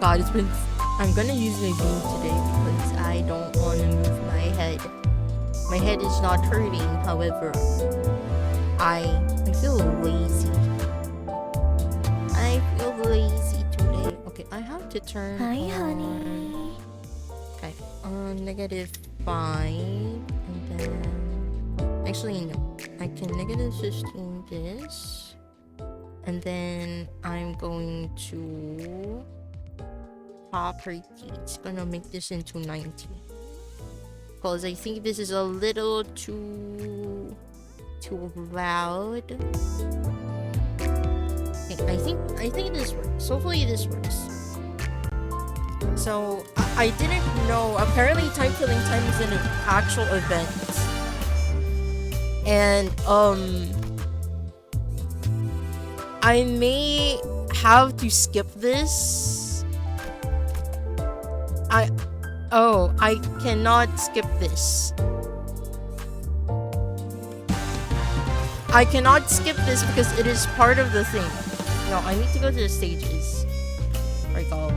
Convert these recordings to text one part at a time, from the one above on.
god, it's been... I'm gonna use my beam today because I don't want to move my head. My head is not hurting, however. I feel lazy. I feel lazy today. Okay, I have to turn Hi, honey. Okay, -5, and then... Actually, no. I can -15 this. And then I'm going to... Properties. Gonna make this into 90. Because I think this is a little too loud. Okay, I think this works. Hopefully this works. So I didn't know. Apparently, time killing time is an actual event, and I may have to skip this. I cannot skip this. I cannot skip this because it is part of the thing. No, I need to go to the stages. Right, go.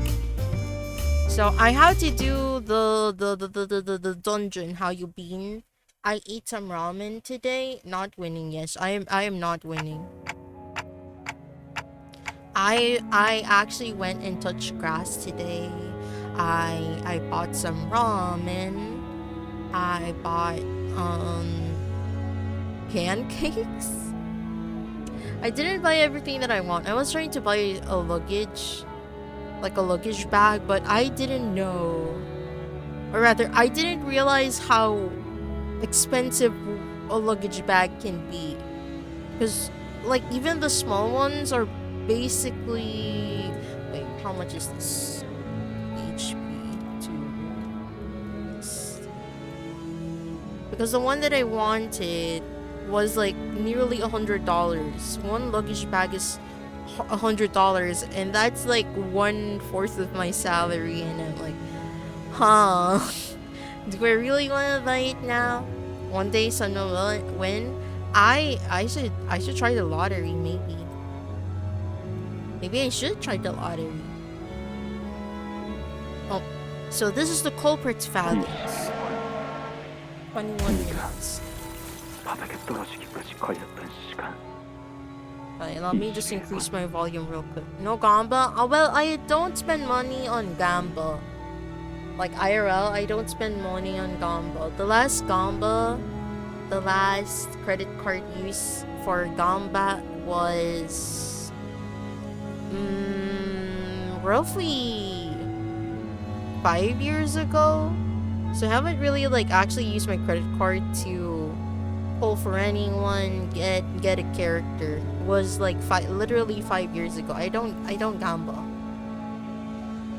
So I have to do the dungeon. How you been? I ate some ramen today. Not winning. Yes, I am not winning. I actually went and touched grass today. I bought some ramen. I bought pancakes. I didn't buy everything that I want. I was trying to buy a luggage, like a luggage bag, but I didn't know, or rather I didn't realize how expensive a luggage bag can be, because like even the small ones are basically... Wait, how much is this? HP to this. Because the one that I wanted was like nearly $100. One luggage bag is $100, and that's like 1/4 of my salary, and I'm like, huh? Do I really want to buy it now? One day someone will win. I should try the lottery. Maybe I should try the lottery. Oh, so this is the culprit's values. 21 minutes. Okay, let me just increase my volume real quick. No gamba? Oh, well, I don't spend money on gamba. Like IRL, I don't spend money on gamba. The last credit card use for gamba was roughly 5 years ago. So I haven't really like actually used my credit card to pull for anyone, get a character. It was like literally 5 years ago. I don't gamba.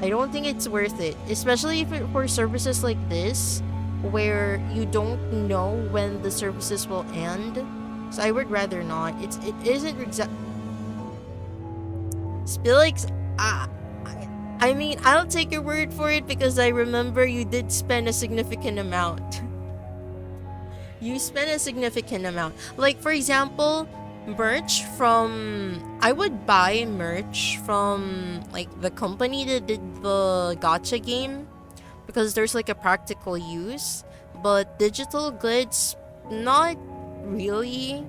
I don't think it's worth it, especially if for services like this where you don't know when the services will end. So I would rather not. It isn't exact. Spillix, I mean, I'll take your word for it because I remember you did spend a significant amount. You spent a significant amount. Like, for example, merch from... I would buy merch from, like, the company that did the gacha game because there's, like, a practical use. But digital goods, not really.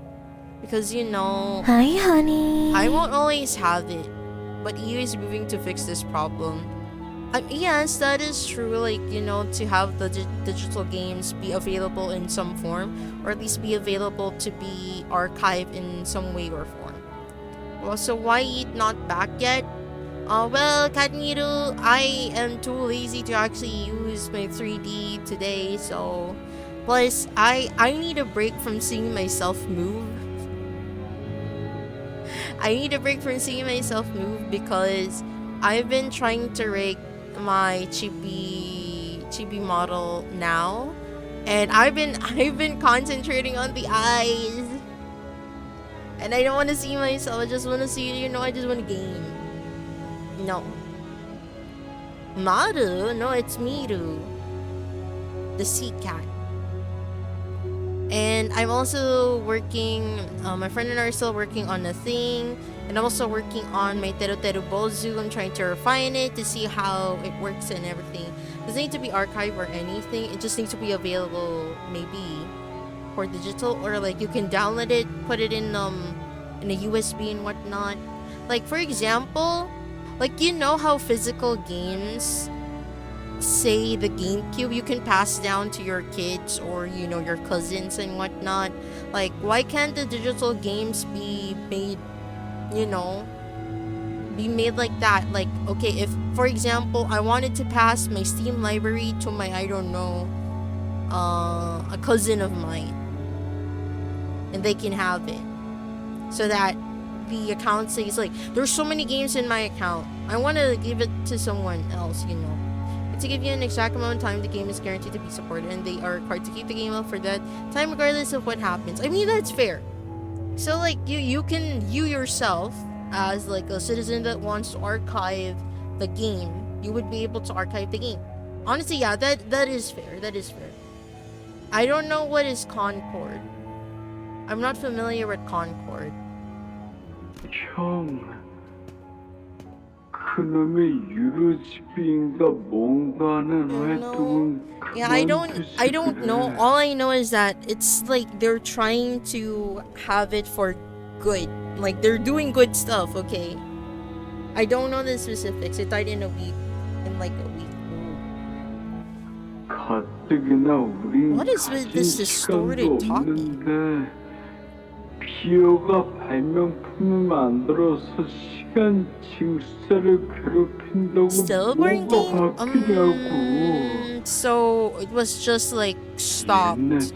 Because, you know... Hi, honey. I won't always have it. But EU is moving to fix this problem. Yes, that is true, like, you know, to have the digital games be available in some form, or at least be available to be archived in some way or form. Well, so why eat not back yet? Well, Katniru, I am too lazy to actually use my 3D today, so... Plus, I need a break from seeing myself move. I need a break from seeing myself move because I've been trying to rake my chibi model now, and I've been concentrating on the eyes, and I don't want to see myself. I just want to see, you know, I just want to game. No, Maru, no, it's Miru, the sea cat. And I'm also working, my friend and I are still working on a thing. And I'm also working on my Teru Teru Bozu. I'm trying to refine it to see how it works and everything. It doesn't need to be archived or anything. It just needs to be available maybe for digital, or like you can download it, put it in a USB and whatnot. Like for example, like you know how physical games, say the GameCube, you can pass down to your kids or your cousins and whatnot. Like why can't the digital games be made, you know, be made like that? Like okay, if for example I wanted to pass my Steam library to my, I don't know, a cousin of mine, and they can have it, so that the account says like there's so many games in my account, I want to give it to someone else, to give you an exact amount of time the game is guaranteed to be supported, and they are required to keep the game up for that time regardless of what happens. I mean, that's fair. So like you yourself, as like a citizen that wants to archive the game, you would be able to archive the game. Honestly, yeah, that is fair. That is fair. I don't know what is Concord. I'm not familiar with Concord. 형, 그놈의 유로집인가 뭔가 하는 활동은 Yeah, I don't know. All I know is that it's like they're trying to have it for good. Like they're doing good stuff, okay? I don't know the specifics. It died in a week. In like a week. 가뜩이나 우린 What is with this distorted talking? 비어가 발명품을 만들어서 시간 징수를 괴롭힌다고 Stillborn 뭐가 game? 바뀌냐고. So it was just like stopped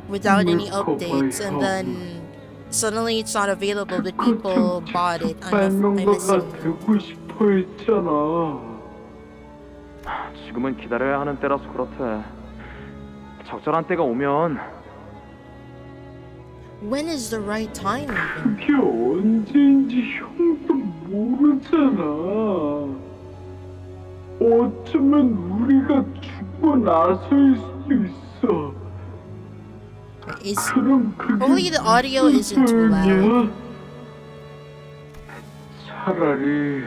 without any updates, and then suddenly it's not available, but people bought it. I'm assuming. 되고 싶어 했잖아. 지금은 기다려야 하는 때라서 그렇대. 적절한 때가 오면. When is the right time even? 그게 언제인지 형도 모르잖아. 어쩌면 우리가 죽고 나서일 수도 있어. Hopefully the audio isn't too loud. 차라리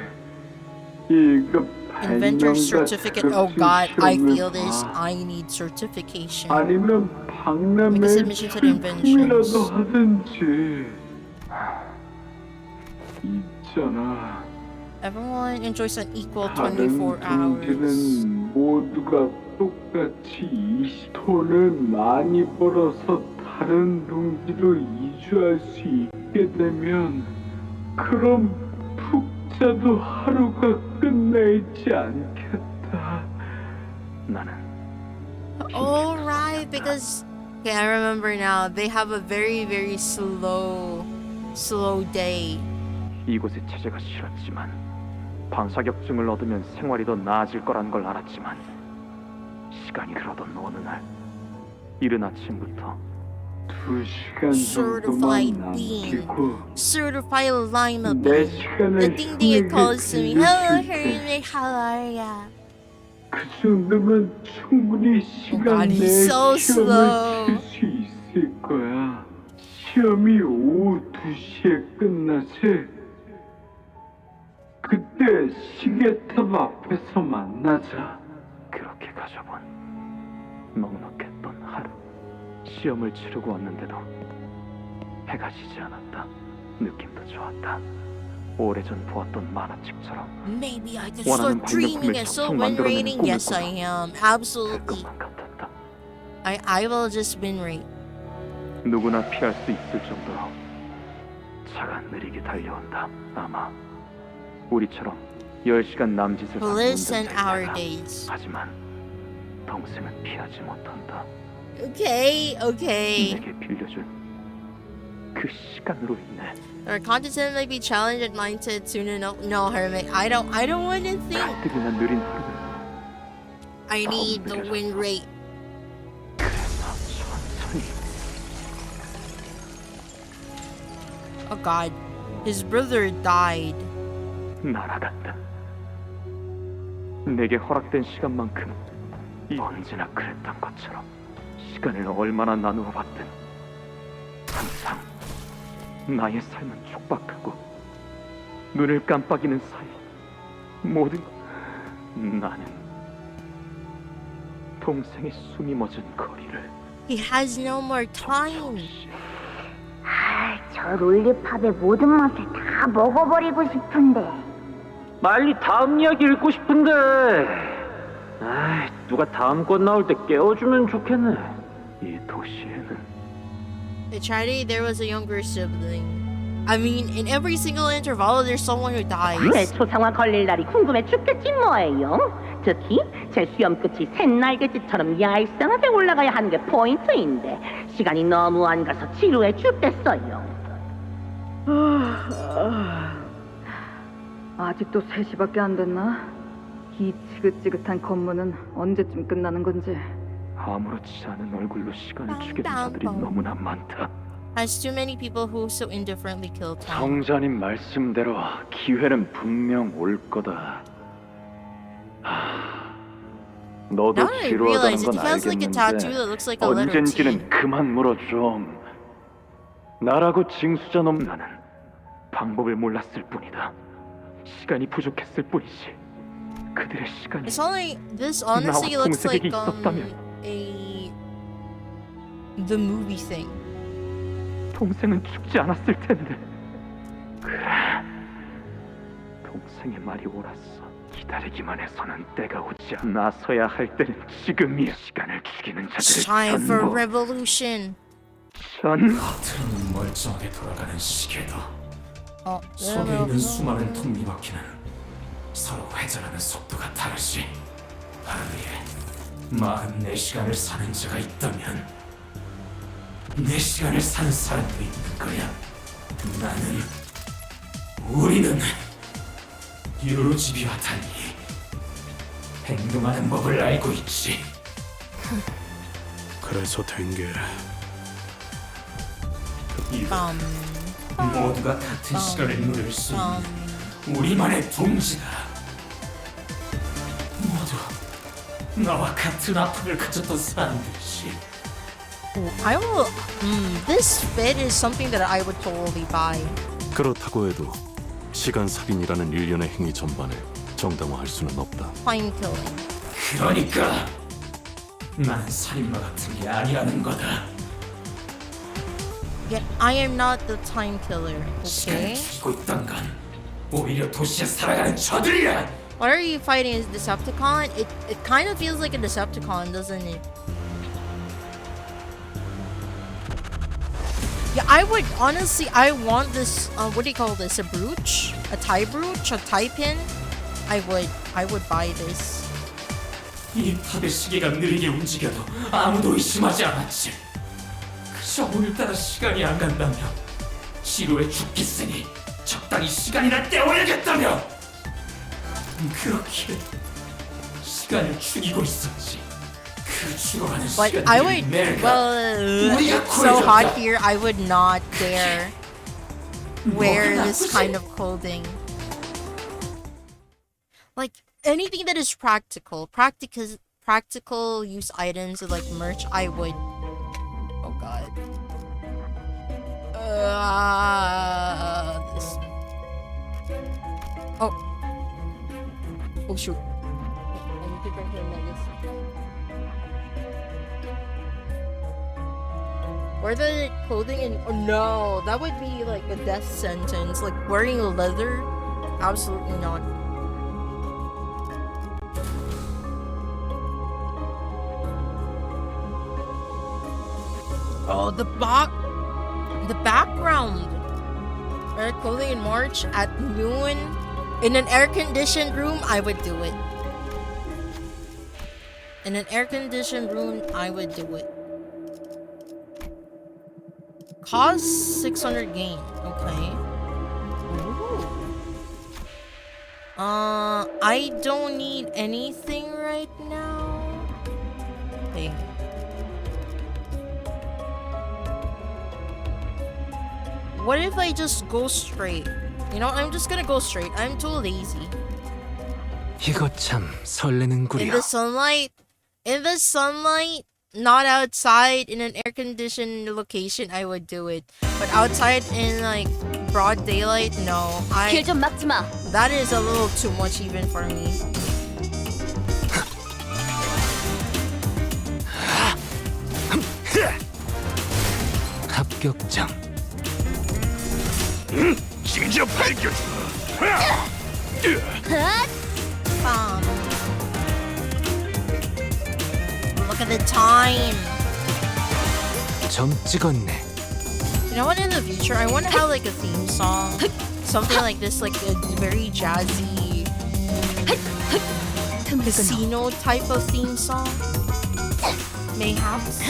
이거 Inventor certificate. Oh god, I feel this. I need certification. 아니면 Make a submission to the inventions. 하든지. 있잖아. Everyone enjoys an equal 24 hours. 둥지는 모두가 똑같이 돈을 많이 벌어서 다른 둥지로 이주할 수 있게 되면 그럼 푹자도 하루가 끝나있지 않겠다. 나는. Oh right, because okay, I remember now. They have a very very slow day. 이곳의 체제가 싫었지만 방사격증을 얻으면 생활이 더 나아질 거란 걸 알았지만 시간이 흐르던 어느 날 이른 아침부터 2시간 Certified 정도만 being, 남기고 certified lineup. 내 The 시간을 thing it calls to me. Hello, 빌려줄게. Hermit. How are ya? 그 정도면 충분히 Oh God, 시간 내에 he's so slow. 시험을 칠 수 있을 거야. 시험이 오후 2시에 끝나지. 그때 시계탑 앞에서 만나자. 그렇게 가져본 넉넉했던 하루. 시험을 치르고 왔는데도 해가 지지 않았다. 느낌도 좋았다. 오래전 보았던 만화책처럼 Maybe I could start dreaming and so win rating. Yes, I am. Absolutely. 것만 같았다. I will just win rate. 누구나 피할 수 있을 정도로 차가 느리게 달려온다. 아마 우리처럼 10시간 남짓을 하는 Listen 운전자일 our 거야. days. 하지만 동생은 피하지 못한다. Okay. 내게 빌려준 그 시간으로 인해 Our content may be challenged and mindset soon enough. No, Hermit. I don't want to think. 가뜩이나 느린 하루는 I need the win rate. 그래서 천천히 Oh God, his brother died. 날아간다. 내게 허락된 시간만큼 언제나 그랬던 것처럼 시간을 얼마나 나누어 봤든 항상 나의 삶은 촉박하고 눈을 깜빡이는 사이 모든 나는 동생의 숨이 멎은 거리를 He has no more time. 저 롤리팝의 모든 맛을 다 먹어버리고 싶은데. 빨리 다음 이야기 읽고 싶은데 누가 다음 권 나올 때 깨워주면 좋겠네. 이 도시에는 Tragedy, there was a younger sibling. I mean, in every single interval, there's someone who dies. 내 초상화 걸릴 날이 궁금해 죽겠지 뭐예요. 특히 제 수염 끝이 샛날개짓처럼 얄쌍하게 올라가야 하는 게 포인트인데 시간이 너무 안 가서 지루해 죽겠어요. 아직도 3시밖에 안 됐나? 이 지긋지긋한 건물은 언제쯤 끝나는 건지. 아무렇지 않은 얼굴로 시간을 죽이는 자들이 너무나 많다. Has too many people who so indifferently kill time. 성자님 말씀대로 기회는 분명 올 거다. 너도 Now I 지루하다는 realize it 건 has like a tattoo 알겠는데 that looks like a letter T. 언젠지는 그만 물어 좀. 나라고 징수자 놈 나는 방법을 몰랐을 뿐이다. 시간이 부족했을 뿐이지. 그들의 시간이 It's only this honestly 나와 looks like 동생에게 있었다면. the movie thing. 동생은 죽지 않았을 텐데. 그래, 동생의 말이 옳았어. 기다리기만 해서는 때가 오지 않아. 나서야 할 때는 지금이야. 시간을 죽이는 It's 자들을 time for 전부 revolution. 틀은 멀쩡하게 돌아가는 시계다. 속에 있는 수많은 톱니바퀴는 서로 회전하는 속도가 다르지. 하루에 44시간을 사는 자가 있다면 4시간을 사는 사람도 있는 거야. 우리는 유로집이와 달리 행동하는 법을 알고 있지. 그래서 된게 모두가 같은 시간을 누릴 수 있는 우리만의 동지다. 모두 나와 같은 아픔을 가졌던 사람들이지. I will. This fit is something that I would totally buy. 그렇다고 해도 시간 살인이라는 일련의 행위 전반을 정당화할 수는 없다. Time killing. 그러니까 난 살인마 같은 게 아니라는 거다. Yet I am not the time killer. 시간을 Okay. 죽이고 있던 건 오히려 도시에 살아가는 저들이야. What are you fighting? Is Decepticon? It kind of feels like a Decepticon, doesn't it? Yeah, I would honestly. I want this. What do you call this? A brooch? A tie brooch? A tie pin? I would buy this. 이 탑의 시계가 느리게 움직여도 아무도 의심하지 않았지. 그저 오늘따라 시간이 안 간다며 지루해 죽겠으니 적당히 시간이나 때워야겠다며 그렇게 시간을 죽이고 있었지. 그 죽어가는 But I 시간을 would. 내가 Well, 우리가 it's so hot 구해줬다. here. I would not dare wear this kind of clothing. Like anything that is practical use items like merch, I would. Oh god. This. Oh shoot. I need to drink the medicine. Wear the clothing and oh no, that would be like a death sentence. Like wearing leather, absolutely not. Oh, the background. Wear clothing in March at noon in an air-conditioned room. I would do it. In an air-conditioned room, I would do it. Cost 600 gain. Okay. Ooh. I don't need anything right now. Okay. What if I just go straight? You know, I'm just gonna go straight. I'm too lazy. 이거 참 설레는구려. In the sunlight, not outside in an air-conditioned location, I would do it. But outside in like broad daylight, no. 길 좀 막지 마. That is a little too much even for me. 합격장. 진짜 밝혀주마. Look at the time. 점 찍었네. You know what? In the future, I want to have like a theme song, something like this, like a very jazzy casino type of theme song. Mayhaps.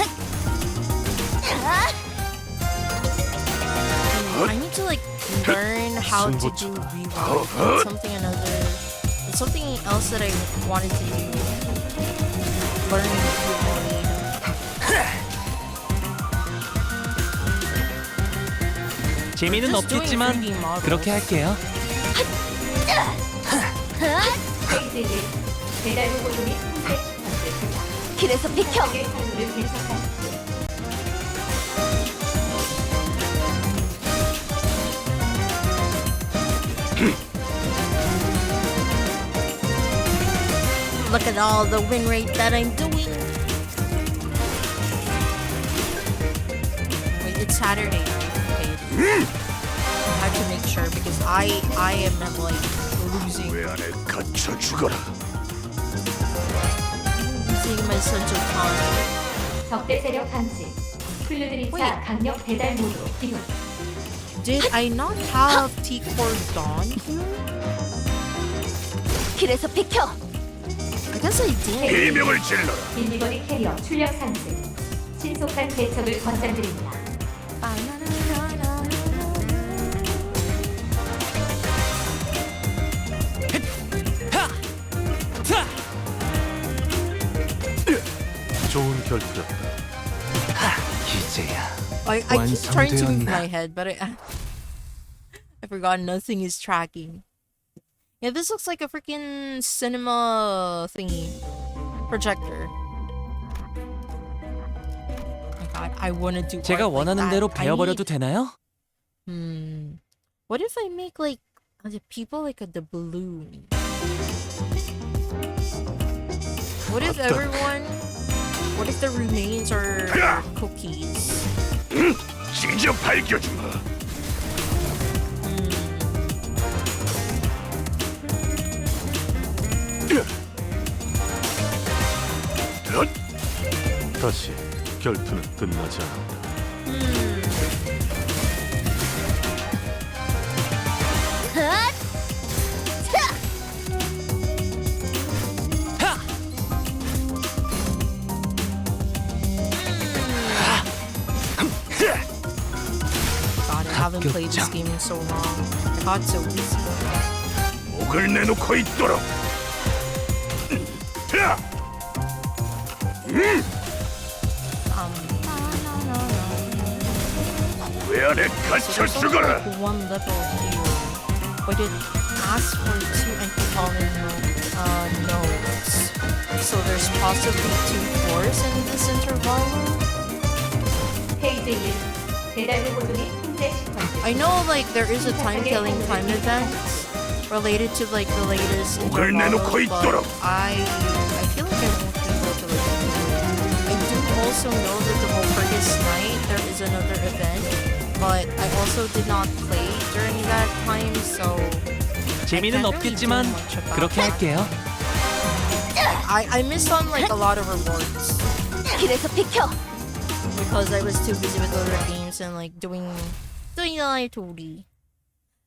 I need to like learn how to do rewind. It's something else that I wanted to do. Learn rewind. 재미는 Just doing 없겠지만 3D models. 그렇게 할게요. 길에서 비켜. Look at all the win rate that I'm doing. Wait, it's Saturday. Okay, I have to make sure because I am like losing 안에 갇혀 죽어라. losing my sense of time. 적대 세력 감지. 플루드리차 강력 배달 모드 기동. Did I not have T-Core Dawn here? 길에서 비켜. I guess I did. 비명을 질러라. 빈리버리 캐리어 출력 상승. 신속한 대처를 권장드립니다. 좋은 결투였다. 이제야 I keep trying to move 완성되었나. my head, but I forgot nothing is tracking. Yeah, this looks like a freaking cinema thingy. Projector. Oh my god, I wanna do 제가 art like 원하는 that. 대로 I 베어버려도 need- 되나요? What if I make like the people like the balloon? What if everyone? What if the remains are cookies? 진짜 밝혀주마. 다시 결투는 끝나지 않았다. God, I haven't played this game in so long. I got so easy. 목을 내놓고 있도록. 왜 안에 갇혀 There's only 죽어라. like one level here, but it asks for 2 anti-pollen nodes. So there's possibly 2 floors in this interval. 페이지 1. 배달 로봇 및 훈제 시퀀스. I know like there is a time-killing time event related to like the latest 목을 내놓고 interval, 있도록. but I feel like I won't be able to like do it. I do also know that the Walpurgis night there is another event, but I also did not play during that time, so 재미는 없겠지만 그렇게 할게요. I missed on like a lot of rewards 길에서 비켜. because I was too busy with other games and like doing like 2D.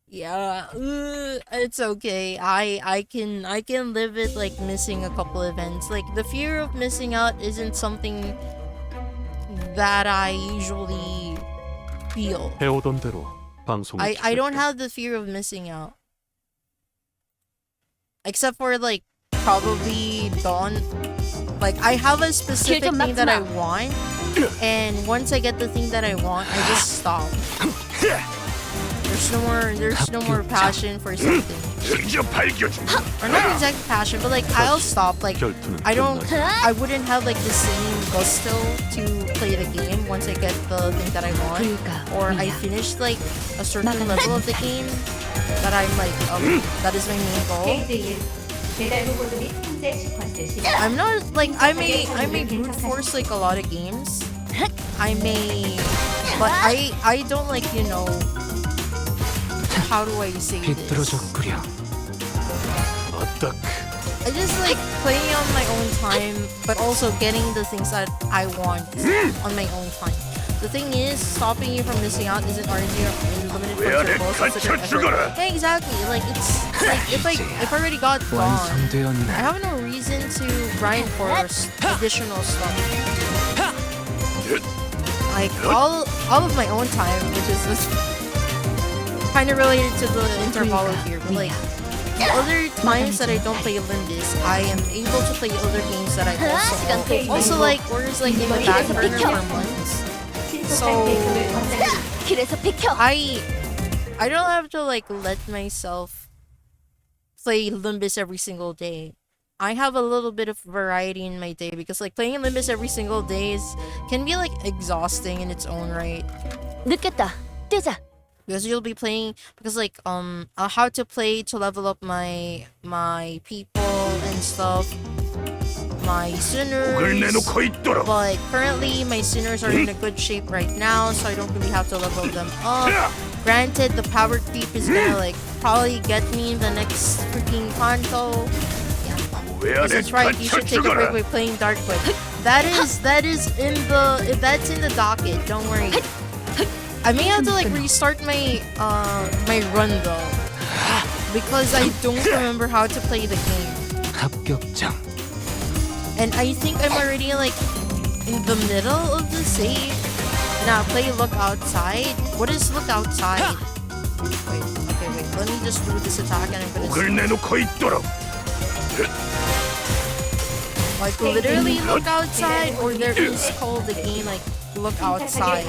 Yeah, it's okay. I can live with like missing a couple events. Like the fear of missing out isn't something that I usually feel. 해오던 대로 방송을 I don't 시작해. have the fear of missing out. Except for like probably Dawn. Like I have a specific 좀 thing that I 막지 마. want, and once I get the thing that I want, I just stop. There's no more passion for something. Or not exactly passion, but like I'll stop. Like I wouldn't have like the same gusto to play the game once I get the thing that I want, or I finish like a certain level of the game that I'm like that is my main goal. 배달 로봇 및 통제 시퀀스 시작. I'm not like I may brute force like a lot of games. I may, but I don't like, you know, how do I say this? I just like playing on my own time, but also getting the things that I want on my own time. The thing is, stopping you from missing out isn't already limited for your yeah, exactly. Like it's like if I already got gone, I have no reason to grind for additional stuff. Like all of my own time, which is this kind of related to the interval here, but like the other times that I don't play Limbus, I am able to play other games that I also like, whereas like in the back burner for months. So I don't have to like let myself play Limbus every single day. I have a little bit of variety in my day because like playing Limbus every single day can be like exhausting in its own right. 늦겠다. 뛰자. Because you'll be playing like how to play to level up my people and stuff. My sinners, but currently my sinners are in a good shape right now, so I don't really have to level them up. Granted, the power creep is gonna like probably get me in the next freaking console. Yeah, that's right. You should take a break by playing Dark Web. That's in the docket. Don't worry. I may have to like restart my my run though, because I don't remember how to play the game. And I think I'm already like in the middle of the save. Now play Look Outside. What is Look Outside? Wait. Let me just do this attack and I'm gonna like literally Look Outside, or there is called the game like Look Outside.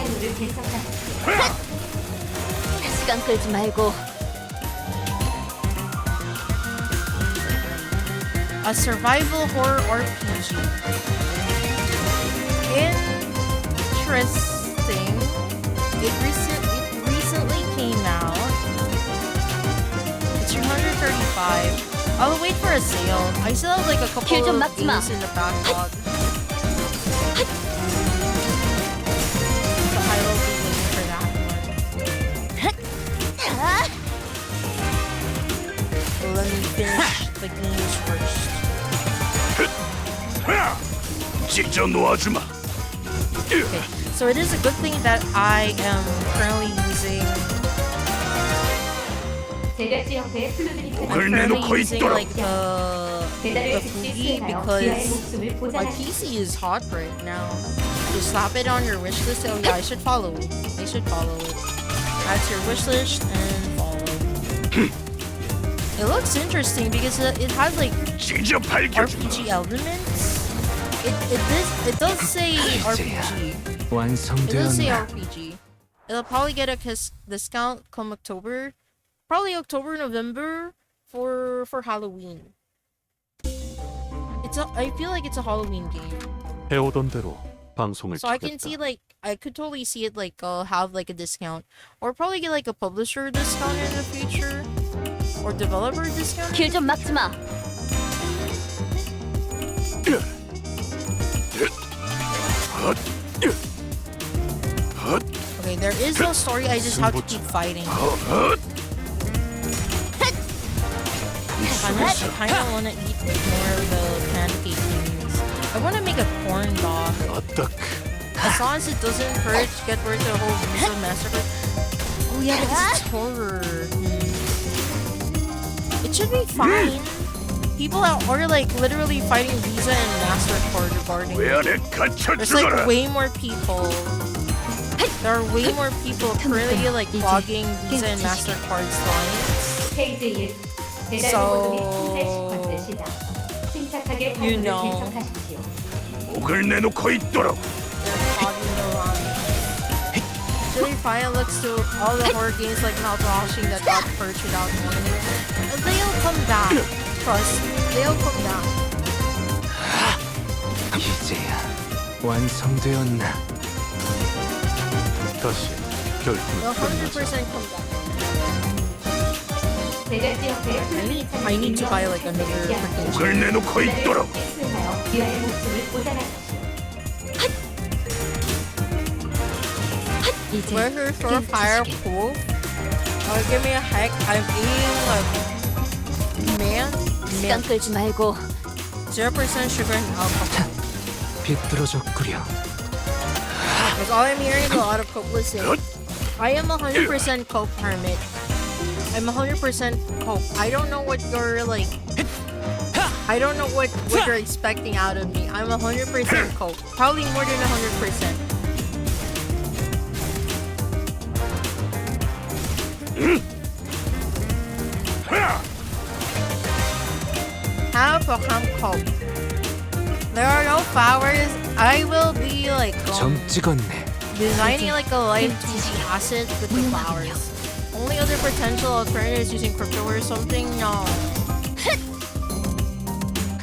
시간 끌지 말고. A survival horror RPG. Interesting. It recently came out. It's 235. I'll wait for a sale. I still have like a couple of games in the backlog. So I will be waiting for that one. Let me finish the games first. Okay, so it is a good thing that I am currently using like the Fugi because my PC is hot right now. Just slap it on your wish list. Oh yeah, I should follow it. Add to your wish list and follow. It looks interesting because it has like RPG elements. It does say RPG. It does say RPG. It'll probably get a discount come October. Probably October, November for Halloween. I feel like it's a Halloween game. 해오던 대로 방송을 So I can see like I could totally see it like have like a discount, or probably get like a publisher discount in the future, or developer discount. 길 좀 막지 마. Okay, there is no story. I just have to keep fighting. I kind of want to eat more of the pancake things. I want to make a corn dog. As long as it doesn't hurt, get rid of the whole Visa massacre. Oh yeah, because it's horror. It should be fine. People are like literally fighting Visa and MasterCard regarding it. There's like way more people. There are way more people currently like blogging Visa and MasterCard's lines. So, you know, they're looks to all the horror games like mouthwashing that got purged without warning. They'll come back. Trust, they'll come back. 이제야 완성되었나? 다시 They'll 결투는 100% 끝나자. come back. 제작진 옆에 불미 I need to buy like another freaking 목을 내놓고 있도록. 수행하여 귀하의 목숨을 보장하십시오. Where's your sword fire pool? Oh, give me a heck. I'm eating like 시간 끌지 말고 0% sugar and alcohol. 비뚤어졌구려. Because all I'm hearing is a lot of coke. Listen, I am 100% coke hermit. I'm 100% coke. I don't know what you're like. I don't know what you're expecting out of me. I'm 100% coke. Probably more than 100%. How I'm coke? There are no flowers. I will be like 점 찍었네. designing like a live 2D asset with the flowers. Only other potential alternative is using crypto or something. No.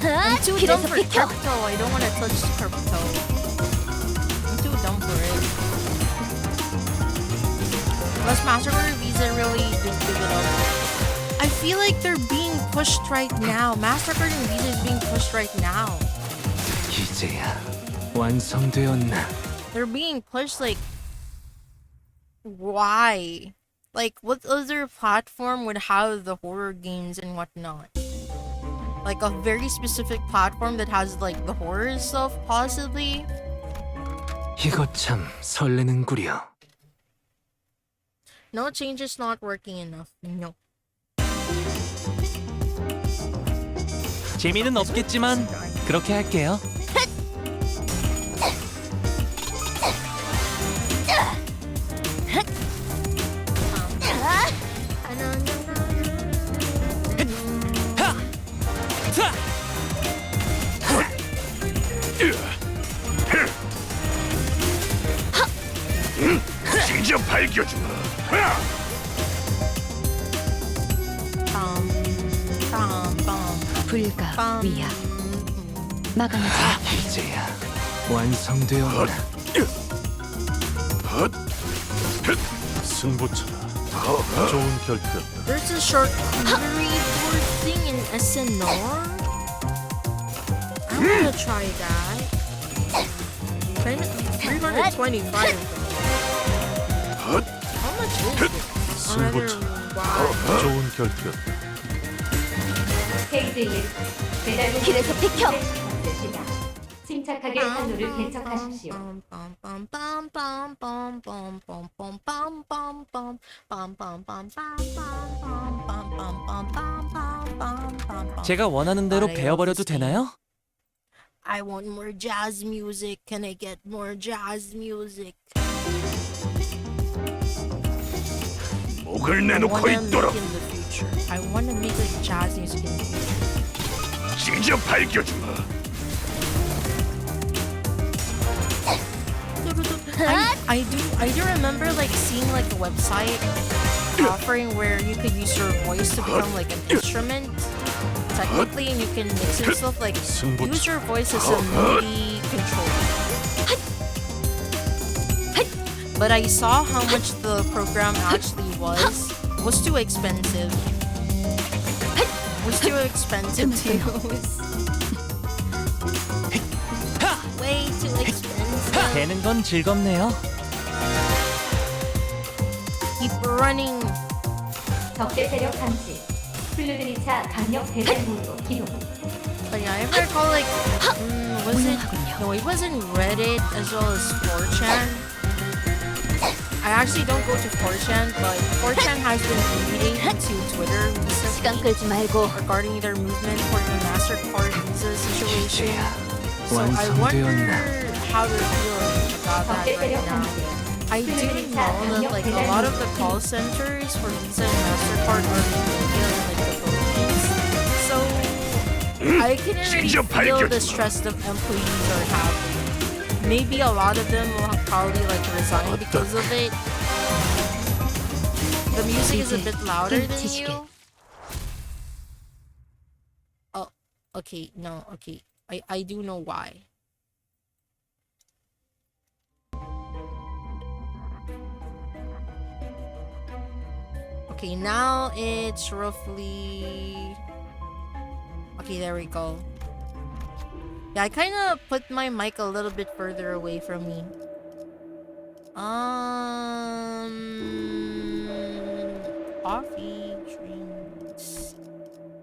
I'm too dumb for crypto. I don't want to touch crypto. I'm too dumb for it. Unless MasterCard Visa really did give it up. I feel like they're being pushed right now. MasterCard and Visa is being pushed right now. 이제야 완성되었나? They're being pushed like why? Like what other platform would have the horror games and whatnot? Like a very specific platform that has like the horror stuff possibly? 이거 참 설레는구려. No, change is not working enough. No. 재미는 없겠지만 그렇게 할게요. 진짜 밝혀주마. 불가 위야 마감하자. 이제야 완성되었나? 승부처다. 좋은 결투였다. There's a charcuterie board thing in SNR? I'm gonna try that. 325 How much is it? 승부처. Wow. 좋은 결투였다. 페이지 1. 배달부 길에서 비켜! 시작. 침착하게 판로를 개척하십시오. 제가 원하는 대로 베어버려도 되나요? I want more jazz music. Can I get more jazz music? 목을 I 내놓고 wanna make 있도록. in the future. I wanna make like jazz music in the future. 진짜 밝혀주마. I do remember like seeing like a website offering where you could use your voice to become like an instrument technically, and you can mix and stuff like use your voice as a MIDI controller. But I saw how much the program actually was too expensive. Was too expensive to use. Way too expensive. 되는 건 즐겁네요. Keep running. 적대 세력 감지. 플루드니 차 강력 대대 모드 기동. But yeah, if I recall, like, was it? No, it wasn't Reddit as well as 4chan. I actually don't go to 4chan, but 4chan has been reading to Twitter 시간 recently 끌지 말고 regarding their movement for the MasterCard Visa situation. So I wonder how they're feeling about that 적대 right 세력 now. 감지. I didn't know that like a lot of the call centers for Visa and MasterCard are in India and like the Philippines. So I can already feel the stress the employees are having. Maybe a lot of them will probably like resign because of it. the music is a bit louder than you. Oh, okay, no, okay. I do know why. Okay, now it's roughly... Okay, there we go. Yeah, I kind of put my mic a little bit further away from me. Coffee, drinks.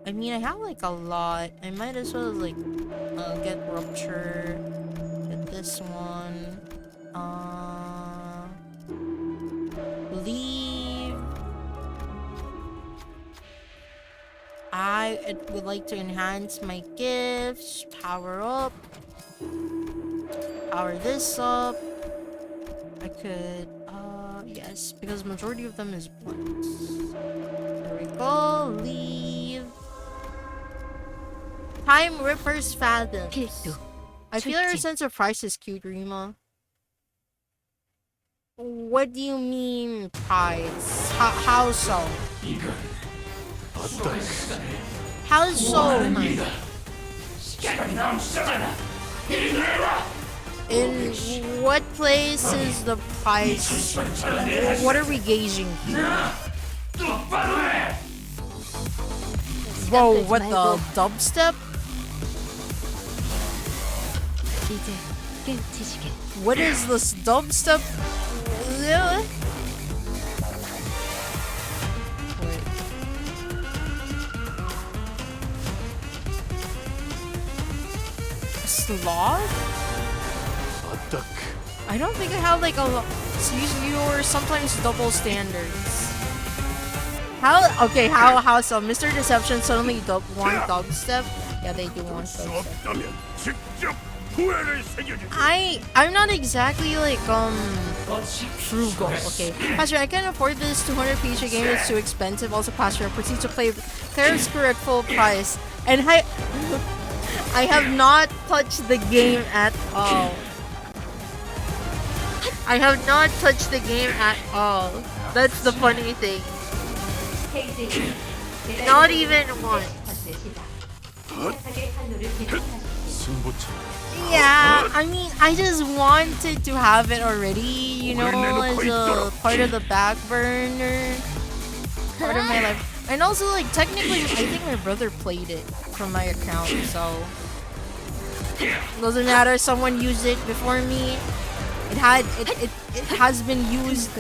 I mean, I have like a lot. I might as well like get Rupture, get this one, leave. I would like to enhance my gifts, power up, power this up. I could, yes, because majority of them is blunts. There we go, leave. Time Ripper's Fathoms. I feel our sense of price is cute, Rima. What do you mean, price? How so? How so? In what place is the price? What are we gauging here? Whoa, what the dubstep? What is this dubstep? Wait. Sloth? I don't think I have like a lot. You're sometimes double standards. How? Okay, how so? Mr. Deception suddenly want dubstep? Yeah, they do want dubstep. I'm not exactly like frugal. Okay, Pastor, I can't afford this 200 PG game. It's too expensive. Also, Pastor, proceed to play Claire's correct full price, and I have not touched the game at all. I have not touched the game at all. That's the funny thing. Not even once. Yeah, I mean, I just wanted to have it already, you know, as a part of the back burner, part of my life. And also, like, technically, I think my brother played it from my account, so doesn't matter. Someone used it before me. It has been used.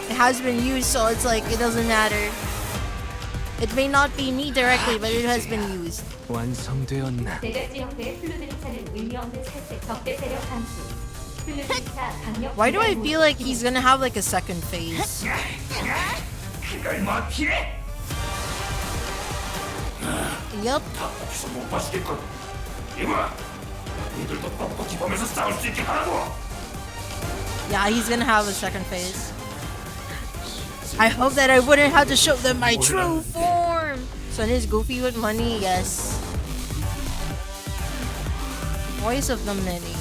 It has been used, so it's like it doesn't matter. It may not be me directly, but it has been used. Why do I feel like he's gonna have like a second phase? Yep. Yeah, he's gonna have a second phase. I hope that I wouldn't have to show them my true form. Son is goofy with money, yes. Voice of the many.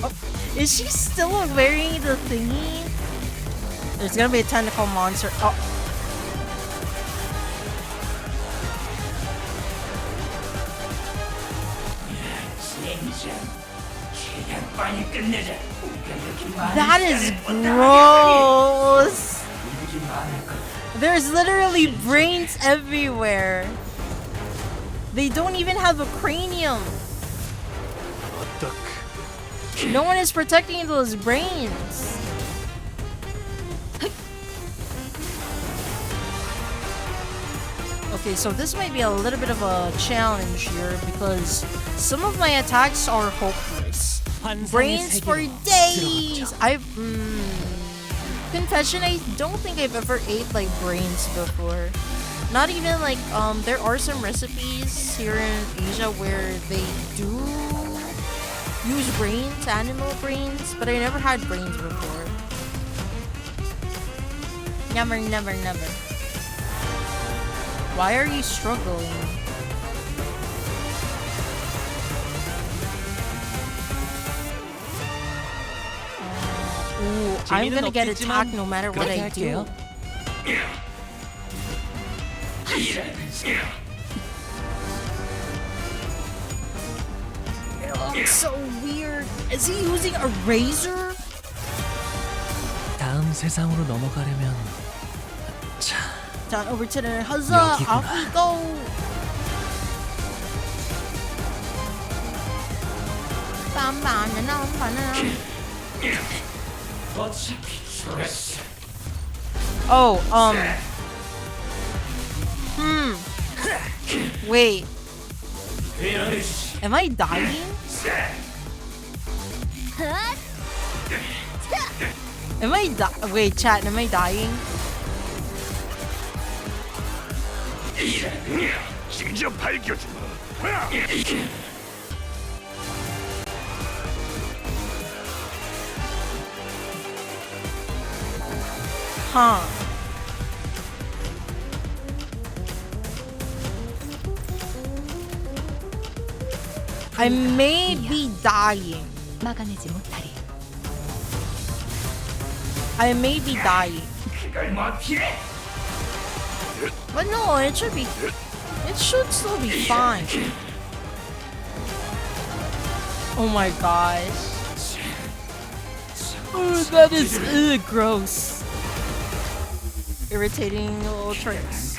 Oh, is she still wearing the thingy? There's gonna be a tentacle monster. Oh. That is gross. There's literally brains everywhere. They don't even have a cranium. No one is protecting those brains. Okay, so this might be a little bit of a challenge here because some of my attacks are hopeless. Brains for days! Confession, I don't think I've ever ate like brains before. Not even like, there are some recipes here in Asia where they do use brains, animal brains, but I never had brains before. Never, never, never. Why are you struggling? Ooh, I'm 재미는 gonna get 없겠지만 attacked no matter what 그렇게 I do. 할게요. It looks so weird. Is he using a razor? 다음 세상으로 넘어가려면 자, Down over to the huzzah! 여기구나. Off we go! Bam, bam, na, bam, na. 어차피 죽었어. Oh, Wait, 배려해주지. am I dying? Wait, chat, am I dying? 직접 밝혀주마. Huh. I may be dying. 막아내지 못하리. I may be dying. 그걸 뭐 피해? But no, it should be. It should still be fine. Oh my gosh. Oh, that is gross. Irritating little tricks.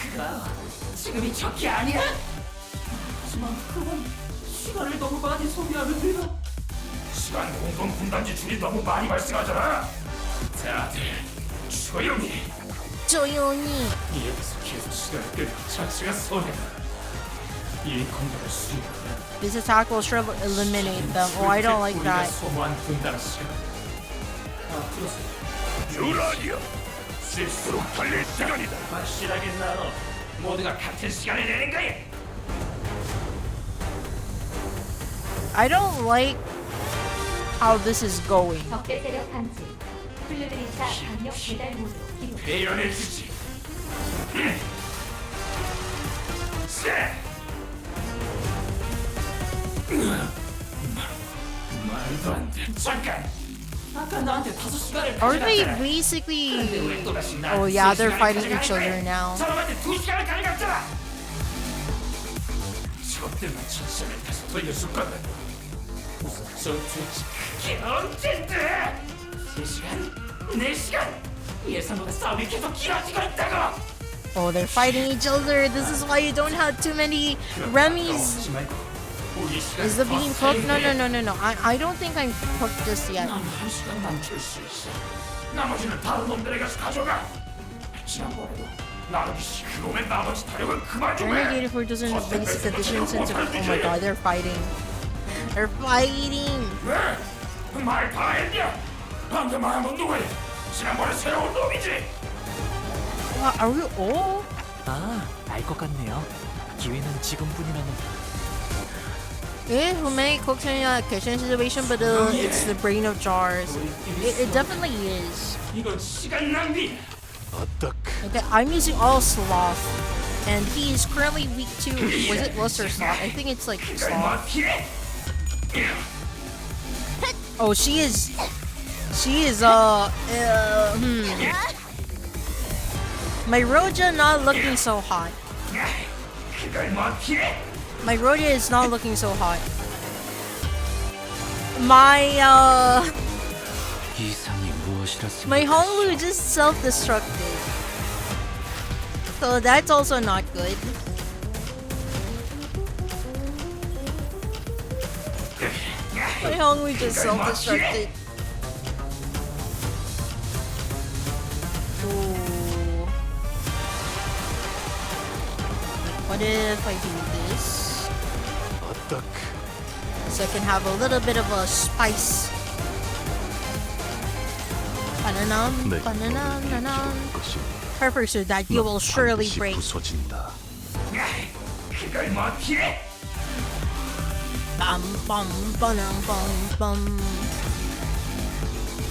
지금이 적기 아니야? 하지만 그건 시간을 너무 많이 소비하는데요. 시간 공동 분단지 줄이 너무 많이 발생하잖아. 다들 조용히. 조용히. 여기서 계속 시간을 끌고 자체가 손해다. 이 공격을 수행하면 This attack will sure eliminate them. Oh, I don't like that. 소모한 분단 시간. 유라니야. 실수로 달릴 시간이다. 확실하게 나눠. 모두가 같은 시간을 내는 거야. I don't like how this is going. 적대 세력 감지. 훌륭리사 강력 배달 모드 기록. 배려해주지. 말도 안 돼. 잠깐. 아까 나한테 5시간을 Are they 가져갔잖아. basically? 근데 왜 또다시 나한테 Oh yeah, 3시간을 they're fighting each 가져가는 other 거야? now. 사람한테 2시간을 가져갔잖아. 저것들만 천천히 다시 돌려줄 거면 무슨 전투의 그게 언젠데? 3시간? 4시간? 예상보다 싸움이 계속 길어지고 있다고. Oh, they're fighting each other. This is why you don't have too many Remy's. 하지 말고 우리 시간 Is the 더 bean cooked? No, 세게. no, no, no, no. I don't think I'm cooked just yet. 난 1시간만 줄 수 있어. 나머지는 다른 놈들에게 가서 가져가. 지난번에도 나르기씨 그놈의 나머지 타령은 그만 좀 해. Renegade for doesn't have basic conditions into. Oh my god, they're fighting. They're fighting. 왜? 말 다 했냐? 방금 말한 건 누구야? 지난번에 새로운 놈이지? What, are we all? 아, 알 것 같네요. 기회는 지금뿐이라는. Yeah, who may cook in a kitchen situation, but it's the brain of jars. It definitely is. 이건 시간 낭비. Okay, I'm using all sloth, and he is currently weak to. Was it lust or sloth? I think it's like sloth. Oh, she is. She is. My Roja not looking so hot. My Roja is not looking so hot. My my Honglu just self-destructed. So that's also not good. My Honglu just self-destructed. Ooh. What if I do this? So I can have a little bit of a spice. Bananam, bananam, bananam. Perfect, so that you will surely break. Bum bum banam bum bum.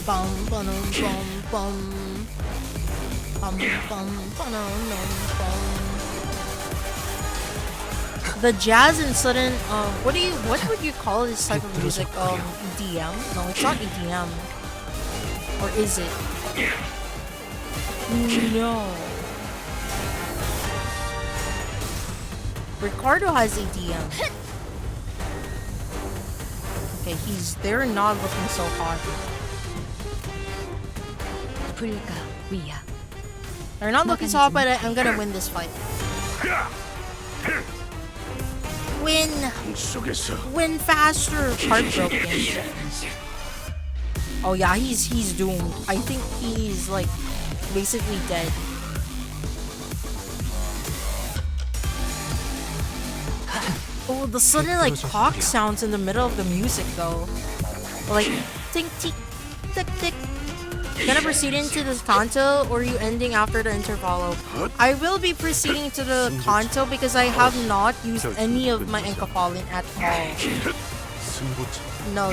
Bum banam bum bum. Bum bum banam bum. The jazz and sudden what would you call this type of music? EDM? No, it's not EDM. Or is it? No. Ricardo has a DM. Okay, they're not looking so hot. 불가 위야. They're not looking so hot, but I'm gonna win this fight. Win! Win faster! Heartbroken. Oh yeah, he's doomed. I think he's like basically dead. Oh, the sudden like clock sounds in the middle of the music though. Like tick tick tick tick. Gonna proceed into the canto, or are you ending after the intervallo? I will be proceeding to the canto because I have not used any of my enkaphalin at all. No.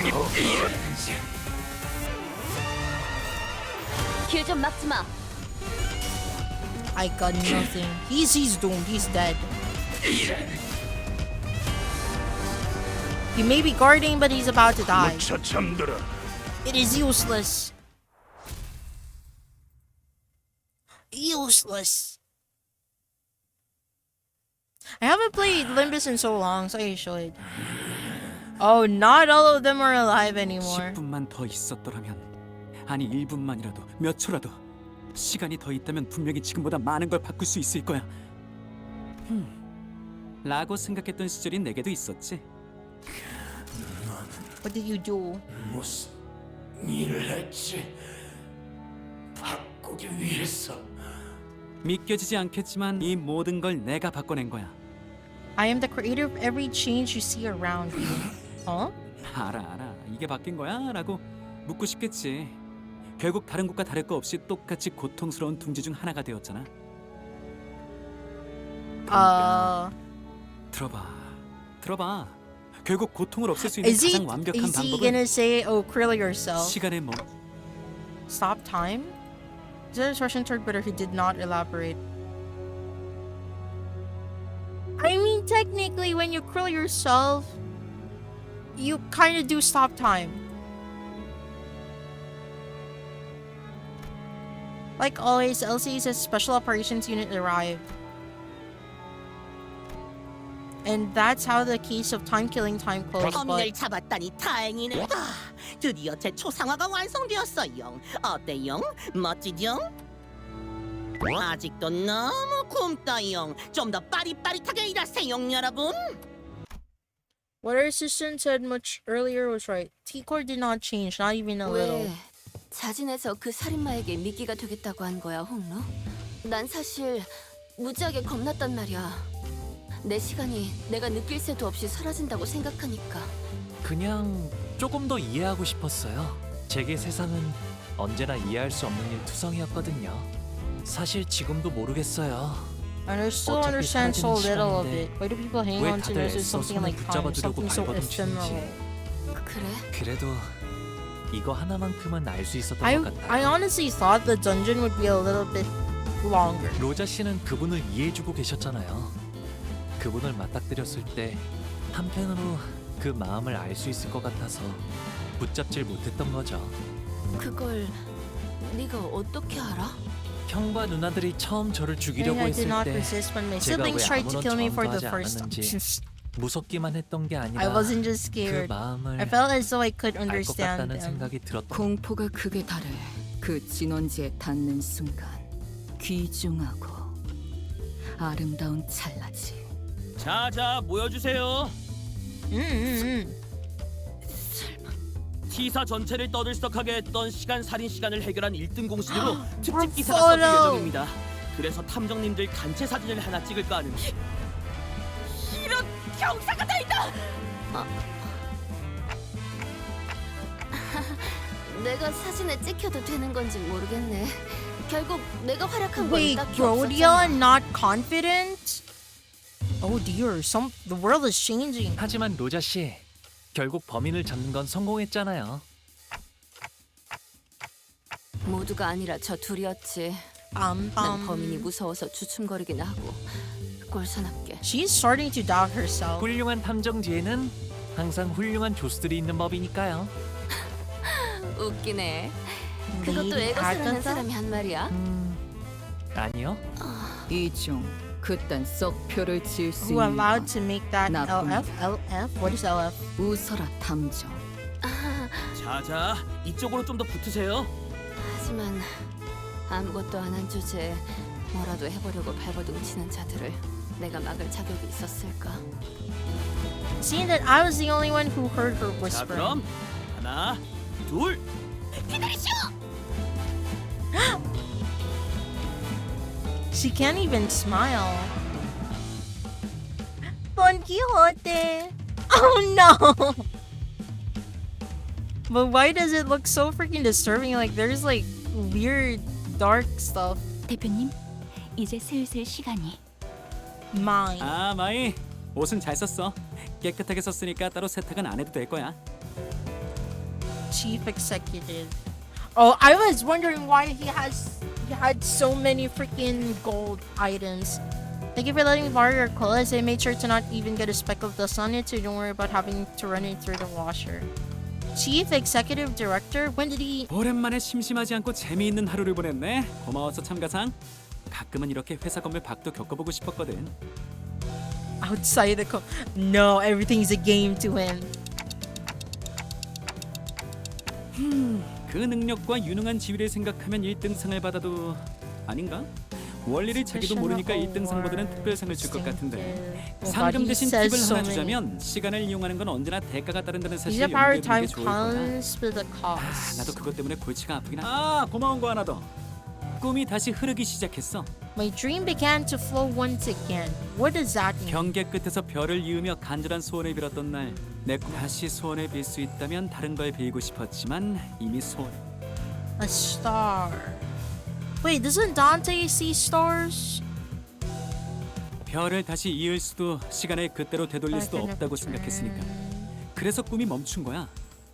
길 좀 막지 마. I got nothing. He's doomed. He's dead. He may be guarding, but he's about to die. It is useless. Useless. I haven't played Limbus in so long, so I should. Oh, not all of them are alive anymore. 10분만 더 있었더라면, 아니 1분만이라도, 몇 초라도 시간이 더 있다면 분명히 지금보다 많은 걸 바꿀 수 있을 거야. 라고 생각했던 시절이 내게도 있었지. What did you do? 무슨 일을 했지? 바꾸기 위해서. 믿겨지지 않겠지만 이 모든 걸 내가 바꿔낸 거야. I am the creator of every change you see around you. 어? 알아. 이게 바뀐 거야? 라고 묻고 싶겠지. 결국 다른 곳과 다를 거 없이 똑같이 고통스러운 둥지 중 하나가 되었잖아. 들어봐. 결국 고통을 없앨 수 있는 가장 완벽한 Is he 방법은 gonna say, "Oh, krill yourself"? 시간의 멈. Stop time? Is that a Russian third but he did not elaborate? I mean, technically, when you krill yourself, you kind of do stop time. Like always, LC says Special Operations Unit arrived. And that's how the case of time-killing time closed, 범인을 but... 잡았다니 다행이네. 드디어 제 초상화가 완성되었어요. 어때요? 멋지죠? 아직도 너무 굶다요. 좀 더 빠릿빠릿하게 일하세요, 여러분. What our assistant said much earlier was right. T-Core did not change, not even a little. 왜 자진해서 그 살인마에게 미끼가 되겠다고 한 거야, 홍로? 난 사실 무지하게 겁났단 말이야. 내 시간이 내가 느낄 새도 없이 사라진다고 생각하니까. 그냥 조금 더 이해하고 싶었어요. 제게 세상은 언제나 이해할 수 없는 일 투성이었거든요. 사실 지금도 모르겠어요. And I still understand so little of it. Why do people hang on to this as something like time, something so ephemeral? 그래? 그래도 이거 하나만큼은 알 수 있었던 I 것 같아요. honestly thought the dungeon would be a little bit longer. 로자 씨는 그분을 이해해주고 계셨잖아요. 그분을 맞닥뜨렸을 때 한편으로 그 마음을 알 수 있을 것 같아서 붙잡질 못했던 거죠. 그걸 네가 어떻게 알아? 형과 누나들이 처음 저를 죽이려고 I did 했을 not 때 resist when my 제가 왜 siblings tried to 아무런 kill me for 저항도 the 하지 first time. 않았는지 무섭기만 했던 게 아니라 I wasn't just 그 scared. 마음을 I felt as though I could 알 것 understand 같다는 them. 생각이 들었던 공포가 극에 달해 그 진원지에 닿는 순간 귀중하고 아름다운 찰나지. 자자 모여주세요. T사 전체를 떠들썩하게 했던 시간 살인 시간을 해결한 1등 공신으로 특집 기사가 써질 예정입니다. 그래서 탐정님들 단체 사진을 하나 찍을까 하는. 이런 경사가 다 있다. 내가 사진에 찍혀도 되는 건지 모르겠네. 결국 내가 활약한 건 Wait, 딱히 Rhodia 없었잖아. not confident? Oh dear, the world is changing. 하지만 로자 씨, 결국 범인을 잡는 건 성공했잖아요. 모두가 아니라 저 둘이었지. 난 범인이 무서워서 주춤거리긴 하고 꼴사납게. She's starting to doubt herself. 훌륭한 탐정 뒤에는 항상 훌륭한 조수들이 있는 법이니까요. 웃기네. 그것도 Lead 애가 사랑하는 actor? 사람이 한 말이야? 아니요. 이중 그딴 썩 표를 지을 수 Who 있는 allowed to make that 나쁜 LF? LF? What is LF? 웃어라 탐정. 자자, 이쪽으로 좀 더 붙으세요. 하지만 아무것도 안 한 주제에 뭐라도 해보려고 발버둥 치는 자들을 내가 막을 자격이 있었을까? Seeing that I was the only one who heard her 자, whisper. 그럼 하나, 둘. She can't even smile. Don Quixote. Oh no. But why does it look so freaking disturbing? Like there's like weird dark stuff. 대표님, 이제 슬슬 시간이. Mine. 아, 마이. 옷은 잘 썼어. 깨끗하게 썼으니까 따로 세탁은 안 해도 될 거야. Chief executive. Oh, I was wondering why he had so many freaking gold items. Thank you for letting me borrow your clothes. I made sure to not even get a speck of dust on it, so don't worry about having to run it through the washer. Chief executive director? When did he? 오랜만에 심심하지 않고 재미있는 하루를 보냈네. 고마워서 참가상. 가끔은 이렇게 회사 건물 밖도 겪어보고 싶었거든. Outside the No, everything's a game to him. 그 능력과 유능한 지위를 생각하면 1등상을 받아도 아닌가? 원리를 자기도 모르니까 1등상보다는 특별상을 줄 것 같은데. 상금 대신 팁을 하나 주자면 시간을 이용하는 건 언제나 대가가 따른다는 사실을 염두에 두는 게 좋을 거야. 나도 그것 때문에 골치가 아프긴 아, 고마운 거 하나 더. 꿈이 다시 흐르기 시작했어. My dream began to flow once again. What does that mean? 경계 끝에서 별을 이으며 간절한 소원을 빌었던 날, 내 꿈 다시 소원을 빌 수 있다면 다른 걸 빌고 싶었지만 이미 소원. A star. Wait, doesn't Dante see stars? 별을 다시 이을 수도 시간을 그때로 되돌릴 수도 없다고 생각했으니까. 그래서 꿈이 멈춘 거야.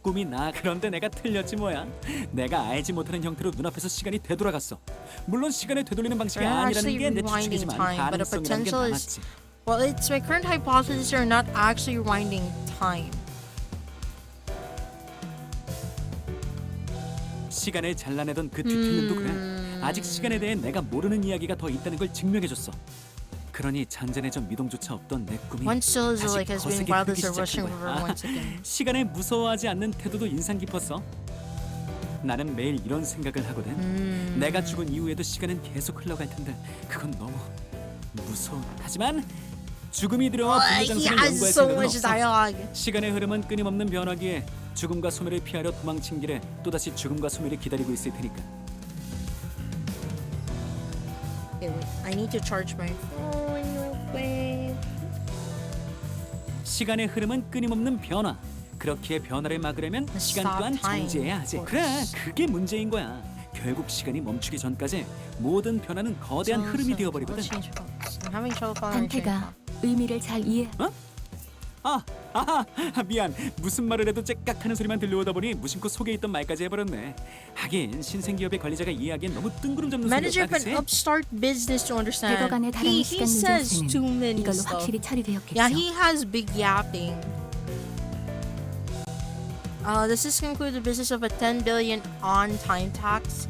꿈이 나. 그런데 내가 틀렸지 뭐야. 내가 알지 못하는 형태로 눈앞에서 시간이 되돌아갔어. 물론 시간을 되돌리는 방식이 아니라는 게 내 추측이지만 가능성이라는 게 남았지. Well, it's my current hypothesis you're not actually rewinding time. 시간을 잘라내던 그 뒤틀림도 그래. 아직 시간에 대해 내가 모르는 이야기가 더 있다는 걸 증명해줬어. 그러니 잔잔해져 미동조차 없던 내 꿈이 다시 거세게 흐르기 시작한 거야. 시간을 무서워하지 않는 태도도 인상 깊었어. 나는 매일 이런 생각을 하거든. 내가 죽은 이후에도 시간은 계속 흘러갈 텐데 그건 너무 무서워. 하지만 죽음이 들어와 분노장소를 연구할 생각은 없어. 시간의 흐름은 끊임없는 변화기에 죽음과 소멸을 피하려 도망친 길에 또다시 죽음과 소멸이 기다리고 있을 테니까. Okay, wait. I need to charge my phone real quick. 시간의 흐름은 끊임없는 변화. 그렇기에 변화를 막으려면 시간 또한 정지해야 하지. 그래, 그게 문제인 거야. 결국 시간이 멈추기 전까지 모든 변화는 거대한 흐름이 되어버리거든. 단테가 의미를 잘 이해. 어? 미안. 무슨 말을 해도 째깍하는 소리만 들려오다 보니 무심코 속에 있던 말까지 해버렸네. 하긴 신생기업의 관리자가 이해하기엔 너무 뜬구름 잡는 Manager of 소리였다. an upstart business to understand. 백어간의 다른 He 시간 says too 문제에서는 many 이걸로 stuff. 확실히 처리되었겠죠. Yeah, he has big yapping. Does this conclude the business of a 10 billion on-time tax?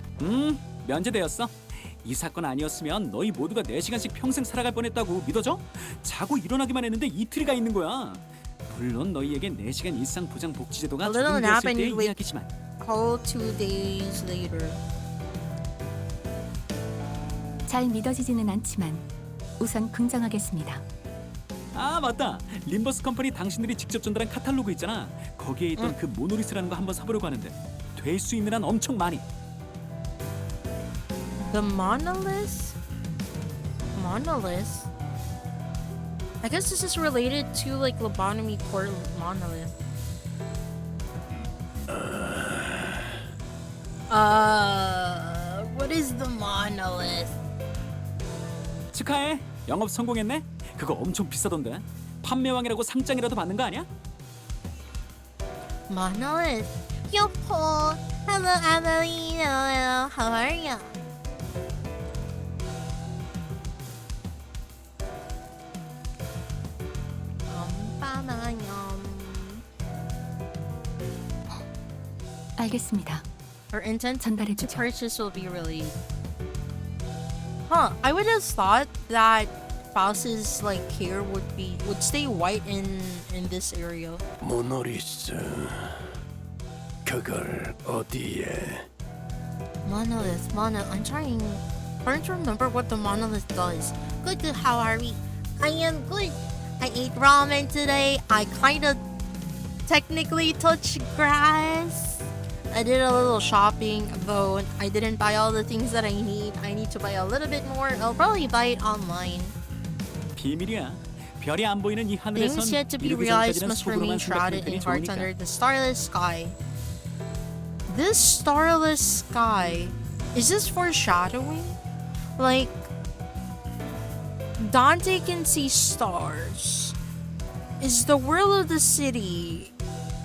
면제되었어. 이 사건 아니었으면 너희 모두가 4시간씩 평생 살아갈 뻔했다고 믿어져? 자고 일어나기만 했는데 이틀이가 있는 거야. 물론 너희에게 4시간 일상 보장 복지 제도가 적용되었을 때의 이야기지만. Call 2 days later. 잘 믿어지지는 않지만 우선 긍정하겠습니다. 아, 맞다. 림버스 컴퍼니 당신들이 직접 전달한 카탈로그 있잖아. 거기에 있던 그 모노리스라는 거 한번 사보려고 하는데 될 수 있는 한 엄청 많이. The monolith? Monolith? I guess this is related to like lobotomy port monolith. What is the monolith? 축하해. 영업 성공했네. 그거 엄청 비싸던데. 판매왕이라고 상장이라도 받는 거 아니야? Monolith. Yo-ho. Hello, Adelina. How are you? 알겠습니다. or intent to 전달해주죠. purchase will be released. Huh, I would have thought that Faust's like hair would stay white in this area. 모노리스 그걸 어디에? Monolith. I'm trying to remember what the monolith does. Good, how are we? I am good. I ate ramen today. I kinda technically touched grass. I did a little shopping, though I didn't buy all the things that I need. I need to buy a little bit more. I'll probably buy it online. 비밀이야. 별이 안 보이는 이 하늘에선 Things yet to be 이루기 realized 전까지는 must 속으로만 remain shrouded 생각하는 in 편이 hearts 좋으니까. under the starless sky. This starless sky, is this foreshadowing? Like, Dante can see stars. Is the world of the city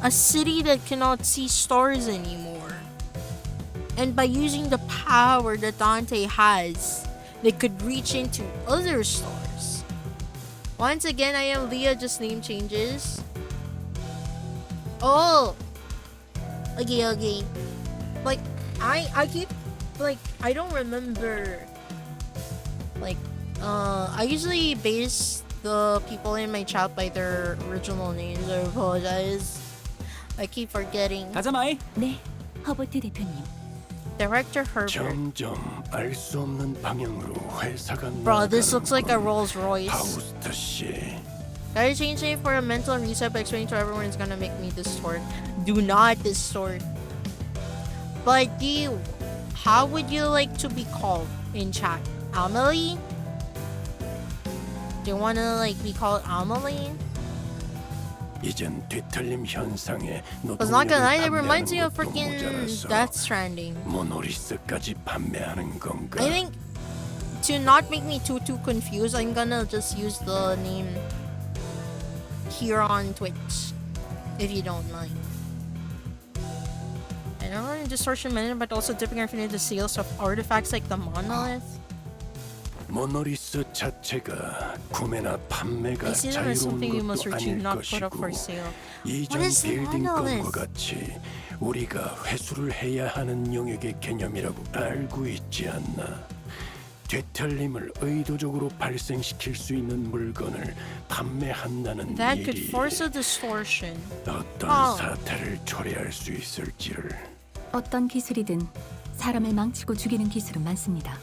a city that cannot see stars anymore? And by using the power that Dante has, they could reach into other stars. Once again, I am Leah, just name changes. Oh! Okay. Like, I keep, like, I don't remember. Like, I usually base the people in my chat by their original names. I apologize. I keep forgetting. 가자 마이. 네, 허버트 대표님. Director Herbert. 점점 알 수 없는 방향으로 회사가 Bro, this looks like a Rolls Royce. 파우스트 씨. Gotta change it for a mental reset by explaining to everyone it's gonna make me distort. Do not distort. But how would you like to be called in chat? Amelie? Do you wanna like be called Amelie? 이젠 뒤틀림 현상에 But not gonna lie, it 노동력을 reminds me of 판매하는 것도 freaking 모자라서 Death Stranding. 모노리스까지 판매하는 건가? I think to not make me too confused, I'm gonna just use the name here on Twitch, if you don't mind. And I'm in Distortion Minute, but also dipping our feet into sales of artifacts like the monolith. 모노리스 자체가 구매나 판매가 I see them as 자유로운 something you must 것도 retrieve, 아닐 not put up for 것이고 sale. 이전 What is the 빌딩권과 monolith? 같이 우리가 회수를 해야 하는 영역의 개념이라고 알고 있지 않나? 뒤틀림을 의도적으로 발생시킬 수 있는 물건을 판매한다는 That could 일이 force a distortion. 어떤 사태를 초래할 수 있을지를. 어떤 기술이든 사람을 망치고 죽이는 기술은 많습니다.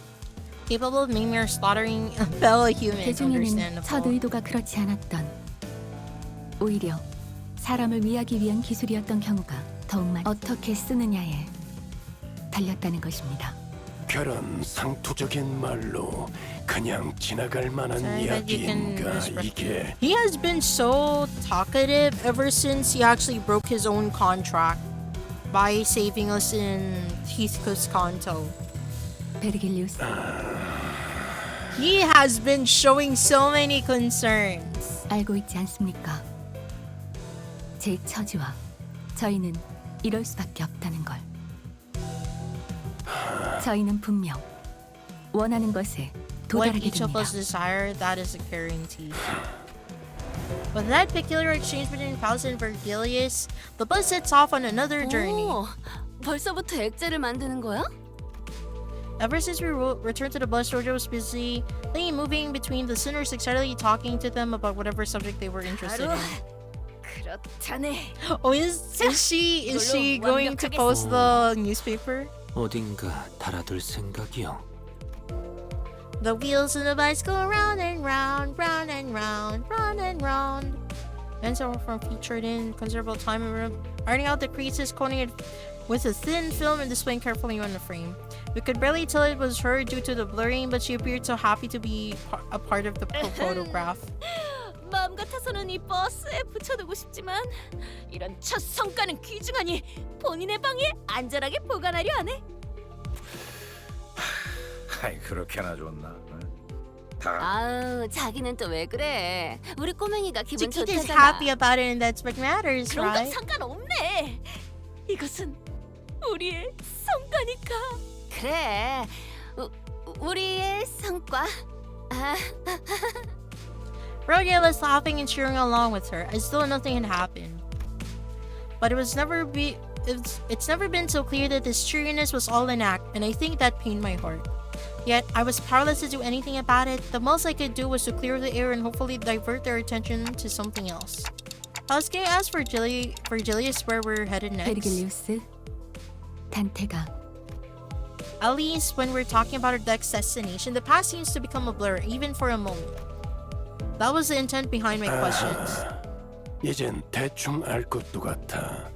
Capable of maiming or slaughtering a fellow human. 그 중에는 Understandable. 첫 의도가 그렇지 않았던, 오히려 사람을 위하기 위한 기술이었던 경우가 더욱 많. 어떻게 쓰느냐에 달렸다는 것입니다. 그런 상투적인 말로 그냥 지나갈 만한 Sorry that you can 이야기인가 express- 이게. He has been so talkative ever since he actually broke his own contract by saving us in Heathcliff's Kanto. 베르길리우스, He has been showing so many concerns. 알고 있지 않습니까? 제 처지와 저희는 이럴 수밖에 없다는 걸. 저희는 분명 원하는 것에 What 도달하게 each of 됩니다. us desire, that is a guarantee. With that peculiar exchange between Faust and Vergilius, the bus sets off on another journey. 오, 벌써부터 액자를 만드는 거야? Ever since we returned to the bus, Georgia was busy moving between the sinners, excitedly talking to them about whatever subject they were interested in. 그렇다네. Oh, is she going to post the newspaper? 어딘가 달아둘 생각이요. The wheels of the bus go round and round, round and round, round and round. And so from featured in considerable time and room, ironing out the creases, coating it with a thin film and displaying carefully on the frame. We could barely tell it was her due to the blurring, but she appeared so happy to be a part of the photograph. 마음 같아서는 이 버스에 붙여두고 싶지만 이런 첫 성과는 귀중하니 본인의 방에 안전하게 보관하려 하네. 아이 그렇게나 좋나? 아우 자기는 또 왜 그래? 우리 꼬맹이가 기분 Chiquita's 좋다잖아. happy about it and that's what matters, 그런 건 right? 상관없네. 이것은 우리의 성과니까. 그래, 우리의 성과. Rodea was laughing and cheering along with her, as though nothing had happened. But it it's never been so clear that this cheeriness was all an act, and I think that pained my heart. Yet, I was powerless to do anything about it. The most I could do was to clear the air and hopefully divert their attention to something else. Can you ask Virgilius where we're headed next? 베르길리우스, 단테가. At least when we're talking about our next destination, the past seems to become a blur, even for a moment. That was the intent behind my questions. 이젠 대충 알 것도 같아.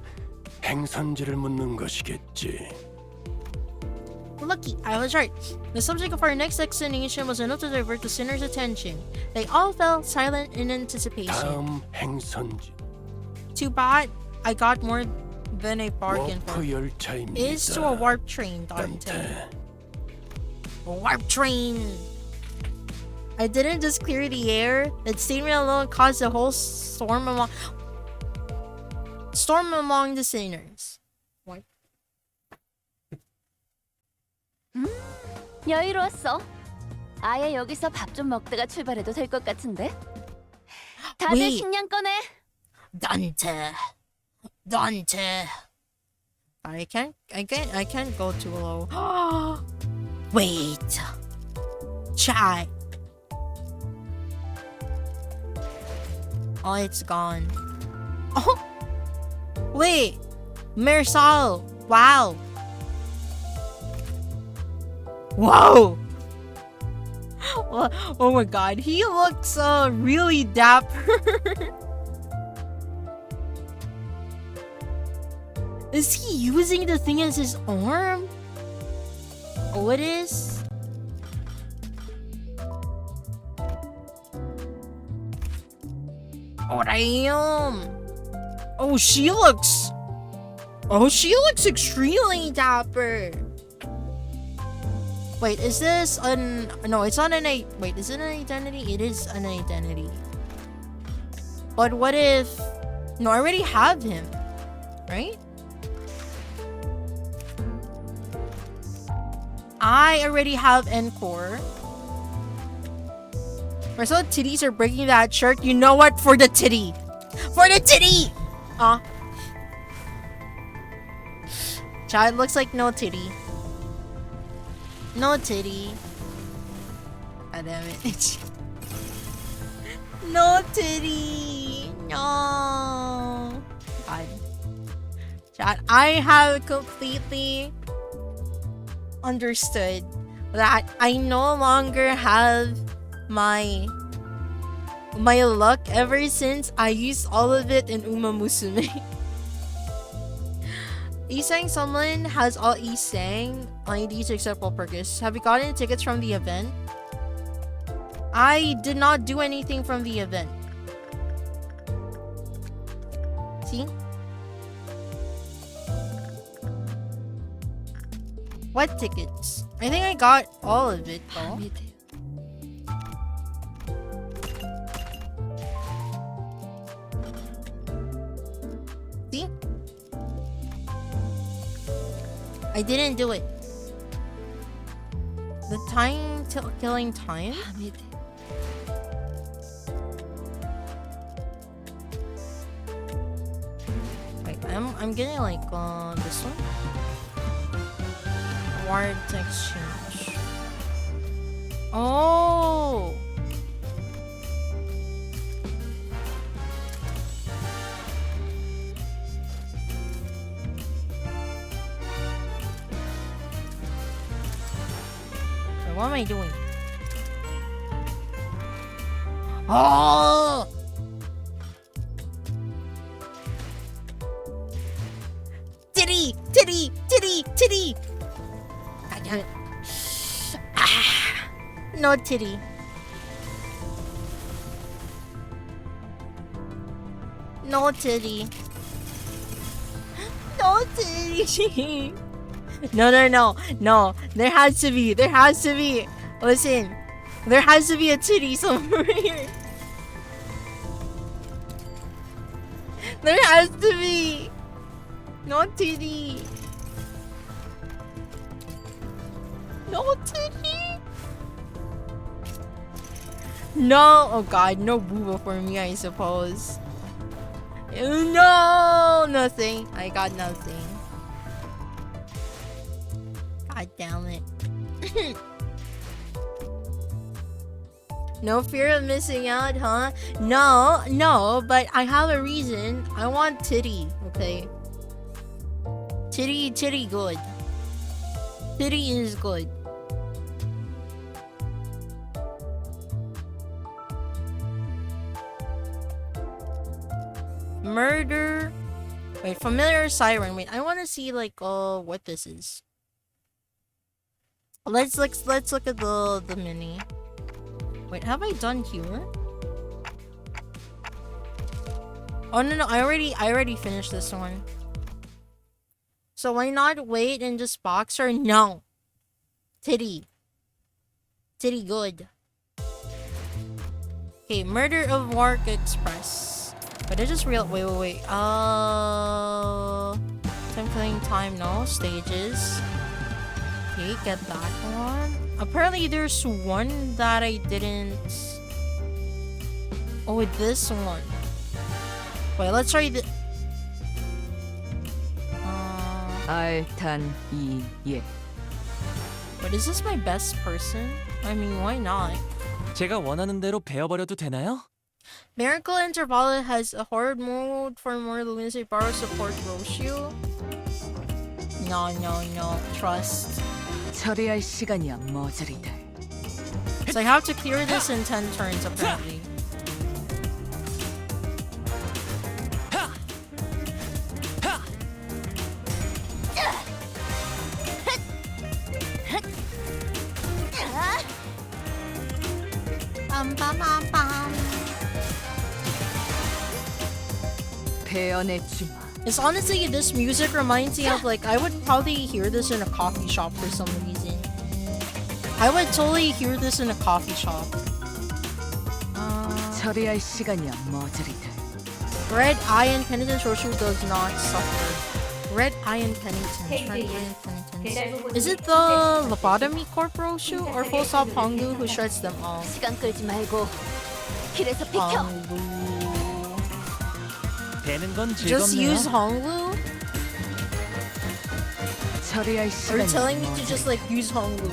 행선지를 묻는 것이겠지. Lucky, I was right. The subject of our next destination was enough to divert the sinners' attention. They all fell silent in anticipation. 다음 행선지. Too bad I got more than I bargained for. 워프 열차입니다. Is to a warp train, Dante. A warp train! I didn't just clear the air. That statement alone caused a whole storm among the sinners. What? 여유로웠어. 아예 여기서 밥 좀 먹다가 출발해도 될 것 같은데? 다들 Wait. 식량 꺼내. Dante. I can't go too low. Wait. Chai. Oh, it's gone. Oh. Wait. Mersal. Wow. Whoa. Oh my god, he looks really dapper. Is he using the thing as his arm? Oh, it is? Oh, damn. Oh, she looks extremely dapper. Wait, is this an... No, it's not an... Wait, is it an identity? It is an identity. But what if... No, I already have him. Right? I already have Encore. Marcel titties are breaking that shirt. You know what? For the titty. For the titty! Child looks like no titty. No titty. God damn it. No titty. No. God. Chat, I have completely understood that I no longer have my luck ever since I used all of it in Uma Musume. Isang, someone has all Isang IDs except Walpurgis. Have you gotten tickets from the event? I did not do anything from the event. See? What tickets? I think I got all of it though. See? I didn't do it. The time killing time? Wait, I'm getting like this one. Ward exchange. Oh. Wait, what am I doing? Oh. Titty, titty, titty, titty. God damn it. Ah, no titty. No titty. No titty. No. There has to be. Listen. There has to be a titty somewhere here. There has to be. No titty. No titty. No. Oh god, no booba for me, I suppose. No, nothing. I got nothing. God damn it. No fear of missing out, huh? No, but I have a reason. I want titty, okay? Titty good. Titty is good. Murder. Wait, familiar siren. Wait, I want to see like what this is. Let's look at the mini. Wait, have I done here? Oh no, I already finished this one. So why not wait and just box her? No. Titty good. Okay, Murder of Wark Express. But I just wait. Time killing time, no. Stages. Okay, get that one. Apparently there's one that I didn't. Oh, this one. Wait, let's try the. 알탄이예. But is this my best person? I mean, why not? 제가 원하는 대로 배워버려도 되나요? Miracle Intervallet has a horde mode for more lunacy power support Roshu. No. Trust. 처리할 시간이야 머저리들. So I have to clear this in 10 turns apparently. It's honestly, this music reminds me of like, I would probably hear this in a coffee shop for some reason. I would totally hear this in a coffee shop. 처리할 시간이야 머저리들. Red Iron Penitence Roshu does not suffer. Red Iron Penitence. Red Iron Penitence. Is it the Lobotomy Corp Roshu or Full Stop Honglu who shreds them all? 시간 끌지 말고 길에서 비켜. 되는 건 즐겁네요. Just use Honglu? 처리할 Are you telling me to just like use Honglu?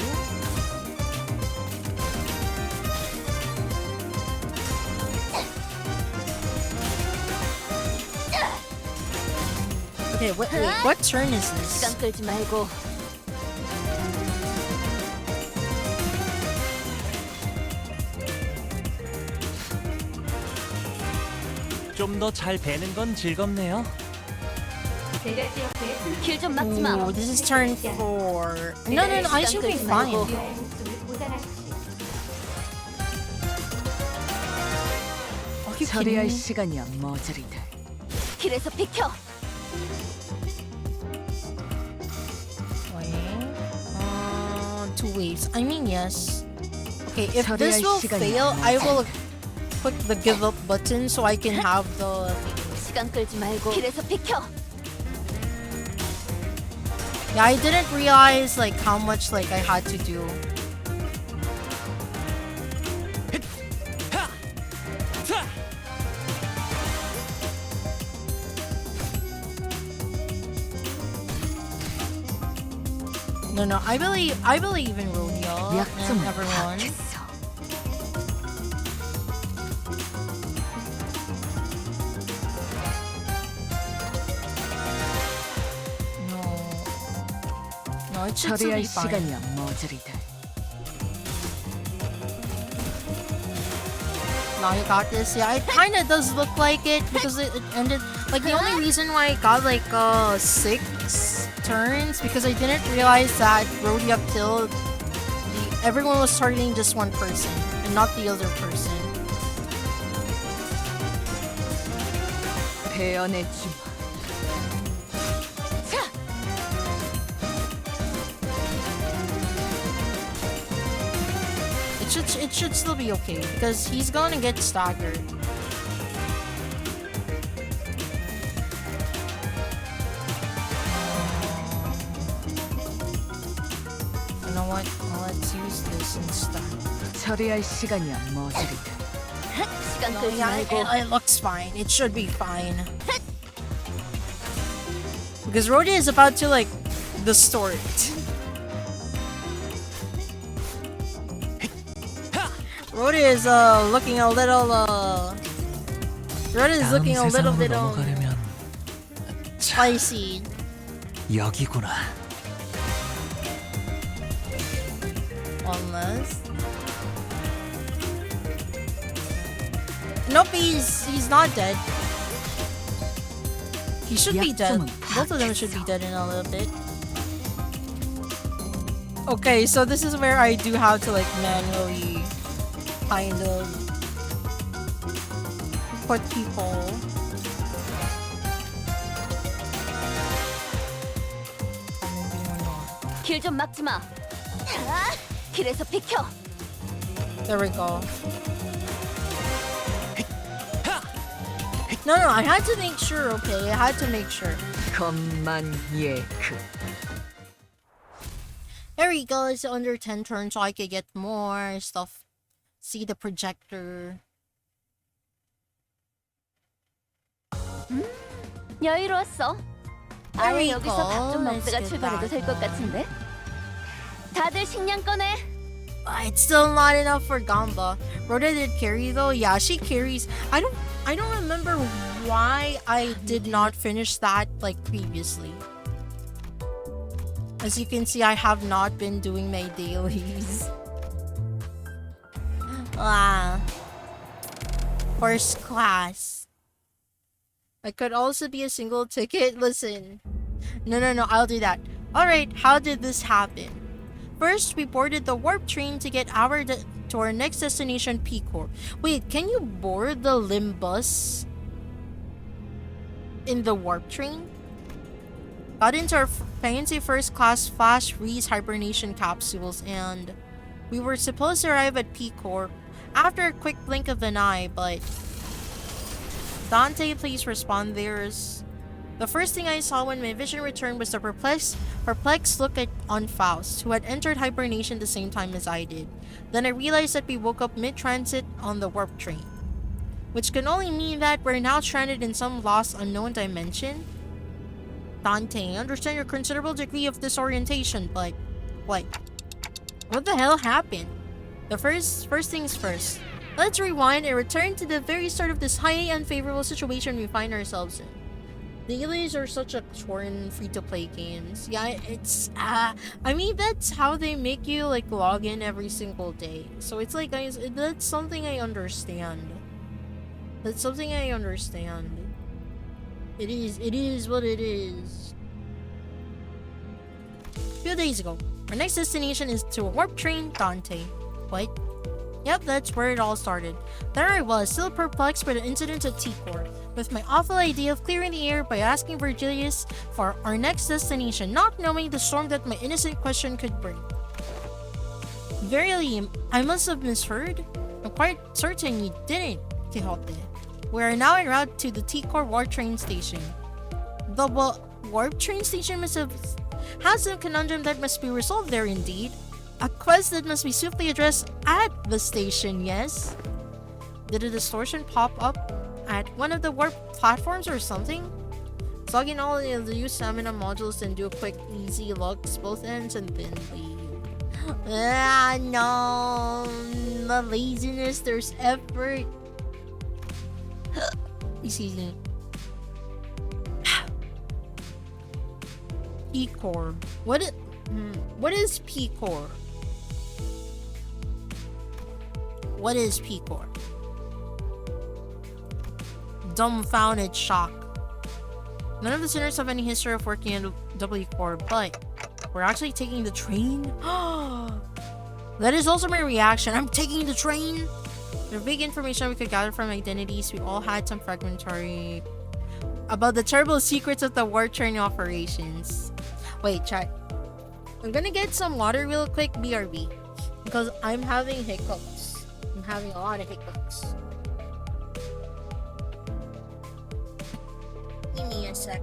Okay, wait, what turn is this? 시간 끌지 말고. 좀 더 잘 배는 건 즐겁네요. 길 좀 막지 마. Oh, this is turn 4. No, I should be fine. Are you kidding 처리할 me? 시간이야 머저리들. 길에서 비켜. Wait. 2 waves. I mean, yes. Okay, if this will fail, I will click the give up button so I can have the. 시간 끌지 말고 길에서 비켜. Yeah, I didn't realize like how much like I had to do. No, I believe in Rodeo and everyone. No, it should still be fine. 시간이야 머저리들. Now you got this. Yeah, it kind of does look like it because it ended. Like the only reason why I got like 6 turns because I didn't realize that Rodeo up till everyone was targeting just one person and not the other person. 배연의 주. It should still be okay because he's going to get staggered. You know what? Let's use this instead. 처리할 시간이야 머저리들. 시간 끌지 말고. It looks fine. It should be fine. Because Rodeo is about to like distort. Rhoda is looking a little Rhoda is looking a little bit spicy. 여기구나. Almost. Nope, he's not dead. He should be dead. Both of them should be dead in a little bit. Okay, so this is where I do have to like manually kind of put people. 길 좀 막지 마. 길에서 비켜. There we go. No, I had to make sure, okay? I had to make sure. There we go, it's under 10 turns so I could get more stuff. See the projector. 여유로웠어. 아예 여기서 밥 좀 먹다가 출발해도 될 것 같은데? 다들 식량 꺼내. It's still not enough for Gamba. Rhoda did carry though. Yeah, she carries. I don't remember why I did not finish that like previously. As you can see, I have not been doing my dailies. First class. I could also be a single ticket. Listen. No, I'll do that. Alright, how did this happen? First, we boarded the warp train to get to our next destination, Picor. Wait, can you board the Limbus in the warp train? Got into our fancy first class flash freeze hibernation capsules and we were supposed to arrive at Picor after a quick blink of an eye, but Dante, please respond theirs. The first thing I saw when my vision returned was the perplexed look on Faust, who had entered hibernation the same time as I did. Then I realized that we woke up mid-transit on the warp train, which can only mean that we're now stranded in some lost unknown dimension. Dante, I understand your considerable degree of disorientation, but what the hell happened? The first things first. Let's rewind and return to the very start of this highly unfavorable situation we find ourselves in. Dailies are such a chore in free-to-play games. Yeah, it's I mean that's how they make you like log in every single day. So it's like guys, that's something I understand. That's something I understand. It is what it is. A few days ago, our next destination is to a warp train, Dante. What? Yep, that's where it all started. There I was, still perplexed by the incident at T-Core, with my awful idea of clearing the air by asking Virgilius for our next destination, not knowing the storm that my innocent question could bring. Verily, I must have misheard. I'm quite certain you didn't, Quixote. We are now en route to the T-Core warp train station. The warp train station has some conundrum that must be resolved there indeed. A quest that must be swiftly addressed at the station, yes? Did a distortion pop up at one of the warp platforms or something? Plug in all of the used stamina modules and do a quick easy looks both ends and then leave. No. The laziness, there's effort. Excuse me. P-Core. What is P-Core? What is P-Core? Dumbfounded shock. None of the sinners have any history of working at W-Core, but we're actually taking the train? That is also my reaction. I'm taking the train? The big information we could gather from identities, we all had some fragmentary about the terrible secrets of the warp train operations. Wait, chat. I'm gonna get some water real quick, BRB. Because I'm having hiccups. I'm having a lot of hiccups. Give me a sec.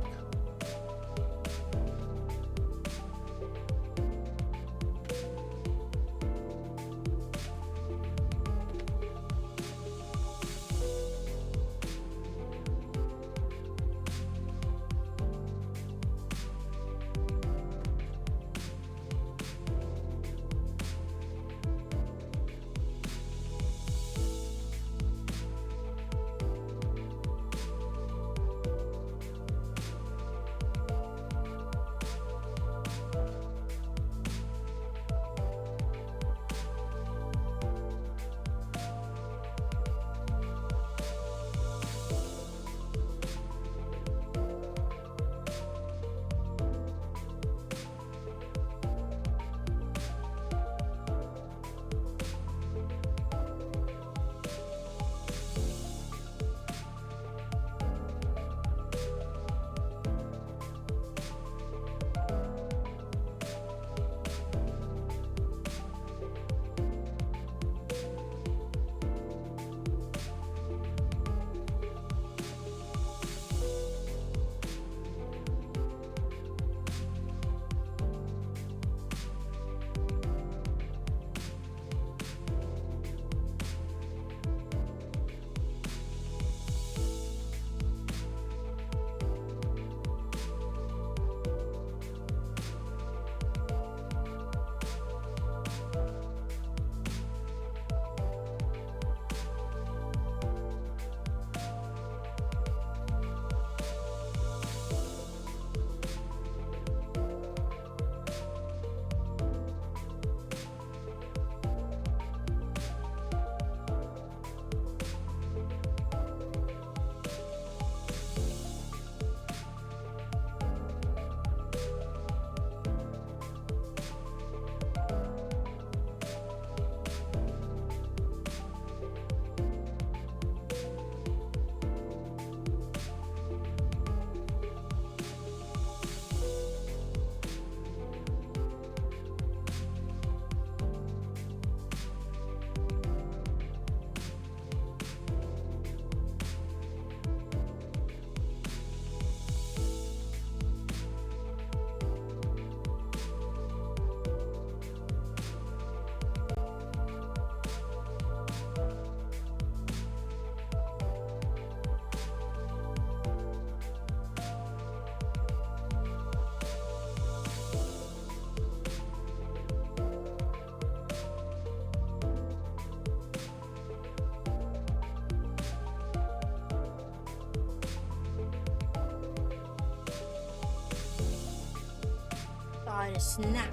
a snack.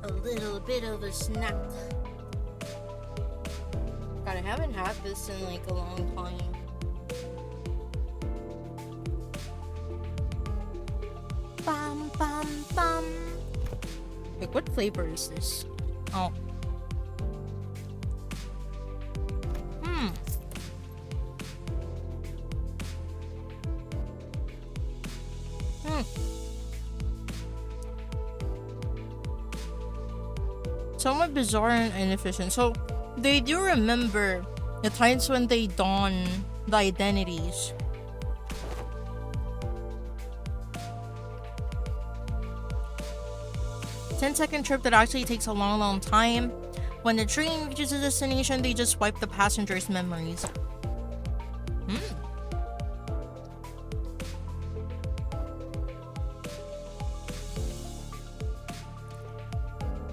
A little bit of a snack. God, I haven't had this in like a long time. Bum bum bum. Like, what flavor is this? Oh. Somewhat bizarre and inefficient. So, they do remember the times when they don the identities. "10-second trip that actually takes a long time. When the train reaches a destination, they just wipe the passengers' memories."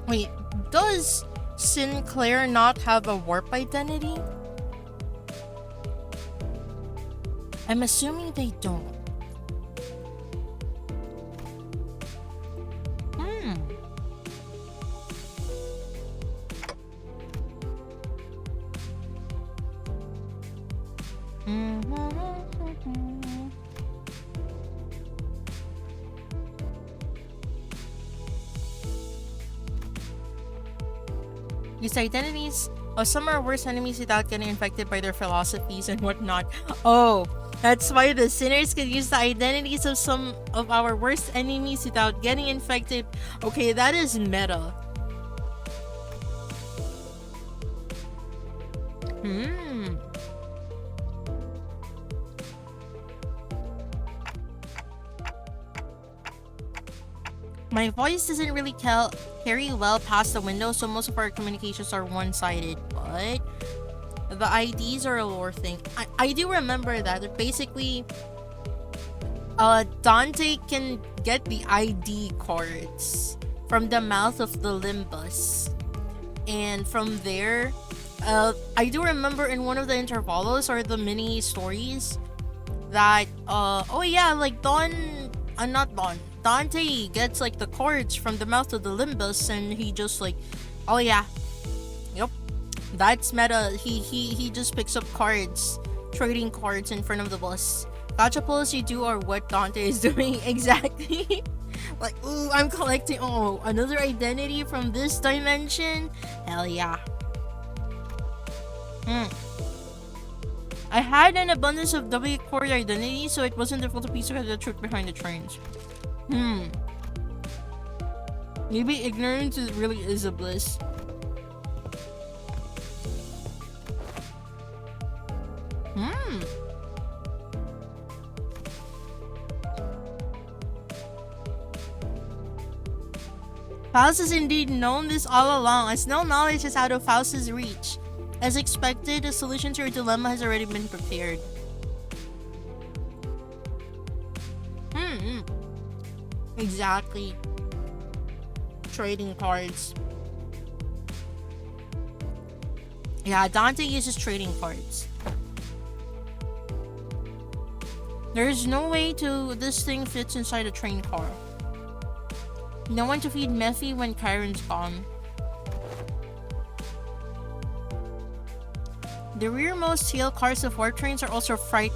Wait, does Sinclair not have a warp identity? I'm assuming they don't. These identities of some are worse enemies without getting infected by their philosophies and whatnot. Oh, that's why the sinners could use the identities of some of our worst enemies without getting infected. Okay, that is meta. My voice doesn't really carry well past the window, so most of our communications are one-sided, but the IDs are a lore thing. I do remember that. Basically, Dante can get the ID cards from the mouth of the Limbus. And from there, I do remember in one of the intervalos or the mini stories that, oh yeah, like Dante gets like the cards from the mouth of the Limbus, and he just like, oh yeah, yep, that's meta. He just picks up cards, trading cards in front of the bus. Gacha pulls you do are what Dante is doing exactly. Like, ooh, I'm collecting. Oh, another identity from this dimension. Hell yeah. I had an abundance of W cord identities, so it wasn't difficult to piece together the truth behind the trains. Maybe ignorance really is a bliss. Faust has indeed known this all along, as no knowledge is out of Faust's reach. As expected, a solution to your dilemma has already been prepared. Exactly. Trading cards. Yeah, Dante uses trading cards. There's no way this thing fits inside a train car. No one to feed Mephi when Chiron's gone. The rearmost tail cars of warp trains are also freight?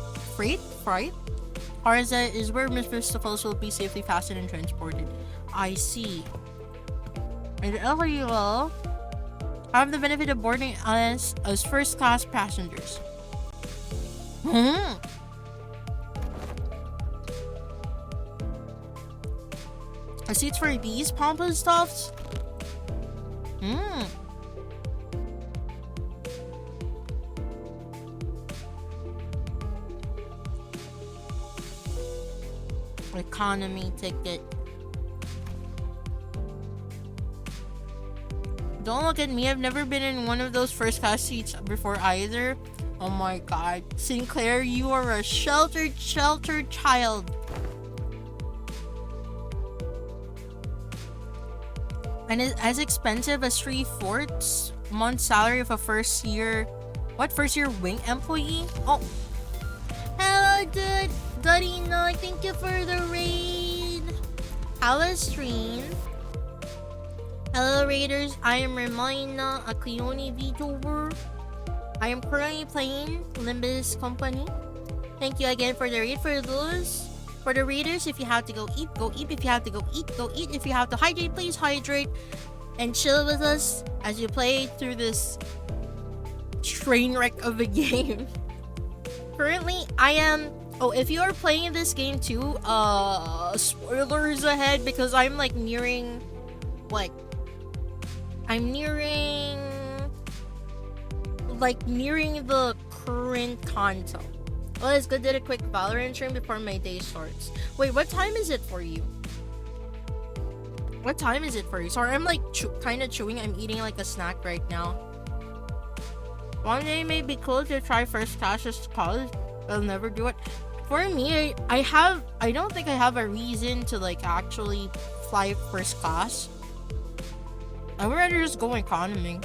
Cars that is where Mephistopheles will be safely fastened and transported. I see. And LOL have the benefit of boarding us as first class passengers. A seats for these pompous stuffs? Economy ticket. Don't look at me, I've never been in one of those first class seats before either. Oh my god. Sinclair, you are a sheltered child. And as expensive as 3/4 month salary of a first year wing employee? Oh. Hello, dude. Darina, thank you for the raid. Hello stream. Hello Raiders, I am Rimaina, a VTuber. I am currently playing Limbus Company. Thank you again for the raid. For those, for the raiders, if you have to go eat, go eat. If you have to go eat, go eat. If you have to hydrate, please hydrate. And chill with us as you play through this train wreck of a game. Currently, I am... Oh, if you are playing this game too, spoilers ahead because I'm like nearing... Like... I'm nearing the current content. Well, it's good to do a quick Valorant stream before my day starts. Wait, what time is it for you? What time is it for you? Sorry, I'm like kind of chewing. I'm eating like a snack right now. One day may be cool to try first class just cause I'll never do it. For me, I don't think I have a reason to like actually fly first class. I would rather just go economy.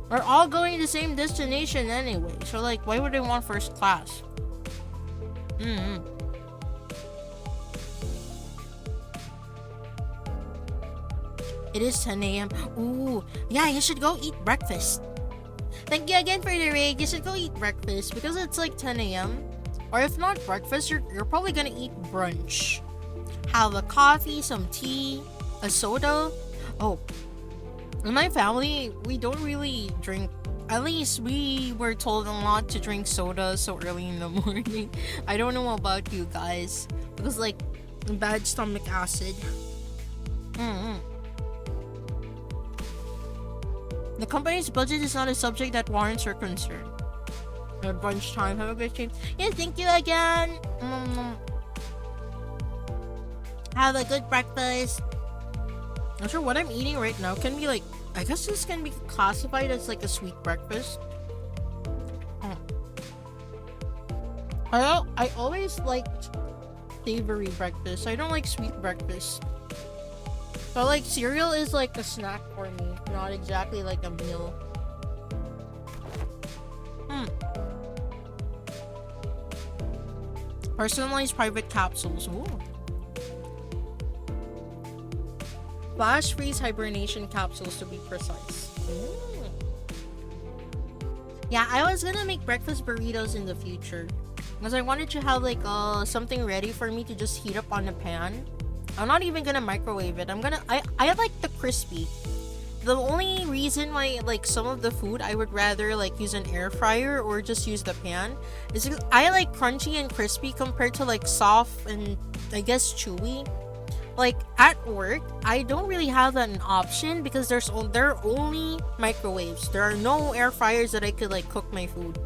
We're all going to the same destination anyway, so like, why would I want first class? It is 10 a.m. Ooh, yeah, you should go eat breakfast. Thank you again for the raid. You should go eat breakfast because it's like 10 a.m. Or if not breakfast, you're probably gonna eat brunch. Have a coffee, some tea, a soda. Oh, in my family, we don't really drink. At least we were told not to drink soda so early in the morning. I don't know about you guys because like bad stomach acid. The company's budget is not a subject that warrants your concern. At brunch time, have a good stream. Yeah, thank you again. Have a good breakfast. I'm sure what I'm eating right now can be like, I guess this can be classified as like a sweet breakfast. I always liked savory breakfast. I don't like sweet breakfast. But like cereal is like a snack for me, not exactly like a meal. Personalized private capsules. Ooh. Flash freeze hibernation capsules to be precise. Yeah, I was gonna make breakfast burritos in the future because I wanted to have like something ready for me to just heat up on the pan. I'm not even gonna microwave it. I like the crispy. The only reason why like some of the food I would rather like use an air fryer or just use the pan is because I like crunchy and crispy compared to like soft and I guess chewy. Like at work, I don't really have an option because there are only microwaves. There are no air fryers that I could like cook my food.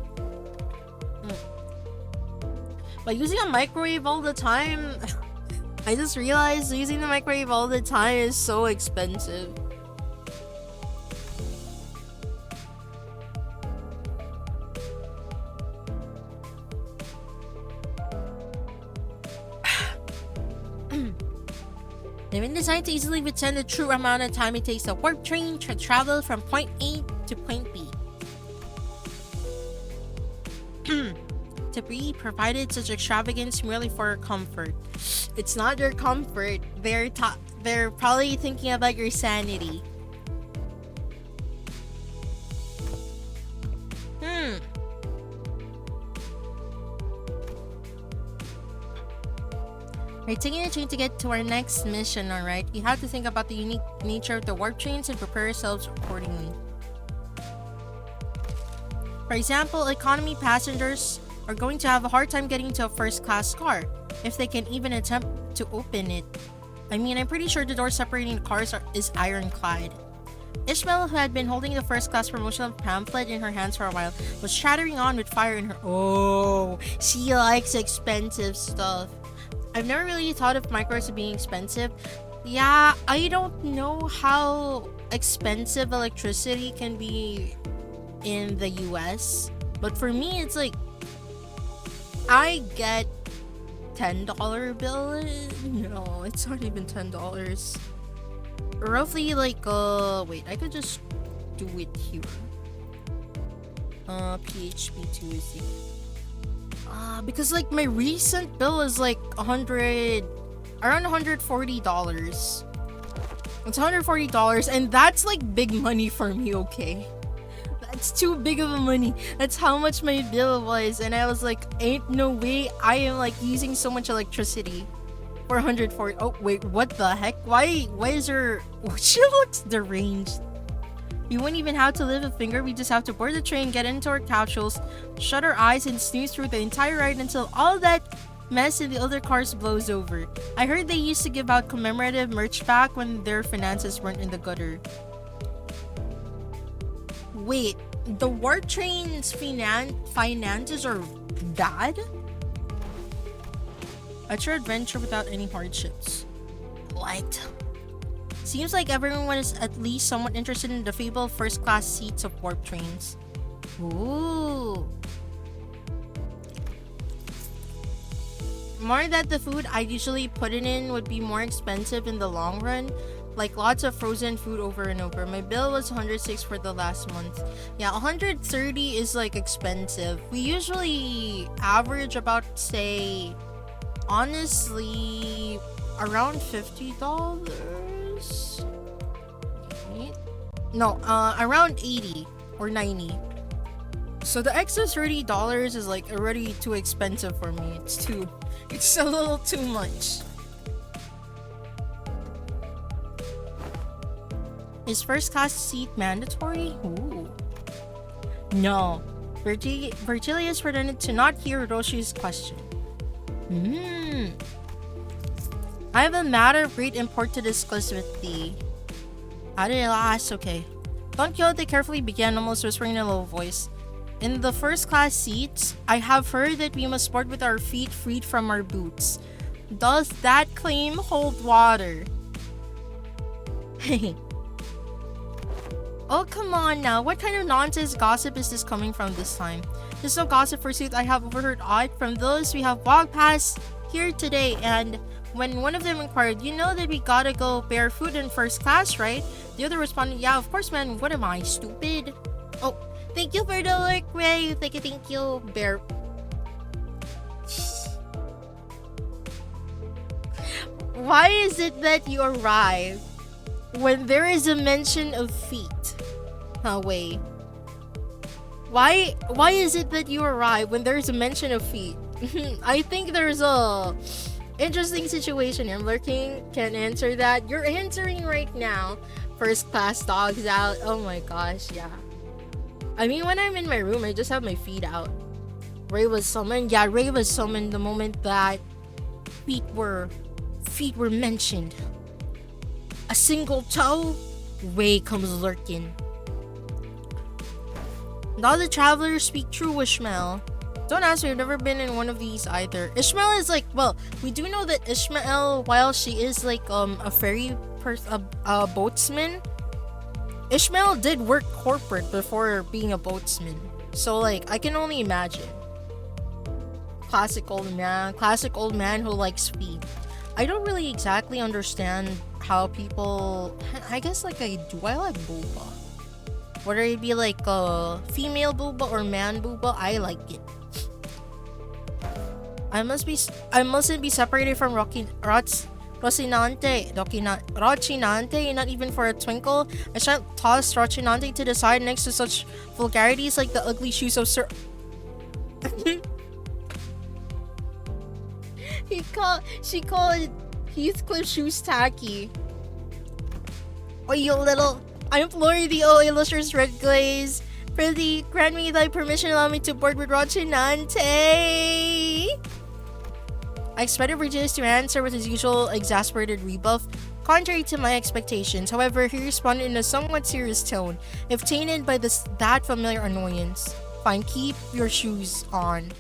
But using a microwave all the time, I just realized using the microwave all the time is so expensive. They've been designed to easily withstand the true amount of time it takes a warp train to travel from point A to point B. To be provided such extravagance merely for comfort. It's not your comfort. They're probably thinking about your sanity. We're taking a train to get to our next mission, alright? You have to think about the unique nature of the warp trains and prepare yourselves accordingly. For example, economy passengers are going to have a hard time getting into a first-class car, if they can even attempt to open it. I mean, I'm pretty sure the door separating the cars is ironclad. Ishmael, who had been holding the first-class promotional pamphlet in her hands for a while, was chattering on with fire in her— Oh, she likes expensive stuff. I've never really thought of microwaves as being expensive. Yeah, I don't know how expensive electricity can be in the US, but for me it's like I get $10 bill. No, it's not even $10. Roughly like wait, I could just do it here. PHP2 is here. Because like my recent bill is like $100 Around $140. It's $140 and that's like big money for me, okay? That's too big of a money. That's how much my bill was, and I was like, ain't no way I am like using so much electricity for 140. Oh wait, what the heck? Why is her? She looks deranged. We wouldn't even have to lift a finger. We just have to board the train, get into our capsules, shut our eyes, and snooze through the entire ride until all that mess in the other cars blows over. I heard they used to give out commemorative merch back when their finances weren't in the gutter. Wait, the warp train's finances are bad? A true adventure without any hardships. What? Seems like everyone is at least somewhat interested in the fabled first-class seats of warp trains. Ooh. More that the food I usually put it in would be more expensive in the long run. Like lots of frozen food over and over. My bill was $106 for the last month. Yeah, $130 is like expensive. We usually average about, say, honestly, around $50. No, around 80 or 90. So the extra $30 is like already too expensive for me. It's a little too much. Is first class seat mandatory? Ooh. No. Virgilius pretended to not hear Roshi's question. I have a matter of great import to discuss with thee. Alas, okay. Don Quixote carefully began, almost whispering in a low voice. In the first class seats, I have heard that we must board with our feet freed from our boots. Does that claim hold water? Oh, come on now. What kind of nonsense gossip is this coming from this time? There's no gossip forsooth. I have overheard aught from those we have walked past here today, and when one of them inquired, you know that we gotta go barefoot in first class, right? The other responded, yeah, of course, man. What am I, stupid? Oh, thank you for the lurk, Ray. Thank you, Bear. Why is it that you arrive when there is a mention of feet? Wait. Why is it that you arrive when there is a mention of feet? I think there's a interesting situation here. Lurking can't answer that. You're answering right now. First class dogs out. Oh my gosh, yeah. I mean, when I'm in my room, I just have my feet out. Ray was summoned. Yeah, Ray was summoned the moment that feet were mentioned. A single toe, Ray comes lurking. Now the travelers speak true, Ishmael. Don't ask me, I've never been in one of these either. Ishmael is like, well, we do know that Ishmael, while she is like a ferry a boatsman, Ishmael did work corporate before being a boatsman. So like, I can only imagine. Classic old man who likes feet. I don't really exactly understand how people, I guess like I like booba. Whether it be like a female booba or man booba, I like it. I mustn't be separated from Rocinante, not even for a twinkle. I shan't toss Rocinante to the side next to such vulgarities like the ugly shoes of Sir. She called Heathcliff shoes tacky. Oh, you little. I implore thee, O illustrious red glaze, prithee, grant me thy permission, allow me to board with Rocinante. I expected Virgilius to answer with his usual exasperated rebuff, contrary to my expectations. However, he responded in a somewhat serious tone, if tainted by that familiar annoyance. Fine, keep your shoes on.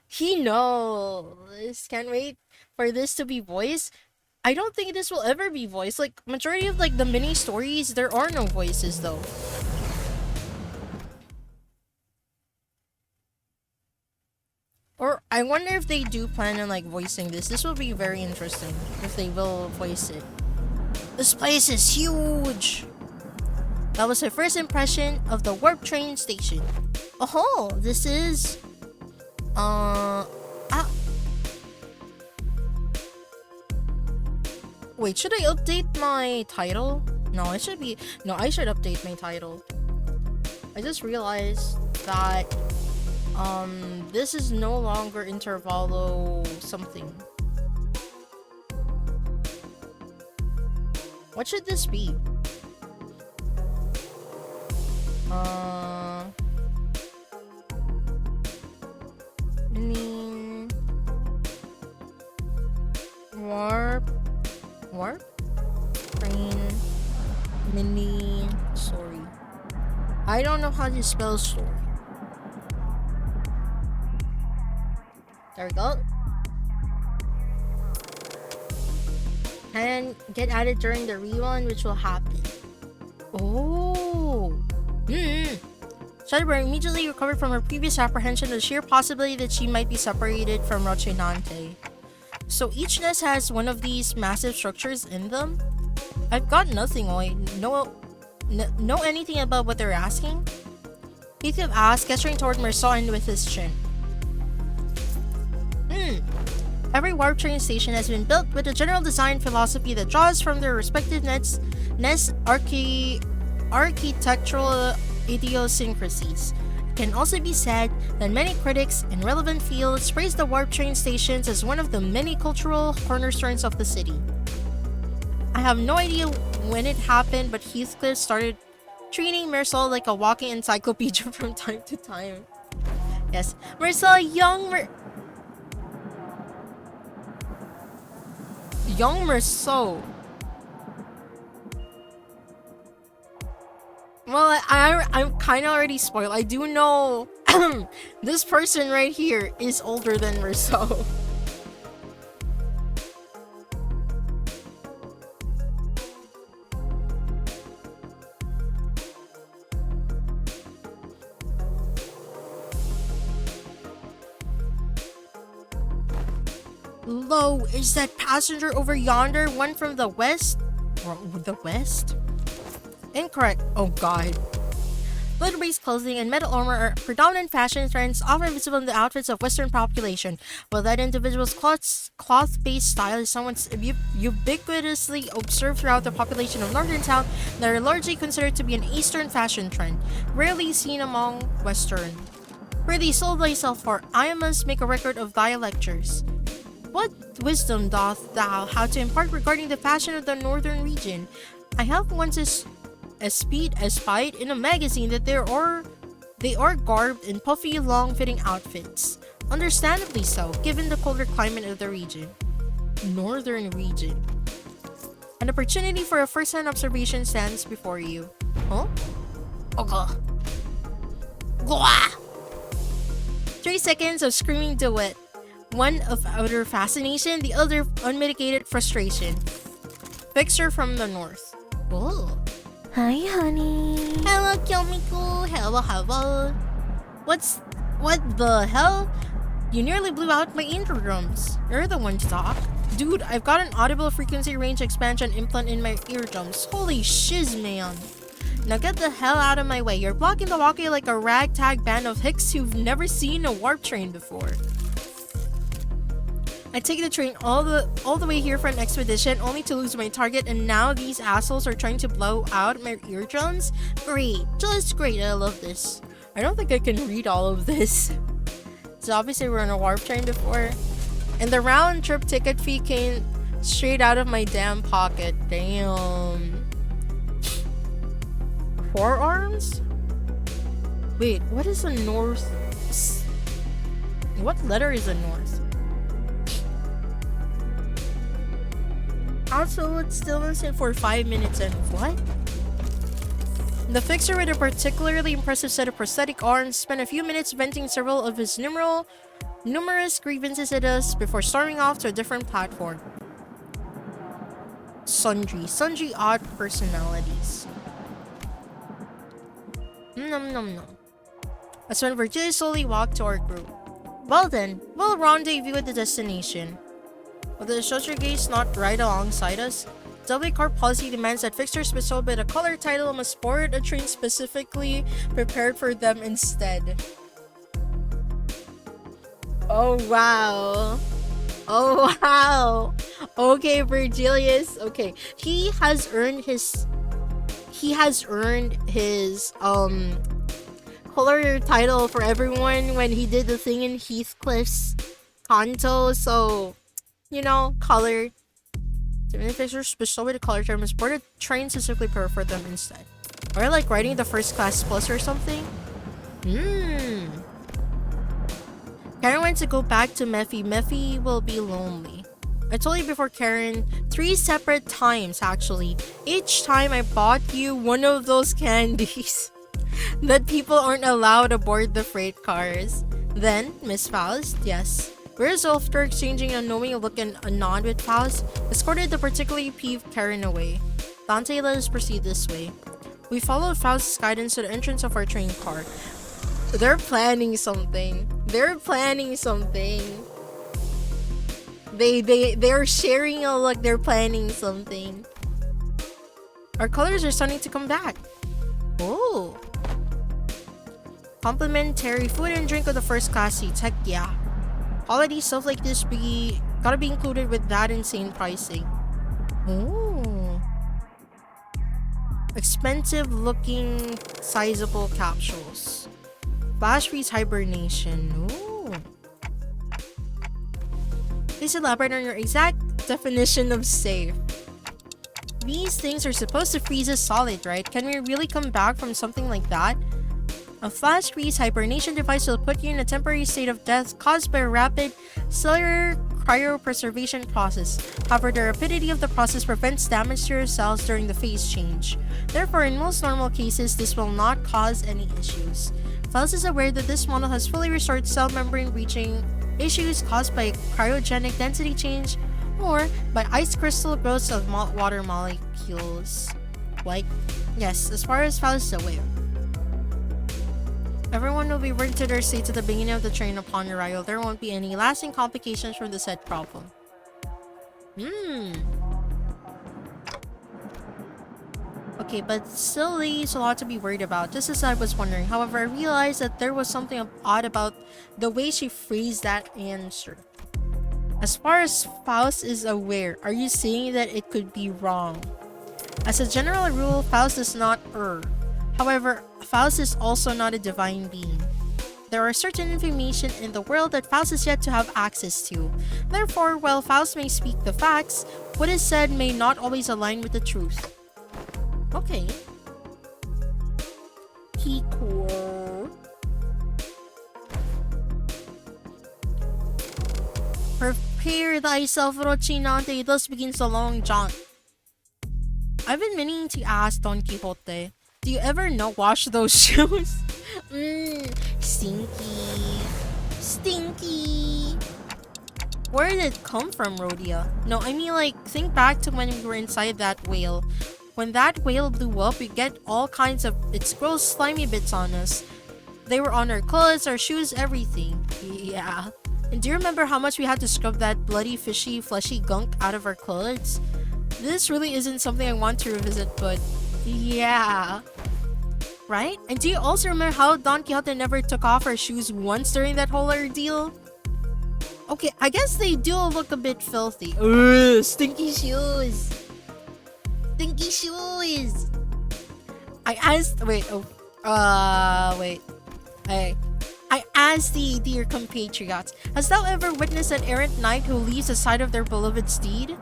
He knows. Can't wait for this to be voiced. I don't think this will ever be voiced. Like, majority of like the mini stories, there are no voices though. Or I wonder if they do plan on like voicing this. This will be very interesting if they will voice it. This place is huge. That was my first impression of the warp train station. Oh, this is Wait, should I update my title? No, I should update my title. I just realized that this is no longer intervalo something. What should this be? Mini warp train mini story. I don't know how to spell story. There we go. And get added during the rerun, which will happen. Oh. Shadowbird immediately recovered from her previous apprehension of the sheer possibility that she might be separated from Rochinante. So each nest has one of these massive structures in them? I've got nothing, know anything about what they're asking? Heathcliff asked, gesturing toward Mersain with his chin. Every warp train station has been built with a general design philosophy that draws from their respective nest architectural idiosyncrasies. It can also be said that many critics in relevant fields praise the warp train stations as one of the many cultural cornerstones of the city. I have no idea when it happened, but Heathcliff started treating Mersal like a walking encyclopedia from time to time. Yes, Mersal, young Mersal. Well, I'm kind of already spoiled. I do know this person right here is older than Mersal. Lo, is that passenger over yonder one from the west? The west? Incorrect. Oh god. Leather-based clothing and metal armor are predominant fashion trends often visible in the outfits of Western population, while that individual's cloth-based style is somewhat ubiquitously observed throughout the population of Northern Town that are largely considered to be an Eastern fashion trend, rarely seen among Western. Prithee, sold thyself for, I must make a record of thy lectures. What wisdom doth thou have to impart regarding the fashion of the northern region? I have once espied in a magazine that they are garbed in puffy, long-fitting outfits. Understandably so, given the colder climate of the region. Northern region. An opportunity for a first-hand observation stands before you. Huh? Okay. 3 seconds of screaming duet. One of outer fascination, the other unmitigated frustration. Fixer from the north. Oh. Hi, honey. Hello, Kyomiko. Hello. What the hell? You nearly blew out my eardrums. You're the one to talk. Dude, I've got an audible frequency range expansion implant in my eardrums. Holy shiz, man. Now get the hell out of my way. You're blocking the walkie like a ragtag band of hicks who've never seen a warp train before. I take the train all the way here for an expedition only to lose my target, and now these assholes are trying to blow out my eardrums? Great. Just great. I love this. I don't think I can read all of this. So obviously we're on a warp train before. And the round trip ticket fee came straight out of my damn pocket. Damn. Forearms? Wait, what is the north? What letter is the north? Also, it's still missing for 5 minutes and what? The fixer with a particularly impressive set of prosthetic arms spent a few minutes venting several of his numerous grievances at us before storming off to a different platform. Sundry odd personalities. Nom. That's when Virgilia slowly walked to our group. Well then, we'll rendezvous at the destination. With the social gaze not right alongside us, W Corp policy demands that fixtures bestowed with a color title must board a train specifically prepared for them instead. Oh wow. Oh wow. Okay, Virgilius. Okay, he has earned his color title for everyone when he did the thing in Heathcliff's Kanto. So, you know, color. If there's a specific color term, is boarded train specifically for them instead. Or like riding the first class plus or something. Karen wants to go back to Mephi. Mephi will be lonely. I told you before, Karen, 3 separate times actually. Each time I bought you one of those candies that people aren't allowed aboard the freight cars. Then, Miss Faust, yes. Whereas after exchanging a knowing look and a nod with Faust, escorted the particularly peeved Karen away. Dante, let us proceed this way. We followed Faust's guidance to the entrance of our train car. They're planning something. They're sharing a look. They're planning something. Our colors are starting to come back. Oh. Complimentary food and drink of the first class seats. Heck yeah. Holiday stuff like this gotta be included with that insane pricing. Ooh. Expensive looking sizable capsules. Flash freeze hibernation. Ooh. Please elaborate on your exact definition of safe. These things are supposed to freeze us solid, right? Can we really come back from something like that? A flash freeze hibernation device will put you in a temporary state of death caused by a rapid cellular cryopreservation process. However, the rapidity of the process prevents damage to your cells during the phase change. Therefore, in most normal cases, this will not cause any issues. Faust is aware that this model has fully restored cell membrane breaching issues caused by cryogenic density change or by ice crystal growth of water molecules. Like, yes, as far as Faust is aware. Everyone will be returned to their seats at the beginning of the train upon arrival. There won't be any lasting complications from the said problem. Okay, but still leaves a lot to be worried about, just as I was wondering. However, I realized that there was something odd about the way she phrased that answer. As far as Faust is aware, are you saying that it could be wrong? As a general rule, Faust does not err. However, Faust is also not a divine being. There are certain information in the world that Faust is yet to have access to. Therefore, while Faust may speak the facts, what is said may not always align with the truth. Okay. Cool. Prepare thyself, Rochinante, thus begins the long jaunt. I've been meaning to ask Don Quixote, do you ever wash those shoes? Stinky. Where did it come from, Rhodia? No, I mean like, think back to when we were inside that whale. When that whale blew up, we get all kinds of its gross slimy bits on us. They were on our clothes, our shoes, everything. Yeah. And do you remember how much we had to scrub that bloody, fishy, fleshy gunk out of our clothes? This really isn't something I want to revisit, but yeah. Right? And do you also remember how Don Quixote never took off her shoes once during that whole ordeal? Okay, I guess they do look a bit filthy. Ugh, stinky shoes. Stinky shoes. I asked, I asked thee, dear compatriots, hast thou ever witnessed an errant knight who leaves the side of their beloved steed?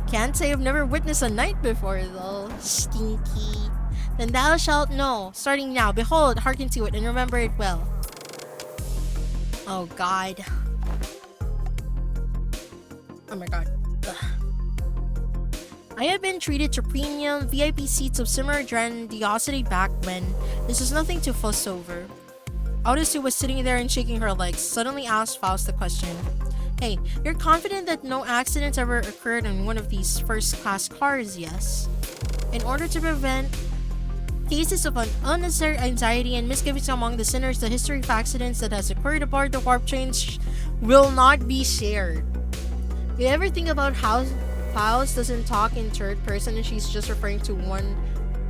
Can't say I've never witnessed a knight before, though. Stinky. Then thou shalt know, starting now. Behold, hearken to it, and remember it well. Oh, God. Oh, my God. Ugh. I have been treated to premium VIP seats of similar grandiosity back when this was nothing to fuss over. Otis, who was sitting there and shaking her legs, suddenly asked Faust the question. Hey, you're confident that no accidents ever occurred in one of these first-class cars, yes? In order to prevent cases of unnecessary anxiety and misgivings among the sinners, the history of accidents that has occurred aboard the warp trains will not be shared. You ever think about how Faust doesn't talk in third person and she's just referring to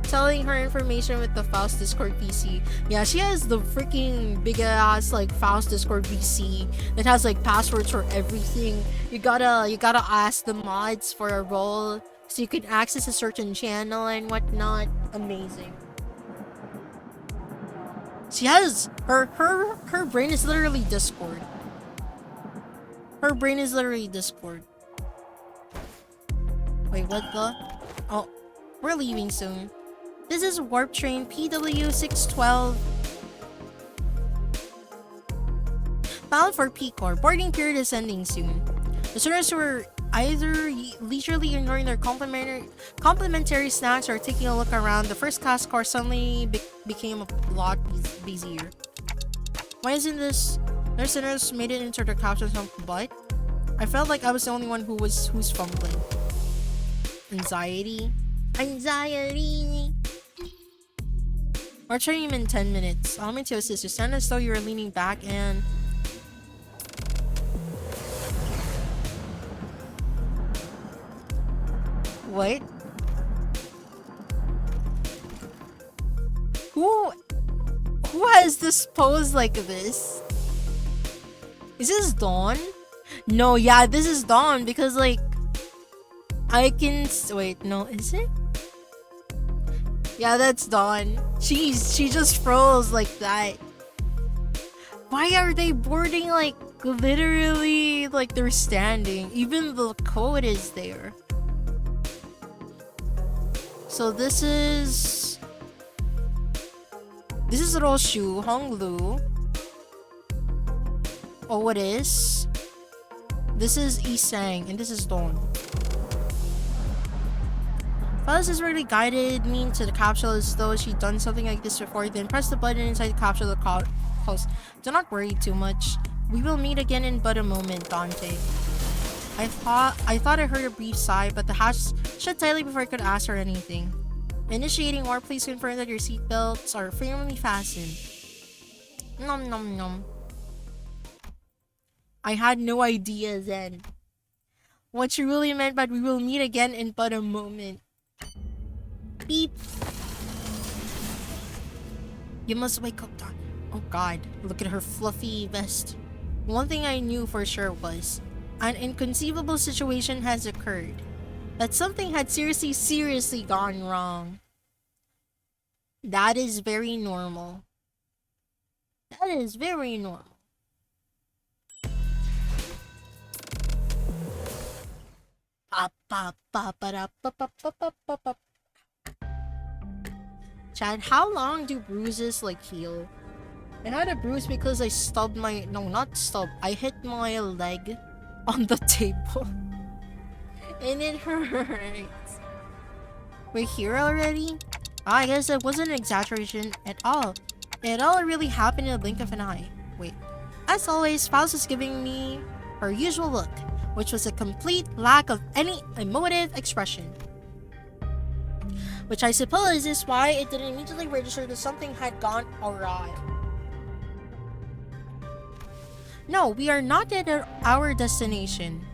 telling her information with the Faust Discord PC. Yeah, she has the freaking big ass like Faust Discord PC that has like passwords for everything. You gotta ask the mods for a role so you can access a certain channel and whatnot. Amazing. She has her brain is literally Discord. Her brain is literally Discord. Wait, what the? Oh, we're leaving soon. This is Warp Train PW612. Bound for Picor. Boarding period is ending soon. The students were either leisurely ignoring their complimentary snacks or taking a look around. The first class car suddenly became a lot busier. Why isn't this? Their sinners made it into their couches, but I felt like I was the only one who's fumbling. Anxiety. We're training in 10 minutes. Allow me to assist you. Stand as though you're leaning back and... What? Who has this pose like this? Is this Dawn? No, yeah, this is Dawn because like I can wait, no, is it? Yeah, that's Dawn. She just froze like that. Why are they boarding like literally like they're standing? Even the code is there. So this is Roshu, Honglu. Oh, what is? This is Isang, and this is Dawn. Phyllis has really guided me into the capsule as though she'd done something like this before, then press the button inside the capsule to close. Do not worry too much. We will meet again in but a moment, Dante. I thought I heard a brief sigh, but the hatch shut tightly before I could ask her anything. Initiating warp, please confirm that your seatbelts are firmly fastened. Nom nom nom. I had no idea then what she really meant, but we will meet again in but a moment. Beep. You must wake up, Don. Oh god, look at her fluffy vest. One thing I knew for sure was an inconceivable situation has occurred. That something had seriously gone wrong. That is very normal. That is very normal. Chad, how long do bruises like heal? I had a bruise because I stubbed my... No, not stubbed. I hit my leg on the table. And it hurts. We're here already? I guess it wasn't an exaggeration at all. It all really happened in a blink of an eye. Wait. As always, Faust was giving me her usual look, which was a complete lack of any emotive expression. Which I suppose is why it didn't immediately register that something had gone awry. No, we are not at our destination.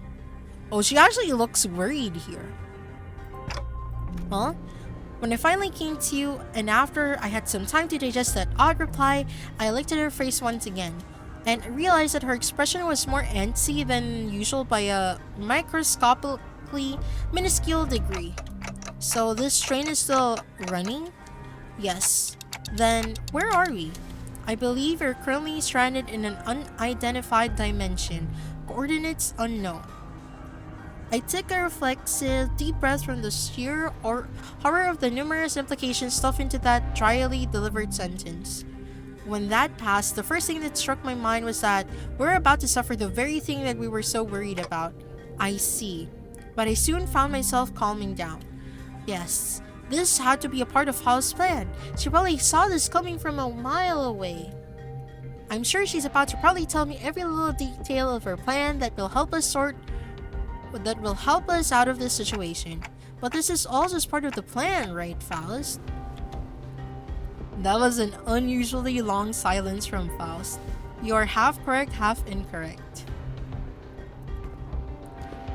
Oh, she actually looks worried here. Huh? When I finally came to you, and after I had some time to digest that odd reply, I looked at her face once again, and realized that her expression was more antsy than usual by a microscopically minuscule degree. So this train is still running? Yes. Then, where are we? I believe we're currently stranded in an unidentified dimension. Coordinates unknown. I took a reflexive deep breath from the sheer horror of the numerous implications stuffed into that dryly delivered sentence. When that passed, the first thing that struck my mind was that we're about to suffer the very thing that we were so worried about. I see. But I soon found myself calming down. Yes, this had to be a part of Hal's plan. She probably saw this coming from a mile away. I'm sure she's about to probably tell me every little detail of her plan that will help us out of this situation. But this is all just part of the plan, right, Faust? That was an unusually long silence from Faust. You are half correct, half incorrect.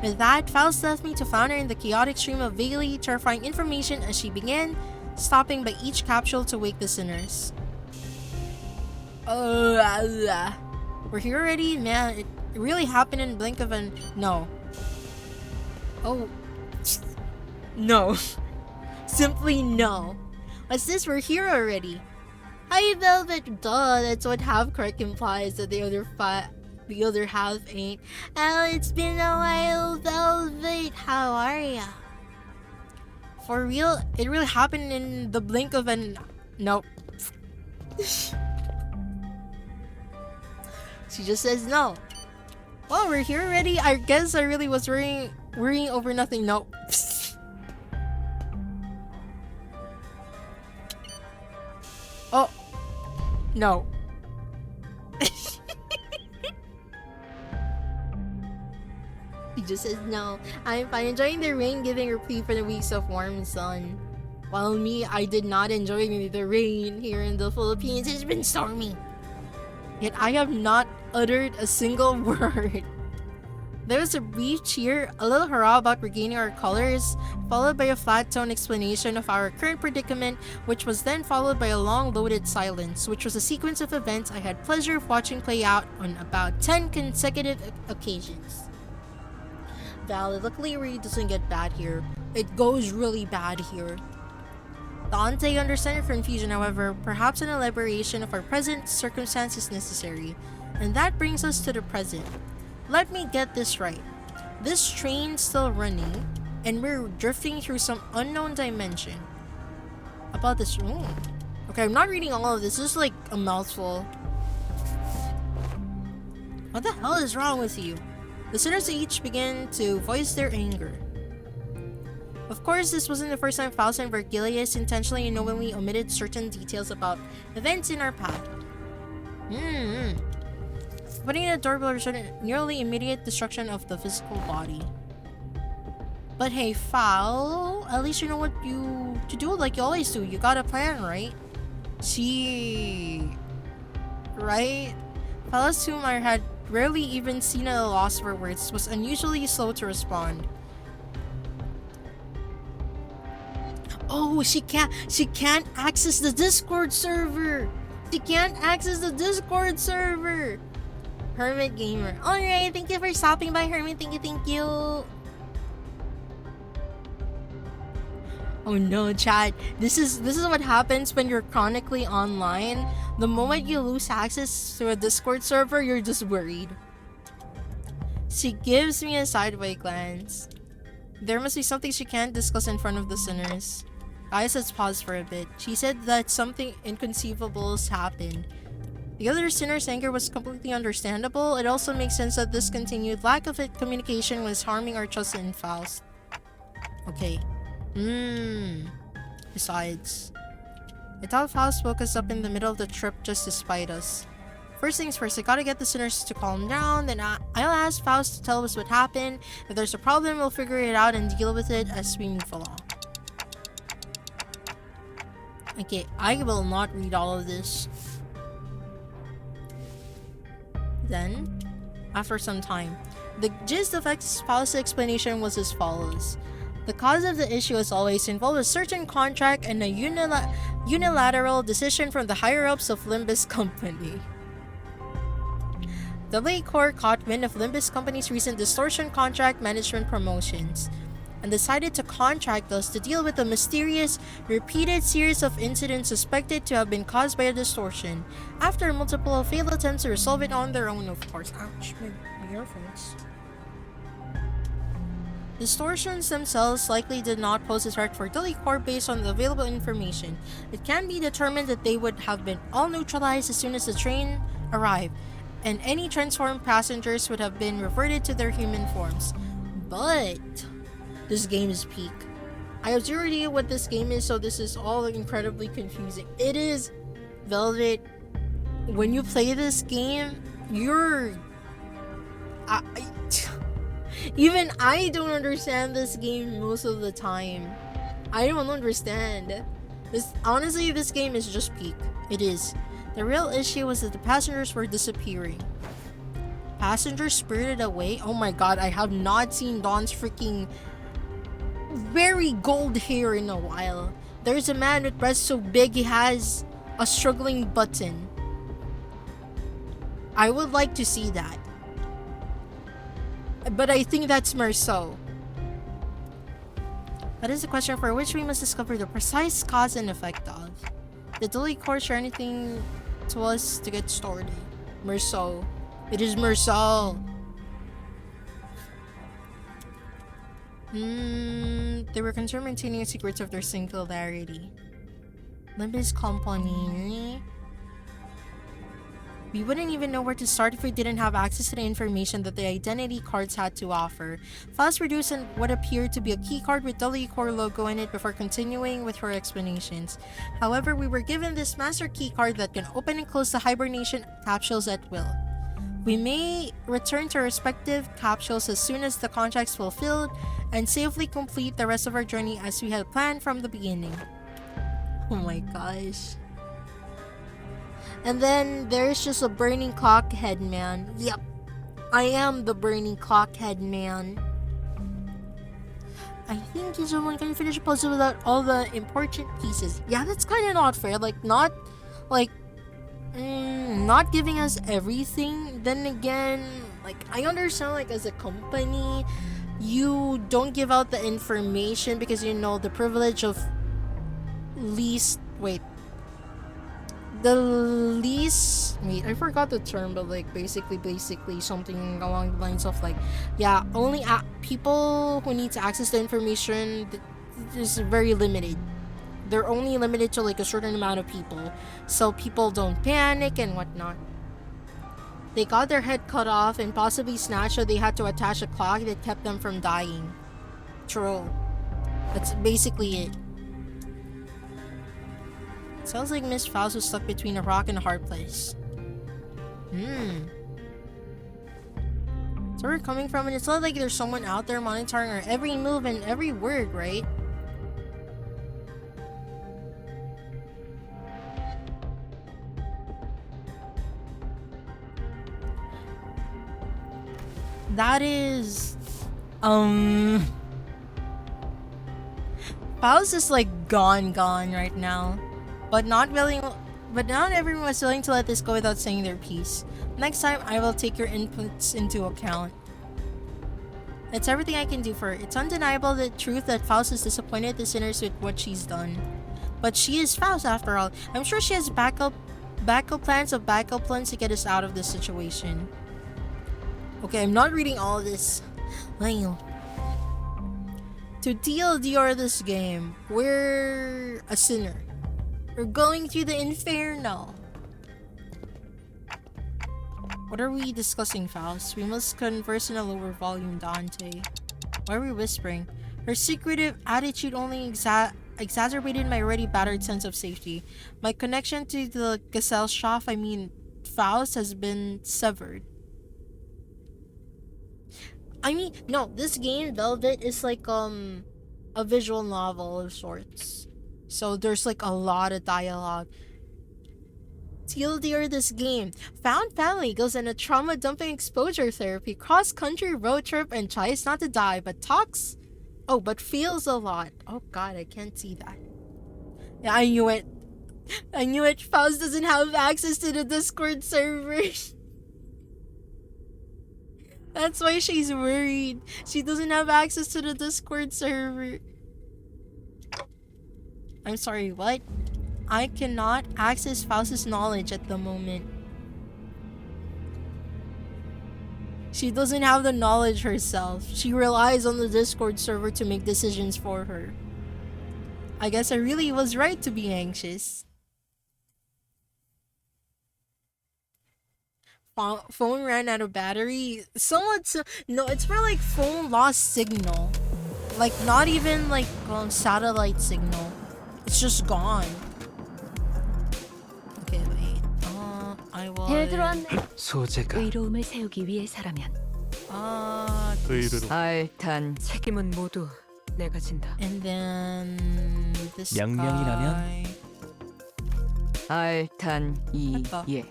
With that, Faust left me to flounder in the chaotic stream of vaguely terrifying information as she began stopping by each capsule to wake the sinners. We're here already? Man, it really happened in blink of an... No. Oh. No. Simply no. What's this? We're here already. Hi, Velvet. Duh, that's what half correct implies, that the other half ain't. Oh, it's been a while, Velvet. How are ya? For real? It really happened in the blink of an... Nope. She just says no. Well, we're here already. I guess I really was worrying over nothing. Nope. Oh. No. He just says no. I'm fine, enjoying the rain, giving reprieve for the weeks of warm sun. While me, I did not enjoy the rain here in the Philippines. It's been stormy. Yet I have not uttered a single word. There was a brief cheer, a little hurrah about regaining our colors, followed by a flat tone explanation of our current predicament, which was then followed by a long loaded silence, which was a sequence of events I had pleasure of watching play out on about 10 consecutive occasions. Valid. Luckily, it really doesn't get bad here. It goes really bad here. Dante understand your confusion, however, perhaps an elaboration of our present circumstance is necessary. And that brings us to the present. Let me get this right. This train's still running, and we're drifting through some unknown dimension. About this room. Okay, I'm not reading all of this. This is like a mouthful. What the hell is wrong with you? The sinners each began to voice their anger. Of course, this wasn't the first time Faust and Vergilius intentionally and knowingly omitted certain details about events in our path. Putting in a door will result in nearly immediate destruction of the physical body. But hey, Foul, at least you know what to do like you always do. You got a plan, right? See, right? Faust, whom I had rarely even seen at a loss for words, was unusually slow to respond. Oh, she can't access the Discord server. She can't access the Discord server. Hermit Gamer. Alright, thank you for stopping by, Hermit. Thank you. Oh no, chat. This is what happens when you're chronically online. The moment you lose access to a Discord server, you're just worried. She gives me a sideway glance. There must be something she can't discuss in front of the sinners. Gaius has paused for a bit. She said that something inconceivable has happened. The other sinner's anger was completely understandable. It also makes sense that this continued lack of communication was harming our trust in Faust. Okay. Besides, I thought Faust woke us up in the middle of the trip just to spite us. First things first, I gotta get the sinners to calm down, then I'll ask Faust to tell us what happened. If there's a problem, we'll figure it out and deal with it as we move along. Okay, I will not read all of this. Then, after some time, the gist of Faust's explanation was as follows. The cause of the issue, as always, involved a certain contract and a unilateral decision from the higher-ups of Limbus Company. The late court caught wind of Limbus Company's recent distortion contract management promotions and decided to contract us to deal with a mysterious, repeated series of incidents suspected to have been caused by a distortion, after multiple failed attempts to resolve it on their own, of course. Ouch, my earphones. Distortions themselves likely did not pose a threat for Delicorp based on the available information. It can be determined that they would have been all neutralized as soon as the train arrived, and any transformed passengers would have been reverted to their human forms. But this game is peak. I have zero idea what this game is, so this is all incredibly confusing. It is Velvet. When you play this game, you're... Even I don't understand this game most of the time. I don't understand. Honestly, this game is just peak. It is. The real issue was that the passengers were disappearing. Passengers spirited away? Oh my god, I have not seen Dawn's freaking very gold hair in a while. There's a man with breasts so big he has a struggling button. I would like to see that. But I think that's Merceau. That is the question for which we must discover the precise cause and effect of. Did Doodle Art share anything to us to get started? Merceau. It is Merceau. They were concerned maintaining secrets of their singularity. Limbus Company. We wouldn't even know where to start if we didn't have access to the information that the identity cards had to offer. Faust produced what appeared to be a keycard with Doodle Art logo in it before continuing with her explanations. However, we were given this master keycard that can open and close the hibernation capsules at will. We may return to our respective capsules as soon as the contract's fulfilled and safely complete the rest of our journey as we had planned from the beginning. Oh my gosh. And then there's just a burning clock head man. Yep, I am the burning clock head man. I think someone can finish a puzzle without all the important pieces. Yeah, that's kind of not fair. Like, not giving us everything. Then again, like, I understand, like, as a company, you don't give out the information because, you know, the privilege of I forgot the term, but like basically something along the lines of like, yeah, only people who need to access the information is very limited. They're only limited to like a certain amount of people, so people don't panic and whatnot. They got their head cut off and possibly snatched, so they had to attach a clock that kept them from dying. True. That's basically it. Sounds like Miss Faust was stuck between a rock and a hard place. So we're coming from, and it's not like there's someone out there monitoring our every move and every word, right? That is... Faust is like gone right now. But not everyone was willing to let this go without saying their piece. Next time, I will take your inputs into account. That's everything I can do for her. It's undeniable the truth that Faust is disappointed the sinners with what she's done. But she is Faust after all. I'm sure she has backup plans to get us out of this situation. Okay, I'm not reading all of this. To TLDR this game, we're a sinner. We're going through the inferno. What are we discussing, Faust? We must converse in a lower volume, Dante. Why are we whispering? Her secretive attitude only exacerbated my already battered sense of safety. My connection to the Gazelle shop, I mean Faust, has been severed. I mean, no, this game, Velvet, is like a visual novel of sorts. So there's like a lot of dialogue. TLDR this game. Found family goes on a trauma dumping exposure therapy, cross-country road trip, and tries not to die, but talks. Oh, but feels a lot. Oh god, I can't see that. Yeah, I knew it. I knew it. Faust doesn't have access to the Discord server. That's why she's worried. She doesn't have access to the Discord server. I'm sorry, what? I cannot access Faust's knowledge at the moment. She doesn't have the knowledge herself. She relies on the Discord server to make decisions for her. I guess I really was right to be anxious. Phone ran out of battery. No, it's for like phone lost signal. Like not even like satellite signal. It's just gone. Okay, wait. I will. 소재가 의로움을 세우기 위해서라면. 일단 책임은 모두 내가 진다. And then this 명령이라면? 일단 예.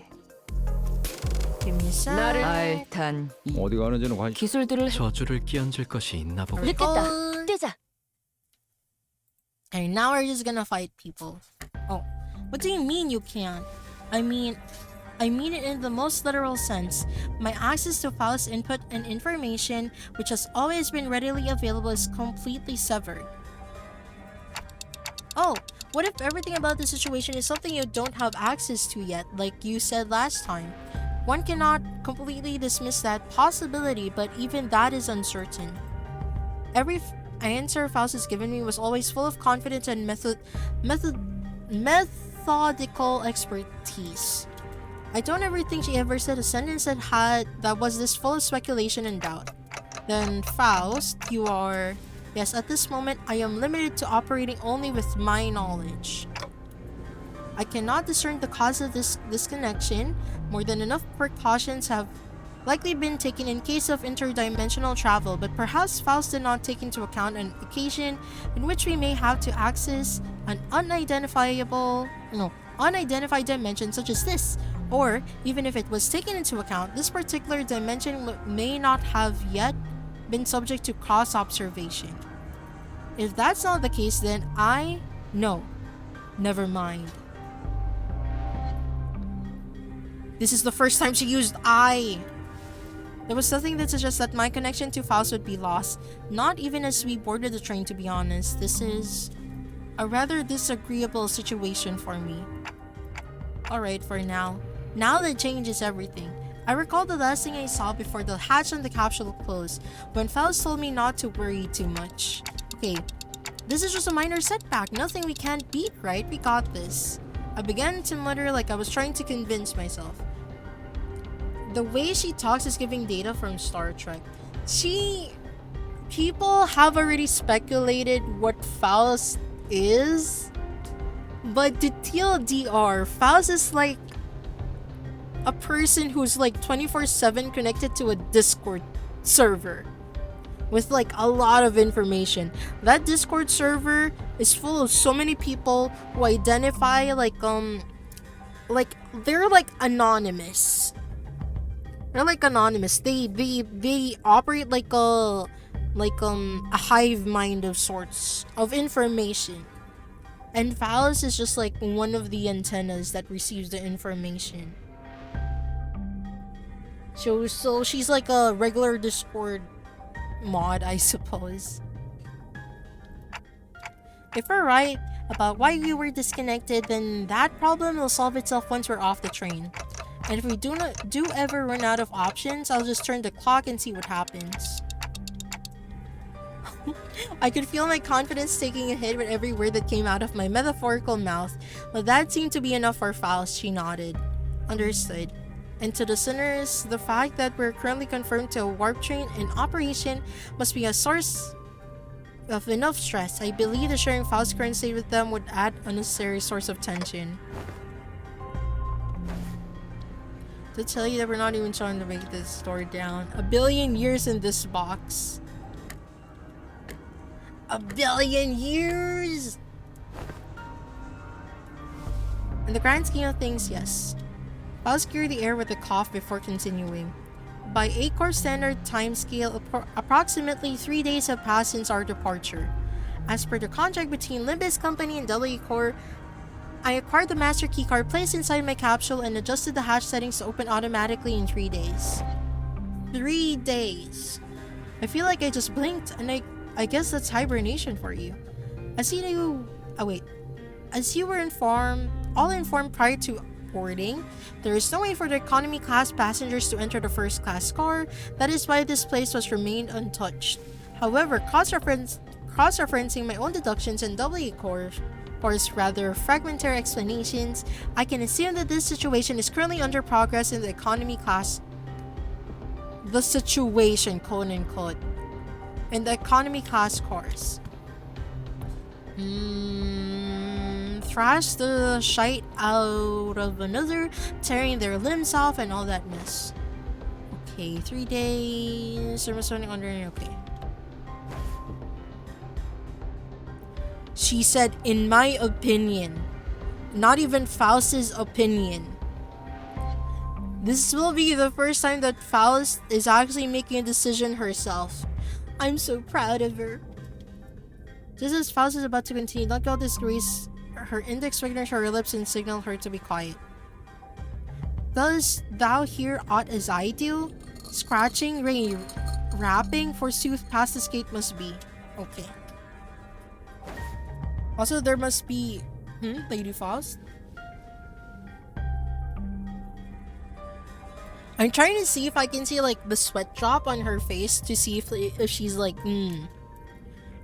나를 알탄 어디 가는지는 관심. 기술들을 저주를 끼얹을 것이 있나 보고. 늦겠다. 뛰자. And now we're just gonna fight people. Oh, what do you mean you can't? I mean it in the most literal sense. My access to Faust's input and information, which has always been readily available, is completely severed. Oh, what if everything about the situation is something you don't have access to yet, like you said last time? One cannot completely dismiss that possibility, but even that is uncertain. Every answer Faust has given me was always full of confidence and methodical expertise. I don't ever think she ever said a sentence that was this full of speculation and doubt. Then Faust, you are... Yes, at this moment, I am limited to operating only with my knowledge. I cannot discern the cause of this disconnection. More than enough precautions have likely been taken in case of interdimensional travel, but perhaps Faust did not take into account an occasion in which we may have to access an unidentified dimension such as this. Or, even if it was taken into account, this particular dimension may not have yet been subject to cross-observation. If that's not the case, then no. Never mind. This is the first time she used I. There was nothing that suggests that my connection to Faust would be lost. Not even as we boarded the train, to be honest. This is a rather disagreeable situation for me. Alright, for now. Now that changes everything. I recall the last thing I saw before the hatch on the capsule closed, when Faust told me not to worry too much. Okay, this is just a minor setback, nothing we can't beat, right? We got this. I began to mutter like I was trying to convince myself. The way she talks is giving data from Star Trek. People have already speculated what Faust is, but to TLDR, Faust is like a person who's like 24/7 connected to a Discord server with like a lot of information. That Discord server is full of so many people who identify like they're like anonymous. They're like anonymous. They operate like a hive mind of sorts of information. And Faust is just like one of the antennas that receives the information. So she's like a regular Discord mod, I suppose. If we're right about why we were disconnected, then that problem will solve itself once we're off the train. And if we do ever run out of options, I'll just turn the clock and see what happens. I could feel my confidence taking a hit with every word that came out of my metaphorical mouth, but that seemed to be enough for Faust. She nodded. Understood. And to the listeners, the fact that we're currently confirmed to a warp train in operation must be a source of enough stress. I believe that sharing Faust's current state with them would add unnecessary source of tension. To tell you that we're not even trying to break this story down. 1 billion years in this box. 1 billion years! In the grand scheme of things, yes. Faust cleared the air with a cough before continuing. By Acor standard timescale, approximately 3 days have passed since our departure. As per the contract between Limbus Company and Acor, I acquired the master keycard, placed inside my capsule, and adjusted the hatch settings to open automatically in 3 days. 3 days. I feel like I just blinked, and I guess that's hibernation for you. As you were all informed prior to boarding, there is no way for the economy class passengers to enter the first class car. That is why this place was remained untouched. However, cross-referencing my own deductions and Cor's rather fragmentary explanations, I can assume that this situation is currently under progress in the economy class. The situation, quote unquote, in the economy class cars. Thrash the shite out of another, tearing their limbs off and all that mess. Okay, 3 days. Okay. She said, in my opinion. Not even Faust's opinion. This will be the first time that Faust is actually making a decision herself. I'm so proud of her. Just as Faust is about to continue, Don Quixote raised her index finger to her lips and signaled her to be quiet. Dost thou hear aught as I do? Scratching, rapping, forsooth, past this gate must be. Okay. Also, there must be... Lady Faust? I'm trying to see if I can see, like, the sweat drop on her face to see if she's like,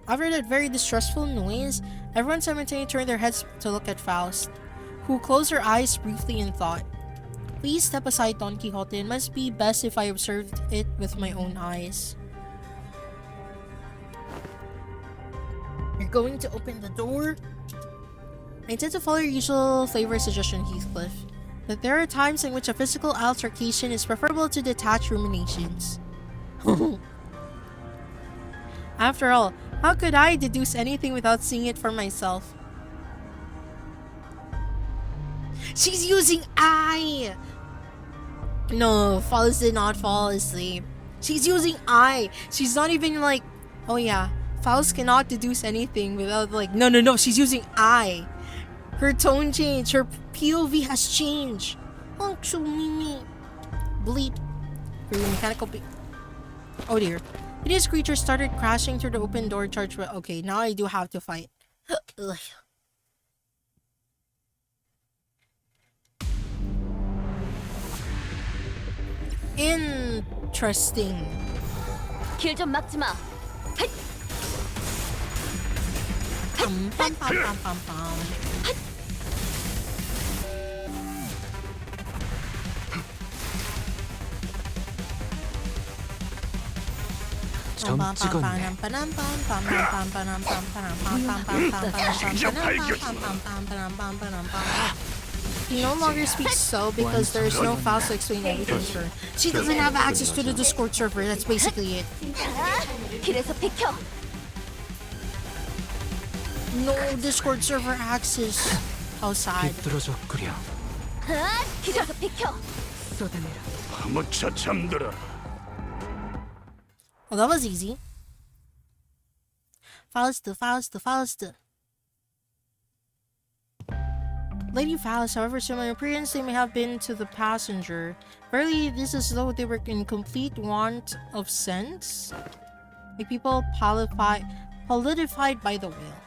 After that very distressful noise, everyone simultaneously turned their heads to look at Faust, who closed her eyes briefly in thought. Please step aside, Don Quixote. It must be best if I observed it with my own eyes. You're going to open the door? I intend to follow your usual flavor suggestion, Heathcliff, but there are times in which a physical altercation is preferable to detached ruminations. After all, how could I deduce anything without seeing it for myself? She's using I! No, Faust did not fall asleep. She's using I! She's not even like, oh yeah, Faust cannot deduce anything without like, no, she's using I. Her tone changed, her POV has changed. Oh, Mimi. Bleep. Mechanical beat. Oh dear. Hideous creature started crashing through the open door charged with... Okay, now I do have to fight. Interesting. 길 좀 막지 마. He no longer speaks so because there is no Faust to explain everything to her. She doesn't have access to the Discord server, that's basically it. 길에서 비켜. No Discord server access. How sad. 길에서 비켜. 파묻혀 잠들어. Well, that was easy. Faust. Lady Faust, however similar appearance they may have been to the passenger, verily it is as though they were in complete want of sense, like people politified by the whale.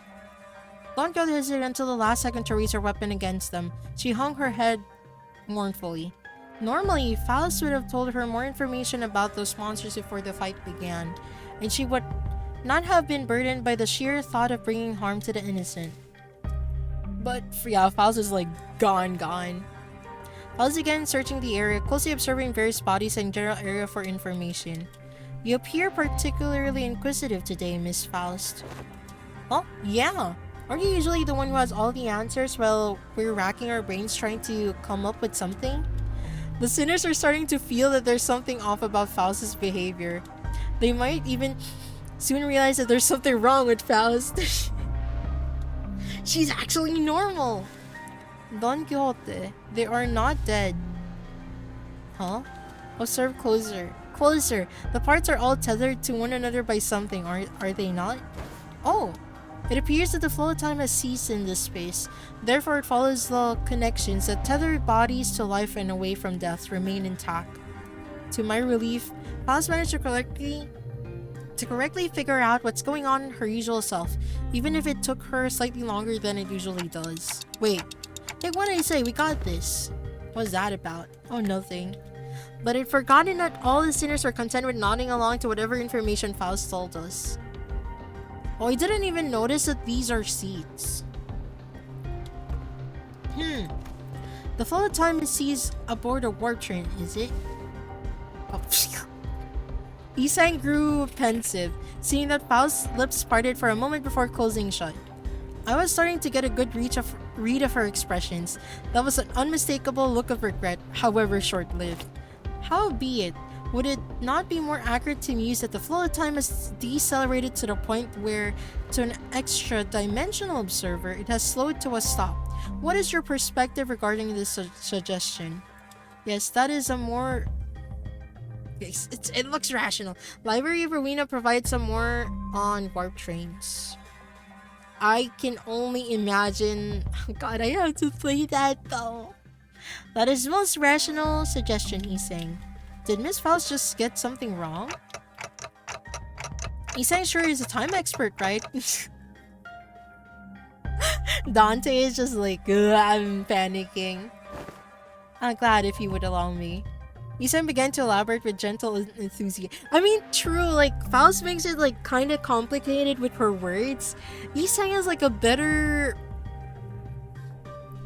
Don Quixote hesitated until the last second to raise her weapon against them. She hung her head mournfully. Normally, Faust would have told her more information about those monsters before the fight began, and she would not have been burdened by the sheer thought of bringing harm to the innocent. But yeah, Faust is like gone. Faust began searching the area, closely observing various bodies and general area for information. You appear particularly inquisitive today, Miss Faust. Oh, yeah. Aren't you usually the one who has all the answers while we're racking our brains trying to come up with something? The sinners are starting to feel that there's something off about Faust's behavior. They might even soon realize that there's something wrong with Faust. She's actually normal. Don Quixote, they are not dead. Huh? Observe closer. Closer. The parts are all tethered to one another by something, are they not? Oh. It appears that the flow of time has ceased in this space. Therefore, it follows the connections that tether bodies to life and away from death remain intact. To my relief, Faust managed to correctly figure out what's going on in her usual self, even if it took her slightly longer than it usually does. Wait, take what I say, we got this. What's that about? Oh, nothing. But I'd forgotten that all the sinners were content with nodding along to whatever information Faust told us. Oh, I didn't even notice that these are seats. The flow of time is seized aboard a warp train, is it? Oh, Isang grew pensive, seeing that Faust's lips parted for a moment before closing shut. I was starting to get a good read of her expressions. That was an unmistakable look of regret, however short-lived. Howbeit, would it not be more accurate to muse that the flow of time has decelerated to the point where, to an extra-dimensional observer, it has slowed to a stop? What is your perspective regarding this suggestion? Yes, that is a more... It looks rational. Library of Rowena provides some more on warp trains. I can only imagine. God, I have to play that though. That is the most rational suggestion, he's saying. Did Miss Faust just get something wrong? He's saying sure he's a time expert, right? Dante is just like, ugh, I'm panicking. I'm glad if you would allow me. Isang began to elaborate with gentle enthusiasm. I mean, true, like, Faust makes it, like, kind of complicated with her words. Isang is, like, a better...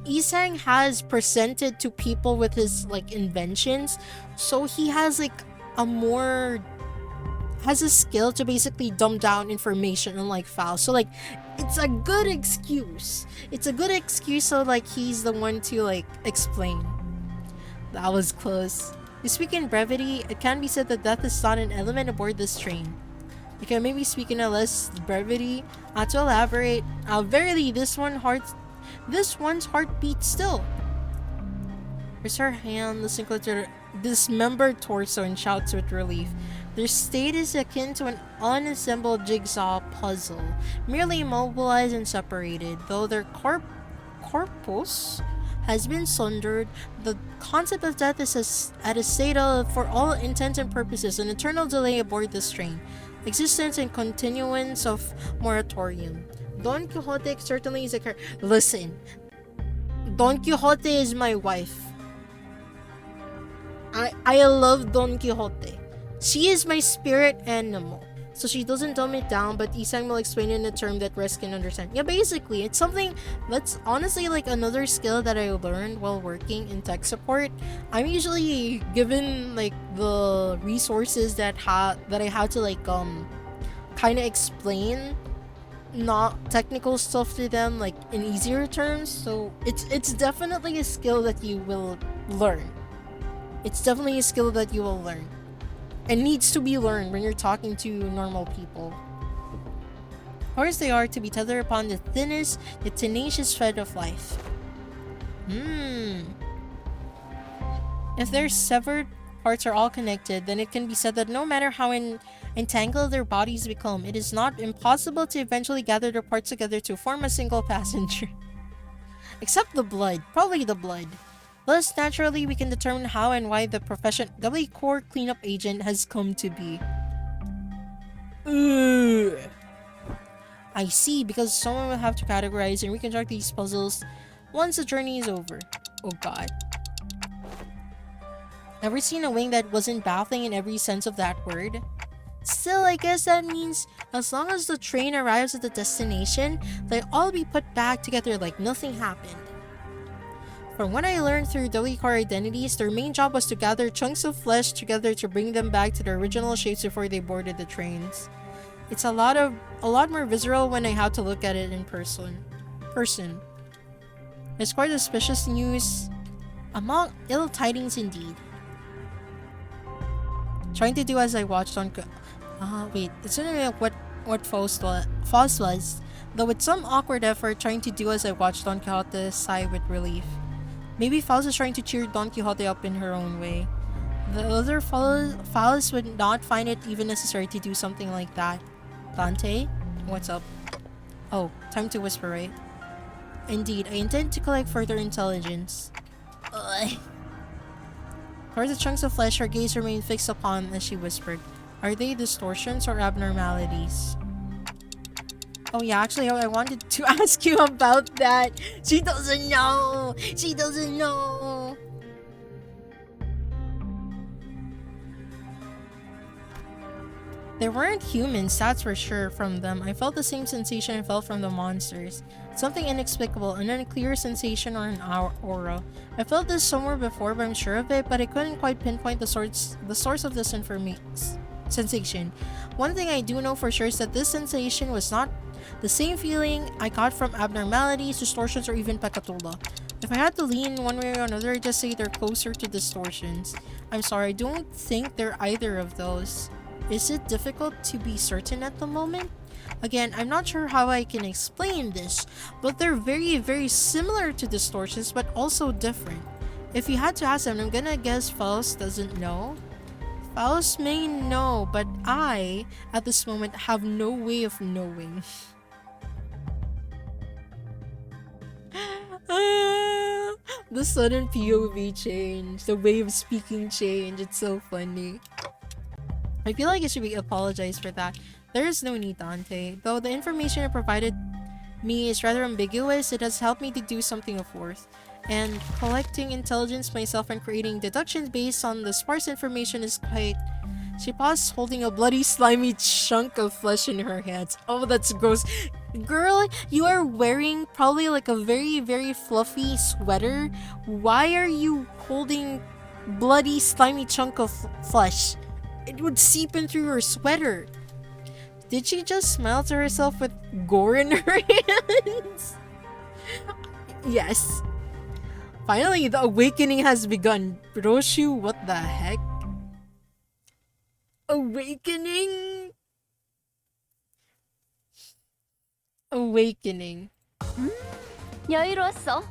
Isang has presented to people with his, like, inventions. So he has, like, a more... has a skill to basically dumb down information, unlike Faust. So, like, it's a good excuse. It's a good excuse so, like, he's the one to, like, explain. That was close. To speak in brevity, it can be said that death is not an element aboard this train. You can maybe speak in a less brevity. To elaborate, verily, this one's heart beats still. There's her hand, listening to her dismembered torso, and shouts with relief. Their state is akin to an unassembled jigsaw puzzle, merely immobilized and separated. Though their corpus has been sundered, the concept of death is at a state of, for all intents and purposes, an eternal delay aboard this train. Existence and continuance of moratorium. Don Quixote certainly is a character. Listen, Don Quixote is my wife. I love Don Quixote. She is my spirit animal. So she doesn't dumb it down, but Isang will explain it in a term that rest can understand. Yeah, basically, it's something that's honestly like another skill that I learned while working in tech support. I'm usually given like the resources that I have to like kind of explain not technical stuff to them like in easier terms. So it's definitely a skill that you will learn. It's definitely a skill that you will learn. And needs to be learned when you're talking to normal people. Hard as they are to be tethered upon the thinnest yet tenacious thread of life. If their severed parts are all connected, then it can be said that no matter how entangled their bodies become, it is not impossible to eventually gather their parts together to form a single passenger. Except the blood. Probably the blood. Thus, naturally, we can determine how and why the profession W Core Cleanup Agent has come to be. I see, because someone will have to categorize and reconstruct these puzzles once the journey is over. Oh god. Ever seen a wing that wasn't baffling in every sense of that word? Still, I guess that means as long as the train arrives at the destination, they'll all be put back together like nothing happened. From what I learned through W-Core identities, their main job was to gather chunks of flesh together to bring them back to their original shapes before they boarded the trains. It's a lot more visceral when I have to look at it in person. It's quite auspicious news among ill tidings indeed. Trying to do as I watched on wait, it's not what Faust was, though with some awkward effort trying to do as I watched Don Quixote sigh with relief. Maybe Faust is trying to cheer Don Quixote up in her own way. The other Faust would not find it even necessary to do something like that. Dante? What's up? Oh, time to whisper, right? Indeed, I intend to collect further intelligence. Towards the chunks of flesh, her gaze remained fixed upon as she whispered. Are they distortions or abnormalities? Oh yeah, actually I wanted to ask you about that. She doesn't know! She doesn't know! They weren't humans, that's for sure, from them. I felt the same sensation I felt from the monsters. Something inexplicable, an unclear sensation or an aura. I felt this somewhere before, but I'm sure of it, but I couldn't quite pinpoint the source of this sensation. One thing I do know for sure is that this sensation was not the same feeling I got from abnormalities, distortions, or even Pekatula. If I had to lean one way or another, I'd just say they're closer to distortions. I'm sorry, I don't think they're either of those. Is it difficult to be certain at the moment? Again, I'm not sure how I can explain this, but they're very, very similar to distortions, but also different. If you had to ask them, I'm gonna guess Faust doesn't know. Faust may know, but I, at this moment, have no way of knowing. The sudden POV change, the way of speaking change, it's so funny. I feel like it should be apologized for that. There is no need, Dante. Though the information it provided me is rather ambiguous, it has helped me to do something of worth. And collecting intelligence myself and creating deductions based on the sparse information is quite... She paused, holding a bloody, slimy chunk of flesh in her hands. Oh, that's gross. Girl, you are wearing probably like a very, very fluffy sweater. Why are you holding bloody, slimy chunk of flesh? It would seep in through her sweater. Did she just smile to herself with gore in her hands? Yes. Finally, the awakening has begun. Roshu, what the heck? Awakening? Awakening. 여유로웠어.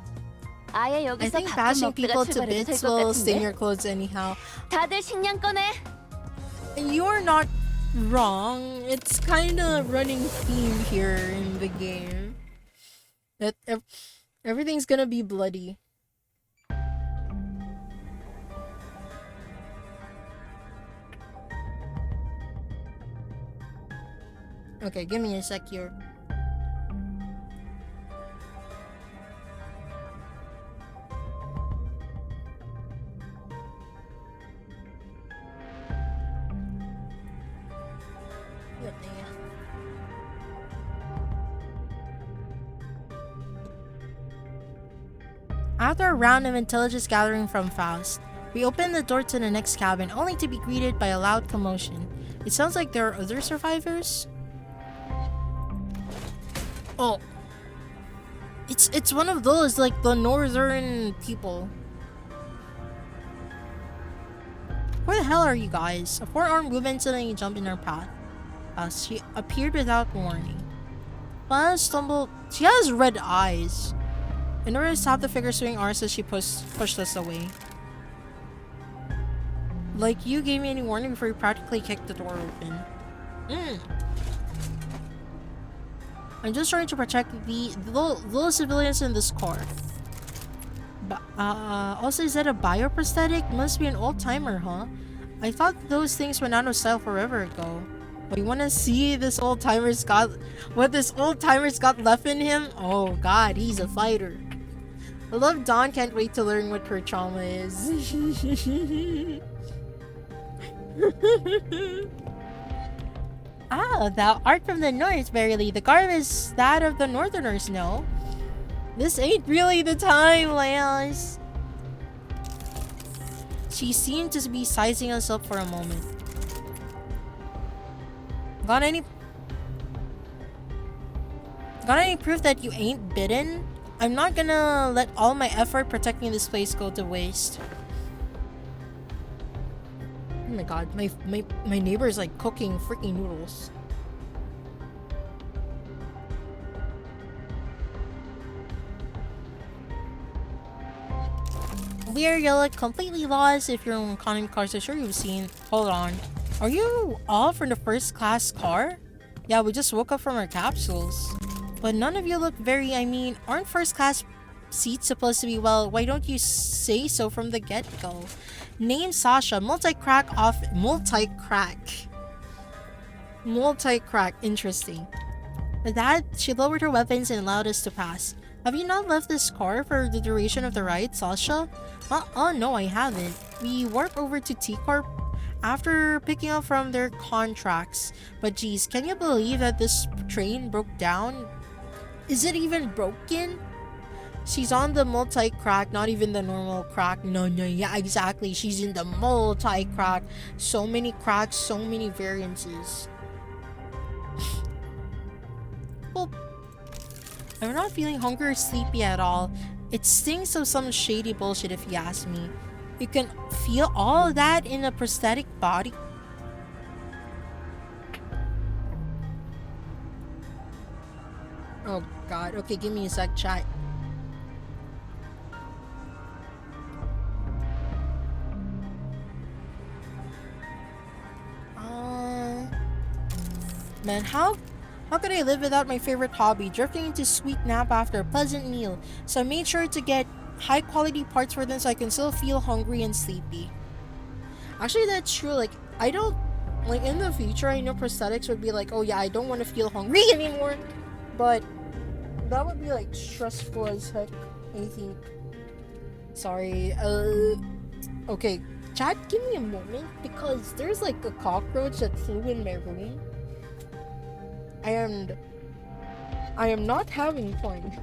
아예 I 여기서 think 밥좀 bashing 먹다가 people to 출발해도 될 bits 것 will stain 같은데? your clothes anyhow. 다들 식량 꺼내. You're not wrong. It's kind of running theme here in the game. That everything's gonna be bloody. Okay, give me a sec here. After a round of intelligence gathering from Faust, we open the door to the next cabin only to be greeted by a loud commotion. It sounds like there are other survivors. Oh. It's one of those, like the northern people. Where the hell are you guys? A four-armed woman suddenly jumped in our path. She appeared without warning. Faust stumbled. She has red eyes. In order to stop the figure swinging arms as she pushed us away. Like you gave me any warning before you practically kicked the door open. I'm just trying to protect the little civilians in this car. Also, is that a bioprosthetic? Must be an old-timer, huh? I thought those things went out of style forever ago. But you wanna see this old-timer's got... what this old-timer's got left in him? Oh god, he's a fighter. I love Dawn can't wait to learn what her trauma is. Ah, thou art from the north, verily. The garb is that of the northerners, no? This ain't really the time, Leos. She seemed to be sizing us up for a moment. Got any proof that you ain't bitten? I'm not gonna let all my effort protecting this place go to waste. Oh my god, my neighbor is like cooking freaking noodles. Weird, you're like completely lost if you're in economy cars. I'm sure you've seen. Hold on. Are you all from the first class car? Yeah, we just woke up from our capsules. But none of you look very, I mean, aren't first class seats supposed to be, well, why don't you say so from the get-go? Name Sasha, multi-crack, interesting. With that, she lowered her weapons and allowed us to pass. Have you not left this car for the duration of the ride, Sasha? No, I haven't. We warped over to T-Corp after picking up from their contracts. But geez, can you believe that this train broke down? Is it even broken? She's on the multi-crack, not even the normal crack. No, yeah, exactly. She's in the multi-crack. So many cracks, so many variances. Well, I'm not feeling hungry or sleepy at all. It stinks of some shady bullshit if you ask me. You can feel all of that in a prosthetic body. Oh god, okay, give me a sec, chat. Man, how could I live without my favorite hobby, drifting into sweet nap after a pleasant meal? So I made sure to get high quality parts for them so I can still feel hungry and sleepy. Actually, that's true. Like, I don't, like, in the future, I know prosthetics would be like, oh yeah, I don't want to feel hungry anymore. But that would be like stressful as heck, I think. Sorry. Okay, chat, give me a moment because there's like a cockroach that flew in my room. And I am not having fun.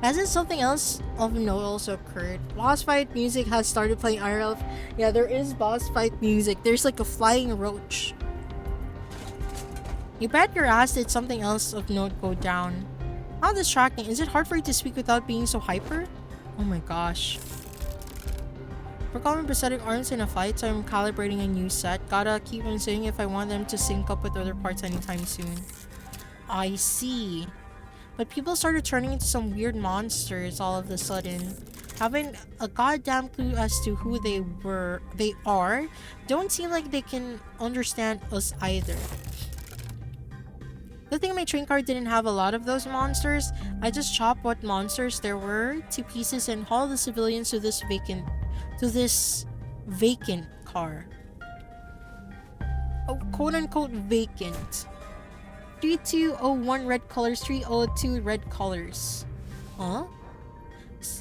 Hasn't something else of note also occurred? Boss fight music has started playing IRL. Yeah, there is boss fight music. There's like a flying roach. You bet your ass did something else of note go down. How distracting. Is it hard for you to speak without being so hyper? Oh my gosh. Performing prosthetic arms in a fight, so I'm calibrating a new set. Gotta keep on saying if I want them to sync up with other parts anytime soon. I see. But people started turning into some weird monsters all of a sudden. Having a goddamn clue as to who they are, don't seem like they can understand us either. Good thing my train car didn't have a lot of those monsters. I just chopped what monsters there were to pieces and hauled the civilians to this vacant car. Oh, quote unquote vacant. 3201 red colors, 302 red colors. Huh?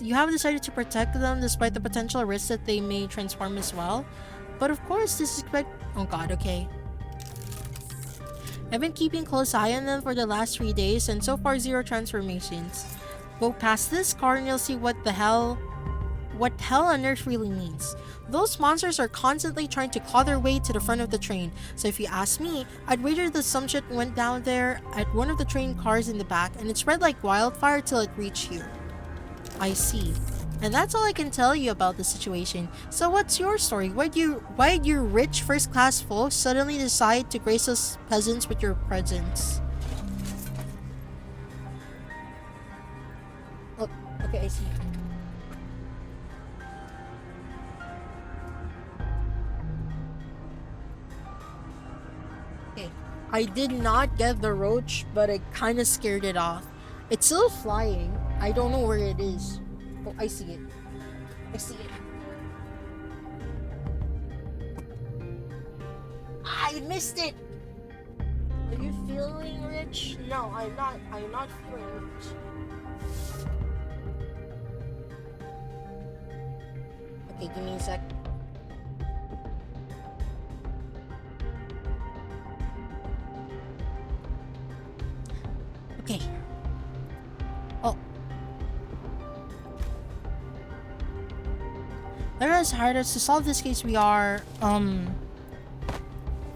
You have decided to protect them despite the potential risk that they may transform as well. But of course, this is oh god, okay. I've been keeping close eye on them for the last 3 days and so far 0 transformations. Go past this car and you'll see what hell on earth really means. Those monsters are constantly trying to claw their way to the front of the train, so if you ask me, I'd wager that some shit went down there at one of the train cars in the back and it spread like wildfire till it reached you. I see. And that's all I can tell you about the situation. So what's your story? Why'd you rich first-class folks suddenly decide to grace us peasants with your presence? Oh, okay, I see. I did not get the roach, but I kind of scared it off. It's still flying. I don't know where it is. Oh, I see it. I see it. I missed it! Are you feeling rich? No, I'm not. I'm not feeling rich. Okay, give me a sec. Okay. Oh. Let us hired us to solve this case. We are,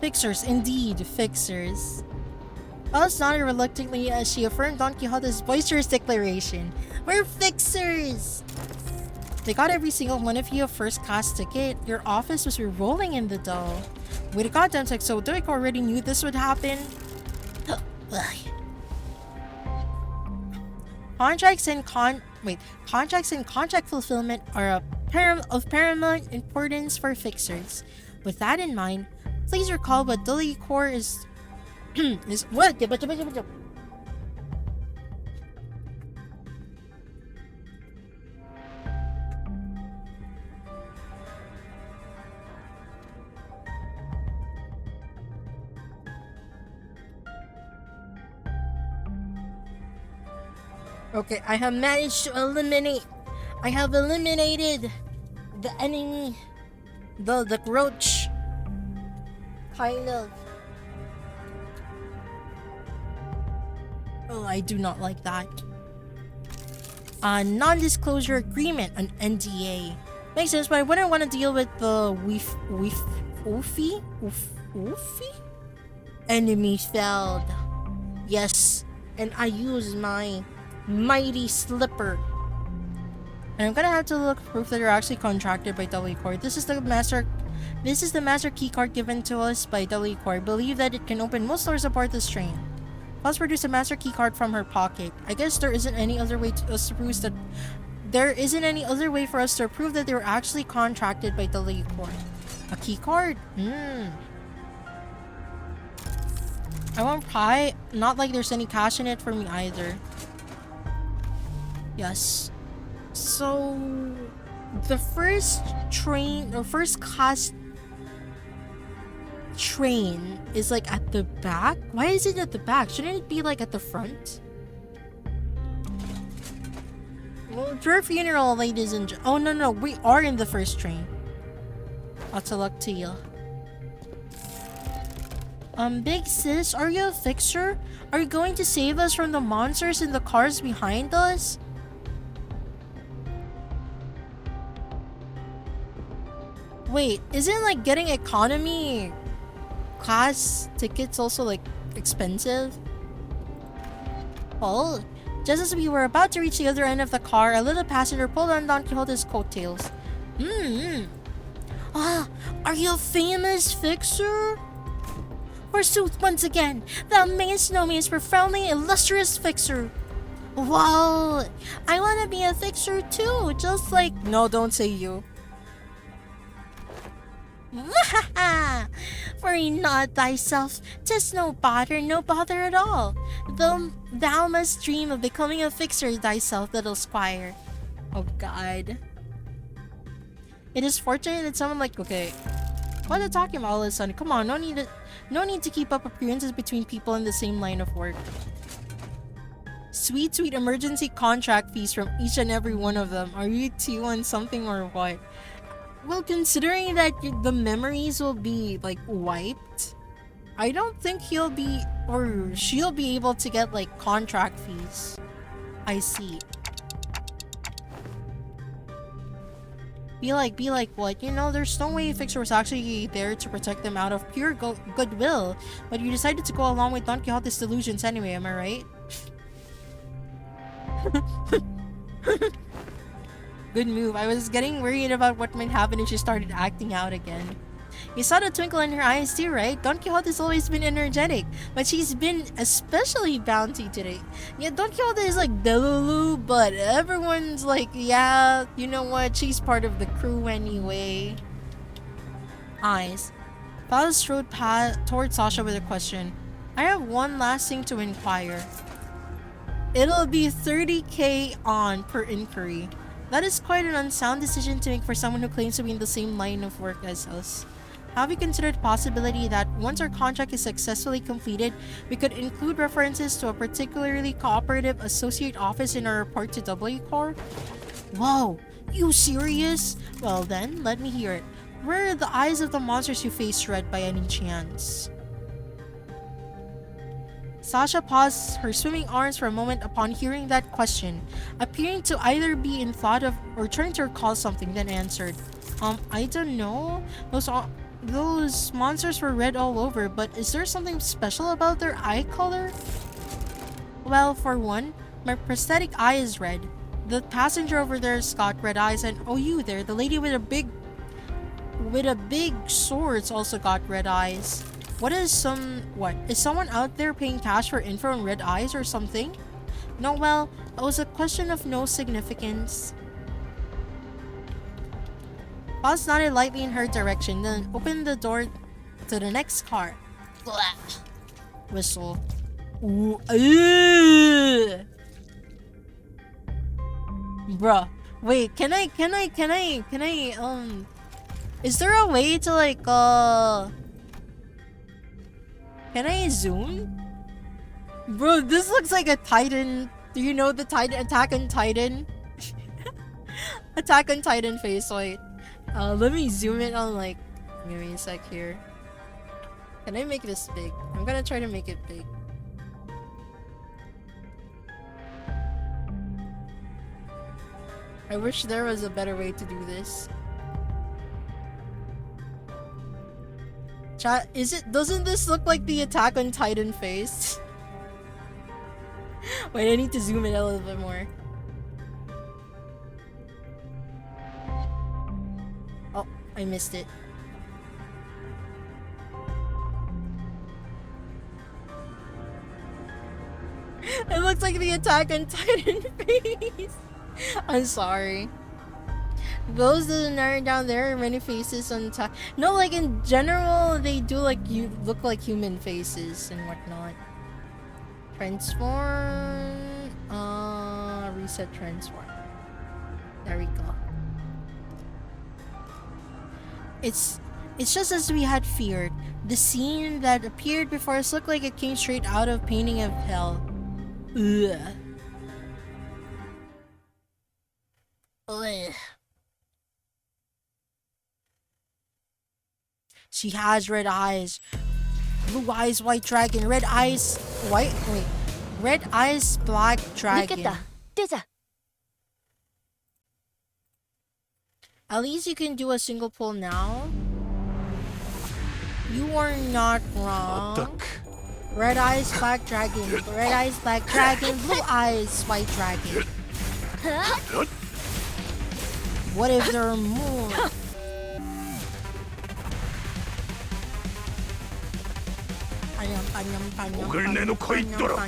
fixers. Indeed, fixers. Alice nodded reluctantly as she affirmed Don Quixote's boisterous declaration. We're fixers! They got every single one of you a first-class ticket. Your office was rolling in the dough. With a goddamn tech, so Doik already knew this would happen. Contracts and contract fulfillment are of paramount importance for fixers. With that in mind, please recall what Doodle Core is what? Okay, I have managed to eliminate. I have eliminated the enemy, the roach. Kind of. Oh, I do not like that. A non-disclosure agreement, an NDA. Makes sense, but I wouldn't want to deal with the Woofy? Enemy failed. Yes, and I used my mighty slipper. And I'm gonna have to look proof that you're actually contracted by Doodle Core. This is the master key card given to us by Doodle Core. I believe that it can open most doors aboard this train. Let's produce a master key card from her pocket. I guess there isn't any other way to us to prove that there isn't any other way for us to prove that they were actually contracted by W Corp. A key card? I want pie. Not like there's any cash in it for me either. Yes. So the first train or first class train is like at the back. Why is it at the back? Shouldn't it be like at the front? Well, to your funeral, ladies and oh no, we are in the first train. Lots of luck to you. Big sis, are you a fixer? Are you going to save us from the monsters in the cars behind us? Wait, isn't like getting economy class tickets also like expensive? Well, just as we were about to reach the other end of the car, a little passenger pulled on Don Quixote's coattails. Ah, are you a famous fixer? Forsooth, once again, thou mayest know me as profoundly illustrious fixer. Well, I want to be a fixer too, just like... No, don't say you. Worry not thyself, 'tis no bother at all. Thou must dream of becoming a fixer thyself, little squire. Oh god. It is fortunate that someone like... Okay. What are you talking about all of a sudden? Come on, no need to keep up appearances between people in the same line of work. Sweet emergency contract fees from each and every one of them. Are you two on something or what? Well, considering that the memories will be like wiped, I don't think he'll be or she'll be able to get like contract fees. I see. Be like what? You know, there's no way Fixer was actually there to protect them out of pure goodwill, but you decided to go along with Don Quixote's delusions anyway, am I right? Good move. I was getting worried about what might happen if she started acting out again. You saw the twinkle in her eyes too, right? Don Quixote's always been energetic, but she's been especially bouncy today. Yeah, Don Quixote is like Delulu, but everyone's like, yeah, you know what? She's part of the crew anyway. Eyes. Val strode towards Sasha with a question. I have one last thing to inquire. It'll be 30k on per inquiry. That is quite an unsound decision to make for someone who claims to be in the same line of work as us. Have you considered the possibility that once our contract is successfully completed, we could include references to a particularly cooperative associate office in our report to W Corp? Whoa, you serious? Well then, let me hear it. Where are the eyes of the monsters you face read by any chance? Sasha paused her swimming arms for a moment upon hearing that question, appearing to either be in thought of or trying to recall something, then answered, I don't know. Those monsters were red all over, but is there something special about their eye color? Well, for one, my prosthetic eye is red. The passenger over there's got red eyes, and oh, you there, the lady with a big sword's also got red eyes. Is someone out there paying cash for info on red eyes or something? No, well, it was a question of no significance. Oz nodded lightly in her direction, then opened the door to the next car. Blah. Whistle. Ooh, bruh. Wait, can I, is there a way to like, can I zoom? Bro, this looks like a Titan. Do you know the Titan, Attack on Titan? Attack on Titan face, wait. Let me zoom it on like, give me a sec here. Can I make this big? I'm gonna try to make it big. I wish there was a better way to do this. Chat, doesn't this look like the Attack on Titan face? Wait, I need to zoom in a little bit more. Oh, I missed it. It looks like the Attack on Titan face. I'm sorry. Those that are down there are many faces on top. No, like in general, they do like you look like human faces and whatnot. Transform. Reset transform. There we go. It's just as we had feared. The scene that appeared before us looked like it came straight out of Painting of Hell. Ugh. Ugh. She has red eyes. Blue eyes, white dragon. Red eyes, white. Wait. Red eyes, black dragon. 느꼈다. 뛰자. At least you can do a single pull now. You are not wrong. Red eyes, black dragon. Red eyes, black dragon. Blue eyes, white dragon. What if there are more? 목을 내놓고 있도록.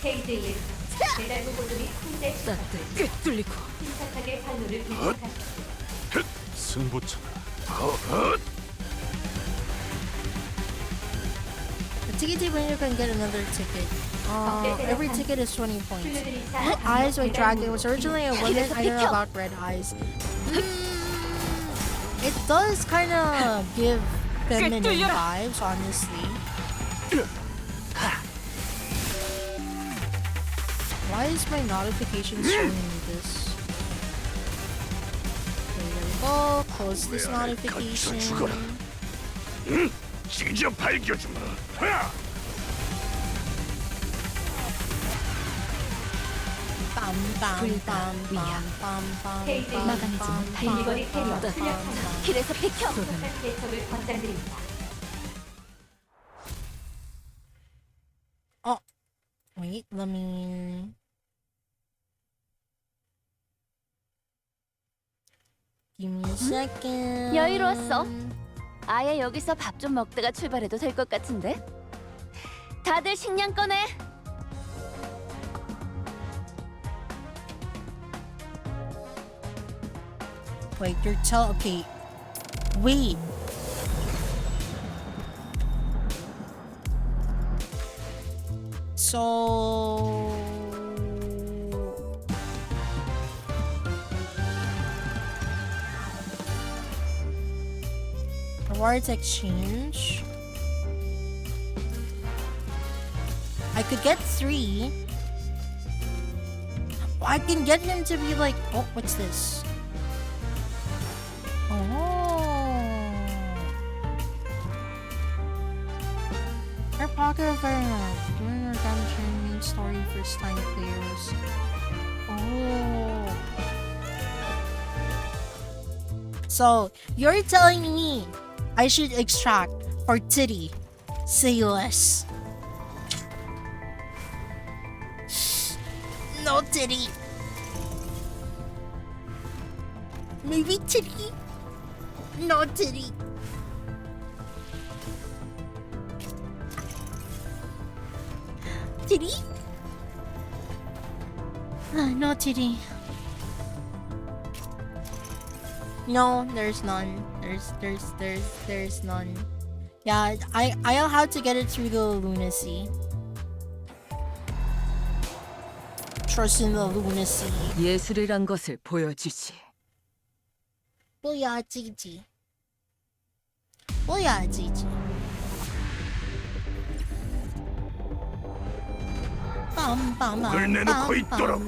페이지 1. 배달부 모듈이 통제 꽤 뚫리고. 침착하게 판로를 비춰가시오. 승부처다. The ticket table, you can get another ticket. Every ticket is 20 points. Blue eyes, white dragon was originally a woman. I don't know about red eyes. It does kind of give feminine vibes, honestly. Why is my notification showing me this? Okay, there we go. Close this notification. 진짜 밝혀주마. 막아내지 못할 이거리 캐리어 길에서 비켜. 개척을 권장드립니다. Oh, wait, let me. Give me a second. 여유로웠어. 아예 여기서 밥 좀 먹다가 출발해도 될 것 같은데. 다들 식량 꺼내. Wait, okay. Wait. So rewards exchange. I could get 3. I can get him to be like, oh, what's this? Our pocket of doing redemption main story first time players. Oh. So you're telling me I should extract for titty. Say less. No titty. Maybe titty. No titty. Titty? No titty. No, there's none. There's none. Yeah, I'll have to get it through the lunacy. Trust in the lunacy. 예술이란 것을 보여주지. 보여주지. 보여주지. 목을 내놓고 있도록.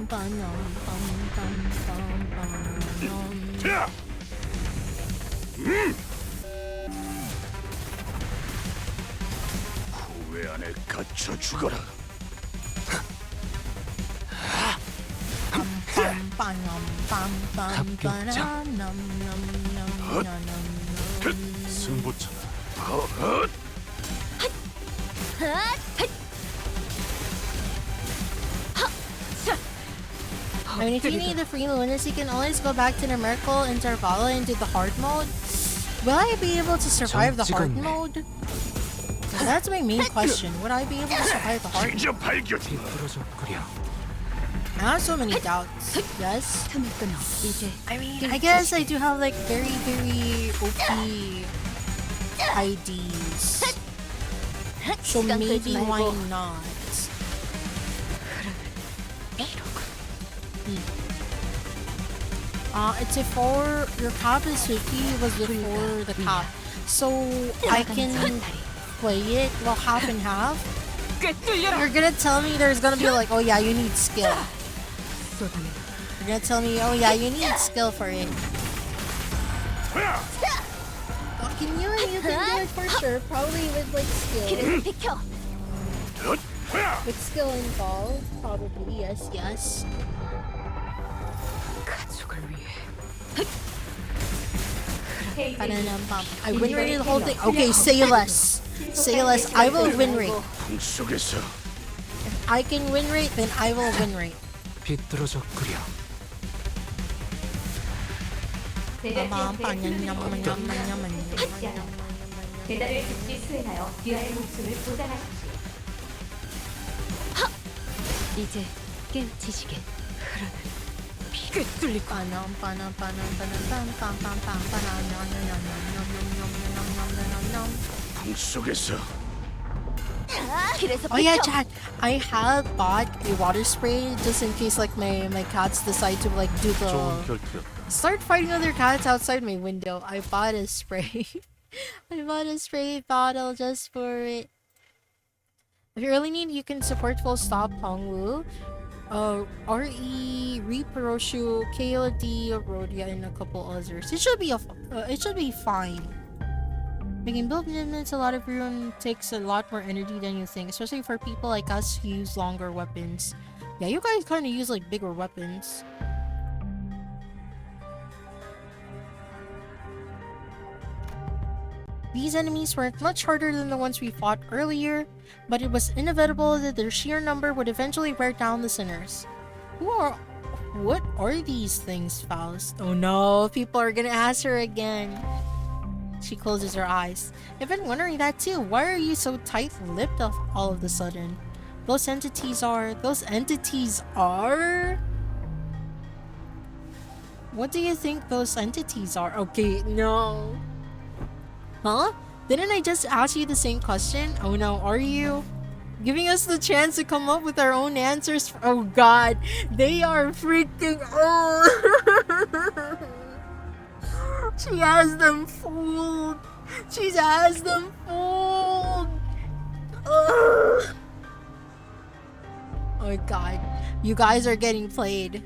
후회 안에 갇혀 죽어라. 승부처다. I mean, if you need the free lunacy, you can always go back to the Miracle Intervalo and do the hard mode. Will I be able to survive the hard mode? That's my main question. Would I be able to survive the hard? I have so many doubts. Yes. I mean, I guess I do have like very, very OP IDs. So maybe why not? It's before your cap is 50. It was before the cap, so I can play it well half and half. You're gonna tell me there's gonna be like, oh yeah, you need skill. You're gonna tell me, oh yeah, you need skill for it. Oh, can you do it for sure? Probably with like skill. With skill involved, probably, yes. I win rate the whole thing. Okay, say less. Say less. I will win rate. If I can win rate, then I will win rate. 대단을 즉시 수행하여 디아의 목숨을 보장하십시오. 이제 깨우치시게. 꿰뚫리고. Oh yeah, chat. I have bought a water spray just in case like my cats decide to like do the start fighting other cats outside my window. I bought a spray. I bought a spray bottle just for it. If you really need, you can support Full Stop Hongwu, RE, Reperoshu, KOD, Rodia, and a couple others. It should be fine. Making build movements a lot of room takes a lot more energy than you think, especially for people like us who use longer weapons. Yeah, you guys kind of use like bigger weapons. These enemies weren't much harder than the ones we fought earlier, but it was inevitable that their sheer number would eventually wear down the sinners. What are these things, Faust? Oh no, people are gonna ask her again. She closes her eyes. I've been wondering that too. Why are you so tight-lipped all of a sudden? Those entities are... What do you think those entities are? Okay, no. Huh? Didn't I just ask you the same question? Oh no, are you? Giving us the chance to come up with our own answers? Oh god, they are freaking... Oh. She has them fooled. She has them fooled. Ugh. Oh god, you guys are getting played.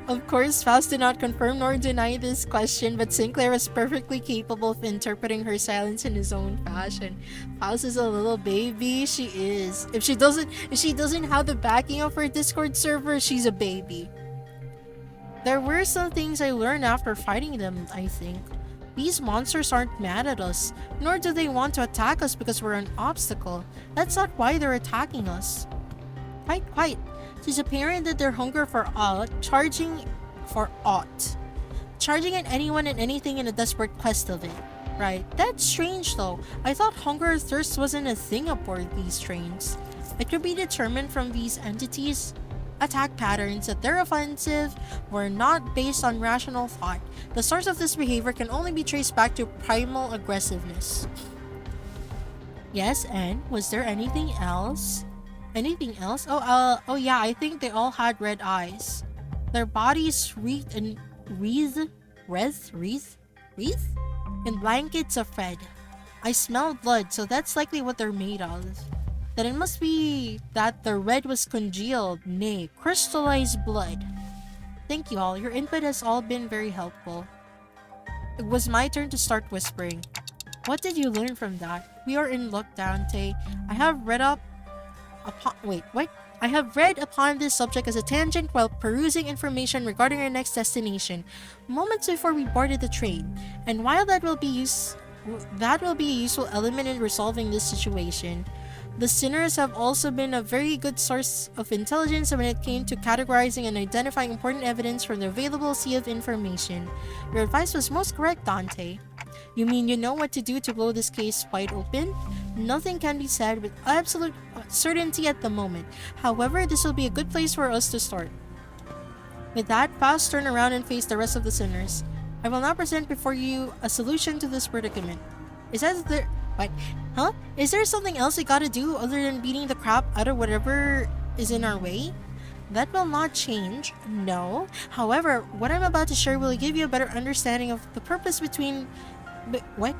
Of course, Faust did not confirm nor deny this question, but Sinclair was perfectly capable of interpreting her silence in his own fashion. Faust is a little baby. She is. If she doesn't have the backing of her Discord server, she's a baby. There were some things I learned after fighting them, I think. These monsters aren't mad at us, nor do they want to attack us because we're an obstacle. That's not why they're attacking us. Quite. It's apparent that their hunger for charging at anyone and anything in a desperate quest of it. Right. That's strange though. I thought hunger or thirst wasn't a thing aboard these trains. It could be determined from these entities' attack patterns that their offensive were not based on rational thought. The source of this behavior can only be traced back to primal aggressiveness. Yes, and was there anything else? Anything else? Oh yeah, I think they all had red eyes. Their bodies wreathed in blankets of red. I smelled blood, so that's likely what they're made of. Then it must be that the red was congealed, nay, crystallized blood. Thank you all. Your input has all been very helpful. It was my turn to start whispering. What did you learn from that? We are in luck, Dante. I have read upon this subject as a tangent while perusing information regarding our next destination, moments before we boarded the train. And while that will be a useful element in resolving this situation, the sinners have also been a very good source of intelligence when it came to categorizing and identifying important evidence from the available sea of information. Your advice was most correct, Dante. You mean you know what to do to blow this case wide open? Nothing can be said with absolute certainty at the moment. However, this will be a good place for us to start. With that, Faust turned around and faced the rest of the sinners. I will now present before you a solution to this predicament. Is there... What? Huh? Is there something else we gotta do other than beating the crap out of whatever is in our way? That will not change, no. However, what I'm about to share will give you a better understanding of the purpose between... what?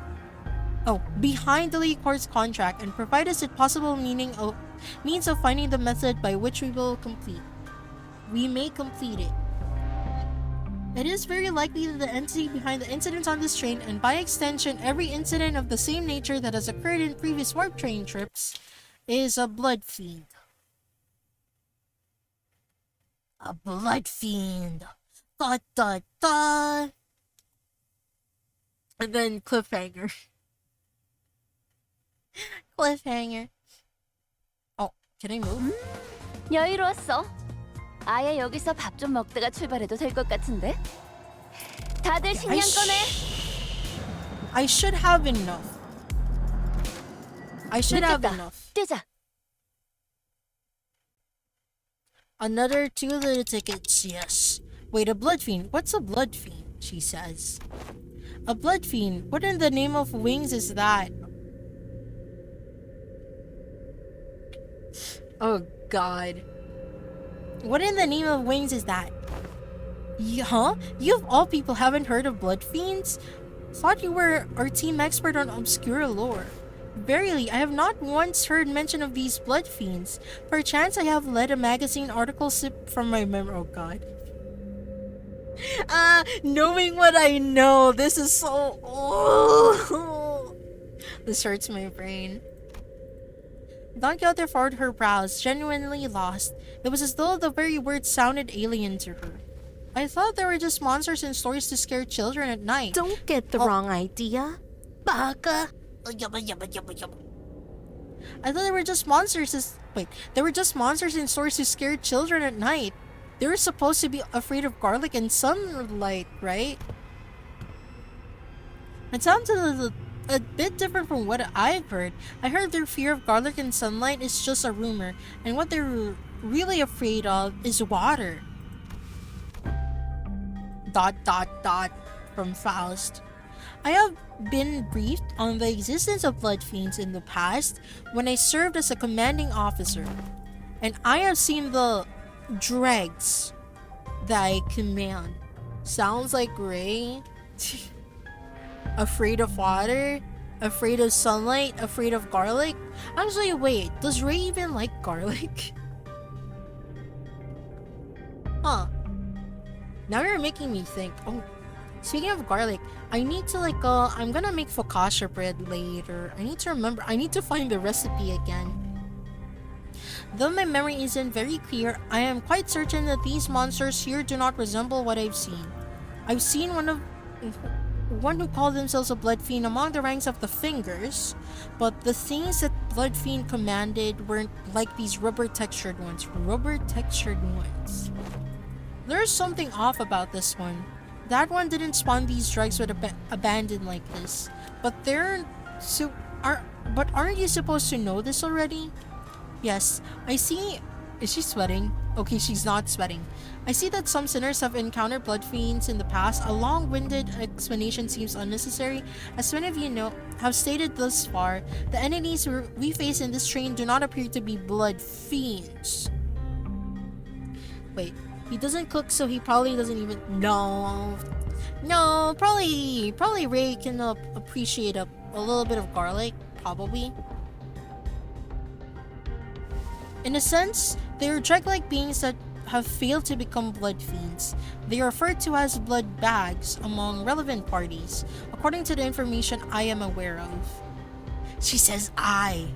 Oh, behind the League Court's contract and provide us with possible means of finding the method by which we may complete it. It is very likely that the entity behind the incidents on this train, and by extension every incident of the same nature that has occurred in previous warp train trips, is a blood fiend. A blood fiend. Da da da. And then cliffhanger. cliffhanger. Oh, can I move? 여유로웠어. 아예 여기서 밥 좀 먹다가 출발해도 될 것 같은데? 다들 식량 꺼내. I should have enough. I should have enough. 뛰자. Another 2 little tickets, yes. Wait, a blood fiend? What's a blood fiend? She says. A blood fiend? What in the name of wings is that? Oh god. What in the name of wings is that? Huh? You of all people haven't heard of blood fiends? Thought you were our team expert on obscure lore. Verily, I have not once heard mention of these blood fiends. Perchance I have let a magazine article slip from my memory. Oh god. Knowing what I know, this is so... Oh. This hurts my brain. Don Quixote furrowed her brows, genuinely lost. It was as though the very words sounded alien to her. I thought they were just monsters in stories to scare children at night. Don't get the wrong idea. Baka. I thought they were just monsters they were just monsters in stories to scare children at night. They were supposed to be afraid of garlic and sunlight, right? It sounds a bit different from what I've heard. I heard their fear of garlic and sunlight is just a rumor, and what they're really afraid of is water. ... from Faust. I have been briefed on the existence of blood fiends in the past when I served as a commanding officer, and I have seen the dregs that I command. Sounds like Ray. Afraid of water? Afraid of sunlight? Afraid of garlic? Actually, wait, does Ray even like garlic? Huh. Now you're making me think. Oh, speaking of garlic, I need to I'm gonna make focaccia bread later. I need to find the recipe again. Though my memory isn't very clear, I am quite certain that these monsters here do not resemble what I've seen. I've seen one who called themselves a blood fiend among the ranks of the Fingers, but the things that blood fiend commanded weren't like these rubber textured ones. There's something off about this one. That one didn't spawn these drugs with abandon like this. But aren't you supposed to know this already? Yes, I see. Is she sweating? Okay, she's not sweating. I see that some sinners have encountered blood fiends in the past. A long-winded explanation seems unnecessary. As many of you know, have stated thus far, the entities we face in this train do not appear to be blood fiends. Wait, he doesn't cook, so he probably doesn't even... No, probably Ray can appreciate a little bit of garlic, probably. In a sense, they are dreg-like beings that have failed to become blood fiends. They are referred to as blood bags among relevant parties, according to the information I am aware of. She says I.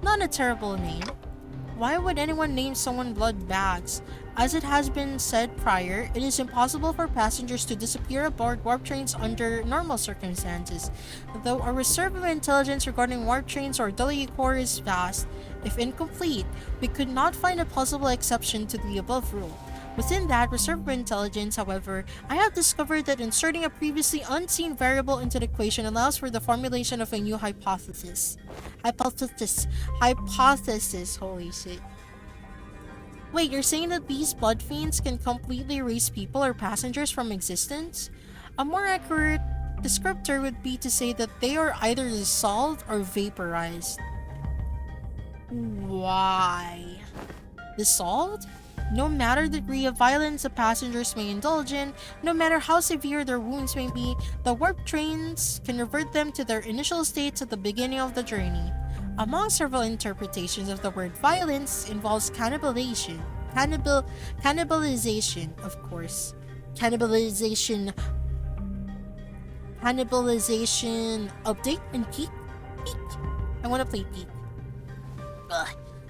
Not a terrible name. Why would anyone name someone blood bags? As it has been said prior, it is impossible for passengers to disappear aboard warp trains under normal circumstances. Though our reserve of intelligence regarding warp trains or W core is vast, if incomplete, we could not find a plausible exception to the above rule. Within that reserve for intelligence, however, I have discovered that inserting a previously unseen variable into the equation allows for the formulation of a new hypothesis. Hypothesis, holy shit. Wait, you're saying that these blood fiends can completely erase people or passengers from existence? A more accurate descriptor would be to say that they are either dissolved or vaporized. Why? Dissolved? No matter the degree of violence the passengers may indulge in, no matter how severe their wounds may be, the warp trains can revert them to their initial states at the beginning of the journey. Among several interpretations of the word violence involves cannibalization, of course. Cannibalization, update, and peak. I want to play peak. Ugh.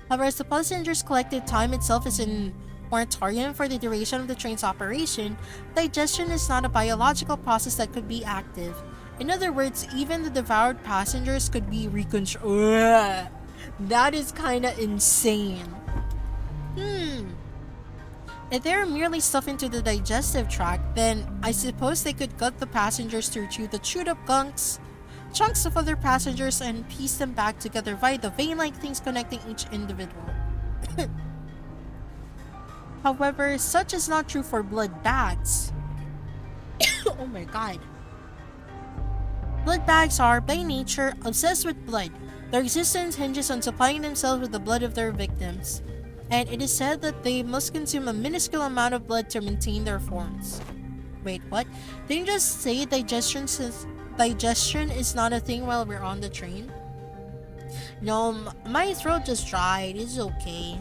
However, as the passengers' collective time itself is in moratorium for the duration of the train's operation, digestion is not a biological process that could be active. In other words, even the devoured passengers could be reconstructed. That is kinda insane. If they are merely stuffed into the digestive tract, then I suppose they could gut the passengers to chew the chewed up chunks of other passengers and piece them back together via the vein-like things connecting each individual. However, such is not true for blood bags. Oh my god. Blood bags are, by nature, obsessed with blood. Their existence hinges on supplying themselves with the blood of their victims, and it is said that they must consume a minuscule amount of blood to maintain their forms. Wait, what? Didn't you just say digestion is not a thing while we're on the train? No, my throat just dried. It's okay.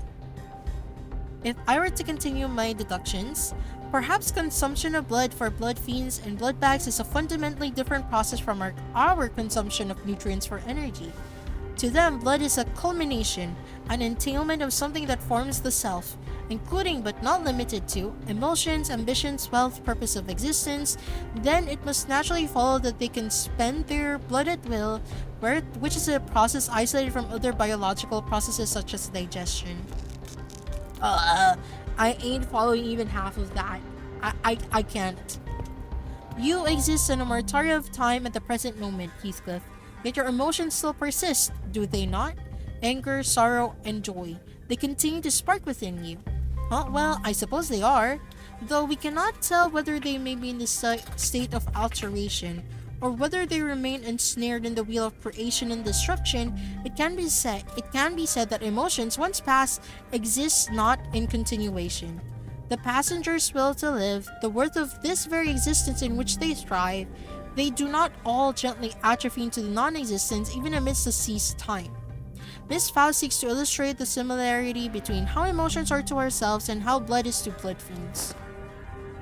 If I were to continue my deductions, perhaps consumption of blood for blood fiends and blood bags is a fundamentally different process from our consumption of nutrients for energy. To them, blood is a culmination, an entailment of something that forms the self, including but not limited to emotions, ambitions, wealth, purpose of existence. Then it must naturally follow that they can spend their blood at will, which is a process isolated from other biological processes such as digestion. I ain't following even half of that. I can't. You exist in a moratorium of time at the present moment, Heathcliff. Yet your emotions still persist, do they not? Anger, sorrow, and joy. They continue to spark within you. Well, I suppose they are. Though we cannot tell whether they may be in the state of alteration, or whether they remain ensnared in the wheel of creation and destruction, it can be said that emotions, once past, exist not in continuation. The passenger's will to live, the worth of this very existence in which they thrive, they do not all gently atrophy into non-existence even amidst the ceased time. Miss Faust seeks to illustrate the similarity between how emotions are to ourselves and how blood is to blood fiends.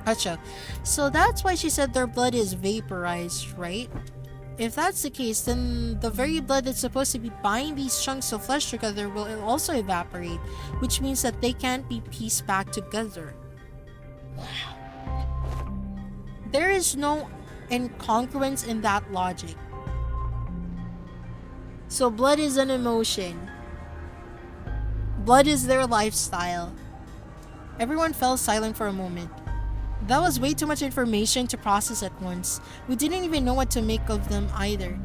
Gotcha. So that's why she said their blood is vaporized, right? If that's the case, then the very blood that's supposed to be binding these chunks of flesh together will also evaporate, which means that they can't be pieced back together. There is no incongruence in that logic. So blood is an emotion. Blood is their lifestyle. Everyone fell silent for a moment. That was way too much information to process at once. We didn't even know what to make of them either.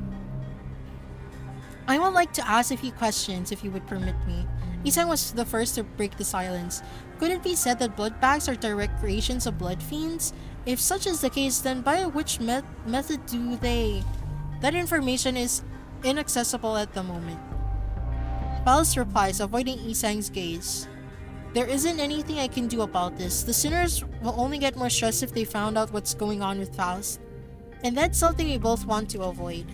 I would like to ask a few questions if you would permit me. Isang was the first to break the silence. Could it be said that blood bags are direct creations of blood fiends? If such is the case, then by which method do they? That information is inaccessible at the moment. Faust replies, avoiding Isang's gaze. There isn't anything I can do about this. The sinners will only get more stressed if they found out what's going on with Faust. And that's something we both want to avoid.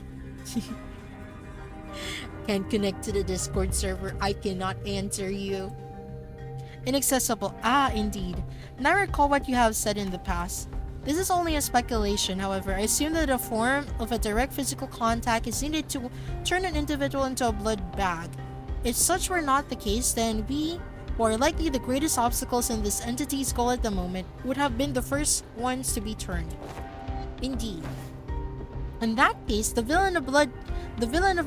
Can't connect to the Discord server. I cannot answer you. Inaccessible. Ah, indeed. Now recall what you have said in the past. This is only a speculation, however. I assume that a form of a direct physical contact is needed to turn an individual into a blood bag. If such were not the case, then we, who are likely the greatest obstacles in this entity's goal at the moment, would have been the first ones to be turned. Indeed. In that case, the villain of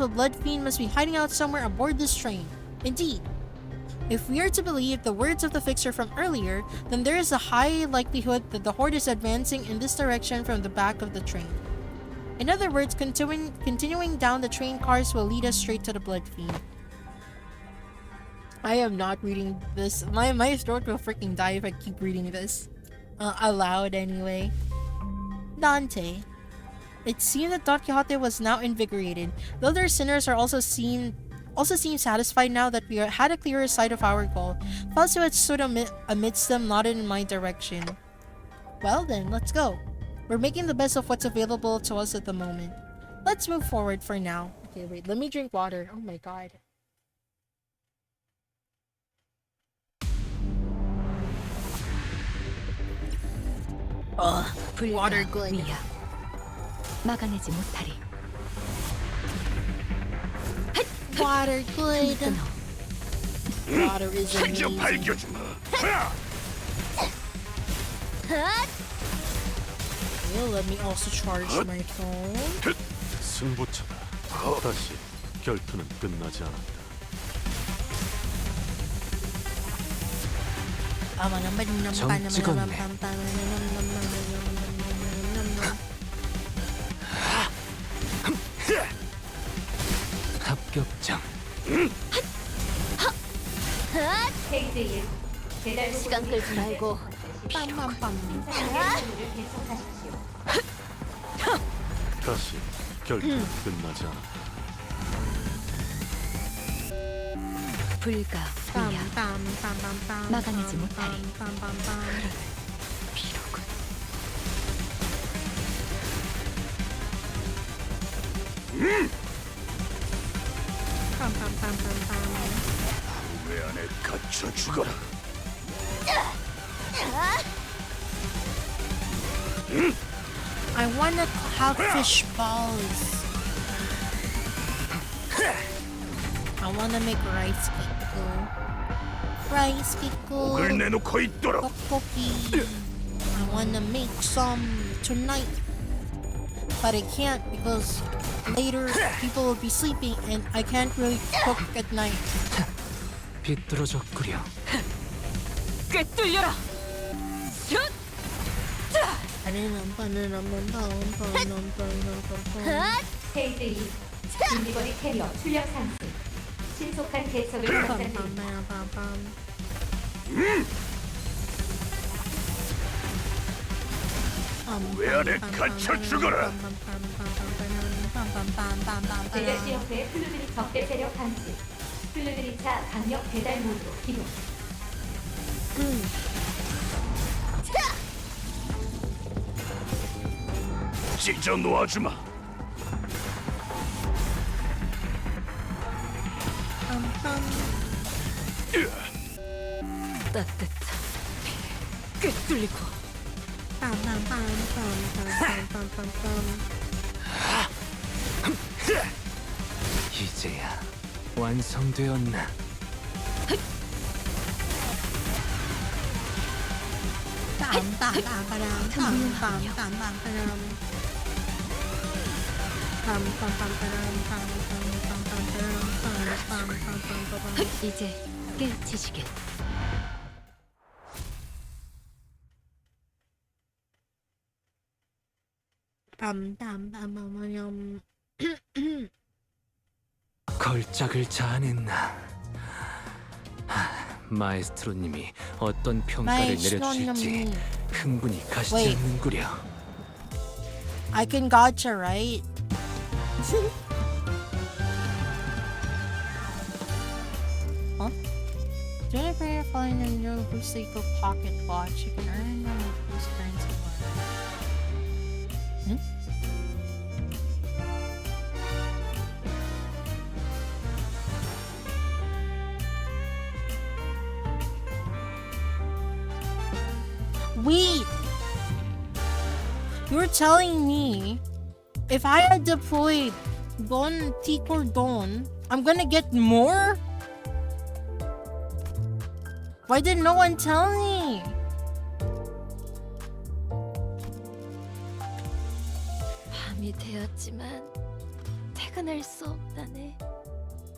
a blood fiend must be hiding out somewhere aboard this train. Indeed. If we are to believe the words of the fixer from earlier, then there is a high likelihood that the horde is advancing in this direction from the back of the train. In other words, continuing down the train cars will lead us straight to the blood fiend. I am not reading this. My throat will freaking die if I keep reading this. Aloud anyway. Dante. It seemed that Don Quixote was now invigorated. The other sinners are also seem satisfied now that we had a clearer sight of our goal. Fausto had stood amidst them, nodded in my direction. Well then, let's go. We're making the best of what's available to us at the moment. Let's move forward for now. Okay, wait, let me drink water. Oh my god. Water good. 막아내지 못하리. Water good. Water is amazing. Well, let me also charge my phone. 승부처다. 다시 결투는 끝나지 않았다. 정 찍었네. 합격장. 시간 끌지 말고. 다시 결투는 끝나지 않았다. 불가 위야 막아내지 못하리. 비로군. 왜 안에 갇혀 죽어라. I wanna have fish balls. I wanna make rice pickle. Rice pickle. 목을 내놓고 있도록. Tteokbokki. I wanna make some tonight. But I can't because later people will be sleeping and I can't really cook at night. 비뚤어졌구려. 꿰뚫려라. 페이지 2. 인디버디 캐리어 출력 상승. 신속한 대처를 부탁드립니다. 왜 안에 갇혀 죽어라. 제작지 옆에 플루드리 적대 세력 감지. 플루드리 차 강력 배달 모드로 기동. 찢어 놓아주마. 따뜻한 꿰뚫리고. 이제야 완성되었나? 이제 깨치시길. 걸작을 자아냈나? 마에스트로님이 어떤 평가를 내려주실지 흥분이 가시지 Wait. 않는구려. I can gotcha, right? Huh? Jennifer, you're flying in your Oborustic pocket watch. You can earn them with those currency ones. Wait! You're telling me if I had deployed Don Ticor Don, I'm gonna get more? Why did no one tell me? 밤이 되었지만 퇴근할 수 없다네.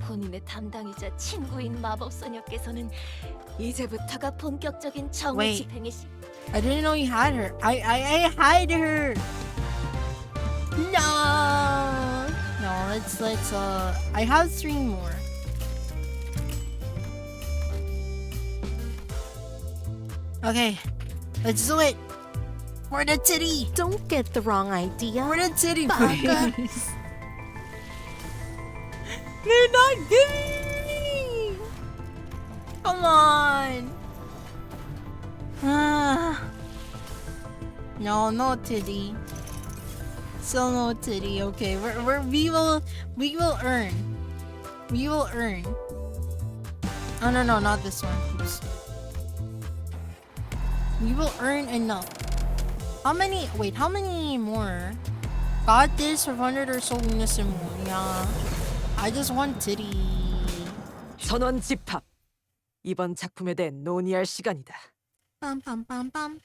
본인의 담당이자 친구인 마법소녀께서는 이제부터가 본격적인 정의 Wait. 집행의 시. I didn't know you had her. I had her. No. No, let's I have 3 more. Okay. Let's do it. For the titty. Don't get the wrong idea. For the titty, Baka. please. They're not giving me. Come on. No titty. Still no titty. Okay, we will earn. We will earn. Oh no, not this one. Oops. We will earn enough. How many more? Got this 500 or so weakness and more. Yeah. I just want titty. 전원 집합. 이번 작품에 대해 논의할 시간이다. 빰빰빰빰.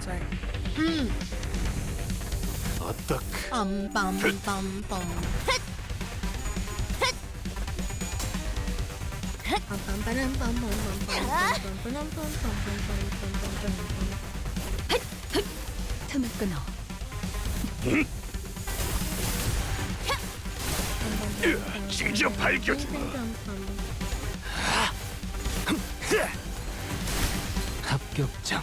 Sorry. 어떡. 빰빰빰빰. 틈을 끊어. 직접 밝혀주마. 합격장.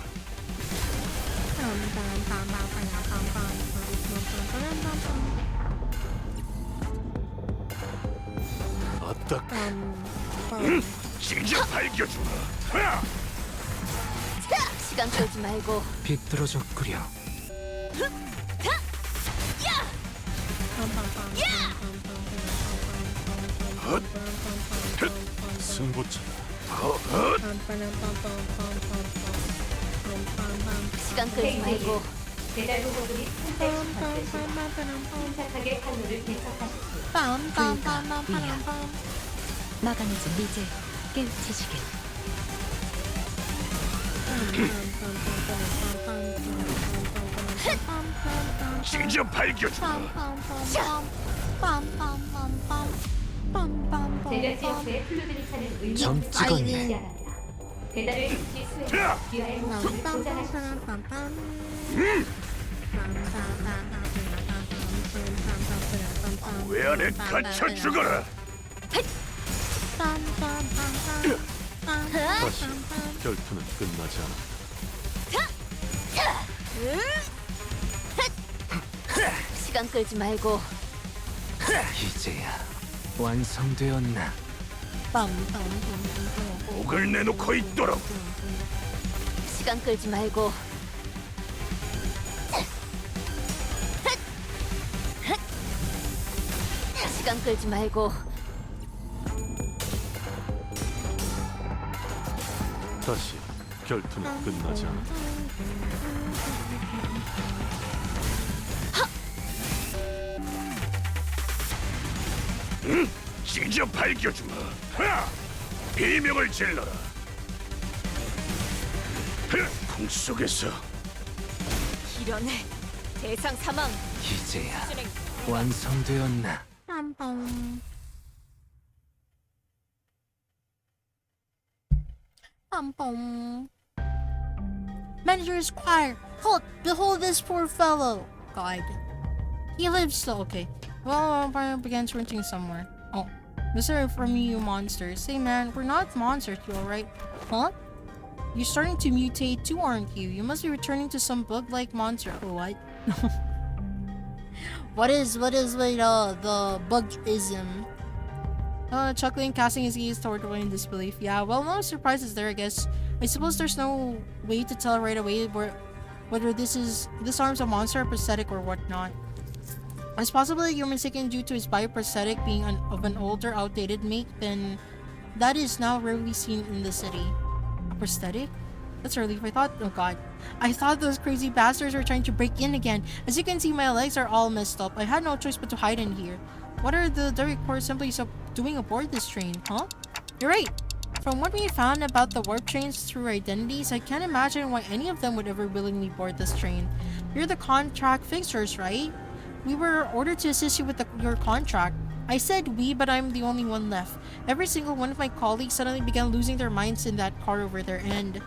어떡. 직접 밝혀주마. 시간 끌지 말고. 비뚤어졌구려. 승부처다. 시간 끌지 말고. 배달 후보들이 침착하게 판로를 개척하십시오. 마감이지 이제 깨우치시길. 직접 밝혀주마. 배달 지역부의 플루들이 차는 의무 점찍었네. 배달을 즉시 수행해 귀하의 목숨을 보장하십시오. 왜 안에 갇혀 죽어라. 다시 결투는 끝나지 않아. 시간 끌지 말고. 이제야 완성되었나? 목을 내놓고 있도록. 시간 끌지 말고. 시간 끌지 말고. 다시 결투는 끝나지 않아. 직접 밝혀주마. 비명을 질러라. 꿈속에서 이련해. 대상 사망. 이제야 완성되었나? Manager's choir. Halt! Behold this poor fellow. God. He lives still. Okay. Well, I began sprinting somewhere. Oh. Mr. from you monsters. Say man, we're not monsters, you alright? Huh? You're starting to mutate too, aren't you? You must be returning to some bug-like monster. What? What is the bug-ism? Chuckling, casting his gaze toward the in disbelief. Yeah, well, no surprises there, I guess. I suppose there's no way to tell right away whether this arm's a monster, or prosthetic, or whatnot. It's possible that you're mistaken due to his bioprosthetic being of an older, outdated make, then that is now rarely seen in the city. A prosthetic? That's a relief. Oh god. I thought those crazy bastards were trying to break in again. As you can see, my legs are all messed up. I had no choice but to hide in here. What are the Derek Corps simply doing aboard this train, huh? You're right. From what we found about the warp trains through identities, I can't imagine why any of them would ever willingly board this train. You're the contract fixers, right? We were ordered to assist you with your contract. I said we, but I'm the only one left. Every single one of my colleagues suddenly began losing their minds in that car over there, and...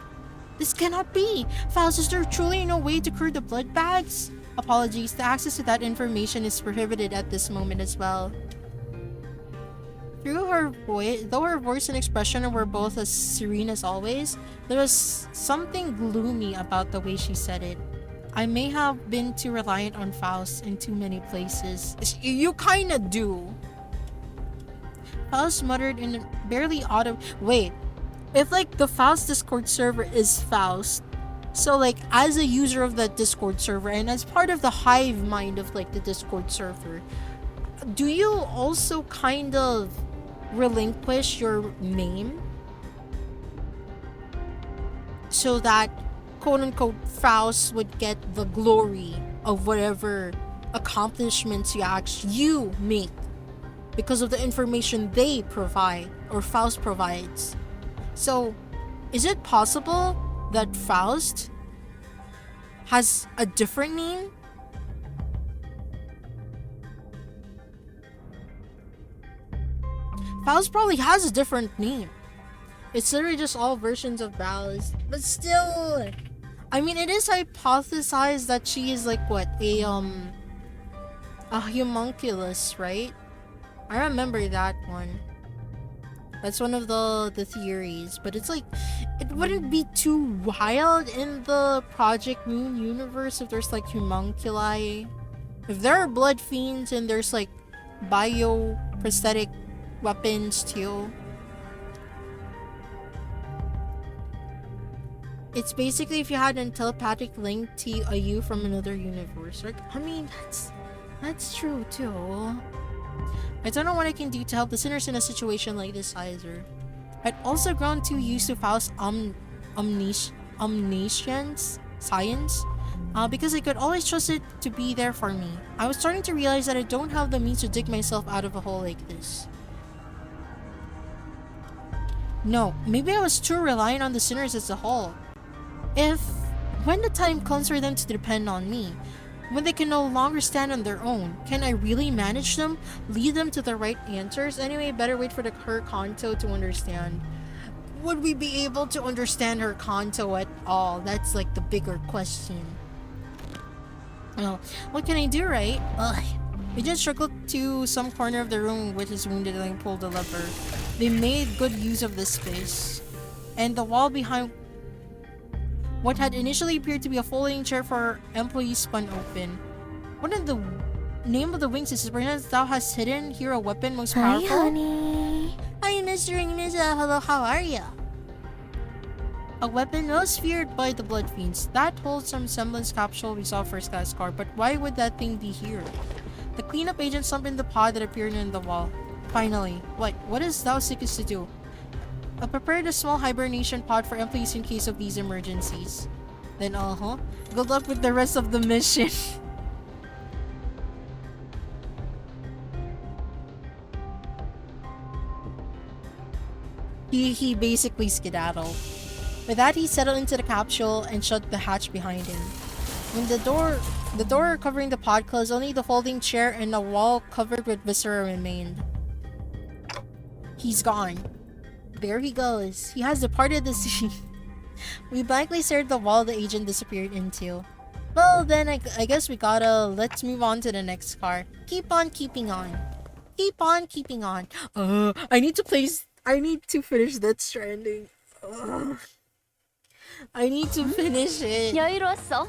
This cannot be! Faust, is there truly no way to cure the blood bags? Apologies, the access to that information is prohibited at this moment as well. Though her voice and expression were both as serene as always, there was something gloomy about the way she said it. I may have been too reliant on Faust in too many places. You kinda do. Faust muttered in a barely audible... Wait, if like the Faust Discord server is Faust, so like as a user of that Discord server and as part of the hive mind of like the Discord server, do you also kind of relinquish your name so that quote-unquote Faust would get the glory of whatever accomplishments you make because of the information they provide or Faust provides? So is it possible that Faust has a different name? Faust probably has a different name. It's literally just all versions of Faust. But still, I mean, it is hypothesized that she is like what, a homunculus, right? I remember that one. That's one of the theories, but it's like, it wouldn't be too wild in the Project Moon universe if there's like homunculi. If there are blood fiends and there's like bio-prosthetic weapons too. It's basically if you had a telepathic link to a you from another universe. Like, I mean, that's true too. I don't know what I can do to help the sinners in a situation like this either. I'd also grown too used to Faust's omniscience, science, because I could always trust it to be there for me. I was starting to realize that I don't have the means to dig myself out of a hole like this. No, maybe I was too reliant on the sinners as a whole. When the time comes for them to depend on me, when they can no longer stand on their own, can I really manage them? Lead them to the right answers? Anyway, better wait for her Kanto to understand. Would we be able to understand her Kanto at all? That's like the bigger question. Well, what can I do, right? We just struggled to some corner of the room with his wounded and pulled the lever. They made good use of this space. And the wall behind what had initially appeared to be a folding chair for our employees spun open. What in the name of the wings is perhaps thou hast hidden here a weapon most powerful? Hi, honey. Hi, Mr. Inisa. Hello, how are ya? A weapon most feared by the blood fiends. That holds some semblance capsule we saw first class car, but why would that thing be here? The cleanup agent slumped in the pod that appeared in the wall. Finally, what is thou seekest to do? I prepared a small hibernation pod for employees in case of these emergencies. Then, good luck with the rest of the mission. He basically skedaddled. With that, he settled into the capsule and shut the hatch behind him. When the door covering the pod closed, only the folding chair and a wall covered with viscera remained. He's gone. There he goes. He has departed the scene. We blankly stared at the wall the agent disappeared into. Well, then I guess we gotta let's move on to the next car. Keep on keeping on. Keep on keeping on. I need to finish Death Stranding. I need to finish it. 여유로웠어.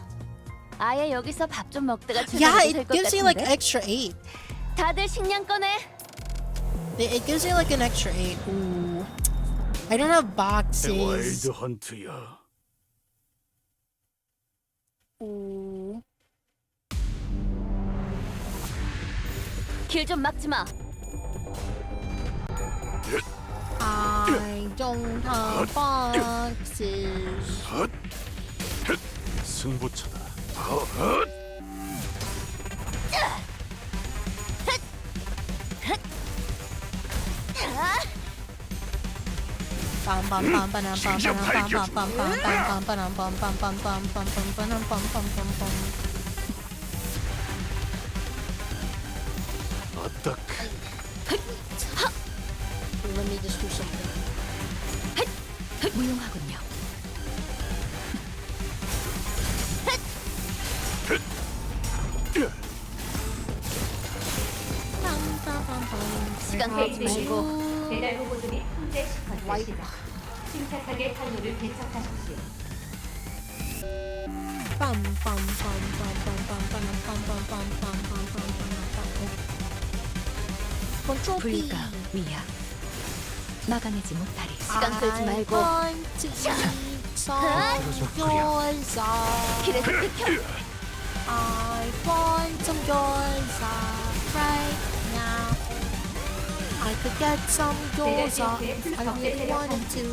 아예 여기서 밥 좀 먹다가 Yeah, 출근해도 it 될것 gives you like 같은데? extra 8. 다들 식량 꺼내. It gives you like an extra 8. Ooh. I don't have boxes. 와일드 헌트야. Ooh. 길 좀 막지 마. I don't have boxes. 승부차다. Let me just do something. 무용하군요. 시간 끌지 말고. 배달 로봇들이 통제 시퀀스 시작. 침착하게 판로를 개척하십시오. 불가 위야 막아내지 못하리. 시간 끌지 말고. 길에서 비켜. I want some gyoza right now. I could get some gyoza if I really wanted to,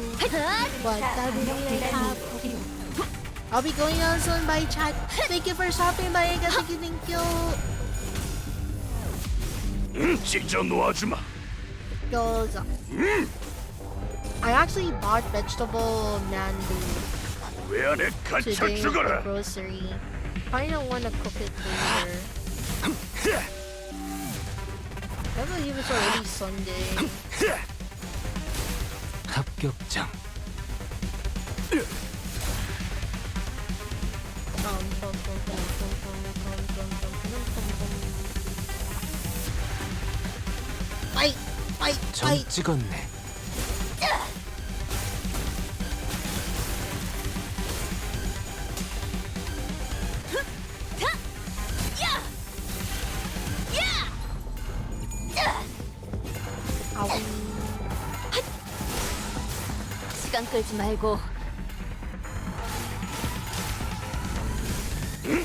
but I really have to. I'll be going on soon. Bye, chat. Thank you for shopping. Bye, thank you. 찢어 놓아주마. Gyoza. I actually bought vegetable nandu 왜 안에 갇혀 today at the 죽어라. grocery. I don't want to cook it later. I believe it's already Sunday. 합격장. Fight! Fight! 점 Fight! 찍었네. 시간 끌지 말고.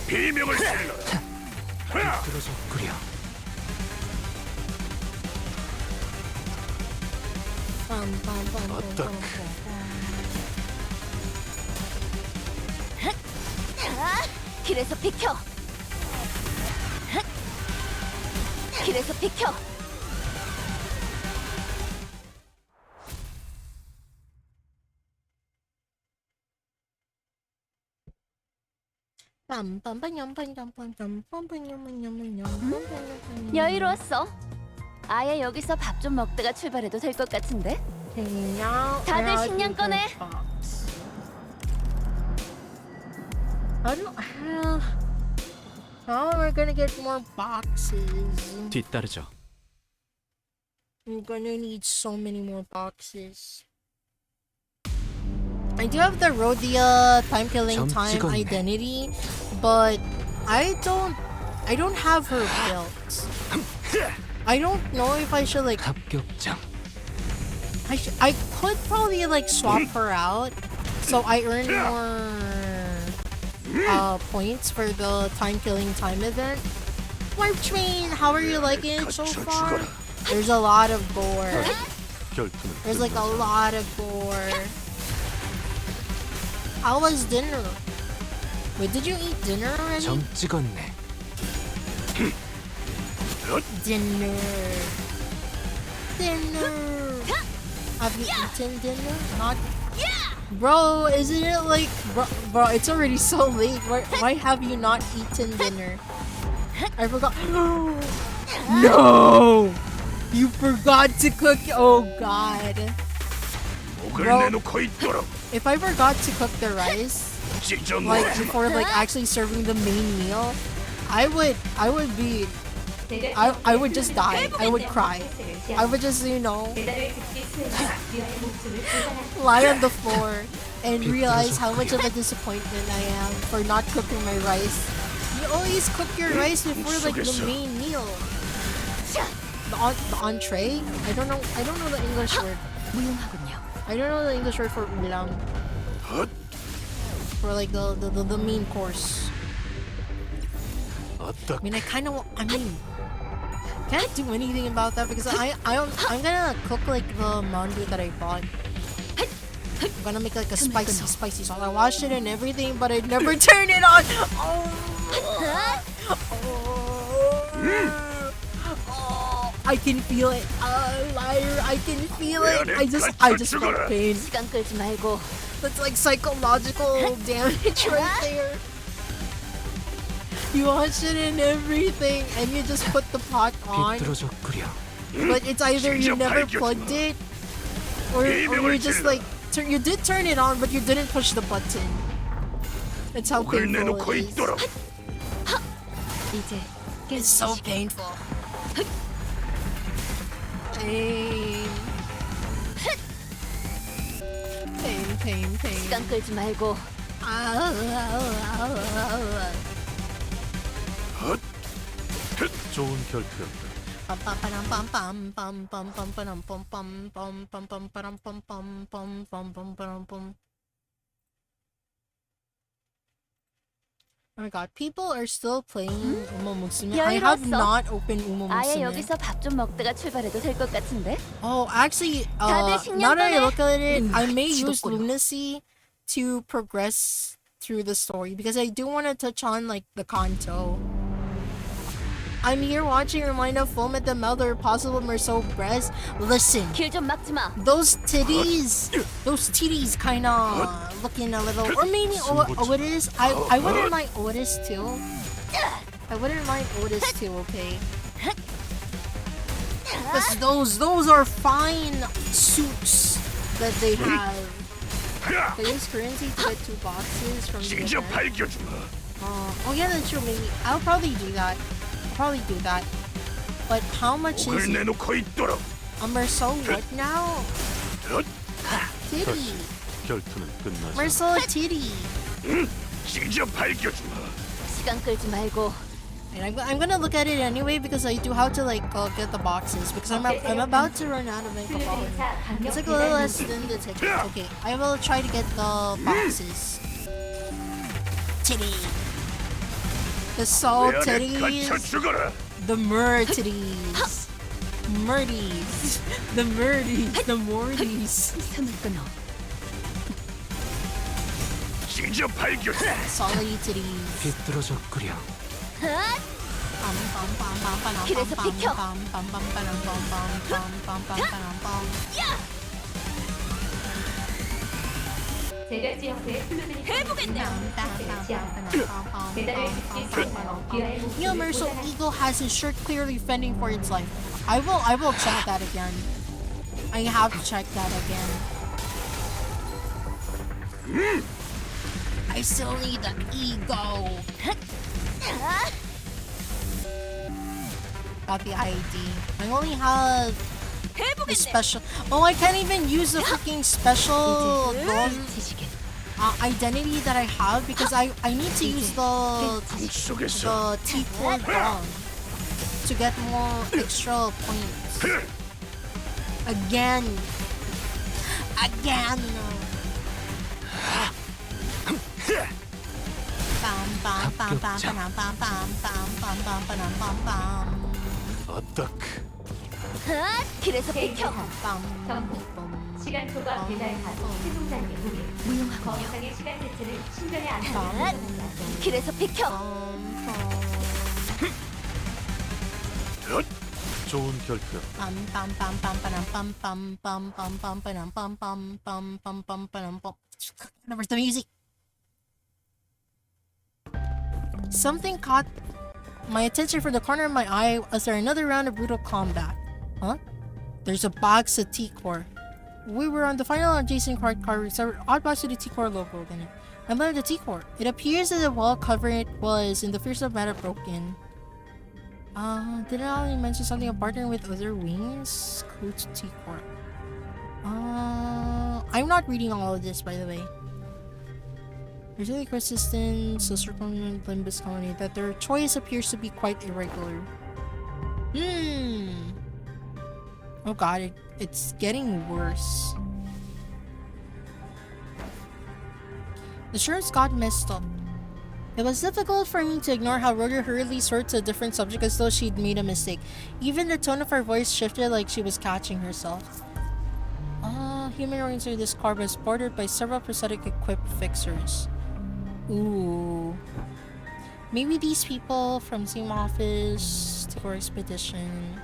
비명을 질러. 들어서 그려. 길에서 비켜. 길에서 비켜. 여유로웠어. 아예 여기서 밥 좀 먹다가 출발해도 될 것 같은데? 다들 식량 꺼내. How am I gonna get more boxes? 뒤따르죠. I'm gonna need so many more boxes. I do have the Rhodia time killing time identity, but I don't have her built. I don't know if I should like 합격장. I could probably like swap her out so I earn more points for the time killing time event. Warp Train, how are you liking it so far? There's a lot of gore. There's like a lot of gore. How was dinner? Wait, did you eat dinner already? 점 찍었네. Dinner. Have you eaten dinner? Not. Bro, isn't it like bro? It's already so late. Why have you not eaten dinner? I forgot. No, you forgot to cook. Oh God. Bro, if I forgot to cook the rice, like before like actually serving the main meal, I would just die. I would cry. I would just, you know, lie on the floor and realize how much of a disappointment I am for not cooking my rice. You always cook your rice before like the main meal. The entree? I don't know the English word. I don't know the English word for ulam. For like the main course. I mean, can't do anything about that because I'm gonna cook like the mandu that I bought. I'm gonna make like a spicy sauce. I washed it and everything, but I never turned it on. I can feel it. Liar, I can feel it. I just felt pain. 시간 끌지 말고. That's like psychological damage right there. You watch it and everything, and you just put the pot on. But it's either you never plugged it, or you just like you did turn it on, but you didn't push the button. That's how painful it is. It's so painful. Pain. Pain. 시간 끌지 말고. 좋은 결투였다. Oh my god, people are still playing Umomusume. I have not opened 아예 Umomusume. 여기서 밥 좀 먹다가 출발해도 될 것 같은데? Oh, actually, now that I look at it, I may use Lunacy to progress through the story because I do want to touch on like the Kanto. I'm here watching Rimaina foam at the mouth or possible Merceau breast. Listen, those titties kind of looking a little, or maybe Otis. I wouldn't mind Otis too. I wouldn't mind Otis too. Okay. Because those are fine suits that they have. They use currency to get 2 boxes from the event. Oh yeah, that's true. Maybe I'll probably do that. But how much is it? Merceau what now? Titty. Merceau titty. 시간 끌지 말고. And I'm gonna look at it anyway because I do have to like get the boxes because I'm about to run out of makeup already. It's like a little less than the ticket. Okay, I will try to get the boxes. Titty. The salt titties. The mer titties. Murdies. The murdies. The mordies. Solid titties. 길에서 비켜. 제가 지역의 플루들이 해보겠네요. You know, Merceau Eagle has his shirt clearly fending for its life. I will check that again. I have to check that again. I still need the ego. Got the ID. I only have the special. Oh, I can't even use the freaking special identity that I have because I need to use the T4 gun to get more extra points. Again. 길에서 비켜. 시간 초과 배달 가속 세종장의 무게 거상의 시간 대체를 신전에 안착. 길에서 비켜. 좋은 결투야. Where's the music? Something caught my attention from the corner of my eye as there another round of brutal combat. Huh? There's a box of T-Core. We were on the final adjacent card with several odd box with the T-Core logo in it. I learned the T-Core. It appears that the wall covering it was in the fierce of matter broken. Did I already mention something about partnering with other wings? Coach T-Core. I'm not reading all of this, by the way. There's really persistence, so circumvent Limbus Company, that their choice appears to be quite irregular. Oh god, it's getting worse. The shirts got messed up. It was difficult for me to ignore how Roger hurriedly swerved to a different subject as though she'd made a mistake. Even the tone of her voice shifted like she was catching herself. Human organs in this car was bordered by several prosthetic equipped fixers. Ooh. Maybe these people from same office to our expedition.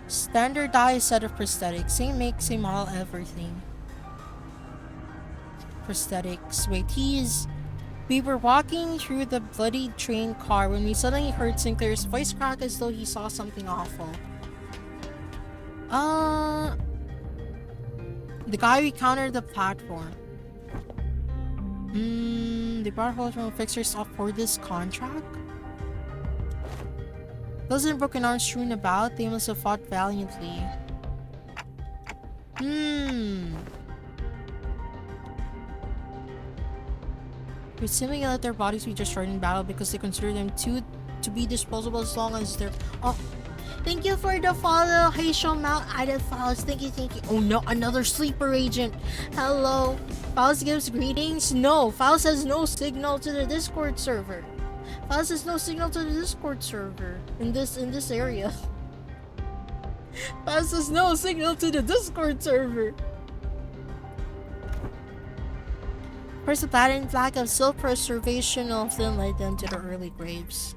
Standardized set of prosthetics. Same make, same model, everything. Prosthetics. Wait, we were walking through the bloody train car when we suddenly heard Sinclair's voice crack as though he saw something awful. The guy we encountered the platform. They brought Holtron fixers off for this contract? Dozen broken arms strewn about, they must have fought valiantly. Presuming let their bodies be destroyed in battle because they consider them to be disposable as long as they're... Oh, thank you for the follow. Hey, show Mount Ida follows. Thank you, thank you. Oh no, another sleeper agent. Hello. Faust gives greetings. No, Faust has no signal to the Discord server. Faust has no signal to the Discord server in this area. Faust has no signal to the Discord server. First, the pattern flag of self-preservation often led them to the early graves.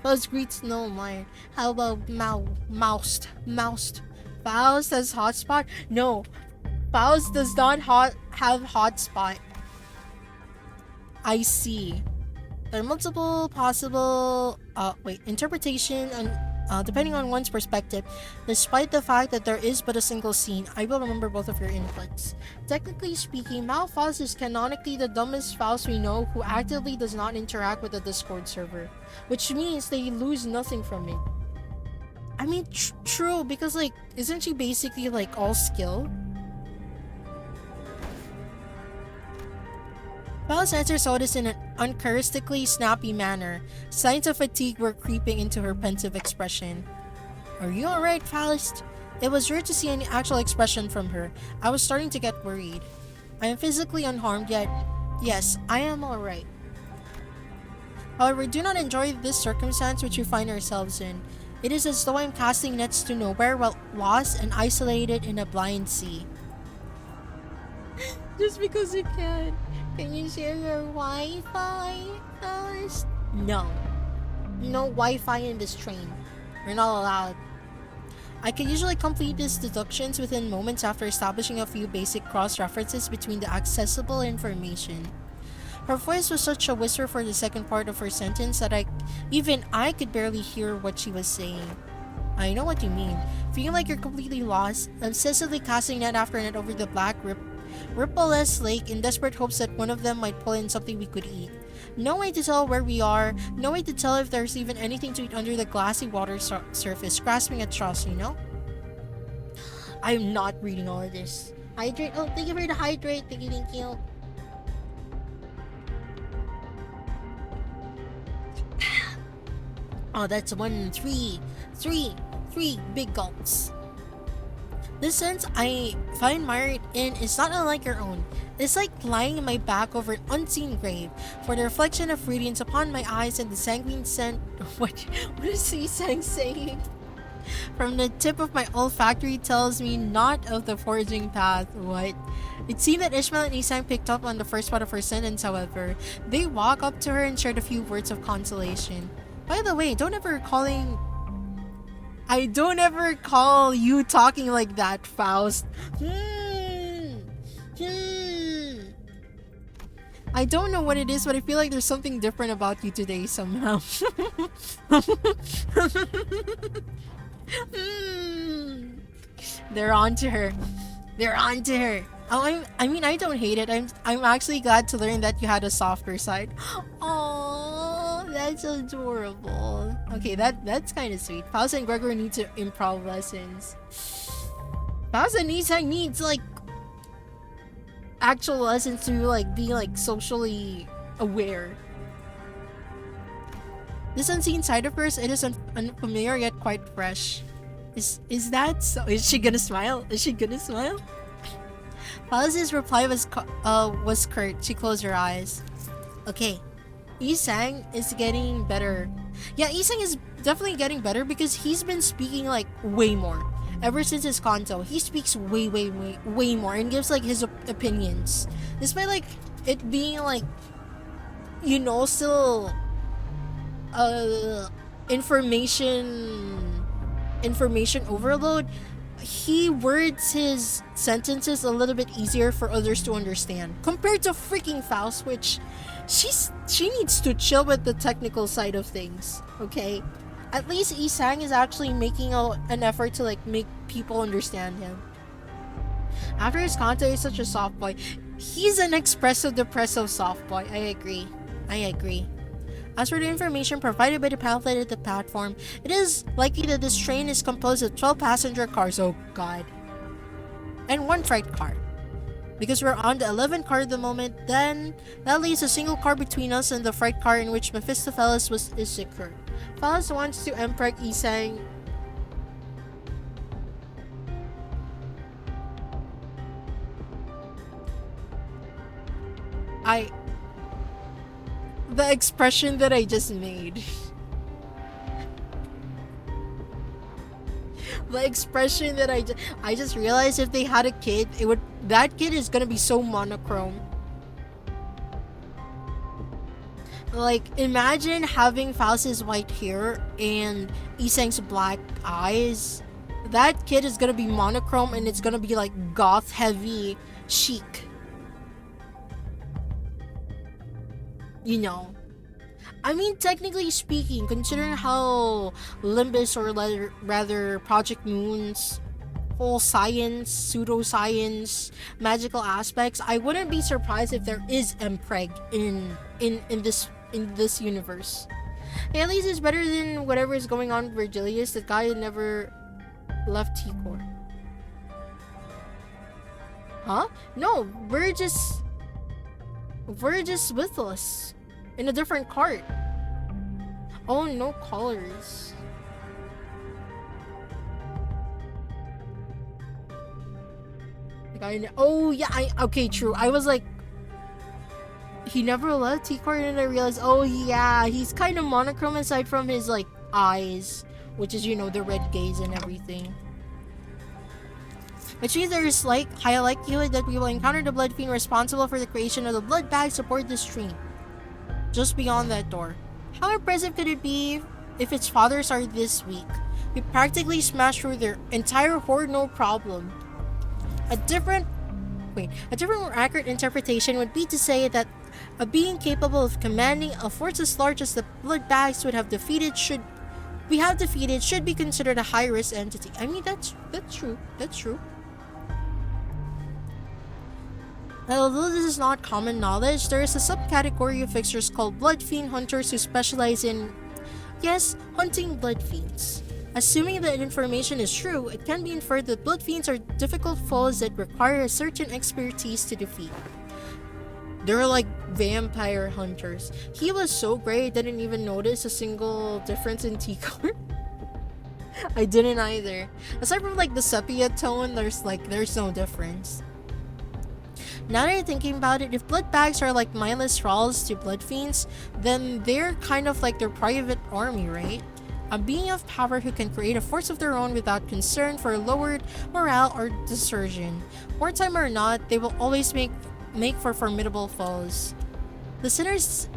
Faust greets no mind. How about Moust? Faust has hotspot? No, Faust does not have hotspot. I see. There are multiple possible interpretation and depending on one's perspective. Despite the fact that there is but a single scene, I will remember both of your inputs. Technically speaking, Faust is canonically the dumbest Faust we know who actively does not interact with the Discord server, which means they lose nothing from it. I mean, true, because like, isn't she basically like all skill? Faust answers Otis in an uncharacteristically snappy manner. Signs of fatigue were creeping into her pensive expression. Are you alright, Faust? It was rare to see any actual expression from her. I was starting to get worried. I am physically unharmed yet. Yes, I am alright. However, do not enjoy this circumstance which we find ourselves in. It is as though I am casting nets to nowhere while lost and isolated in a blind sea. Just because you can. Can you share your Wi-Fi first? No. No Wi-Fi in this train. We're not allowed. I can usually complete these deductions within moments after establishing a few basic cross-references between the accessible information. Her voice was such a whisper for the second part of her sentence that even I could barely hear what she was saying. I know what you mean. Feeling like you're completely lost, obsessively casting net after net over the black rippleless lake in desperate hopes that one of them might pull in something we could eat. No way to tell where we are, no way to tell if there's even anything to eat under the glassy water surface, grasping at straws, you know? I'm not reading all of this. Hydrate. Oh, thank you for the hydrate. Thank you, thank you. Oh, that's 3 big gulps. This sense I find mired in is not unlike your own. It's like lying in my back over an unseen grave, for the reflection of radiance upon my eyes and the sanguine scent. What is Isang saying? From the tip of my olfactory tells me not of the foraging path. What? It seemed that Ishmael and Isang picked up on the first part of her sentence, however. They walk up to her and shared a few words of consolation. By the way, I don't ever call you talking like that, Faust. I don't know what it is, but I feel like there's something different about you today somehow. They're on to her. Oh, I mean, I don't hate it. I'm actually glad to learn that you had a softer side. Oh, that's adorable. Okay, that's kind of sweet. Faust and Gregor need to improv lessons. Faust and Isang needs like actual lessons to like be like socially aware. This unseen side of hers, it is unfamiliar yet quite fresh. Is that so? Is she gonna smile? Faust's reply was curt. She closed her eyes. Okay, Isang is getting better. Yeah, Isang is definitely getting better because he's been speaking like way more. Ever since his kanto, he speaks way more and gives like his opinions. Despite like it being like, you know, still information information overload, he words his sentences a little bit easier for others to understand compared to freaking Faust, which she needs to chill with the technical side of things. Okay, at least Isang is actually making an effort to like make people understand him. After his content is such a soft boy, he's an expressive depressive soft boy. I agree. As for the information provided by the pamphlet at the platform, it is likely that this train is composed of 12 passenger cars, oh god, and 1 freight car. Because we're on the 11th car at the moment, then that leaves a single car between us and the freight car in which Mephistopheles is secured. Phallus wants to impreg Isang. The expression that I just made. The expression that I just realized if they had a kid, that kid is gonna be so monochrome. Like, imagine having Faust's white hair and Isang's black eyes. That kid is gonna be monochrome and it's gonna be like goth heavy chic. You know, I mean, technically speaking, considering how Limbus, or rather Project Moon's whole science, pseudoscience, magical aspects, I wouldn't be surprised if there is Mpreg in this universe. At least it's better than whatever is going on with Virgilius. The guy never left T-Core. Huh? No, we're just with us in a different cart. Oh, no colors. Oh yeah, okay, true. I was like, he never left T-Core, and I realized, oh yeah, he's kind of monochrome aside from his like eyes, which is, you know, the red gaze and everything. Which means there is like high likelihood that we will encounter the blood fiend responsible for the creation of the blood bag aboard this train, just beyond that door. How impressive could it be if its fathers are this weak? We practically smashed through their entire horde, no problem. A different, more accurate interpretation would be to say that a being capable of commanding a force as large as the blood bags should be considered a high-risk entity. I mean, that's true. That's true. Although this is not common knowledge, there is a subcategory of fixers called blood fiend hunters who specialize in, yes, hunting blood fiends. Assuming that information is true, it can be inferred that blood fiends are difficult foes that require a certain expertise to defeat. They're like vampire hunters. He was so great, I didn't even notice a single difference in T-Core. I didn't either. Aside from like the sepia tone, there's no difference. Now that I'm thinking about it, if blood bags are like mindless thralls to blood fiends, then they're kind of like their private army, right? A being of power who can create a force of their own without concern for lowered morale or desertion. Wartime or not, they will always make for formidable foes. The sinners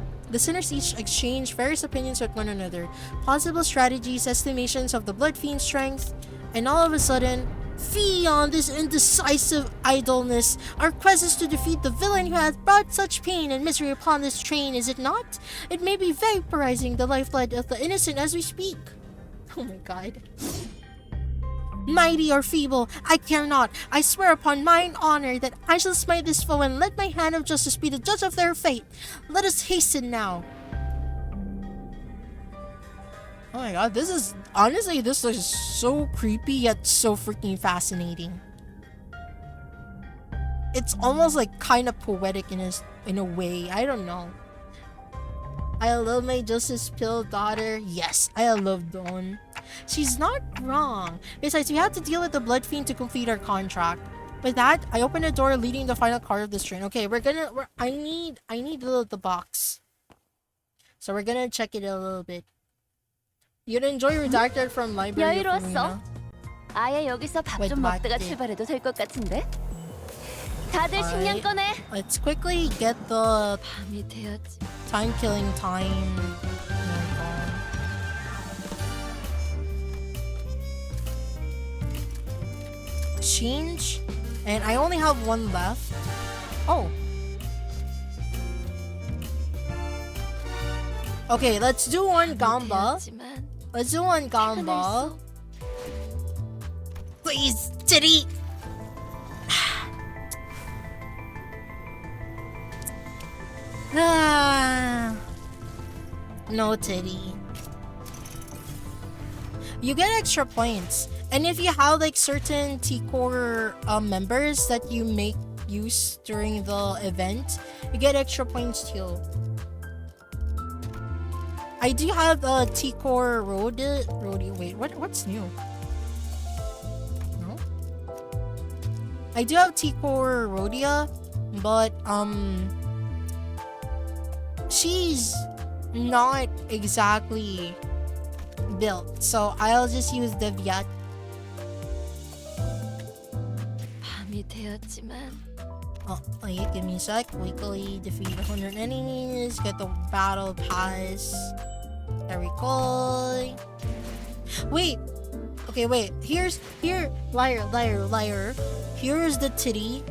each exchange various opinions with one another, possible strategies, estimations of the blood fiend's strength, and all of a sudden, fee on this indecisive idleness! Our quest is to defeat the villain who has brought such pain and misery upon this train, is it not? It may be vaporizing the lifeblood of the innocent as we speak. Oh my god. Mighty or feeble, I care not. I swear upon mine honor that I shall smite this foe and let my hand of justice be the judge of their fate. Let us hasten now. Oh my god, this is so creepy yet so freaking fascinating. It's almost like kind of poetic in a way. I don't know. I love my Justice Pill daughter. Yes, I love Dawn. She's not wrong. Besides, we have to deal with the blood fiend to complete our contract. With that, I open the door leading the final car of this train. Okay, I need the box. So we're gonna check it a little bit. You'd enjoy redacted from library. 여유로웠어. 아예 여기서 밥 좀 먹다가 출발해도 될 것 같은데. 다들 식량 꺼내. Let's quickly get the time killing time. exchange, and I only have one left. Oh. Okay, let's do one gamba. Let's do one gamba. Please, titty. No titty. You get extra points, and if you have like certain T-Core members that you make use during the event, you get extra points too. I do have a T-Core Rodi. Wait, what's new? No? I do have T-Core Rhodia, but she's not exactly built, so I'll just use the Viat. Oh, wait, give me a sec. Weekly defeat 100 enemies, get the battle pass. There we go. Wait. Okay, wait. Here, liar. Here's the titty.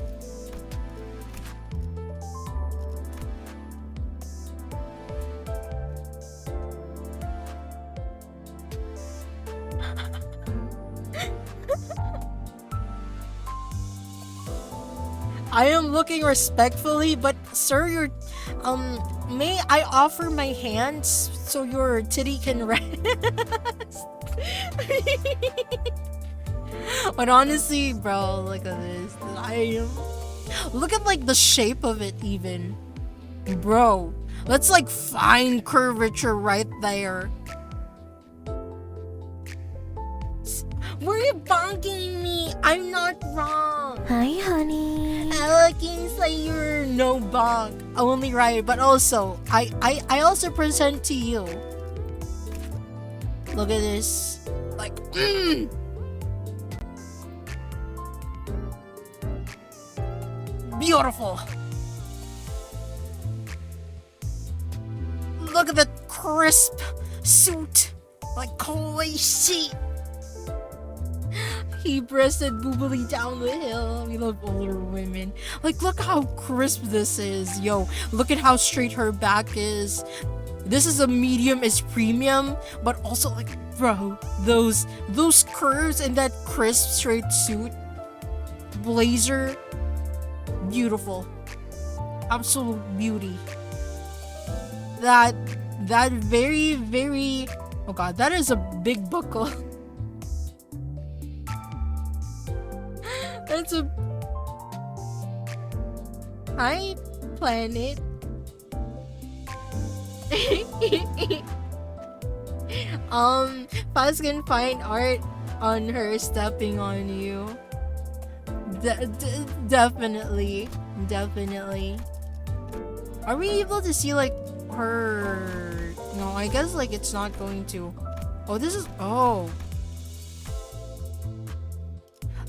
I am looking respectfully, but sir, you're may I offer my hands so your titty can rest? But honestly, bro, look at this. Look at like the shape of it even. Bro, that's like fine curvature right there. Were you bonking me? I'm not wrong. Hi, honey. Looking like you're no bonk. Only right, but also I also present to you. Look at this. Like beautiful. Look at the crisp suit. Like holy shit. He breasted boobily down the hill. We love older women. Like, look how crisp this is. Yo, look at how straight her back is. This is a medium, is premium, but also like, bro, those curves in that crisp straight suit. Blazer. Beautiful. Absolute beauty. That very, very, oh god, that is a big buckle. That's a... Hi, planet. Faz can find art on her stepping on you. Definitely. Are we able to see like her? No, I guess like it's not going to. Oh, this is. Oh.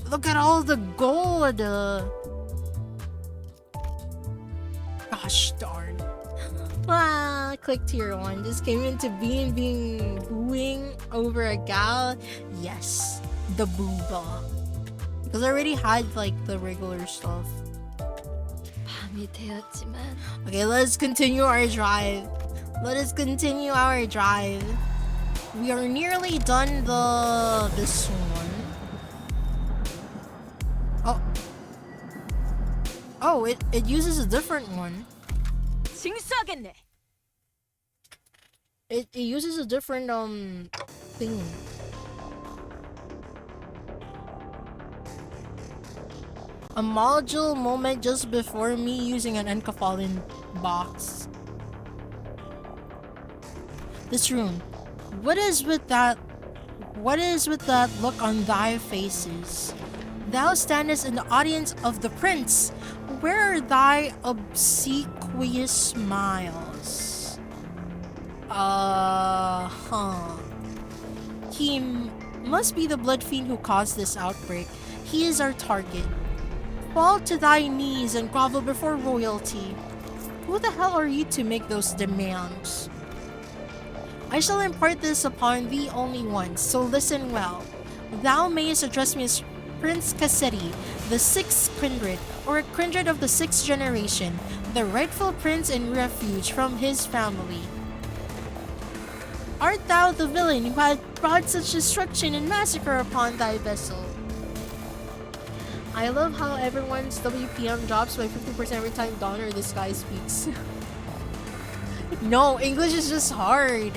Look at all the gold! Gosh darn. Click tier 1. Just came into being booing over a gal. Yes, the booba. Because I already had like the regular stuff. Okay, let's continue our drive. We are nearly done this one. Oh, it uses a different one. It uses a different thing. A module moment just before me using an encaphalin box. This room. What is with that look on thy faces? Thou standest in the audience of the prince. Where are thy obsequious smiles? He must be the blood fiend who caused this outbreak. He is our target. Fall to thy knees and grovel before royalty. Who the hell are you to make those demands? I shall impart this upon thee only once, so listen well. Thou mayest address me as Prince Cassetti, the sixth Kindred, or a Kindred of the sixth generation, the rightful prince and refuge from his family. Art thou the villain who had brought such destruction and massacre upon thy vessel? I love how everyone's WPM drops by 50% every time Dawn or this guy speaks. No, English is just hard.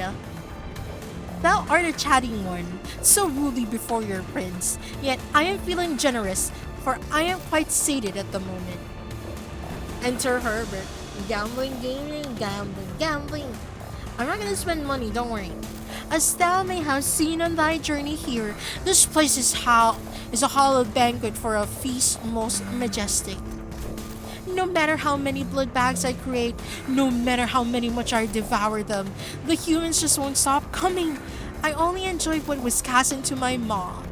Thou art a chatting one, so rudely before your prince, yet I am feeling generous, for I am quite sated at the moment. Enter Herbert. Gambling, gaming, gambling, gambling. I'm not gonna spend money, don't worry. As thou may have seen on thy journey here, this place is a hallowed banquet for a feast most majestic. No matter how many blood bags I create, no matter how much I devour them, the humans just won't stop coming. I only enjoy what was cast into my maw.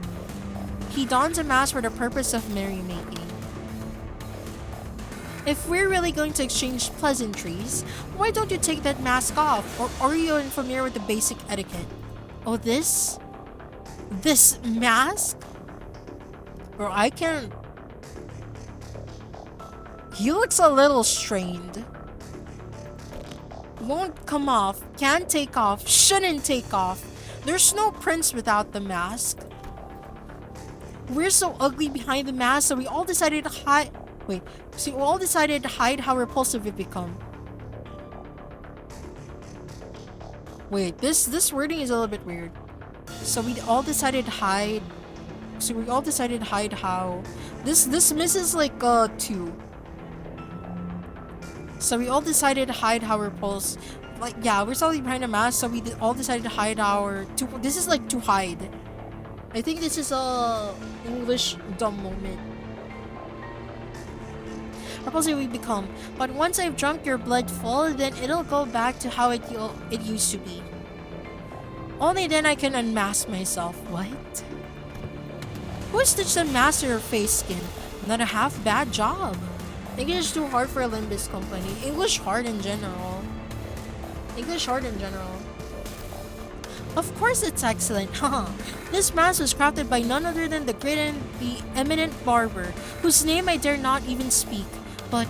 He dons a mask for the purpose of merrymaking. If we're really going to exchange pleasantries, why don't you take that mask off? Or are you unfamiliar with the basic etiquette? Oh, this mask? Bro, I can't. He looks a little strained. Won't come off, can't take off, shouldn't take off. There's no prince without the mask. We're so ugly behind the mask, so we all decided to hide. Wait, so we all decided to hide how repulsive we become. Wait, this wording is a little bit weird. So we all decided to hide. So we all decided to hide how. This misses like 2. So we all decided to hide how repulsed. Like, yeah, we're solely behind a mask, so we all decided to hide our. This is like to hide. I think this is a English dumb moment. Repulsive we become, but once I've drunk your blood full, then it'll go back to how it used to be. Only then I can unmask myself. What? Who stitched and master your face skin? Not a half bad job. English is too hard for a Limbus Company. English hard in general. English hard in general. Of course it's excellent, haha. This mask was crafted by none other than the great and the eminent barber, whose name I dare not even speak. But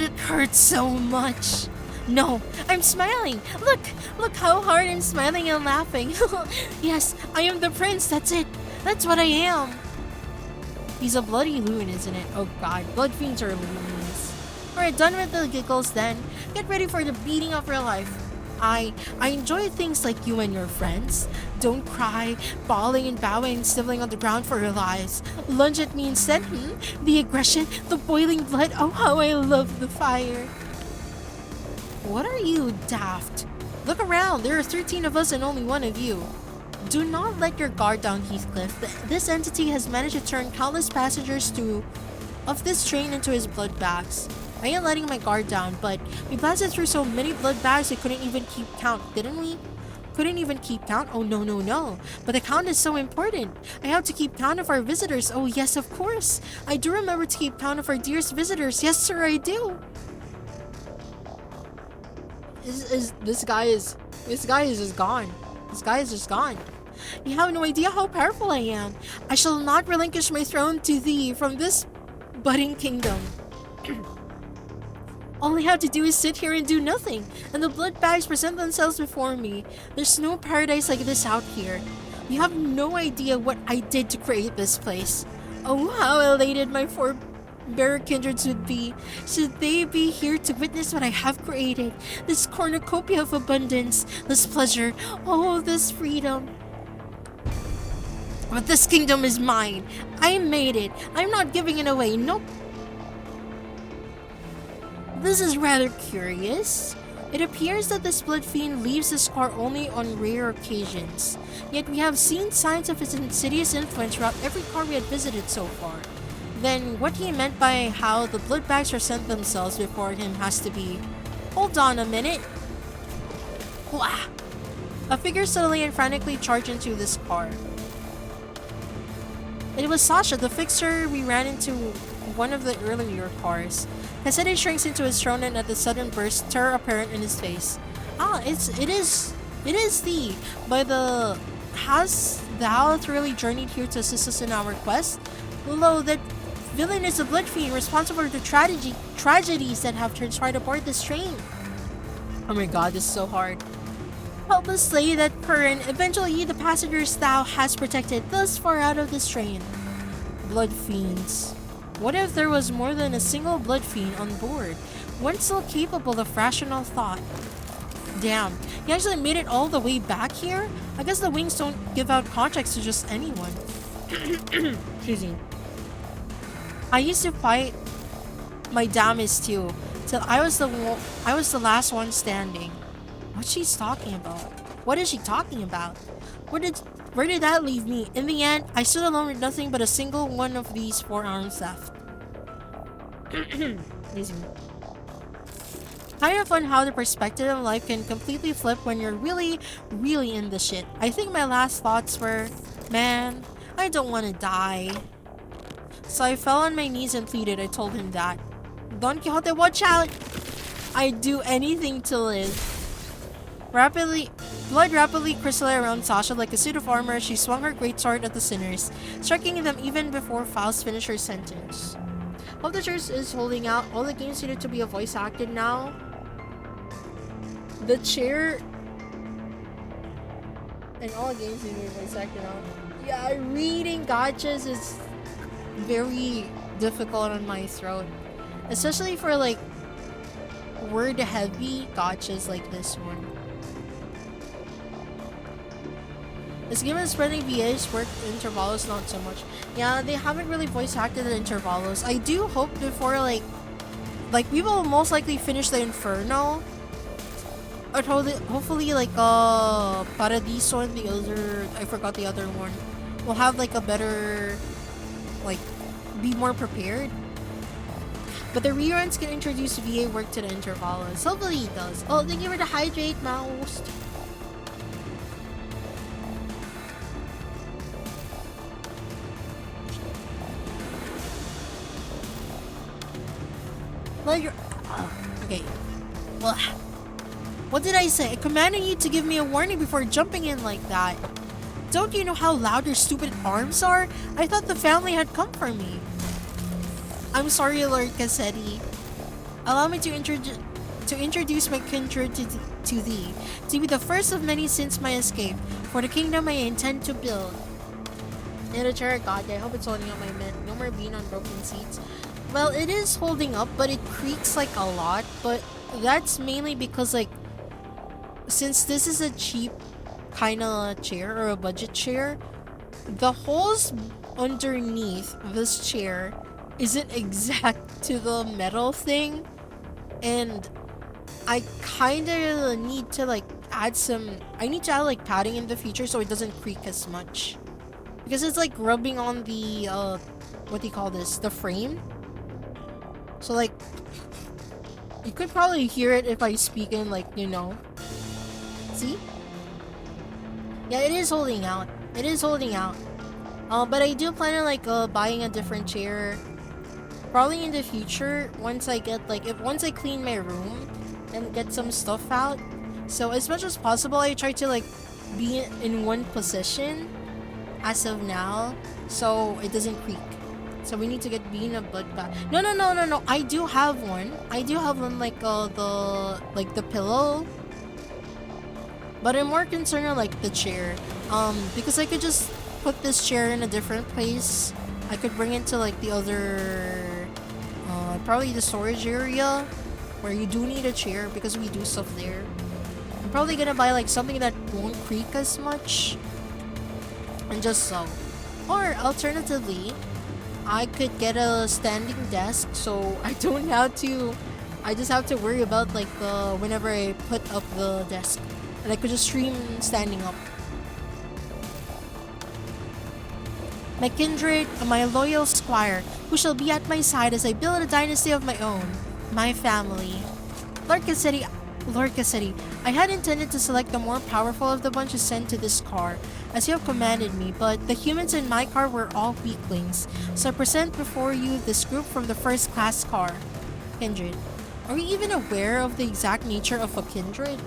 it hurts so much. No, I'm smiling. Look how hard I'm smiling and laughing. Yes, I am the prince, that's it. That's what I am. He's a bloody loon, isn't it? Oh god, blood fiends are loons. Alright, done with the giggles then. Get ready for the beating of your life. I enjoy things like you and your friends. Don't cry, bawling and bowing and sniveling on the ground for your lives. Lunge at me instead, The aggression, the boiling blood, oh how I love the fire. What are you, daft? Look around, there are 13 of us and only one of you. Do not let your guard down, Heathcliff. This entity has managed to turn countless passengers of this train into his blood bags. I ain't letting my guard down, but we blasted through so many blood bags we couldn't even keep count, didn't we? Couldn't even keep count? Oh no. But the count is so important. I have to keep count of our visitors. Oh yes, of course. I do remember to keep count of our dearest visitors. Yes sir, I do. This guy is just gone. This guy is just gone. You have no idea how powerful I am. I shall not relinquish my throne to thee from this budding kingdom. All I have to do is sit here and do nothing, and the blood bags present themselves before me. There's no paradise like this out here. You have no idea what I did to create this place. Oh, how elated my forbear kindreds would be, should they be here to witness what I have created. This cornucopia of abundance, this pleasure, oh, this freedom. But this kingdom is mine. I made it. I'm not giving it away. Nope. This is rather curious. It appears that the Split Fiend leaves this car only on rare occasions. Yet we have seen signs of his insidious influence throughout every car we had visited so far. Then what he meant by how the blood bags present themselves before him has to be... Hold on a minute. Wah! A figure suddenly and frantically charged into this car. It was Sasha, the fixer we ran into one of the earlier cars. Cassetti shrinks into his throne and at the sudden burst, terror apparent in his face. Ah, it is thee, by the Hast thou thoroughly journeyed here to assist us in our quest? Lo, that villain is a blood fiend responsible for the tragedies that have transpired aboard this train. Oh my god, this is so hard. Help us slay that current. Eventually, the passengers thou hast protected thus far out of this train. Blood fiends. What if there was more than a single blood fiend on board? One still capable of rational thought. Damn, he actually made it all the way back here? I guess the wings don't give out contracts to just anyone. Excuse me. I used to fight my damis too, till I was the last one standing. What's she talking about? What is she talking about? Where did that leave me? In the end, I stood alone with nothing but a single one of these 4 arms left. Excuse me. Kind of fun how the perspective of life can completely flip when you're really, really in the shit. I think my last thoughts were, man, I don't want to die. So I fell on my knees and pleaded. I told him that. Don Quixote, watch out! I'd do anything to live. Blood rapidly crystallized around Sasha like a suit of armor. She swung her greatsword at the sinners, striking them even before Faust finished her sentence. Hope the church is holding out. All the games needed to be voice acted now. The chair and all games need to be voice acted now. Yeah, reading gotchas is very difficult on my throat, especially for like word heavy gotchas like this one. This game is spreading VA's work intervalos, not so much. Yeah, they haven't really voice acted the intervalos. I do hope before like we will most likely finish the Inferno. Or hopefully like Paradiso and the other, I forgot the other one. We'll have like a better, like, be more prepared. But the reruns can introduce VA work to the intervalos. Hopefully it does. Oh, thank you for the hydrate, mouse. Well, you're... okay. Well, what did I say? I commanded you to give me a warning before jumping in like that. Don't you know how loud your stupid arms are? I thought the family had come for me. I'm sorry, Lord Cassetti. Allow me to introduce my kindred to thee, to be the first of many since my escape, for the kingdom I intend to build. And a chair, God, I hope it's holding up my mint. No more being on broken seats. Well, it is holding up, but it creaks like a lot. But that's mainly because, like, since this is a cheap kind of chair or a budget chair, the holes underneath this chair isn't exact to the metal thing, and I kind of need to like add like padding in the future so it doesn't creak as much, because it's like rubbing on the what do you call this, the frame. So like you could probably hear it if I speak in, like, you know, see? Yeah, it is holding out. It is holding out. But I do plan on like buying a different chair probably in the future, once I get like, once I clean my room and get some stuff out. So as much as possible, I try to like be in one position as of now, so it doesn't creak. So we need to get being a blood bath. No. I do have one. I do have one like the pillow. But I'm more concerned with like the chair. Because I could just put this chair in a different place. I could bring it to like the other probably the storage area where you do need a chair because we do stuff there. I'm probably gonna buy like something that won't creak as much. And just so. Or alternatively, I could get a standing desk so I don't have to, I just have to worry about like the, whenever I put up the desk, and I could just stream standing up. My kindred, my loyal squire, who shall be at my side as I build a dynasty of my own, my family. Lord Cassetti, I had intended to select the more powerful of the bunch to send to this car, as you have commanded me, but the humans in my car were all weaklings, so I present before you this group from the first-class car. Kindred. Are we even aware of the exact nature of a kindred?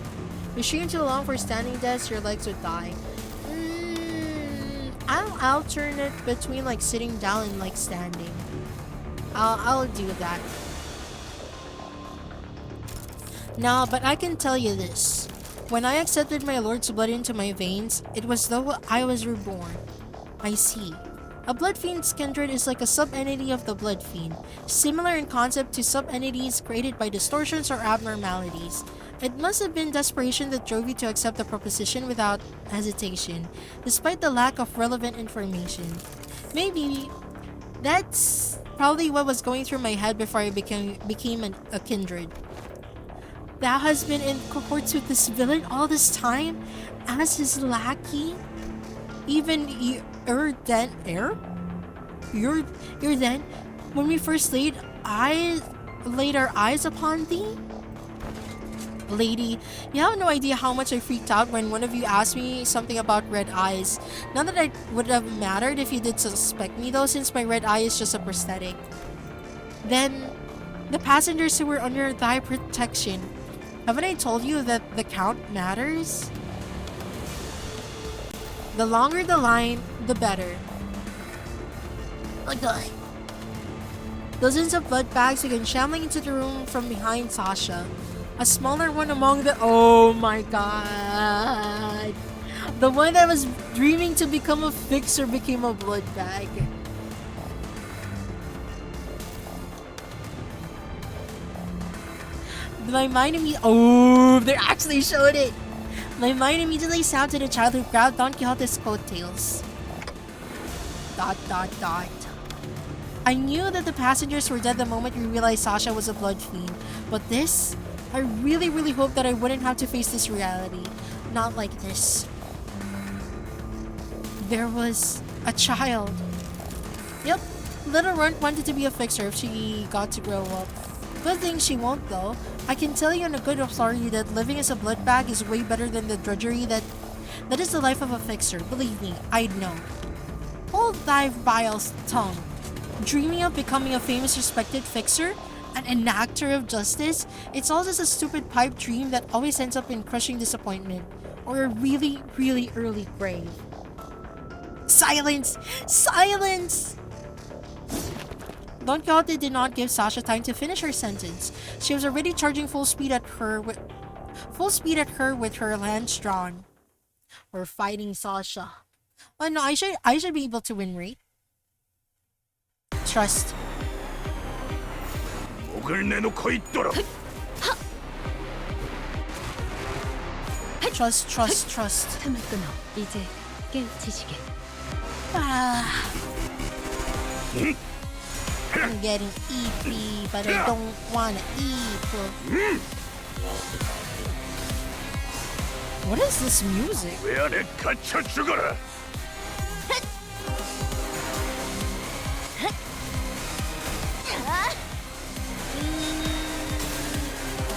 If you stream too long for standing desk, your legs would die. I'll alternate between like sitting down and like standing. I'll do that. No, but I can tell you this. When I accepted my Lord's blood into my veins, it was though I was reborn. I see. A blood fiend's kindred is like a sub-entity of the blood fiend, similar in concept to sub-entities created by distortions or abnormalities. It must have been desperation that drove you to accept the proposition without hesitation, despite the lack of relevant information. Maybe that's probably what was going through my head before I became a kindred. Thou has been in cohorts with this villain all this time as his lackey? Even you're then, when we first laid our eyes upon thee? Lady, you have no idea how much I freaked out when one of you asked me something about red eyes. Not that it would have mattered if you did suspect me though, since my red eye is just a prosthetic. Then, the passengers who were under thy protection. Haven't I told you that the count matters? The longer the line, the better. Okay. Dozens of blood bags began shambling into the room from behind Sasha. A smaller one among the— oh my god! The one that was dreaming to become a fixer became a blood bag. My mind immediately— oh, they actually showed it! My mind immediately snapped to the child who grabbed Don Quixote's coattails. ... I knew that the passengers were dead the moment we realized Sasha was a blood fiend, but this? I really hoped that I wouldn't have to face this reality. Not like this. There was a child. Yep, little Runt wanted to be a fixer if she got to grow up. Good thing she won't though. I can tell you on a good authority that living as a blood bag is way better than the drudgery that is the life of a fixer. Believe me, I'd know. Hold thy vile tongue. Dreaming of becoming a famous respected fixer? An enactor of justice? It's all just a stupid pipe dream that always ends up in crushing disappointment. Or a really early grave. Silence! Silence! Don Quixote did not give Sasha time to finish her sentence. She was already charging full speed at her with her lance drawn. We're fighting Sasha. Oh no, I should be able to win, right? Trust. Trust. 틈을 끊어 이제 깨우치시게. I'm getting eepy, but I don't wanna eat. What is this music?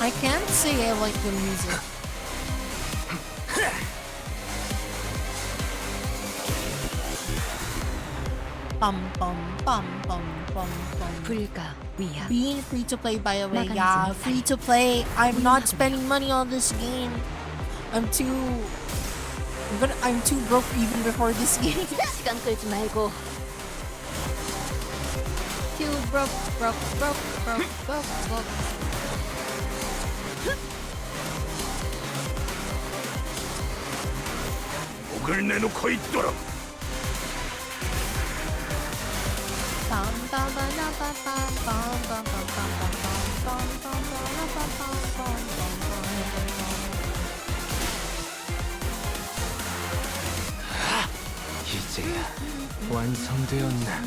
I can't say I like the music. 불가 위야. Being free to play, by the way. Yeah, free to play. I'm not spending money on this game. I'm too broke even before this game. 시간 끌지 말고. Too broke. 이제야 완성되었나?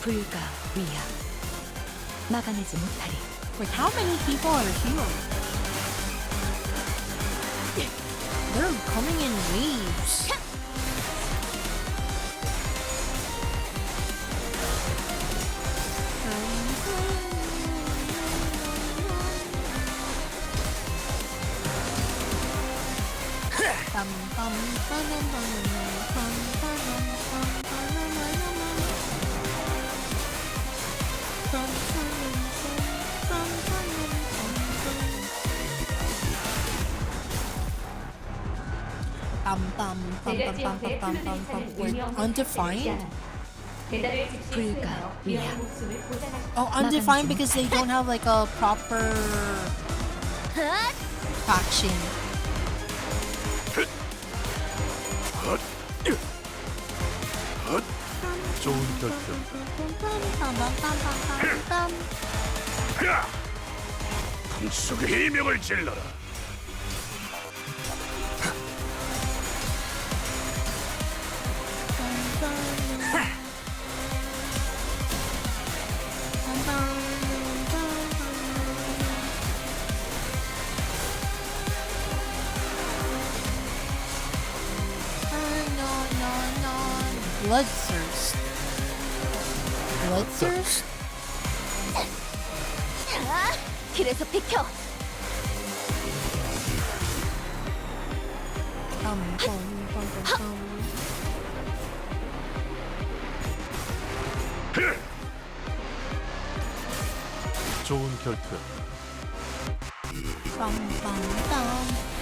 불가 위야. 막아내지 못하리. Wait, how many people are here? They're coming in waves. Wait, undefined? 불가위야. Oh, undefined because they don't have like a proper faction. 좋은 결정. 풍속의 이명을 질러라. Bloodthirst. Bloodthirst? 길에서 비켜. 좋은 결정.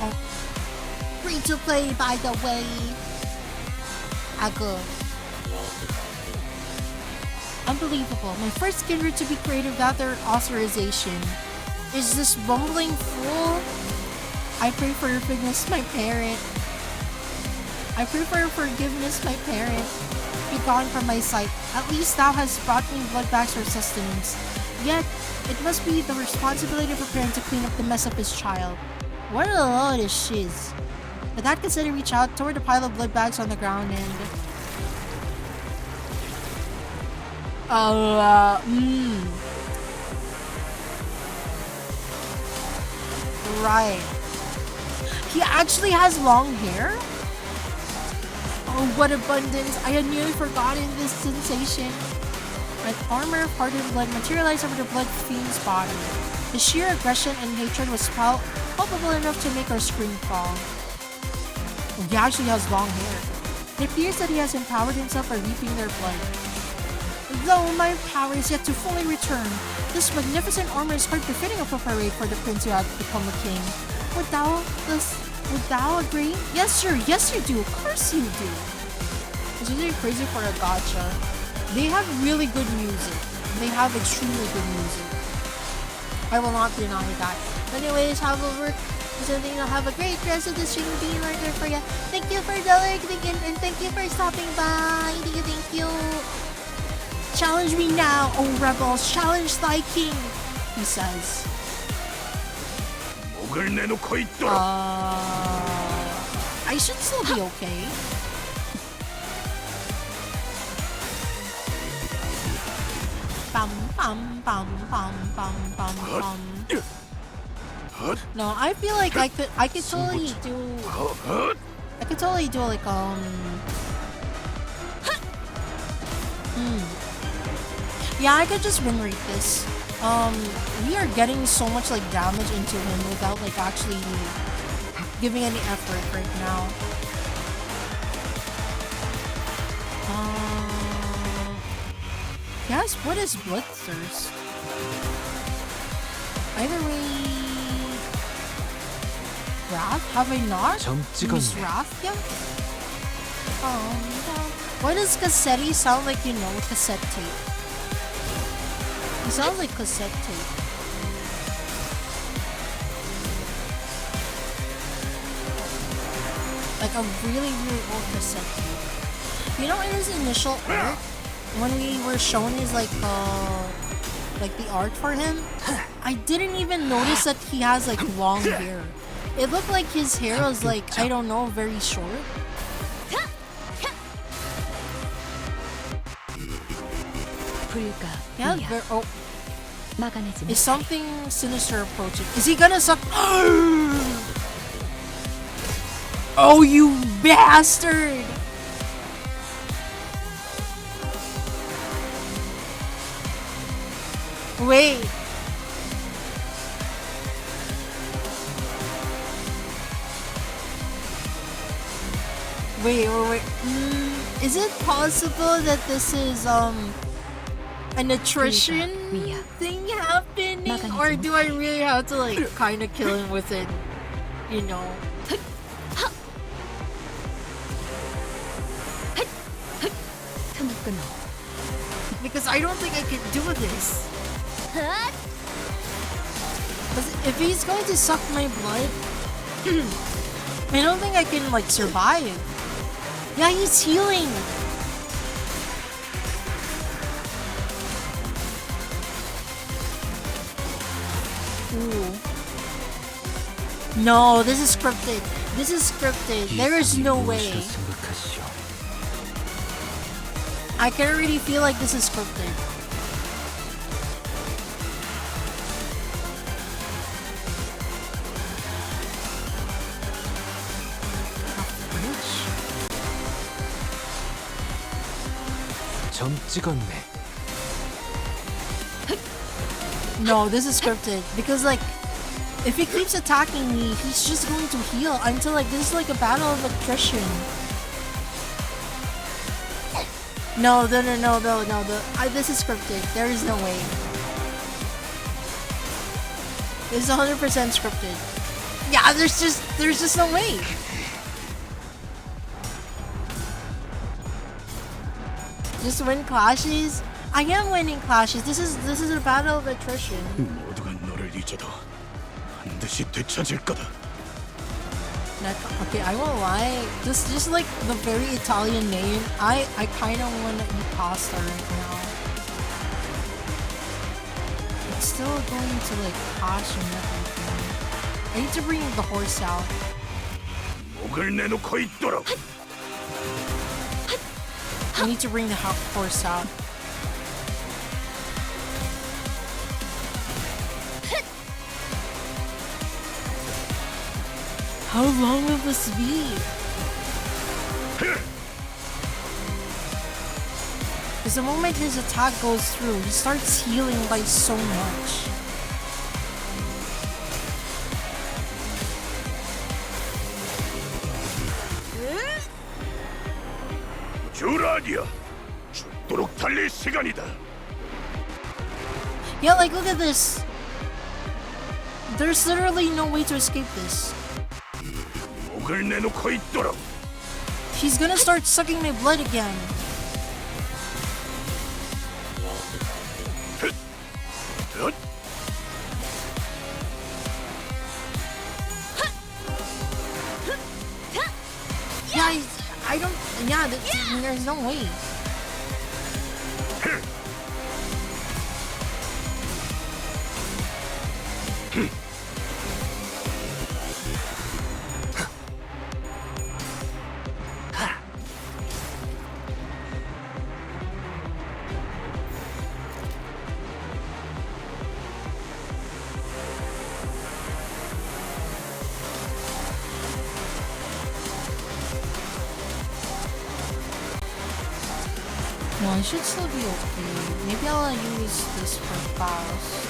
Oh. Free to play, by the way. Good. Unbelievable. My first kindred to be created without their authorization. Is this bumbling fool? I pray for your forgiveness, my parent. I pray for your forgiveness, my parent. Be gone from my sight. At least thou hast brought me blood bags for sustenance. Yet, it must be the responsibility of a parent to clean up the mess of his child. What a load of shiz. With that considered, reach out toward the pile of blood bags on the ground and... Right. He actually has long hair? Oh, what abundance. I had nearly forgotten this sensation. An armor of hardened blood materialized over the blood fiend's body. The sheer aggression and hatred was palpable enough to make her scream fall. He actually has long hair. It appears that he has empowered himself by reaping their blood. Though my power is yet to fully return, this magnificent armor is quite befitting of a parade for the prince who has become a king. Would thou agree? Yes, sir. Yes, you do. Of course you do. It's really crazy for a gacha. They have really good music. They have extremely good music. I will not deny that. Anyways, however, have a great rest of the stream being right there for you. Thank you for donating and thank you for stopping by. Thank you. Challenge me now, O rebels. Challenge thy king, he says. I should still be okay. Bum bum bum bum bum bum bum. No, I feel like I could totally do like yeah, I could just win rate this. We are getting so much like damage into him without like actually giving any effort right now. Yes, what is Bloodthirst? Either way, Wrath? Have I not used Wrath yet? Why does Cassetti sound like, you know, cassette tape? It sounds like cassette tape. Like a really, really old cassette tape. You know, in his initial art, when we were shown his like the art for him, I didn't even notice that he has like long hair. It looked like his hair was like, I don't know, very short. Yeah, oh. Is something sinister approaching? Is he gonna suck? Oh, you bastard! Wait. Wait. Is it possible that this is an attrition thing happening, or do I really have to like kind of kill him with it? You know. 상처는 끊어. Because I don't think I can do this. If he's going to suck my blood, I don't think I can like survive. Yeah, he's healing. Ooh. No, this is scripted. This is scripted. There is no way. I can already feel like this is scripted. 점 찍었네. No, this is scripted because like if he keeps attacking me, he's just going to heal until like this is like a battle of attrition. No. This is scripted. There is no way. This is 100% scripted. Yeah, there's just no way. Just win clashes. I am winning clashes. This is a battle of attrition. 모두가 너를 잊어도 반드시 되찾을 거다. Okay, I won't lie. Just like the very Italian name, I kind of want to eat pasta right now. It's still going to like crash and everything. I need to bring the horse out. 목을 내놓고 있도록. I need to bring the horse out. How long will this be? Because the moment his attack goes through, he starts healing by so much. 주라니야, 죽도록 달릴 시간이다. Yeah, like look at this. There's literally no way to escape this. 목을 내놓고 있도록. He's gonna start sucking my blood again. Yeah, I don't. Yeah, there's no way. No, I should still be okay. Maybe I'll use this for fast.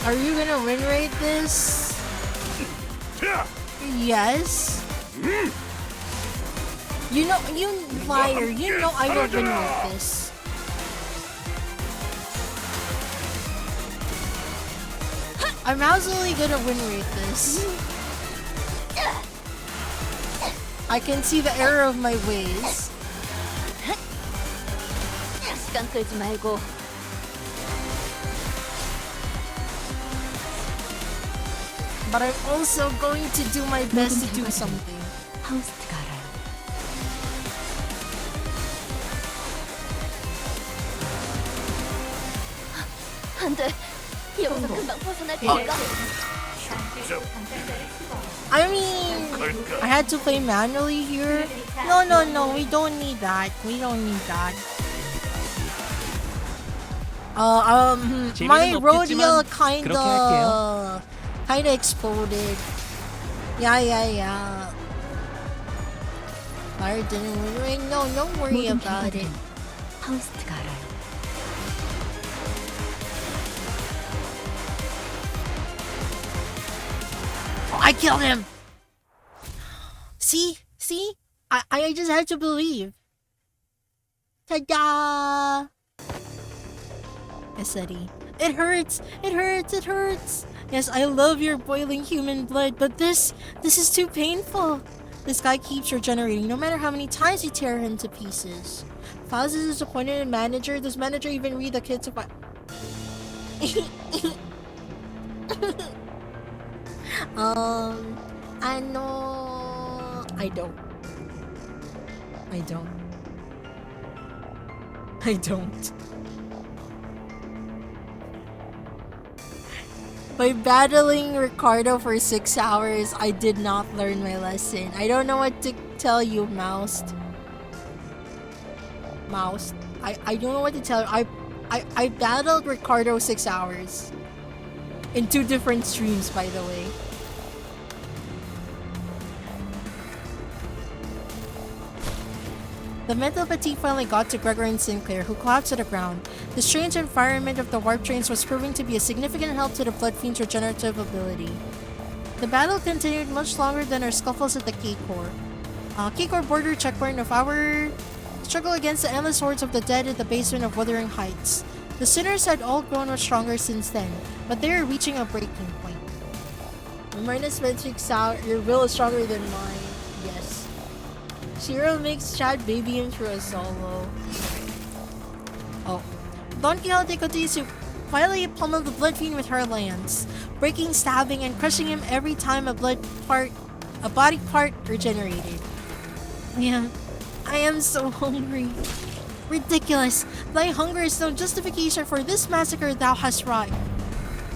Are you gonna win rate this? Yes. You know, you liar. You know I will win rate this. I'm absolutely gonna win rate this. I can see the error of my ways. 시간 끌지 말고. But I'm also going to do my best to do something. 하우스트가 알아요. 안 돼. 여기서 금방 벗어날 테니까. I mean, I had to play manually here. No, we don't need that. We don't need that. My rodeo kinda exploded. Yeah. I didn't win. No, don't worry about it. 하우스트가 알아요. I killed him. See? I just had to believe. Ta-da! Yes, Eddie. It hurts. Yes, I love your boiling human blood, but this is too painful. This guy keeps regenerating no matter how many times you tear him to pieces. Faust is disappointed in manager. Does manager even read the kids of I know. I don't. By battling Ricardo for 6 hours, I did not learn my lesson. I don't know what to tell you, Mouse. I don't know what to tell you. I battled Ricardo 6 hours. In 2 different streams, by the way. The mental fatigue finally got to Gregor and Sinclair, who collapsed to the ground. The strange environment of the warp trains was proving to be a significant help to the Blood Fiend's regenerative ability. The battle continued much longer than our scuffles at the K-Core. K-Core border checkpoint of our struggle against the endless hordes of the dead at the basement of Wuthering Heights. The sinners had all grown much stronger since then, but they are reaching a breaking point. Rimaina's metric sound, your will is stronger than mine. Yes. Shiro makes Chad baby him through a solo. Oh. Don Quixote continues to violently pummel the Blood Fiend with her lance, breaking, stabbing, and crushing him every time a body part regenerated. Yeah, I am so hungry. Ridiculous! Thy hunger is no justification for this massacre thou hast wrought.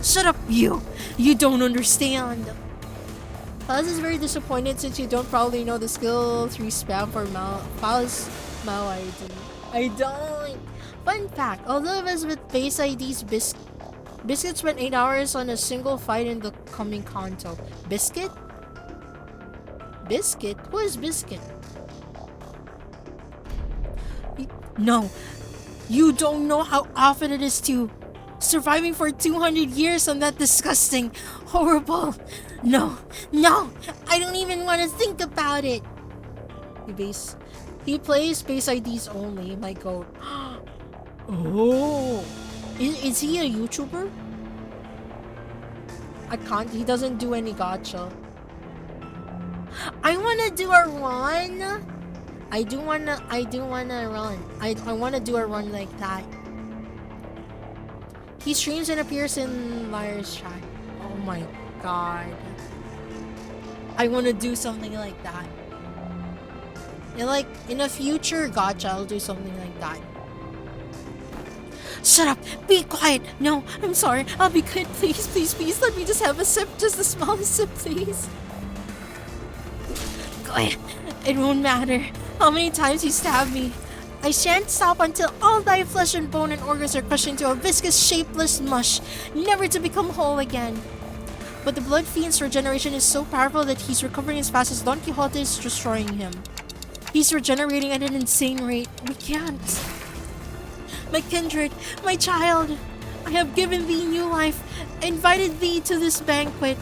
Shut up, you! You don't understand! Faust is very disappointed since you don't probably know the skill through spam for Faust Mao ID. I don't! Fun fact, although it was with base IDs, Biscuit spent 8 hours on a single fight in the coming Kanto. Biscuit? Biscuit? Who is Biscuit? No, you don't know how often it is to surviving for 200 years on that disgusting, horrible. No, I don't even want to think about it. He plays base IDs only, my god. Oh, is he a YouTuber? He doesn't do any gacha. I want to do a run. I do wanna run. I wanna do a run like that. He streams and appears in Liar's chat. Oh my god. I wanna do something like that. And like in a future gacha, I'll do something like that. Shut up! Be quiet! No, I'm sorry. I'll be quiet. Please. Let me just have a sip. Just the smallest sip, please. Quiet. It won't matter how many times you stab me. I shan't stop until all thy flesh and bone and organs are crushed into a viscous, shapeless mush, never to become whole again. But the Blood Fiend's regeneration is so powerful that he's recovering as fast as Don Quixote is destroying him. He's regenerating at an insane rate. We can't. My kindred, my child, I have given thee new life, invited thee to this banquet.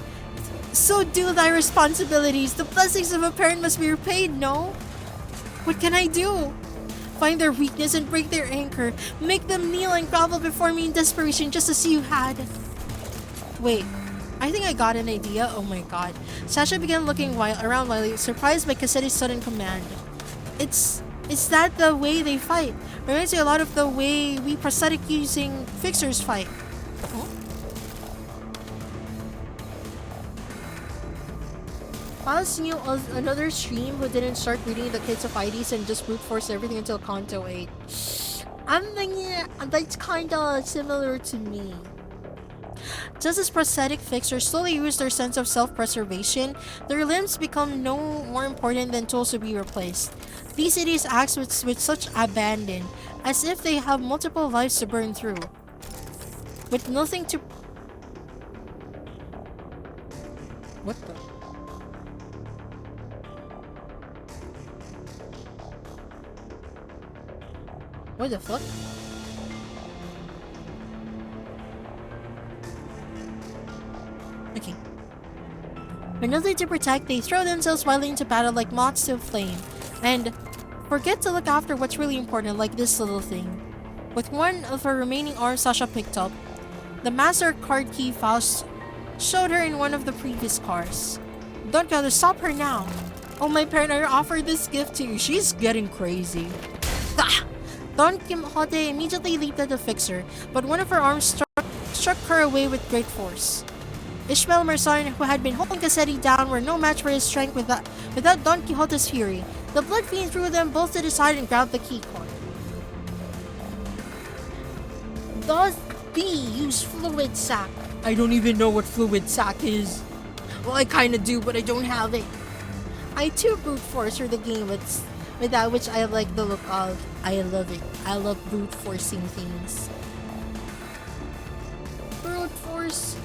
So do thy responsibilities. The blessings of a parent must be repaid, no? What can I do? Find their weakness and break their anchor. Make them kneel and grovel before me in desperation, just as you had. Wait, I think I got an idea. Oh my god. Sasha began looking around wildly, surprised by Cassetti's sudden command. Is that the way they fight? Reminds me a lot of the way we prosthetic using fixers fight. Huh? Faust knew another stream who didn't start reading the kids of IDs and just brute force everything until Kanto 8. I'm thinking that's kinda similar to me. Just as prosthetic fixers slowly lose their sense of self-preservation, their limbs become no more important than tools to be replaced. These idiots act with such abandon, as if they have multiple lives to burn through. With nothing to... What the... What the fuck? Okay. With nothing to protect, they throw themselves wildly into battle like moths to a flame, and forget to look after what's really important, like this little thing. With one of her remaining arms Sasha picked up, the master card key Faust showed her in one of the previous cars. Don't gotta stop her now. Oh, my partner offered this gift to you. She's getting crazy. Ah! Don Quixote immediately leaped at the fixer, but one of her arms struck her away with great force. Ishmael Merson, who had been holding Cassetti down, were no match for his strength without Don Quixote's fury. The blood fiend threw them both to the side and grabbed the key card. Does B use fluid sac? I don't even know what fluid sac is. Well, I kinda do, but I don't have it. I too brute force for the game without which I like the look of. I love it. I love brute forcing things. Brute force.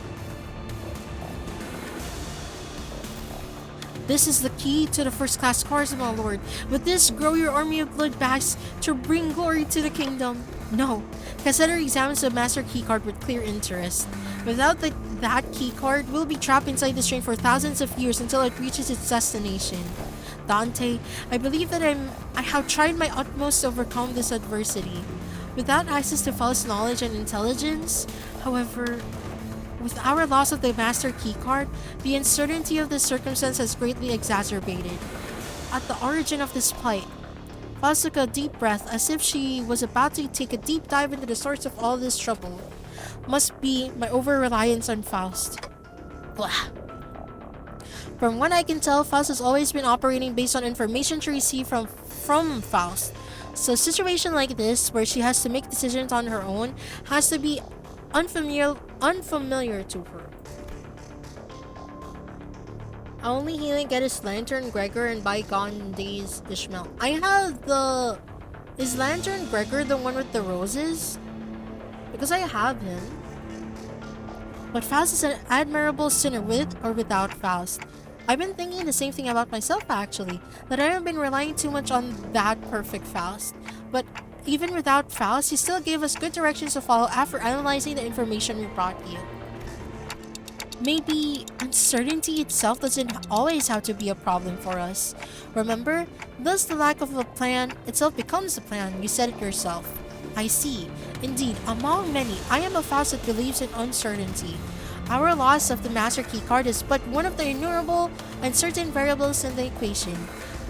This is the key to the first class cars, my lord. With this, grow your army of blood bags to bring glory to the kingdom. No. Cassetter examines the master keycard with clear interest. Without that keycard, we'll be trapped inside this train for thousands of years until it reaches its destination. Dante, I believe that I have tried my utmost to overcome this adversity. Without access to Faust's knowledge and intelligence, however, with our loss of the master keycard, the uncertainty of this circumstance has greatly exacerbated. At the origin of this plight, Faust took a deep breath as if she was about to take a deep dive into the source of all this trouble. Must be my over-reliance on Faust. Blah. From what I can tell, Faust has always been operating based on information she received from Faust. So a situation like this, where she has to make decisions on her own, has to be unfamiliar to her. Only healing get his Lantern, Gregor, and bygone days Ishmael. I have the... Is Lantern Gregor the one with the roses? Because I have him. But Faust is an admirable sinner with or without Faust. I've been thinking the same thing about myself actually, that I haven't been relying too much on that perfect Faust. But even without Faust, he still gave us good directions to follow after analyzing the information we brought you. Maybe uncertainty itself doesn't always have to be a problem for us. Remember, thus the lack of a plan itself becomes a plan. You said it yourself. I see. Indeed, among many, I am a Faust that believes in uncertainty. Our loss of the master keycard is but one of the innumerable uncertain variables in the equation.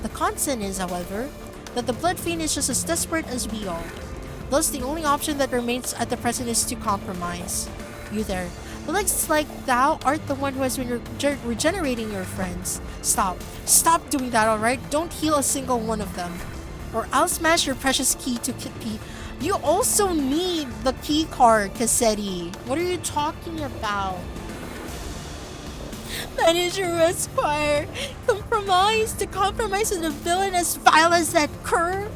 The constant is, however, that the blood fiend is just as desperate as we are. Thus, the only option that remains at the present is to compromise. You there. It looks like thou art the one who has been regenerating your friends. Stop. Stop doing that, alright? Don't heal a single one of them. Or I'll smash your precious key to Kitty. You also need the key card, Cassetti. What are you talking about? Manager Esquire. To compromise with a villain as vile as that cur?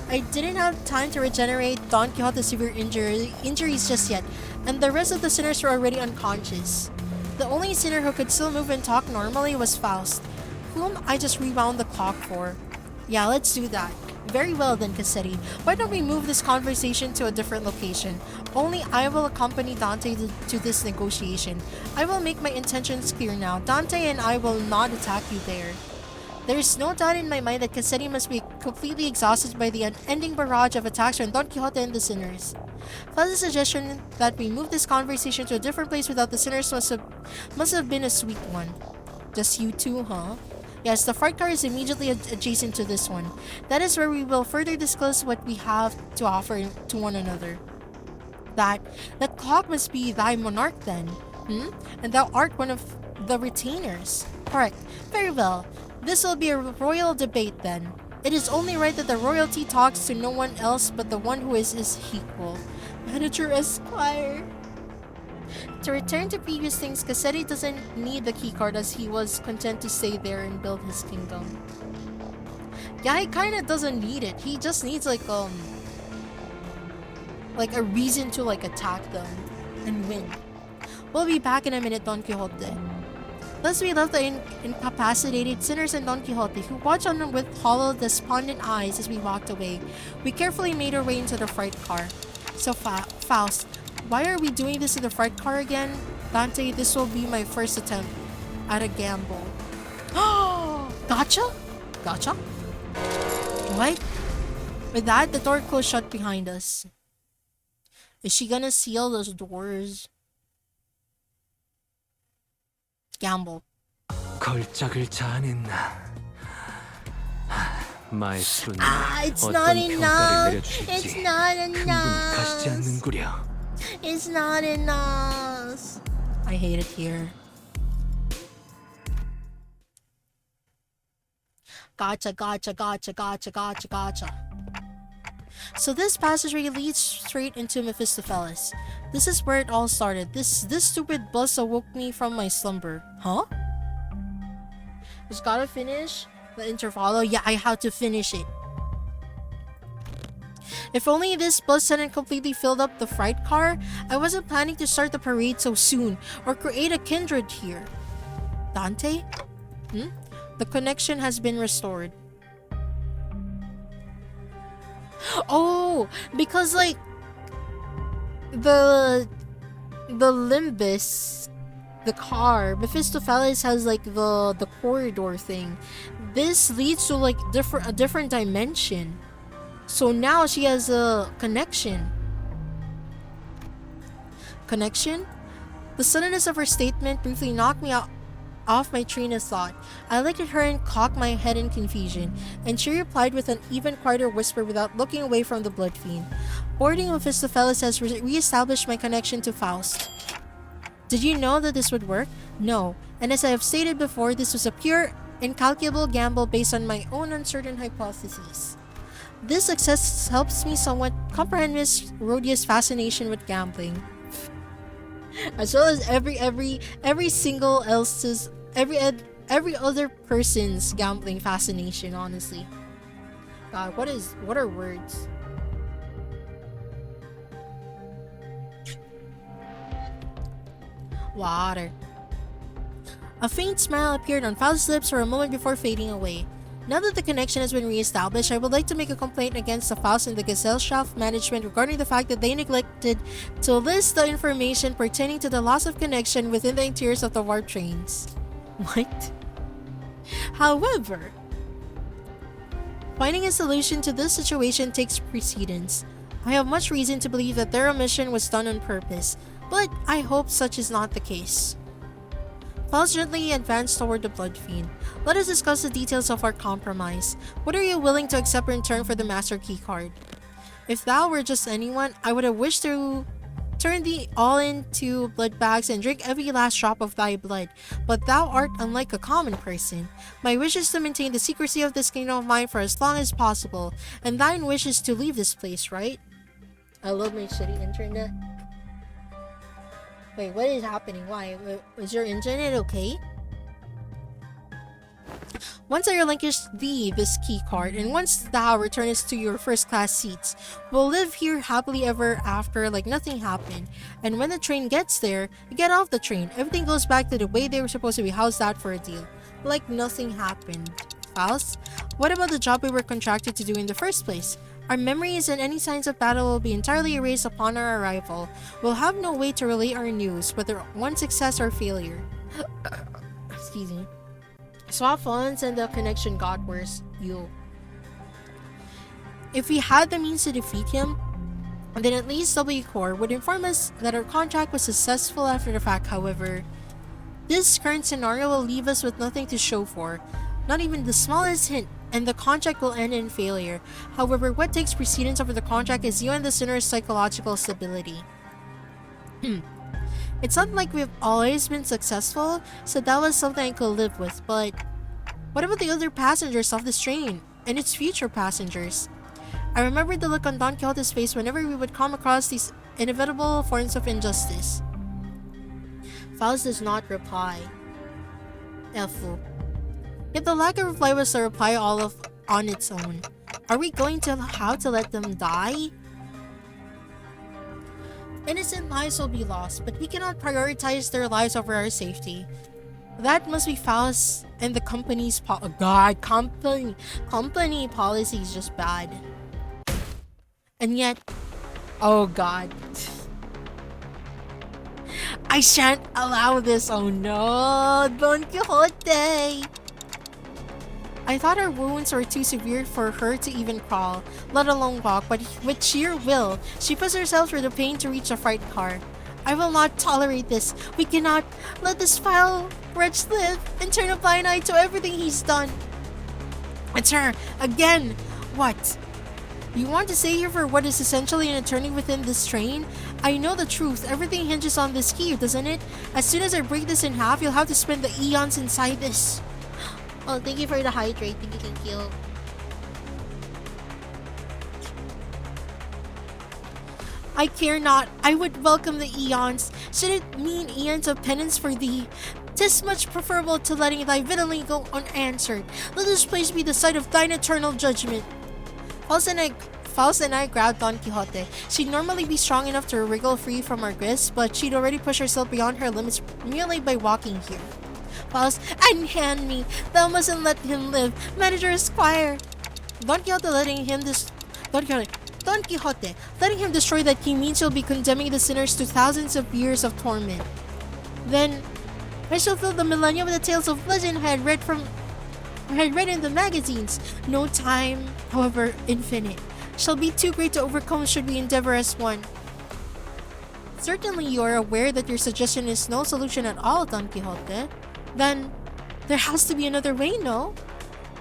I didn't have time to regenerate Don Quixote's severe injuries just yet, and the rest of the sinners were already unconscious. The only sinner who could still move and talk normally was Faust, whom I just rewound the clock for. Yeah, let's do that. Very well then, Cassetti. Why don't we move this conversation to a different location? Only I will accompany Dante to this negotiation. I will make my intentions clear now. Dante and I will not attack you there. There is no doubt in my mind that Cassetti must be completely exhausted by the unending barrage of attacks from Don Quixote and the sinners. Faust's suggestion that we move this conversation to a different place without the sinners must have been a sweet one. Just you two, huh? Yes, the freight car is immediately adjacent to this one. That is where we will further discuss what we have to offer to one another. That clock must be thy monarch then, and thou art one of the retainers. Correct. Very well. This will be a royal debate then. It is only right that the royalty talks to no one else but the one who is his equal. Manager Esquire. To return to previous things, Cassetti doesn't need the keycard as he was content to stay there and build his kingdom. Yeah, he kinda doesn't need it. He just needs like a reason to attack them and win. We'll be back in a minute, Don Quixote. Thus we left the incapacitated sinners and Don Quixote, who watched on with hollow, despondent eyes as we walked away. We carefully made our way into the freight car. So Faust, why are we doing this in the freight car again? Dante, this will be my first attempt at a gamble. Gotcha? Gotcha? What? With that, the door closed shut behind us. Is she gonna seal those doors? Gamble. 걸작을 자아냈나. 마에스로는 It's not 어떤 enough. 평가를 It's 내려줄지 not 충분히 가시지 enough. 않는구려. It's not enough. I hate it here. Gotcha, gotcha, gotcha, gotcha, gotcha, gotcha. So this passageway leads straight into Mephistopheles. This is where it all started. This stupid bus awoke me from my slumber. Huh? Just gotta finish the intervalo. Yeah, I have to finish it. If only this bus hadn't completely filled up the freight car, I wasn't planning to start the parade so soon or create a kindred here. Dante? The connection has been restored. Oh, because like the Limbus, the car, Mephistopheles has like the corridor thing. This leads to like a different dimension. So now she has a connection. Connection? The suddenness of her statement briefly knocked me off my train of thought. I looked at her and cocked my head in confusion, and she replied with an even quieter whisper without looking away from the blood fiend. Boarding Mephistopheles has re-established my connection to Faust. Did you know that this would work? No, and as I have stated before, this was a pure, incalculable gamble based on my own uncertain hypotheses. This success helps me somewhat comprehend Miss Rhodia's fascination with gambling, as well as every single else's every other person's gambling fascination. Honestly, God, what are words? Water. A faint smile appeared on Faust's lips for a moment before fading away. Now that the connection has been re-established, I would like to make a complaint against the Faust and the Gesellschaft management regarding the fact that they neglected to list the information pertaining to the loss of connection within the interiors of the warp trains. What? However, finding a solution to this situation takes precedence. I have much reason to believe that their omission was done on purpose, but I hope such is not the case. Faust gently advanced toward the blood fiend. Let us discuss the details of our compromise. What are you willing to accept in return for the master key card? If thou were just anyone, I would have wished to turn thee all into blood bags and drink every last drop of thy blood, but thou art unlike a common person. My wish is to maintain the secrecy of this kingdom of mine for as long as possible, and thine wish is to leave this place, right? I love my shitty internet. Wait, what is happening? Why? Is your internet okay? Once I relinquish thee this key card, and once thou returns to your first class seats, we'll live here happily ever after like nothing happened. And when the train gets there, you get off the train. Everything goes back to the way they were supposed to be housed out for a deal. Like nothing happened. Faust, what about the job we were contracted to do in the first place? Our memories and any signs of battle will be entirely erased upon our arrival. We'll have no way to relay our news, whether one success or failure. Excuse me. Swap phones and the connection got worse. If we had the means to defeat him, then at least W Corps would inform us that our contract was successful after the fact. However, this current scenario will leave us with nothing to show for, not even the smallest hint, and the contract will end in failure. However, what takes precedence over the contract is you and the sinner's psychological stability. It's not like we've always been successful, so that was something I could live with, but what about the other passengers of this train, and its future passengers? I remembered the look on Don Quixote's face whenever we would come across these inevitable forms of injustice. Faust does not reply. Elfu. Yet the lack of reply was a reply on its own. Are we going to have to let them die? Innocent lives will be lost, but we cannot prioritize their lives over our safety. That must be Faust and the company's company policy is just bad. And yet, oh god. I shan't allow this, oh no, Don Quixote! I thought her wounds were too severe for her to even crawl, let alone walk, but with sheer will, she pushed herself through the pain to reach the freight car. I will not tolerate this. We cannot let this foul wretch live and turn a blind eye to everything he's done. It's her, again. What? You want to stay here for what is essentially an eternity within this train? I know the truth. Everything hinges on this key, doesn't it? As soon as I break this in half, you'll have to spend the eons inside this. Oh, thank you for the hydrate. Thank you. I care not. I would welcome the eons. Should it mean eons of penance for thee? 'Tis much preferable to letting thy villany go unanswered. Let this place be the site of thine eternal judgment. Faust and I grabbed Don Quixote. She'd normally be strong enough to wriggle free from our grasp, but she'd already pushed herself beyond her limits merely by walking here. Faust, unhand me. Thou mustn't let him live. Manager Esquire. Don Quixote letting him destroy that key means you'll be condemning the sinners to thousands of years of torment. Then I shall fill the millennium with the tales of legend I had read in the magazines. No time, however infinite, shall be too great to overcome should we endeavor as one. Certainly you are aware that your suggestion is no solution at all, Don Quixote. Then there has to be another way, no?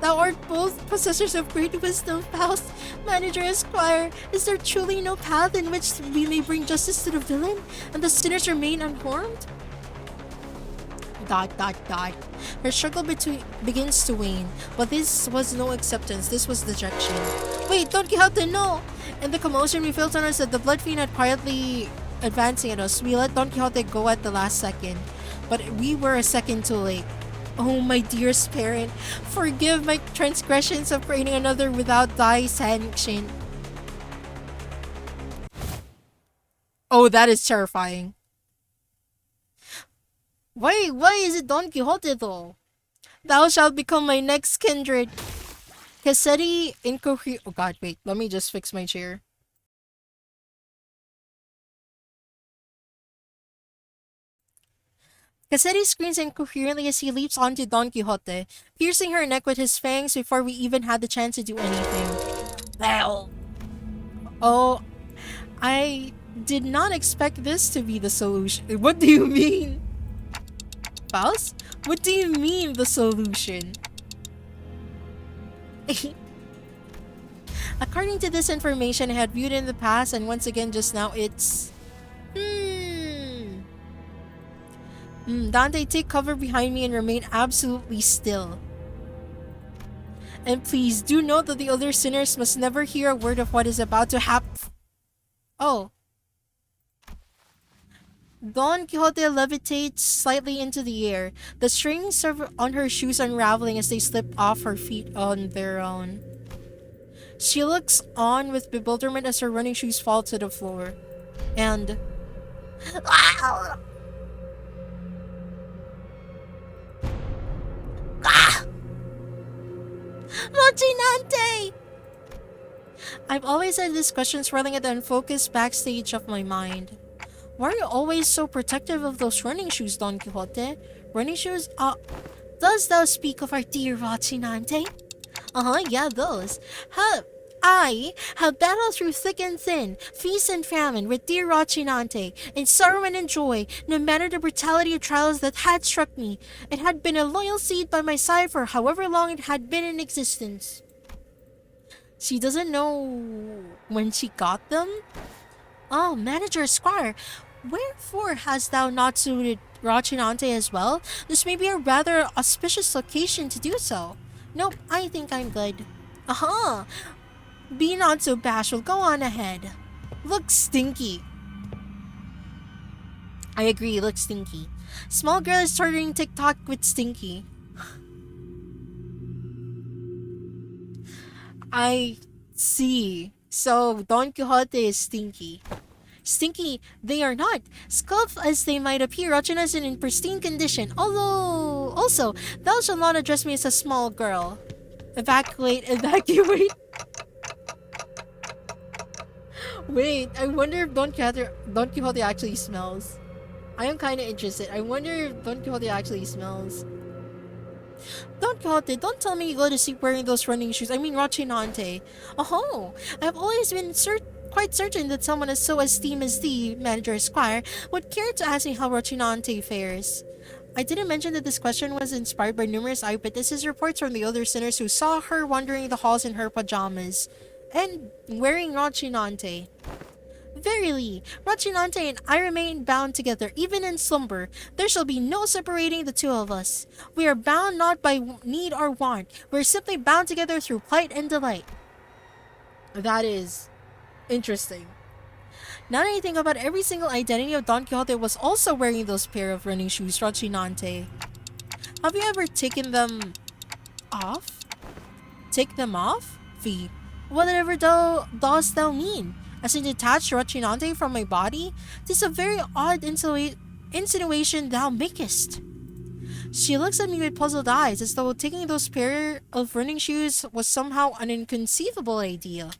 Thou art both possessors of great wisdom, Faust, Manager Esquire. Is there truly no path in which we may bring justice to the villain and the sinners remain unharmed? ... Her struggle begins to wane, but this was no acceptance, this was dejection. Wait, Don Quixote, no! In the commotion, we felt on us that the blood fiend had quietly advancing at us. We let Don Quixote go at the last second, but we were a second too late. Oh, my dearest parent, forgive my transgressions of creating another without thy sanction. Oh, that is terrifying. Why is it Don Quixote though? Thou shalt become my next kindred. Cassetti incoherent. Oh god, wait, let me just fix my chair. Cassetti screams incoherently as he leaps onto Don Quixote, piercing her neck with his fangs before we even had the chance to do anything. Well. Oh, I did not expect this to be the solution. What do you mean? Faust? What do you mean, the solution? According to this information I had viewed in the past, and once again just now, it's... Dante, take cover behind me and remain absolutely still. And please, do note that the other sinners must never hear a word of what is about to happen. Oh. Don Quixote levitates slightly into the air, the strings on her shoes unraveling as they slip off her feet on their own. She looks on with bewilderment as her running shoes fall to the floor. And... Rocinante! I've always had this question swirling at the unfocused backstage of my mind. Why are you always so protective of those running shoes, Don Quixote? Running shoes? Does thou speak of our dear Rocinante? Yeah, those. I have battled through thick and thin, feast and famine with dear Rocinante, in sorrow and in joy, no matter the brutality of trials that had struck me. It had been a loyal seed by my side for however long it had been in existence. She doesn't know when she got them? Oh, Manager Esquire, wherefore hast thou not suited Rocinante as well? This may be a rather auspicious location to do so. Nope, I think I'm good. Be not so bashful, go on ahead. Looks stinky. I agree, looks stinky. Small girl is starting TikTok with stinky. I see. So, Don Quixote is stinky. Stinky, they are not. Scuffed as they might appear, Rocinante is in pristine condition. Although, also, thou shalt not address me as a small girl. Evacuate. Wait, I wonder if Don Quixote actually smells. I am kind of interested. I wonder if Don Quixote actually smells. Don Quixote, don't tell me you go to sleep wearing those running shoes. I mean Rocinante. I've always been quite certain that someone as so esteemed as the manager Esquire would care to ask me how Rochinante fares. I didn't mention that this question was inspired by numerous eyewitnesses reports from the older sinners who saw her wandering the halls in her pajamas and wearing Rochinante. Verily, Rochinante and I remain bound together, even in slumber. There shall be no separating the two of us. We are bound not by need or want. We are simply bound together through plight and delight. That is interesting. Now that I think about every single identity of Don Quixote was also wearing those pair of running shoes, Rochinante. Have you ever taken them off? Take them off? V. Whatever dost thou mean? As in detach Rochinante from my body? 'Tis a very odd insinuation thou makest. She looks at me with puzzled eyes, as though taking those pair of running shoes was somehow an inconceivable idea.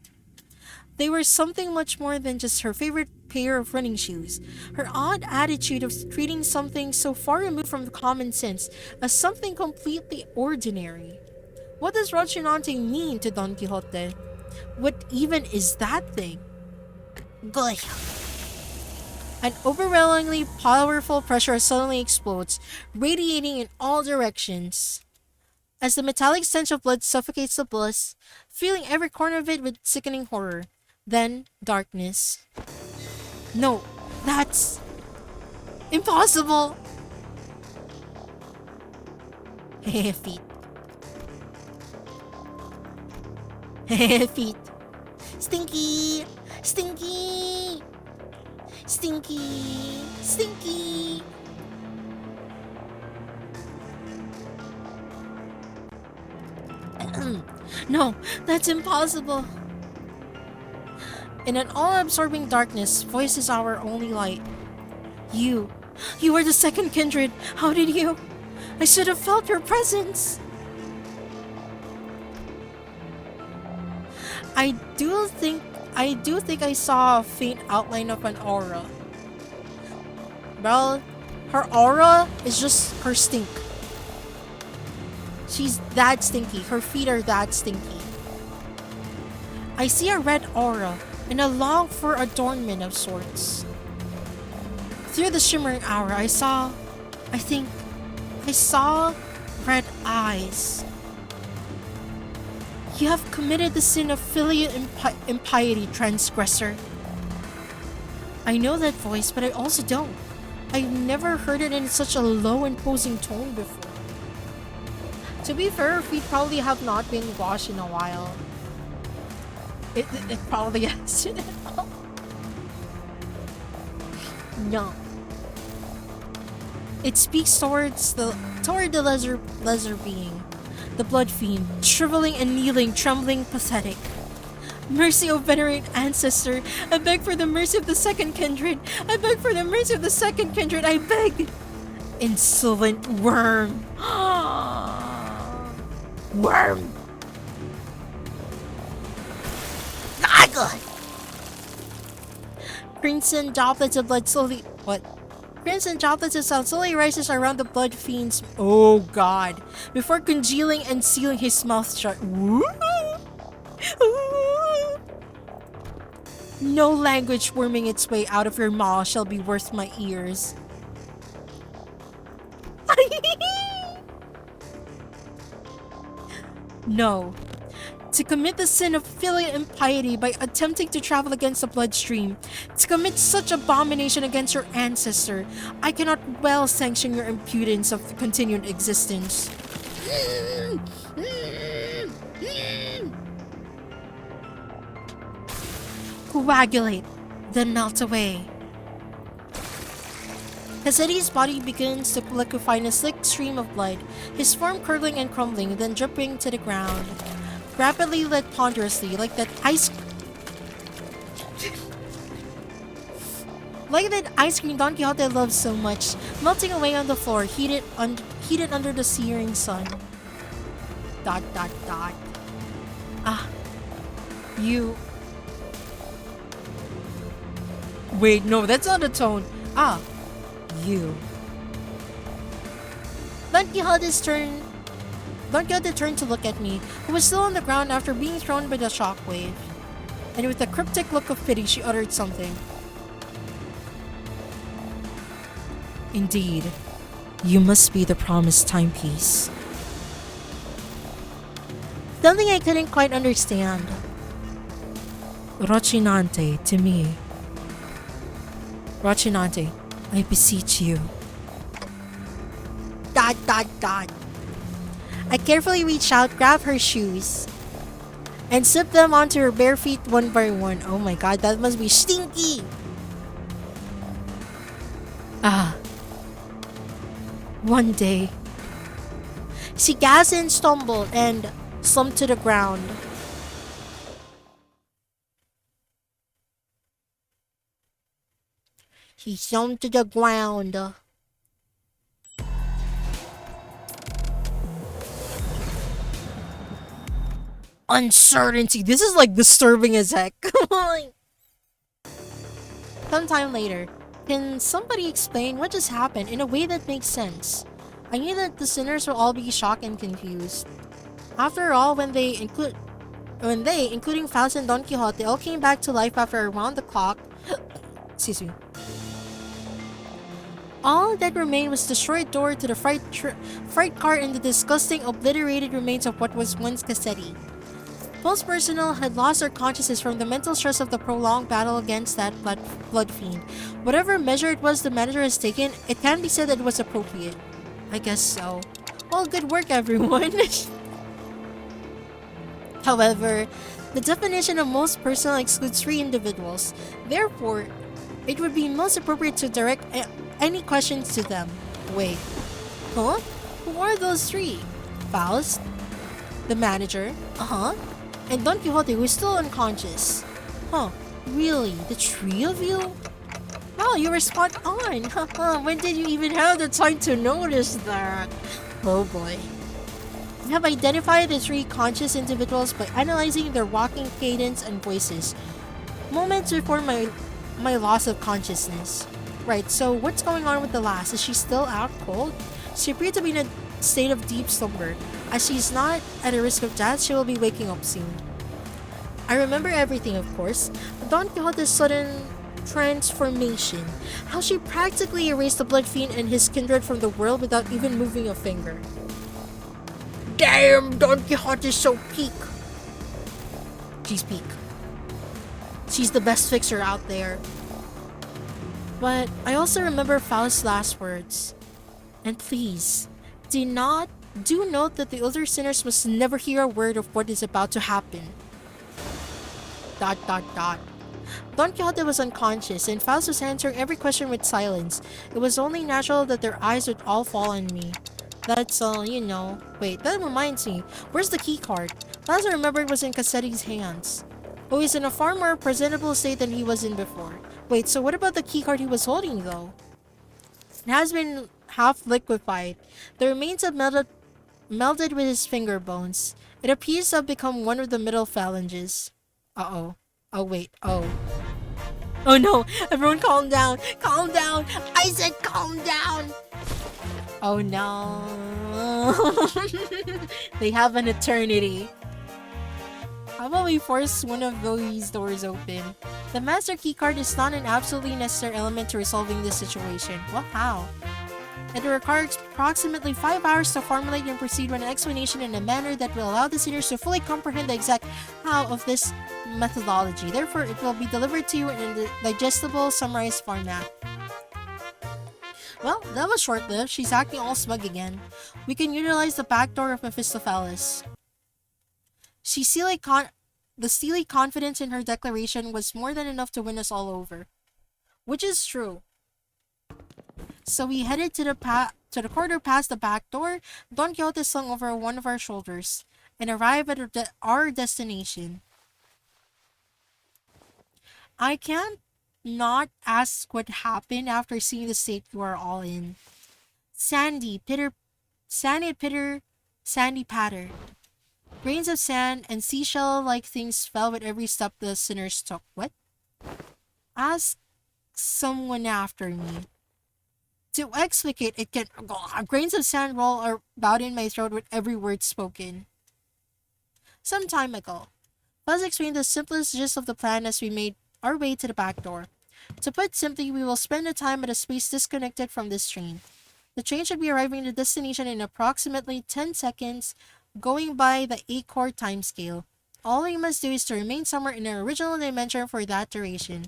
They were something much more than just her favorite pair of running shoes. Her odd attitude of treating something so far removed from common sense as something completely ordinary. What does Rochinante mean to Don Quixote? What even is that thing? Good. An overwhelmingly powerful pressure suddenly explodes, radiating in all directions. As the metallic stench of blood suffocates the bliss, filling every corner of it with sickening horror. Then, darkness. No, that's impossible! Feet. Feet. Stinky! Stinky! Stinky! Stinky! No, that's impossible. In an all-absorbing darkness, voice is our only light. You were the second kindred. How did you? I should have felt your presence. I do think I saw a faint outline of an aura. Well, her aura is just her stink. She's that stinky. Her feet are that stinky. I see a red aura and a long for adornment of sorts. Through the shimmering aura, I saw red eyes. You have committed the sin of filial impiety, transgressor. I know that voice, but I also don't. I've never heard it in such a low, imposing tone before. To be fair, her feet probably have not been washed in a while. It probably has. No. It speaks toward the lesser being, the blood fiend, shriveling and kneeling, trembling, pathetic. Mercy, O venerate ancestor! I beg for the mercy of the second kindred! I beg for the mercy of the second kindred! I beg! Insolent worm! Worm! Crimson droplets of blood slowly... What? Crimson droplets of sound slowly rises around the blood fiend's... Oh god. Before congealing and sealing his mouth shut. No language worming its way out of your maw shall be worth my ears. No. To commit the sin of filial impiety by attempting to travel against the bloodstream, to commit such abomination against your ancestor, I cannot well sanction your impudence of continued existence. Coagulate, then melt away. Cassetti's body begins to liquefy in a slick stream of blood, his form curdling and crumbling, then dripping to the ground. Rapidly led ponderously, like that ice cream Don Quixote loves so much, melting away on the floor, heated under the searing sun. ... Ah, you... Wait, no, that's not the tone. Ah, you. Don Quixote turned to look at me, who was still on the ground after being thrown by the shockwave. and with a cryptic look of pity, she uttered something. Indeed, you must be the promised timepiece. Something I couldn't quite understand. Rochinante to me. Rochinante, I beseech you. ... I carefully reached out, grabbed her shoes, and slipped them onto her bare feet one by one. Oh my god, that must be stinky! One day, she gasped and stumbled and slumped to the ground. She slumped to the ground. Uncertainty. This is like disturbing as heck. Sometime later, can somebody explain what just happened in a way that makes sense? I knew that the sinners will all be shocked and confused. After all, when they, including Faust and Don Quixote, all came back to life after around the clock, excuse me. All that remained was the destroyed door to the freight car and the disgusting, obliterated remains of what was once Cassetti. Most personnel had lost their consciousness from the mental stress of the prolonged battle against that blood fiend. Whatever measure it was the manager has taken, it can be said that it was appropriate. I guess so. Well, good work, everyone. However, the definition of most personnel excludes 3 individuals. Therefore, it would be most appropriate to direct any questions to them. Wait. Huh? Who are those 3? Faust? The manager? And Don Quixote, who is still unconscious. Huh, really? The 3 of you? Wow, you were spot on. When did you even have the time to notice that? Oh boy. We have identified the 3 conscious individuals by analyzing their walking cadence and voices. Moments before my loss of consciousness. Right, so what's going on with the last? Is she still out cold? She appeared to be in a state of deep slumber. As she's not at a risk of death, she will be waking up soon. I remember everything, of course. Don Quixote's sudden transformation. How she practically erased the blood fiend and his kindred from the world without even moving a finger. Damn, Don Quixote is so peak. She's peak. She's the best fixer out there. But I also remember Faust's last words. And please, do note that the other sinners must never hear a word of what is about to happen. ... Don Quixote was unconscious, and Faust was answering every question with silence. It was only natural that their eyes would all fall on me. That's all, you know. Wait, that reminds me. Where's the key card? Last I remembered was in Cassetti's hands. Oh, he's in a far more presentable state than he was in before. Wait, so what about the key card he was holding, though? It has been half liquefied. The remains have melded with his finger bones. It appears to have become one of the middle phalanges. Uh-oh. Oh, wait. Oh. Oh no! Everyone calm down! Calm down! I said calm down! Oh no. They have an eternity. How about we force one of these doors open? The master keycard is not an absolutely necessary element to resolving this situation. Well, how? It requires approximately 5 hours to formulate and proceed with an explanation in a manner that will allow the sinners to fully comprehend the exact how of this methodology. Therefore, it will be delivered to you in a digestible, summarized format. Well, that was short-lived. She's acting all smug again. We can utilize the back door of Mephistopheles. The steely confidence in her declaration was more than enough to win us all over. Which is true. So we headed to the corridor past the back door. Don Quixote slung over one of our shoulders and arrived at our destination. I can't not ask what happened after seeing the state you are all in. Sandy patter. Grains of sand and seashell-like things fell with every step the sinners took. What? Ask someone after me. To explicate, it can... grains of sand roll about in my throat with every word spoken. Some time ago, Faust explained the simplest gist of the plan as we made our way to the back door. To put simply, we will spend the time at a space disconnected from this train. The train should be arriving at the destination in approximately 10 seconds, going by the 8-core timescale. All we must do is to remain somewhere in our original dimension for that duration.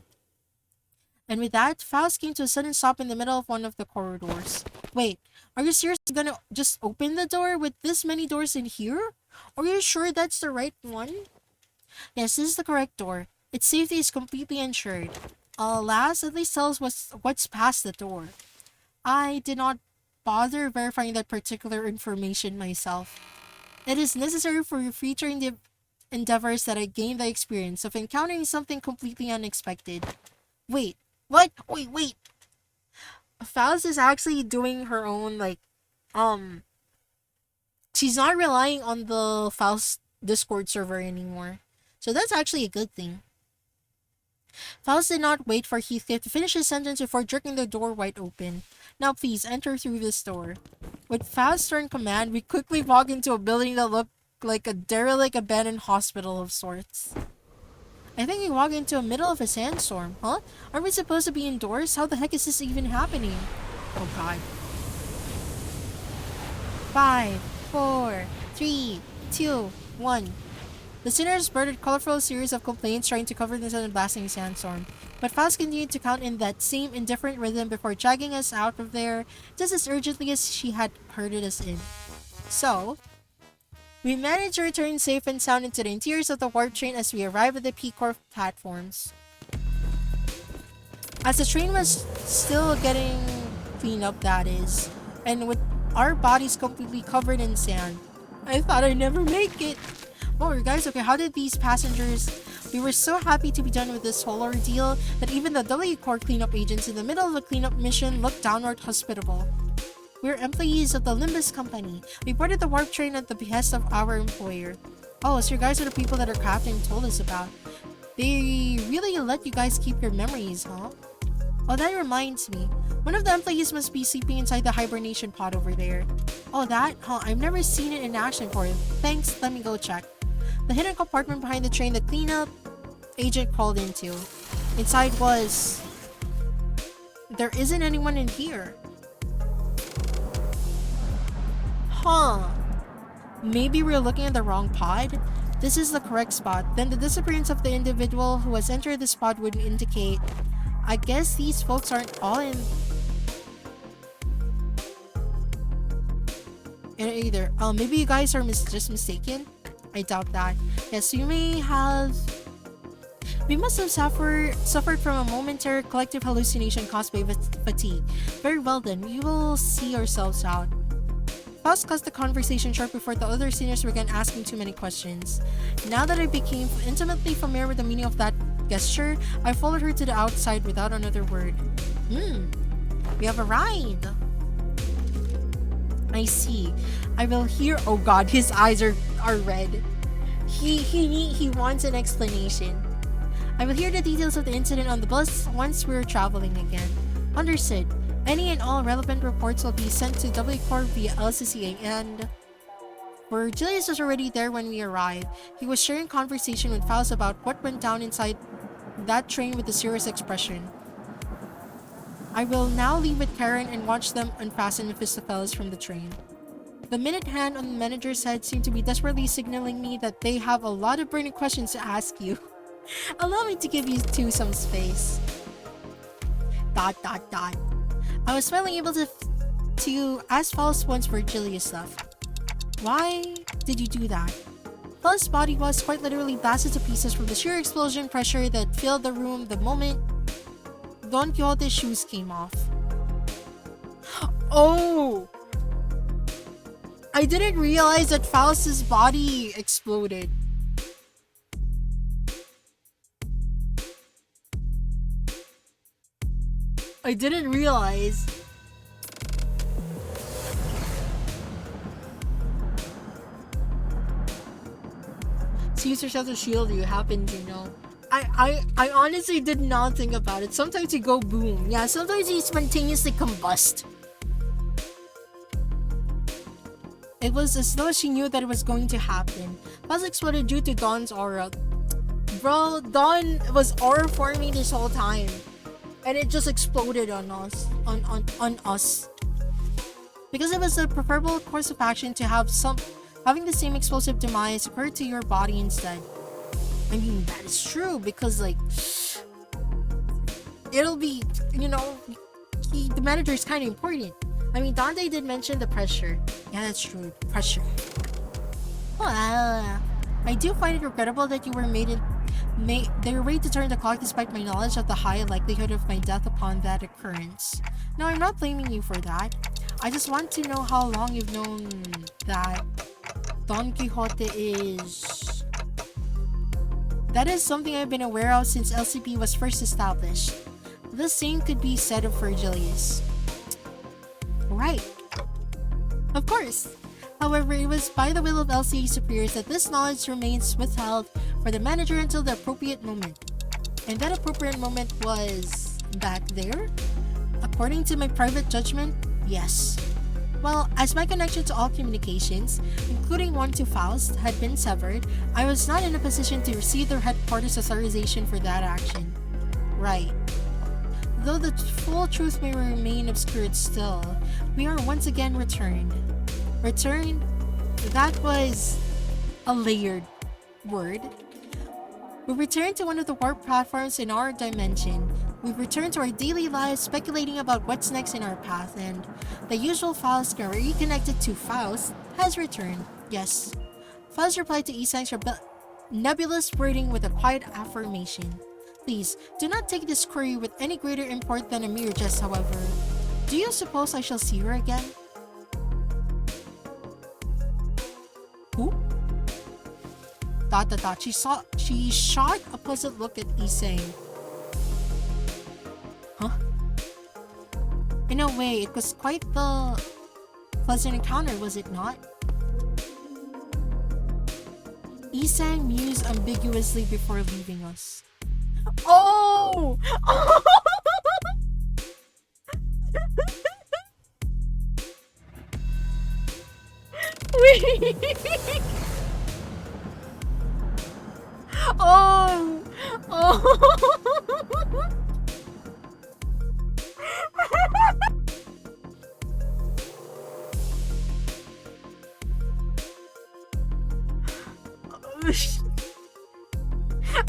And with that, Faust came to a sudden stop in the middle of one of the corridors. Wait, are you seriously gonna just open the door with this many doors in here? Are you sure that's the right one? Yes, this is the correct door. Its safety is completely ensured. Alas, at least tell us what's past the door. I did not bother verifying that particular information myself. It is necessary for your future endeavors that I gain the experience of encountering something completely unexpected. Wait, what? Wait. Faust is actually doing her own, she's not relying on the Faust Discord server anymore. So that's actually a good thing. Faust did not wait for Heathcliff to finish his sentence before jerking the door wide open. Now please, enter through this door. With Faust's stern command, we quickly walk into a building that looked like a derelict abandoned hospital of sorts. I think we walk into the middle of a sandstorm, huh? Are we supposed to be indoors? How the heck is this even happening? Oh god. 5, 4, 3, 2, 1. The sinners spurted a colorful series of complaints trying to cover this in a blasting sandstorm. But Faust continued to count in that same indifferent rhythm before dragging us out of there just as urgently as she had herded us in. So, we managed to return safe and sound into the interiors of the warp train as we arrived at the P-Core platforms. As the train was still getting cleaned up, that is, and with our bodies completely covered in sand, I thought I'd never make it. Oh, guys, okay, how did these passengers... We were so happy to be done with this whole ordeal that even the W-Core cleanup agents in the middle of the cleanup mission looked downward hospitable. We're employees of the Limbus Company. We boarded the warp train at the behest of our employer. Oh, so you guys are the people that our captain told us about. They really let you guys keep your memories, huh? Oh, that reminds me. One of the employees must be sleeping inside the hibernation pod over there. Oh, that? Huh, I've never seen it in action before. Thanks, let me go check. The hidden compartment behind the train the cleanup agent crawled into. Inside was... There isn't anyone in here. Huh. Maybe we're looking at the wrong pod? This is the correct spot. Then the disappearance of the individual who has entered this pod would indicate... I guess these folks aren't all in... either. Maybe you guys are just mistaken? I doubt that. Yes, you may have... We must have suffered from a momentary collective hallucination caused by fatigue. Very well then, we will see ourselves out. Faust cut the conversation short before the other seniors began asking too many questions. Now that I became intimately familiar with the meaning of that gesture, I followed her to the outside without another word. We have arrived. I see. I will hear... Oh god, his eyes are red. He wants an explanation. I will hear the details of the incident on the bus once we're traveling again. Understood. Any and all relevant reports will be sent to W-Corp via LCCA and... Virgilius was already there when we arrived. He was sharing conversation with Faust about what went down inside that train with a serious expression. I will now leave with Karen and watch them unfasten Mephistopheles from the train. The minute hand on the manager's head seemed to be desperately signaling me that they have a lot of burning questions to ask you. Allow me to give you two some space. ... I was finally able to ask Faust once Virgilius left. Why did you do that? Faust's body was quite literally blasted to pieces from the sheer explosion pressure that filled the room the moment Don Quixote's shoes came off. Oh! I didn't realize that Faust's body exploded. I didn't realize. So use yourself to shield you, happen to know. I honestly did not think about it. Sometimes you go boom. Yeah, sometimes you spontaneously combust. It was as though she knew that it was going to happen. Faust exploded due to Dawn's aura. bro, Dawn was aura forming this whole time. And it just exploded on us. On us. Because it was a preferable course of action to have having the same explosive demise occur to your body instead. I mean, that is true because, like, it'll be, you know, the manager is kind of important. I mean, Dante did mention the pressure. Yeah, that's true. Pressure. Well, I do find it regrettable that you were they were made to turn the clock despite my knowledge of the high likelihood of my death upon that occurrence. No, I'm not blaming you for that. I just want to know how long you've known that Don Quixote is... That is something I've been aware of since LCP was first established. The same could be said of Virgilius. Right. Of course. However, it was by the will of LCA superiors that this knowledge remains withheld for the manager until the appropriate moment. And that appropriate moment was back there? According to my private judgment, yes. Well, as my connection to all communications, including one to Faust, had been severed, I was not in a position to receive their headquarters authorization for that action. Right. Though the full truth may remain obscured still, we are once again returned. Returned? That was a layered word. We returned to one of the warp platforms in our dimension. We returned to our daily lives speculating about what's next in our path, and the usual Faust reconnected to Faust has returned. Yes. Faust replied to Isang's nebulous wording with a quiet affirmation. Please, do not take this query with any greater import than a mere jest, however. Do you suppose I shall see her again? Who? ... She shot a puzzled look at Isang. Huh? In a way, it was quite the pleasant encounter, was it not? Isang mused ambiguously before leaving us. Oh! Wait! Oh! Oh!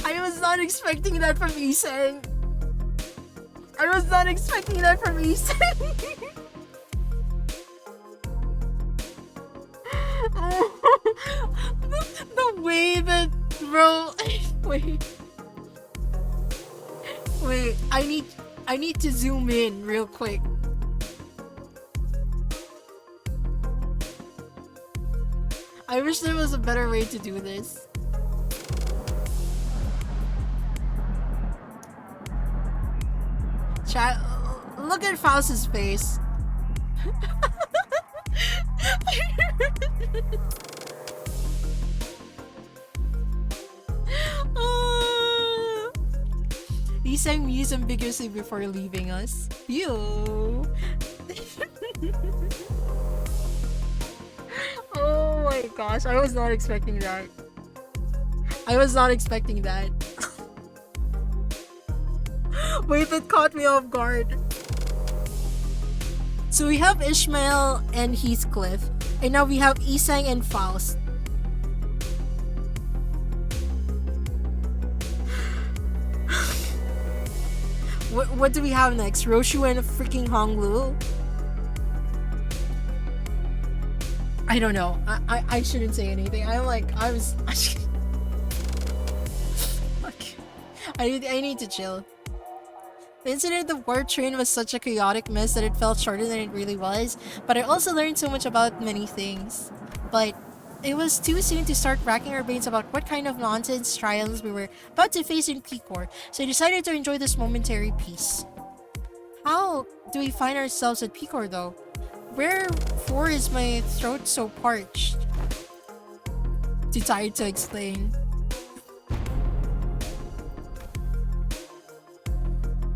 I was not expecting that from Isang. I was not expecting that from Isang. The way that, bro. Wait. I need to zoom in real quick. I wish there was a better way to do this. Chat, look at Faust's face. Isang mused ambiguously before leaving us. Ew. Oh my gosh, I was not expecting that. I was not expecting that. Wait, that caught me off guard. So we have Ishmael and Heathcliff, and now we have Isang and Faust. What do we have next? Roshu and freaking Honglu? I don't know. I shouldn't say anything. I need to chill. The incident of the warp train was such a chaotic mess that it felt shorter than it really was, but I also learned so much about many things. But it was too soon to start racking our brains about what kind of nonsense trials we were about to face in Picor, so I decided to enjoy this momentary peace. How do we find ourselves at Picor though? Wherefore is my throat so parched? Too tired to explain.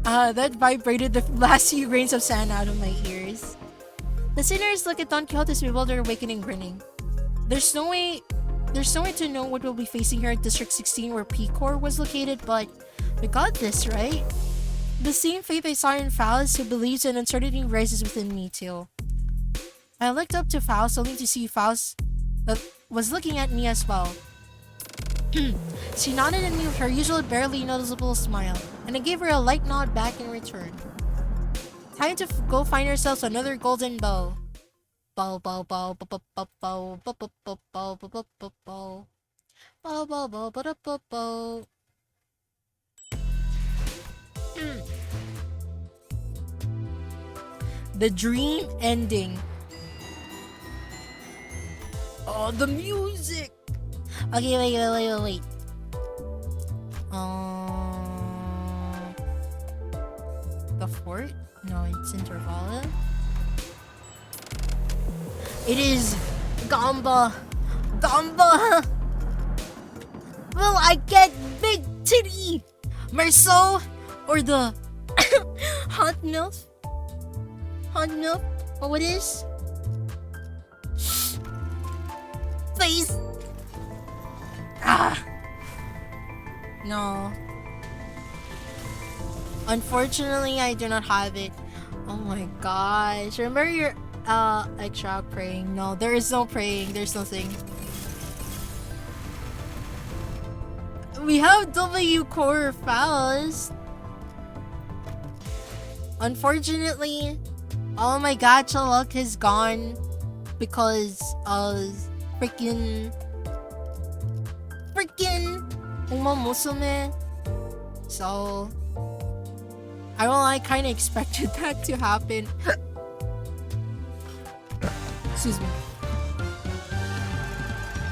That vibrated the last few grains of sand out of my ears. The sinners look at Don Quixote's bewildered, awakening grinning. There's no way there's no way to know what we'll be facing here at District 16 where P-Core was located, but we got this, right? The same faith I saw in Faust, who believes in uncertainty rises within me too. I looked up to Faust only to see Faust was looking at me as well. She nodded at me with her usual barely noticeable smile, and I gave her a light nod back in return. Time to go find ourselves another golden bow. Bow, bow, bow, bow, bow, bow, bow, bow, bow, bow, bow, bow, bow, bow. Bow, bow, bow, bow, bow, bow. The dream ending. Oh, the music! Okay, wait. The fort? No, it's Intervala. It is Gamba. Gamba! Will I get big titty? Marceau? Or the hot milk? Hot milk? What it is? Please! Ah! No. Unfortunately, I do not have it. Oh my gosh. Remember your extra praying? No, there is no praying. There's nothing. We have W Core Faust. Unfortunately, all my gacha luck has gone because of freaking Uma Musume. So I kind of expected that to happen. Excuse me.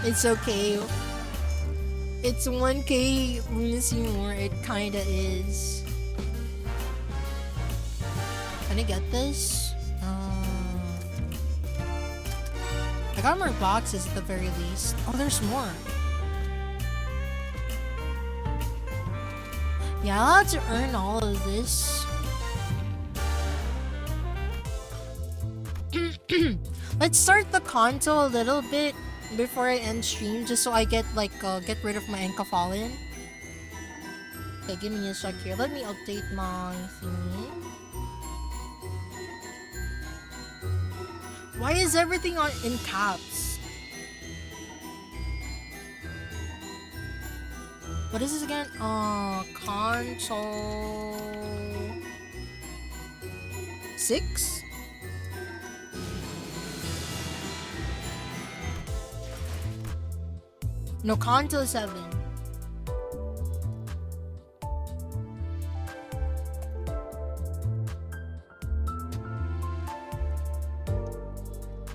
It's okay. It's 1K missing more. It kinda is. Can I get this? I got more boxes at the very least. Oh, there's more. Yeah, I'll have to earn all of this. Let's start the console a little bit before I end stream, just so I get get rid of my Encaphalin. Okay, give me a sec here. Let me update my thingy. Why is everything in caps? What is this again? Console 6? No, console 7.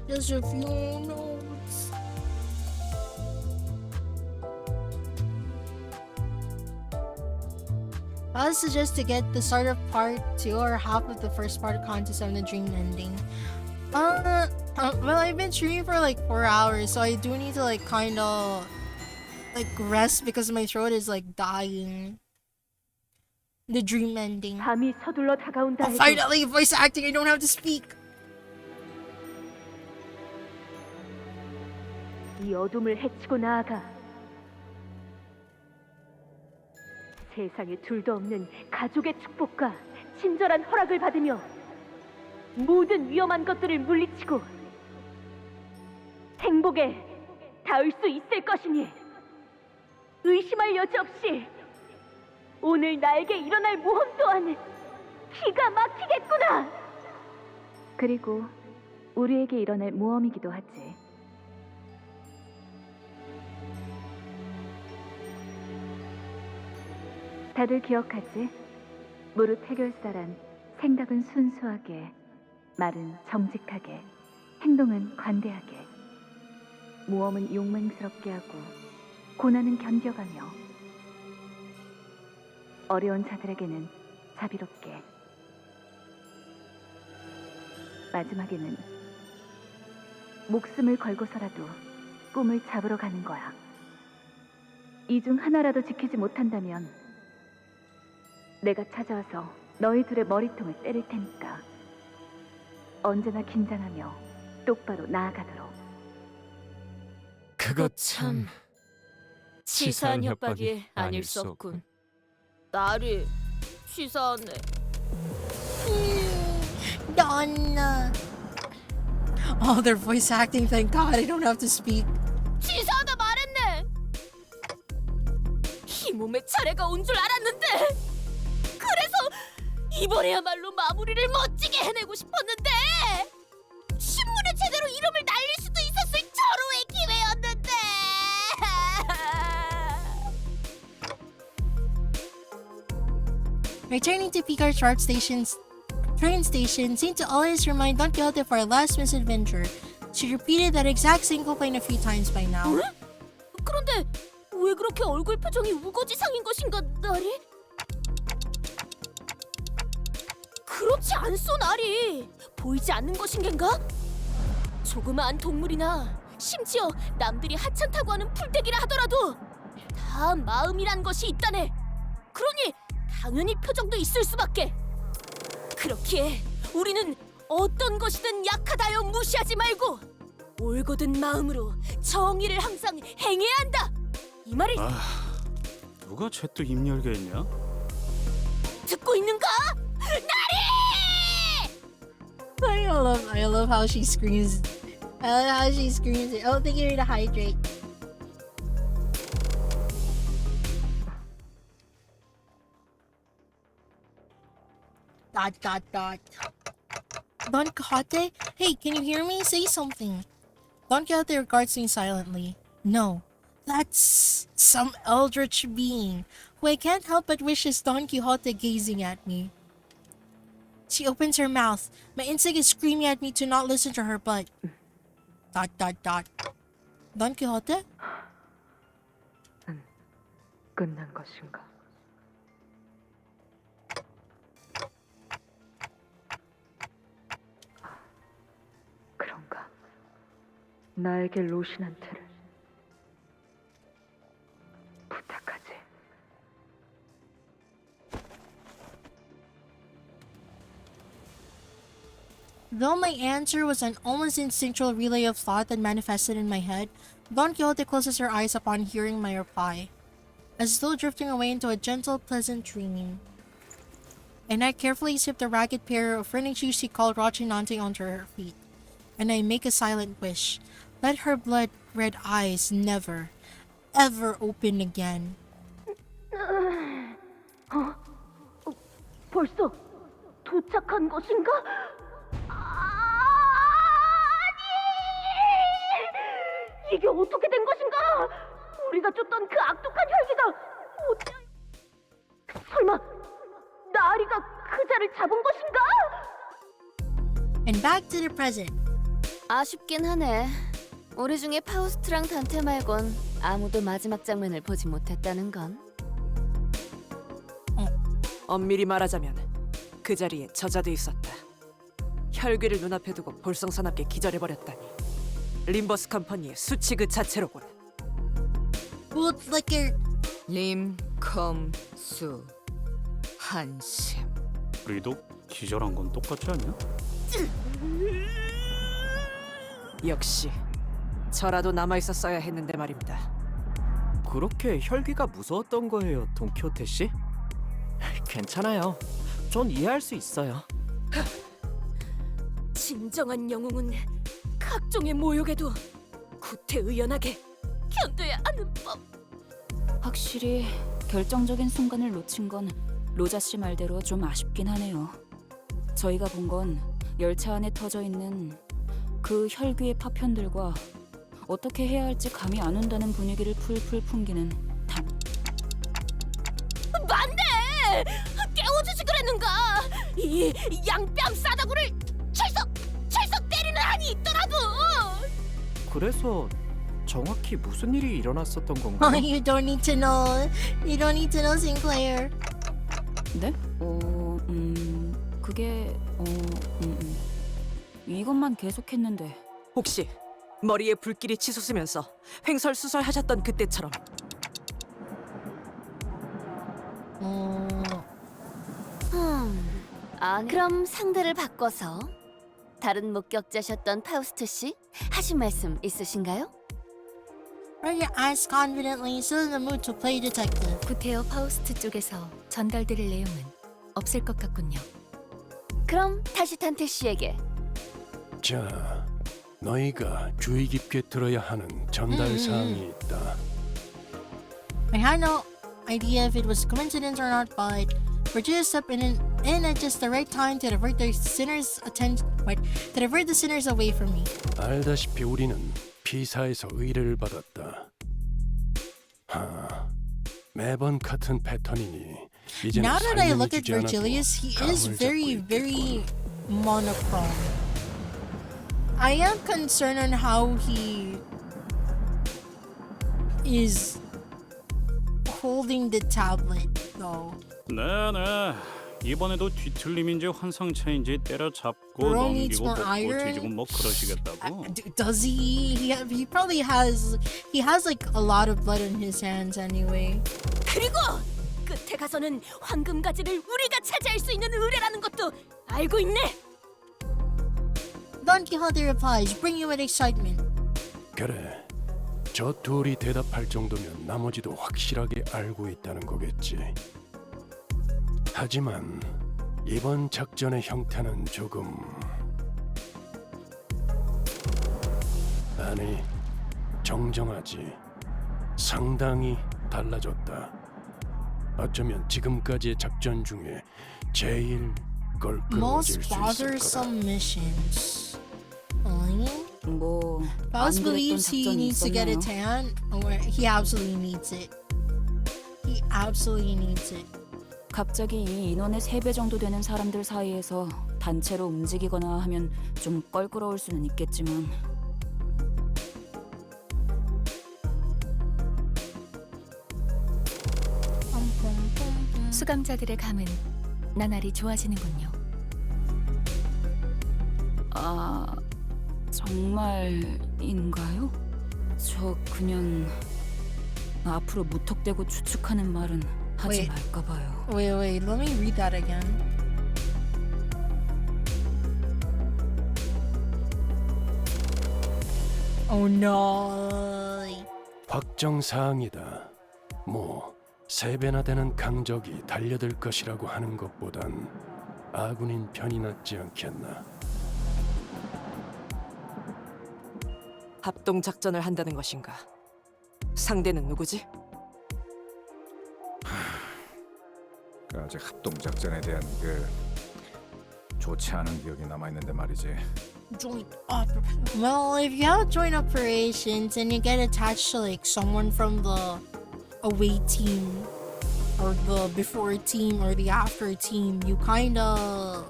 Just a few notes. I would suggest to get the start of part 2 or half of the first part of Contest on the dream ending. Well, I've been streaming for like 4 hours, so I do need to kind of rest because my throat is dying. The dream ending. Oh, finally, voice acting. I don't have to speak. 이 어둠을 헤치고 나아가 세상에 둘도 없는 가족의 축복과 친절한 허락을 받으며 모든 위험한 것들을 물리치고 행복에 닿을 수 있을 것이니 의심할 여지 없이 오늘 나에게 일어날 모험 또한 기가 막히겠구나. 그리고 우리에게 일어날 모험이기도 하지. 다들 기억하지? 무릇 해결사란 생각은 순수하게, 말은 정직하게, 행동은 관대하게, 모험은 용맹스럽게 하고, 고난은 견뎌가며, 어려운 자들에게는 자비롭게, 마지막에는 목숨을 걸고서라도 꿈을 잡으러 가는 거야. 이 중 하나라도 지키지 못한다면 내가 찾아와서 너희 둘의 머리통을 때릴 테니까 언제나 긴장하며 똑바로 나아가도록. 그것 참 치사한 협박이 아닐 수 없군. 나리 치사하네. Donna. Oh, their voice acting. Thank God, I don't have to speak. 치사하다 말했네. 이 몸의 차례가 온 줄 알았는데. 그래서 이번에야말로 마무리를 멋지게 해내고 싶었는데. 신문에 제대로 이름을 날릴 수도 있었을 절호의 기회였는데. Returning to Picard train station seemed to always remind Don Quixote of our last misadventure. She repeated that exact single line a few times by now. 그런데 왜 그렇게 얼굴 표정이 우거지상인 것인가, 나리? 그렇지 않소, 나리. 보이지 않는 것인겐가? 조그마한 동물이나 심지어 남들이 하찮다고 하는 풀떼기라 하더라도 다 마음이란 것이 있다네. 그러니 당연히 표정도 있을 수밖에. 그렇기에 우리는 어떤 것이든 약하다여 무시하지 말고 올곧은 마음으로 정의를 항상 행해야 한다. 이 말을 누가 쟤 또 입 열게 했냐? 듣고 있는가? 나리! I love how she screams. I love how she screams. Oh, thank you to hydrate. Dot. Don Quixote? Hey, can you hear me? Say something. Don Quixote regards me silently. No, that's some eldritch being who I can't help but wish is Don Quixote gazing at me. She opens her mouth. My instinct is screaming at me to not listen to her, but... Dot. Don Quixote? 끝난 것인가? 그런가? 나에게 로신한테를 부탁하지. Though my answer was an almost instinctual relay of thought that manifested in my head, Don Quixote closes her eyes upon hearing my reply, as though drifting away into a gentle, pleasant dream. And I carefully sip the ragged pair of running shoes she called Rochinante onto her feet, and I make a silent wish. Let her blood-red eyes never, ever open again. 벌써 도착한 것인가? 아니! 이게 어떻게 된 것인가? 우리가 쫓던 그 악독한 혈기가 어째... 설마 나리가 그 자를 잡은 것인가? And back to the present. 아쉽긴 하네. 우리 중에 파우스트랑 단테 말곤 아무도 마지막 장면을 보지 못했다는 건. 엄밀히 말하자면 그 자리에 저자도 있었다. 혈귀를 눈앞에 두고 볼썽사납게 기절해버렸다니. 림버스 컴퍼니의 수치 그 자체로군. Bootlicker. 림컴수 한심. 우리도 기절한 건 똑같지 않냐? 역시 저라도 남아있었어야 했는데 말입니다. 그렇게 혈기가 무서웠던 거예요, 돈키호테 씨? 괜찮아요. 전 이해할 수 있어요. 진정한 영웅은 각종의 모욕에도 구태의연하게 견뎌야 하는 법. 확실히 결정적인 순간을 놓친 건 로자 씨 말대로 좀 아쉽긴 하네요. 저희가 본 건 열차 안에 터져 있는 그 혈귀의 파편들과 어떻게 해야 할지 감이 안 온다는 분위기를 풀풀 풍기는 단. 맞네! 깨워주지 그랬는가? 이 양뺨 싸다구를 철썩 때리는 한이 있더라도. 그래서 정확히 무슨 일이 일어났었던 건가요? You don't need to know. You don't need to know, Sinclair. 네? 그게 이것만 계속했는데. 혹시 머리에 불길이 치솟으면서 횡설수설하셨던 그때처럼. 아니. 그럼 상대를 바꿔서 다른 목격자셨던 파우스트 씨 하신 말씀 있으신가요? Roll your eyes confidently, still in the mood to play detective. 구테어 파우스트 쪽에서 전달드릴 내용은 없을 것 같군요. 그럼 다시 탄테 씨에게. 자, 너희가 주의 깊게 들어야 하는 전달 사항이 있다. I had no idea if it was coincidence or not, but Virginia stepped in at just the right time to divert the sinners' away from me. 알다시피 우리는 피사에서 의뢰를 받았다. 매번 같은 패턴이니 이제는 Now that I 설명해 look at 주지 않아도 Virgilius, he is 감을 very, 잡고 very monochrome. I am concerned on how he is holding the tablet, though. 네네. 이번에도 뒤틀림인지 환상차인지 때려잡고 Bro needs 넘기고 more 먹고 iron? 뒤지고 뭐 그러시겠다고. Does he probably has like a lot of blood on his hands anyway. 그리고 끝에 가서는 황금 가지를 우리가 차지할 수 있는 의뢰라는 것도 알고 있네. Don Quixote replies, bringing with excitement. 그래, 저 둘이 대답할 정도면 나머지도 확실하게 알고 있다는 거겠지. 하지만 이번 작전의 형태는 조금... 아니, 정정하지. 상당히 달라졌다. 어쩌면 지금까지의 작전 중에 제일 Most 껄끄러워질 수 있을 bothersome 거다. missions. 뭐 Faust 안 그랬던 believes he 작전이 needs to get a 있었나요? tan, or he absolutely needs it. He absolutely needs it. 갑자기 이 인원의 3배 정도 되는 사람들 사이에서 단체로 움직이거나 하면 좀 껄끄러울 수는 있겠지만 수감자들의 감은 나날이 좋아지는군요. 아, 정말인가요? 저 그냥 앞으로 무턱대고 추측하는 말은 하지 Wait. 말까 봐요. Wait, let me read that again. Oh no. 확정 사항이다. 뭐 3배나 되는 강적이 달려들 것이라고 하는 것보단 아군인 편이 낫지 않겠나. 합동 작전을 한다는 것인가? 상대는 누구지? 아직 합동 작전에 대한 그 좋지 않은 기억이 남아 있는데 말이지. Joint Well, if you have joint operations and you get attached to like someone from the away team or the before team or the after team, you kinda,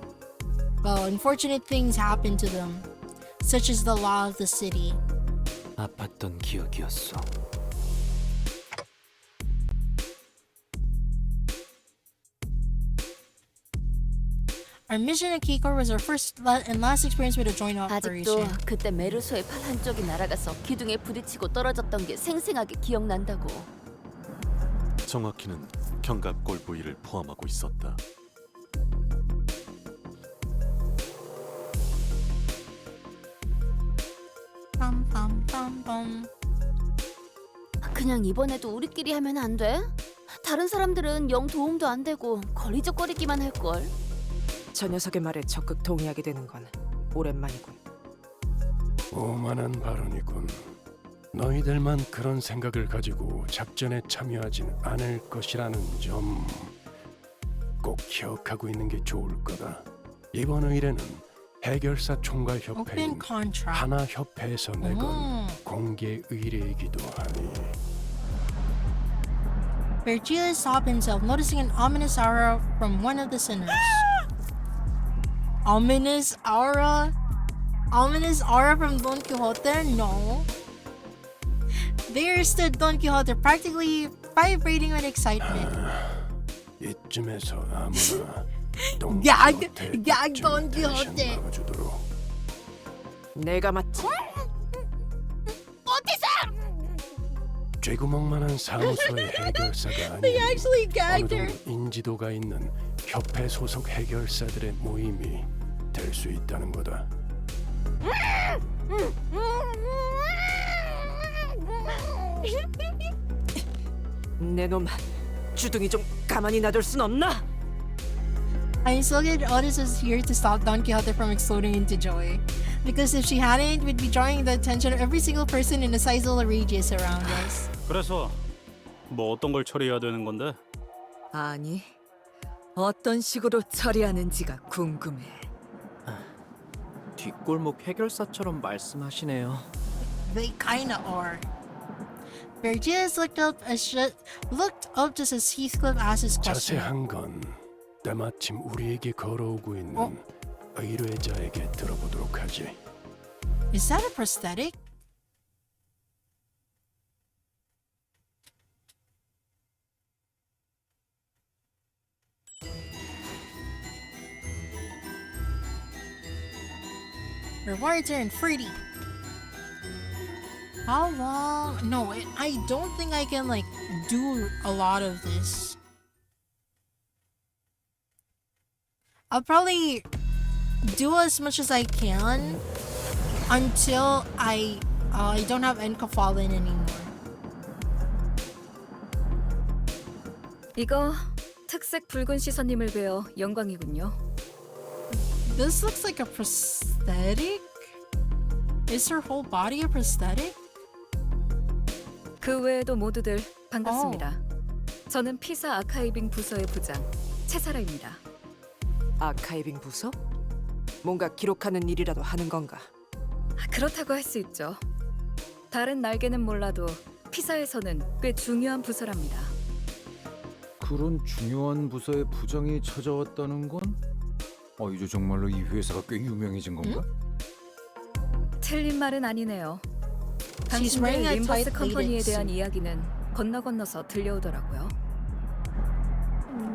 well, unfortunate things happen to them, such as the law of the city. 아팠던 기억이었어. Our mission at Kikor was our first and last experience with a joint 아직도 operation. 그때 메르소의 팔 한쪽이 날아가서 기둥에 부딪히고 떨어졌던 게 생생하게 기억난다고. 정확히는 견갑골 부위를 포함하고 있었다. 그냥 이번에도 우리끼리 하면 안 돼? 다른 사람들은 영 도움도 안 되고 거리적거리기만 할걸. 저 녀석의 말에 적극 동의하게 되는 건 오랜만이군. 오만한 발언이군. 너희들만 그런 생각을 가지고 작전에 참여하진 않을 것이라는 점 꼭 기억하고 있는 게 좋을 거다. 이번 의뢰는 해결사 총괄 협회인 하나 협회에서 내건 공개 의뢰이기도 하니. Virgilius stopped himself, noticing an ominous aura from one of the sinners. Ominous aura? Ominous aura from Don Quixote? No. There stood Don Quixote, practically vibrating with excitement. 이쯤에서 아무나 Gag Don Quixote. 막아주도록. 내가 맞지. 어디서? 쥐구멍만한 사무소의 해결사가 They 아닌 actually 어느 gagged her. 정도 인지도가 있는 협회 소속 해결사들의 모임이 될 수 있다는 거다. 내놈 주둥이 좀 가만히 놔둘 순 없나? I'm so glad Otis is here to stop Don Quixote from exploding into joy. Because if she hadn't, we'd be drawing the attention of every single person in the sizable radius around us. 그래서 뭐 어떤 걸 처리해야 되는 건데? 아니, 어떤 식으로 처리하는지가 궁금해. 뒷골목 해결사처럼 말씀하시네요. They kinda are. Vergilius looked up just as Heathcliff asked his question. 자세한 건 때마침 우리에게 걸어오고 있는 의뢰자에게 들어보도록 하지. Is that a prosthetic? Rewards are in fruity. How long? No, I don't think I can like do a lot of this. I'll probably do as much as I can until I don't have Enkafallen anymore. 이거 특색 붉은 시선님을 뵈어 영광이군요. This looks like a prosthetic? Is her whole body a prosthetic? 그 외에도 모두들 반갑습니다. 저는 피사 아카이빙 부서의 부장 채사라입니다. 아카이빙 부서? 뭔가 기록하는 일이라도 하는 건가? 그렇다고 할 수 있죠. 다른 날개는 몰라도 피사에서는 꽤 중요한 부서랍니다. 그런 중요한 부서의 부장이 찾아왔다는 건? 이제 정말로 이 회사가 꽤 유명해진 건가? 틀린 말은 아니네요. She's 당신들 wearing a 림버스 tight 컴퍼니에 pleated 대한 suit. 이야기는 건너서 들려오더라고요.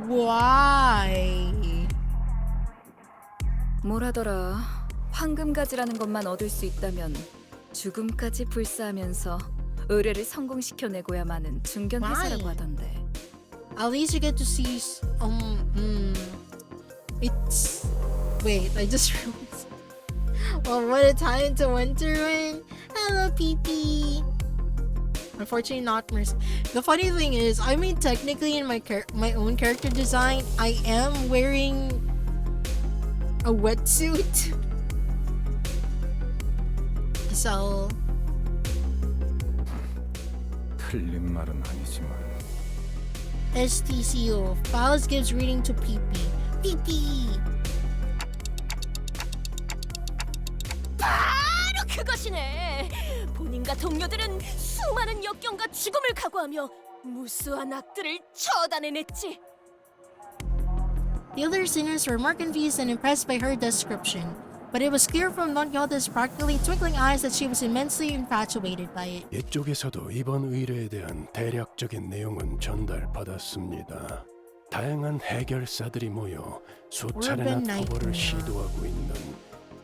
Why? 뭐라더라. 황금가지라는 것만 얻을 수 있다면 죽음까지 불사하면서 의뢰를 성공시켜내고야마는 중견 회사라고 하던데. At least you get to see it's wait, I just realized. Well, what a time to winter in. Hello, PP. Unfortunately, not Mercy. The funny thing is, I mean, technically in my own character design, I am wearing a wetsuit. So 틀린 말은 아니지만 STCO Files gives reading to PP. PP. 바로 그것이네. 본인과 동료들은 수많은 역경과 죽음을 각오하며 무수한 악들을 처단해냈지. The other sinners were more confused and impressed by her description, but it was clear from Don Quixote's practically twinkling eyes that she was immensely infatuated by it. 이쪽에서도 이번 의뢰에 대한 대략적인 내용은 전달받았습니다. 다양한 해결사들이 모여 수차례나 토벌을 시도하고 있는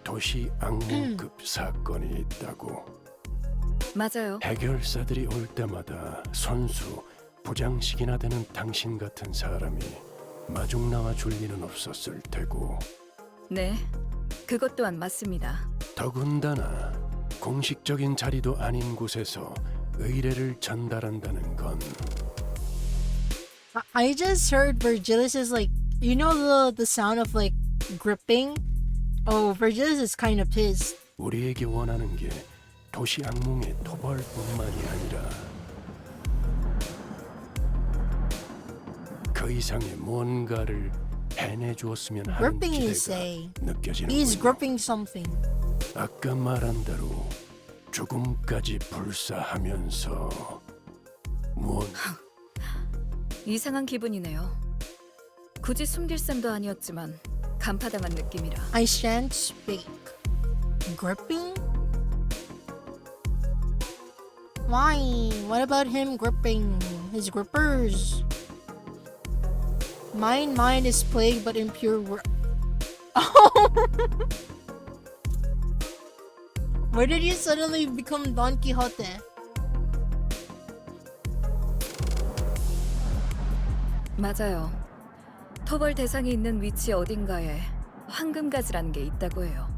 도시 악몽급 사건이 있다고. 맞아요. 해결사들이 올 때마다 선수, 부장식이나 되는 당신 같은 사람이 마중 나와 줄 리는 없었을 테고. 네, 그것 또한 맞습니다. 더군다나 공식적인 자리도 아닌 곳에서 의뢰를 전달한다는 건. I just heard Vergilius is like, you know the sound of like gripping? Oh, Vergilius is kind of pissed. 우리에게 원하는 게 도시 악몽의 토벌뿐만이 아니라 그 이상의 뭔가를 해내주었으면 하는 Gripping, you 기대가 say? 느껴지는군요. He's gripping something. 아까 말한 대로 죽음까지 불사하면서 뭔 이상한 기분이네요. 굳이 숨길 셈도 아니었지만 간파당한 느낌이라. I shan't speak. Gripping? Why? What about him gripping? His grippers? Mine is plagued but impure. Oh! Where did you suddenly become Don Quixote? 맞아요. 토벌 대상이 있는 위치 어딘가에 황금가지라는 게 있다고 해요.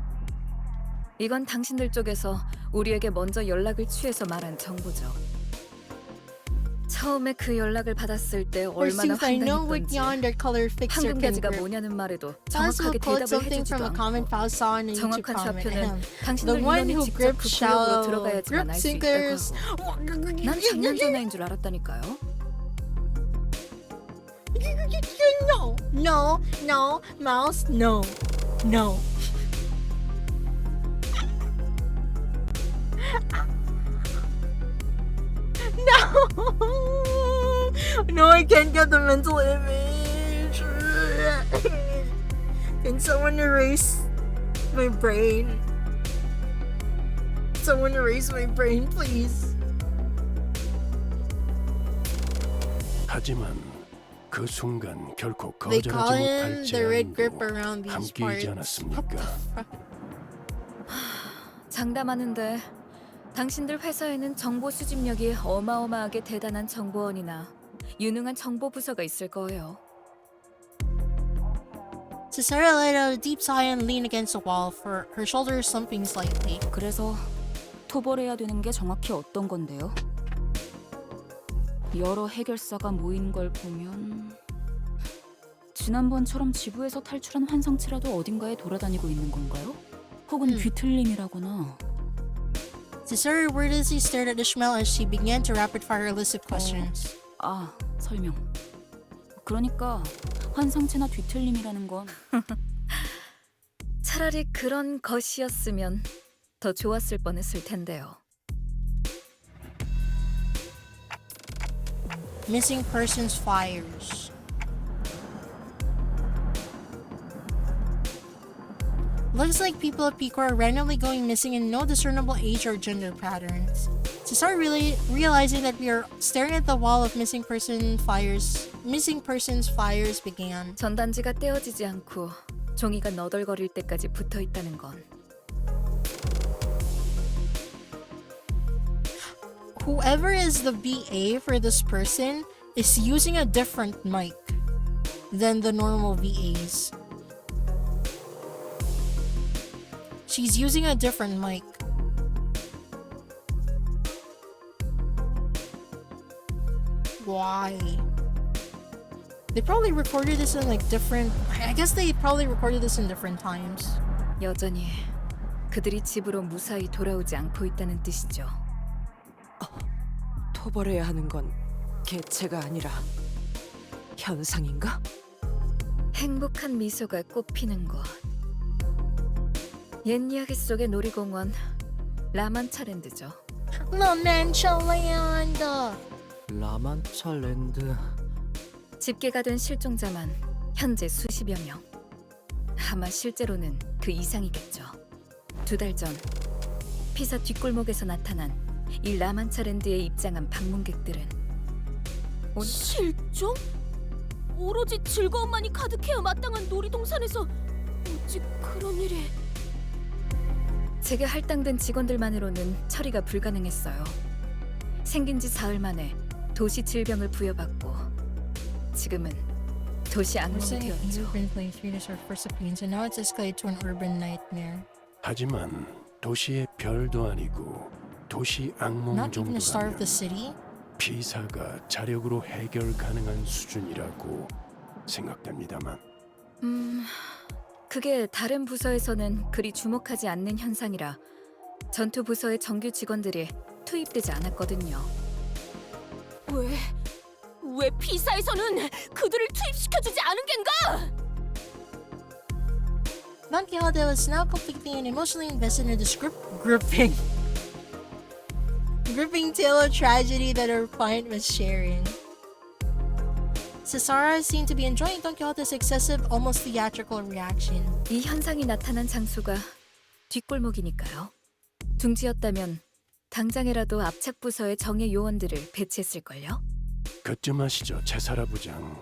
이건 당신들 쪽에서 우리에게 먼저 연락을 취해서 말한 정보죠. 처음에 그 연락을 받았을 때 얼마나 Forsooth, I know what 황당했던지. yonder color fixer can 황금가지가 grip. 뭐냐는 말에도 Once 정확하게 we'll quote 대답을 something 해주지도 from a 않고 comment file saw on a YouTube 정확한 comment. 좌표는 The 당신들 one 인원이 who 직접 gripped 그 블로그로 shallow 들어가야지만 grip 알 수 sinkers. 있다고 하고 난 장난 전화인 줄 알았다니까요. No, no, no, mouse, no, no. No, no, I can't get the mental image. Can someone erase my brain? Someone erase my brain, please. 하지만 그 순간 결코 They 거절하지 call him 못할 the red grip 제안도 around these 함께이지 parts. 않았습니까? 장담하는데 당신들 회사에는 정보 수집력이 어마어마하게 대단한 정보원이나 유능한 정보 부서가 있을 거예요. Cesara let out a deep sigh and leaned against the wall, for her shoulders slumping slightly. 그래서 토벌해야 되는 게 정확히 어떤 건데요? 여러 해결사가 모인 걸 보면 지난번처럼 지부에서 탈출한 환상체라도 어딘가에 돌아다니고 있는 건가요? 혹은 뒤틀림이라거나. Cesara wordlessly stared at Ishmael as she began to rapid-fire a list of questions. 설명. 그러니까 환상체나 뒤틀림이라는 건 차라리 그런 것이었으면 더 좋았을 뻔했을 텐데요. Missing persons fires. Looks like people at Pico are randomly going missing in no discernible age or gender patterns. Cesar realizing that we are staring at the wall of missing persons fires began. 전단지가 떼어지지 않고 종이가 너덜거릴 때까지 붙어 있다는 건 Whoever is the VA for this person is using a different mic than the normal VAs. She's using a different mic. Why? They probably recorded this in like different... I guess they probably recorded this in different times. 여전히 그들이 집으로 무사히 돌아오지 않고 있다는 뜻이죠. 토벌해야 하는 건 개체가 아니라 현상인가? 행복한 미소가 꽃피는 곳. 옛 이야기 속의 놀이공원 라만차랜드죠. 라만차랜드. 라만차랜드. 집계가 된 실종자만 현재 수십여 명. 아마 실제로는 그 이상이겠죠. 2달 전 피사 뒷골목에서 나타난 이 라만차랜드에 입장한 방문객들은 실종? 오로지 즐거움만이 가득해야 마땅한 놀이동산에서 어찌 그런 일이... 제게 할당된 직원들만으로는 처리가 불가능했어요. 생긴 지 사흘 만에 도시 질병을 부여받고 지금은 도시 악몽이 되었죠. 하지만 도시의 별도 아니고 도시 악몽 정도라면 피사가 자력으로 해결 가능한 수준이라고 생각됩니다만. 그게 다른 부서에서는 그리 주목하지 않는 현상이라 전투 부서의 정규 직원들이 투입되지 않았거든요. 왜 피사에서는 그들을 투입시켜주지 않은 겐가? Don Quixote was now completely and emotionally invested in the gripping tale of tragedy that her client was sharing. Cesara seemed to be enjoying Don Quixote's excessive, almost theatrical reaction. 이 현상이 나타난 장소가 뒷골목이니까요. 둥지였다면 당장이라도 압착 부서의 정예 요원들을 배치했을걸요. 그쯤 아시죠, 제사라 부장.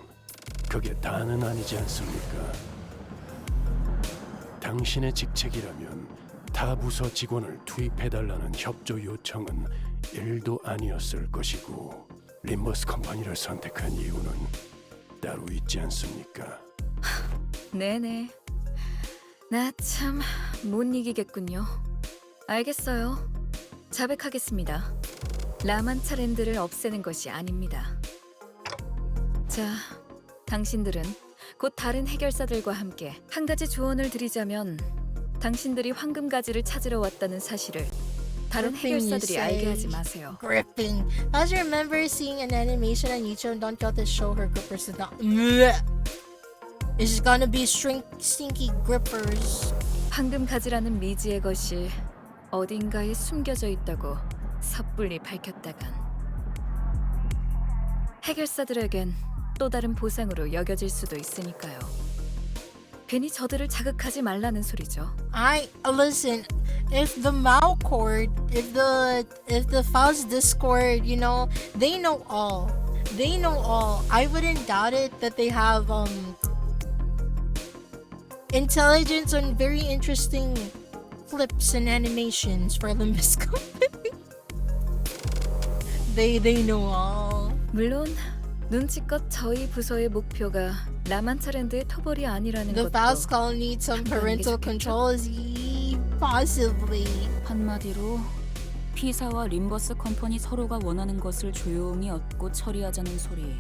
그게 다는 아니지 않습니까? 당신의 직책이라면 타 부서 직원을 투입해달라는 협조 요청은 1도 아니었을 것이고 림버스 컴퍼니를 선택한 이유는 따로 있지 않습니까? 네네. 나 참 못 이기겠군요. 알겠어요. 자백하겠습니다. 라만차랜드를 없애는 것이 아닙니다. 자, 당신들은 곧 다른 해결사들과 함께 한 가지 조언을 드리자면 당신들이 황금가지를 찾으러 왔다는 사실을 다른 해결사들이 알게 하지 마세요. Gripping. I just remember seeing an animation on YouTube. Don't get to show her grippers. It's gonna be stinky grippers. 황금가지라는 미지의 것이 어딘가에 숨겨져 있다고 섣불리 밝혔다간 해결사들에겐 또 다른 보상으로 여겨질 수도 있으니까요. 괜히 저들을 자극하지 말라는 소리죠. Listen. If the Mao Court, if the Faust Discord, you know, they know all. They know all. I wouldn't doubt it that they have intelligence on very interesting clips and animations for Limbus Company. They know all. 물론 눈치껏 저희 부서의 목표가 라만차랜드의 토벌이 아니라는 The 것도 Faust Call needs some parental controls. Possibly. 한마디로 피사와 림버스 컴퍼니 서로가 원하는 것을 조용히 얻고 처리하자는 소리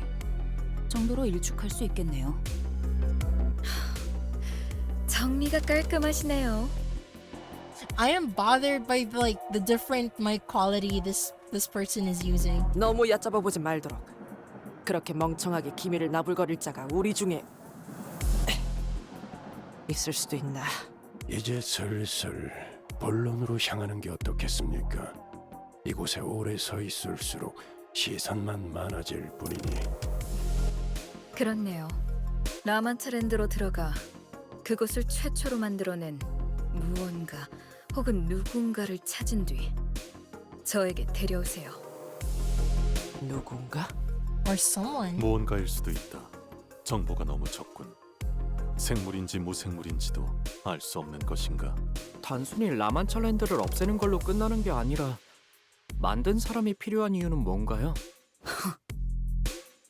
정도로 일축할 수 있겠네요. 정리가 깔끔하시네요. I am bothered by the different mic quality this person is using. 너무 얕잡아 보지 말도록. 그렇게 멍청하게 기밀을 나불거릴 자가 우리 중에 있을 수도 있나. 이제 슬슬 본론으로 향하는 게 어떻겠습니까? 이곳에 오래 서 있을수록 시선만 많아질 뿐이니. 그렇네요. 라만차랜드로 들어가 그곳을 최초로 만들어낸 무언가 혹은 누군가를 찾은 뒤 저에게 데려오세요. 누군가? Or someone. 무언가일 수도 있다. 정보가 너무 적군. 생물인지 무생물인지도 알 수 없는 것인가? 단순히 라만차랜드를 없애는 걸로 끝나는 게 아니라 만든 사람이 필요한 이유는 뭔가요?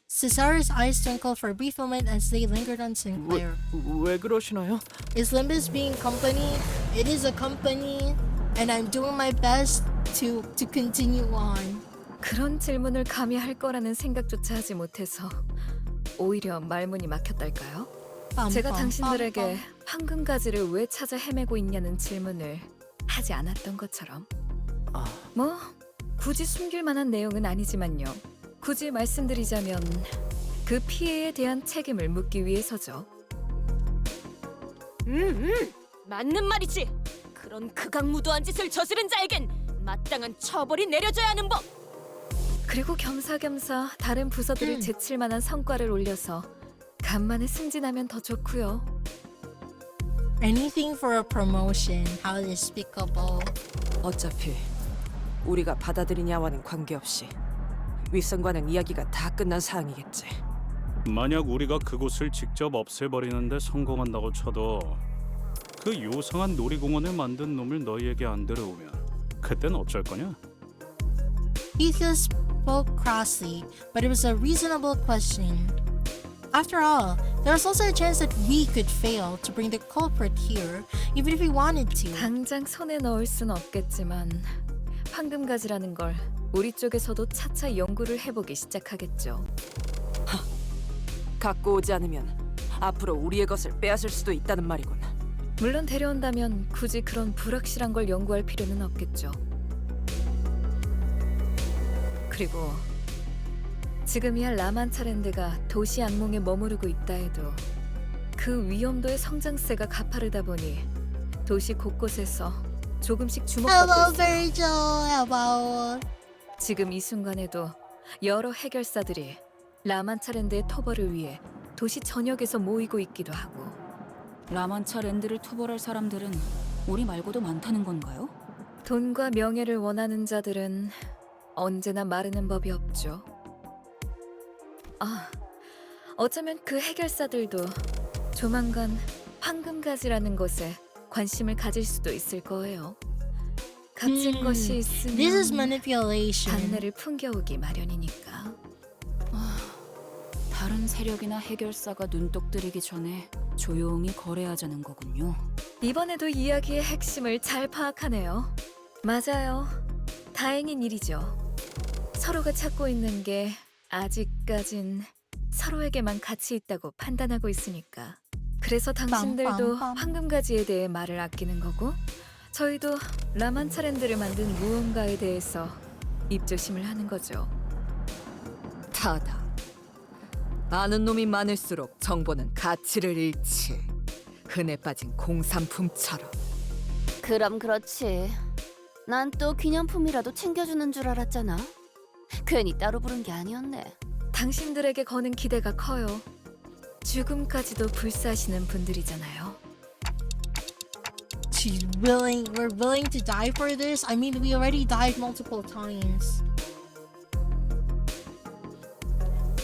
Cesar's eyes twinkled for a brief moment as they lingered on Sinclair. 왜 그러시나요? Is Limbus being company? It is a company, and I'm doing my best to continue on. 그런 질문을 감히 할 거라는 생각조차 하지 못해서 오히려 말문이 막혔달까요? 제가 당신들에게 황금가지를 왜 찾아 헤매고 있냐는 질문을 하지 않았던 것처럼. 뭐 굳이 숨길 만한 내용은 아니지만요. 굳이 말씀드리자면 그 피해에 대한 책임을 묻기 위해서죠. 맞는 말이지. 그런 극악무도한 짓을 저지른 자에겐 마땅한 처벌이 내려져야 하는 법. 그리고 겸사겸사 다른 부서들을 제칠 만한 성과를 올려서 간만에 승진하면 더 좋고요. Anything for a promotion. How despicable. 어차피 우리가 받아들이냐와는 관계없이 윗선과는 이야기가 다 끝난 사항이겠지. 만약 우리가 그곳을 직접 없애버리는데 성공한다고 쳐도 그 요상한 놀이공원을 만든 놈을 너희에게 안 들어오면 그땐 어쩔 거냐? Heathcliff spoke crossly, but it was a reasonable question. After all, there was also a chance that we could fail to bring the culprit here, even if we wanted to. 당장 손에 넣을 순 없겠지만 황금가지라는 걸 우리 쪽에서도 차차 연구를 해보기 시작하겠죠. 갖고 오지 않으면 앞으로 우리의 것을 빼앗을 수도 있다는 말이군. 물론 데려온다면 굳이 그런 불확실한 걸 연구할 필요는 없겠죠. 그리고 지금이야 라만차랜드가 도시 악몽에 머무르고 있다 해도 그 위험도의 성장세가 가파르다 보니 도시 곳곳에서 조금씩 주목받고 있어요. 지금 이 순간에도 여러 해결사들이 라만차랜드의 토벌을 위해 도시 전역에서 모이고 있기도 하고. 라만차랜드를 토벌할 사람들은 우리 말고도 많다는 건가요? 돈과 명예를 원하는 자들은 언제나 마르는 법이 없죠. 어쩌면 그 해결사들도 조만간 황금가지라는 것에 관심을 가질 수도 있을 거예요. 값진 것이 있으면 This is manipulation. 단내를 풍겨오기 마련이니까. 다른 세력이나 해결사가 눈독 들이기 전에 조용히 거래하자는 거군요. 이번에도 이야기의 핵심을 잘 파악하네요. 맞아요. 다행인 일이죠. 서로가 찾고 있는 게 아직까진 서로에게만 가치 있다고 판단하고 있으니까. 그래서 당신들도 황금가지에 대해 말을 아끼는 거고, 저희도 라만차랜드를 만든 무언가에 대해서 입조심을 하는 거죠. 타다. 아는 놈이 많을수록 정보는 가치를 잃지. 흔해 빠진 공산품처럼. 그럼 그렇지. 난 또 기념품이라도 챙겨주는 줄 알았잖아. 괜히 따로 부른 게 아니었네. 당신들에게 거는 기대가 커요. 죽음까지도 불사하시는 분들이잖아요. We're willing to die for this? I mean, we already died multiple times.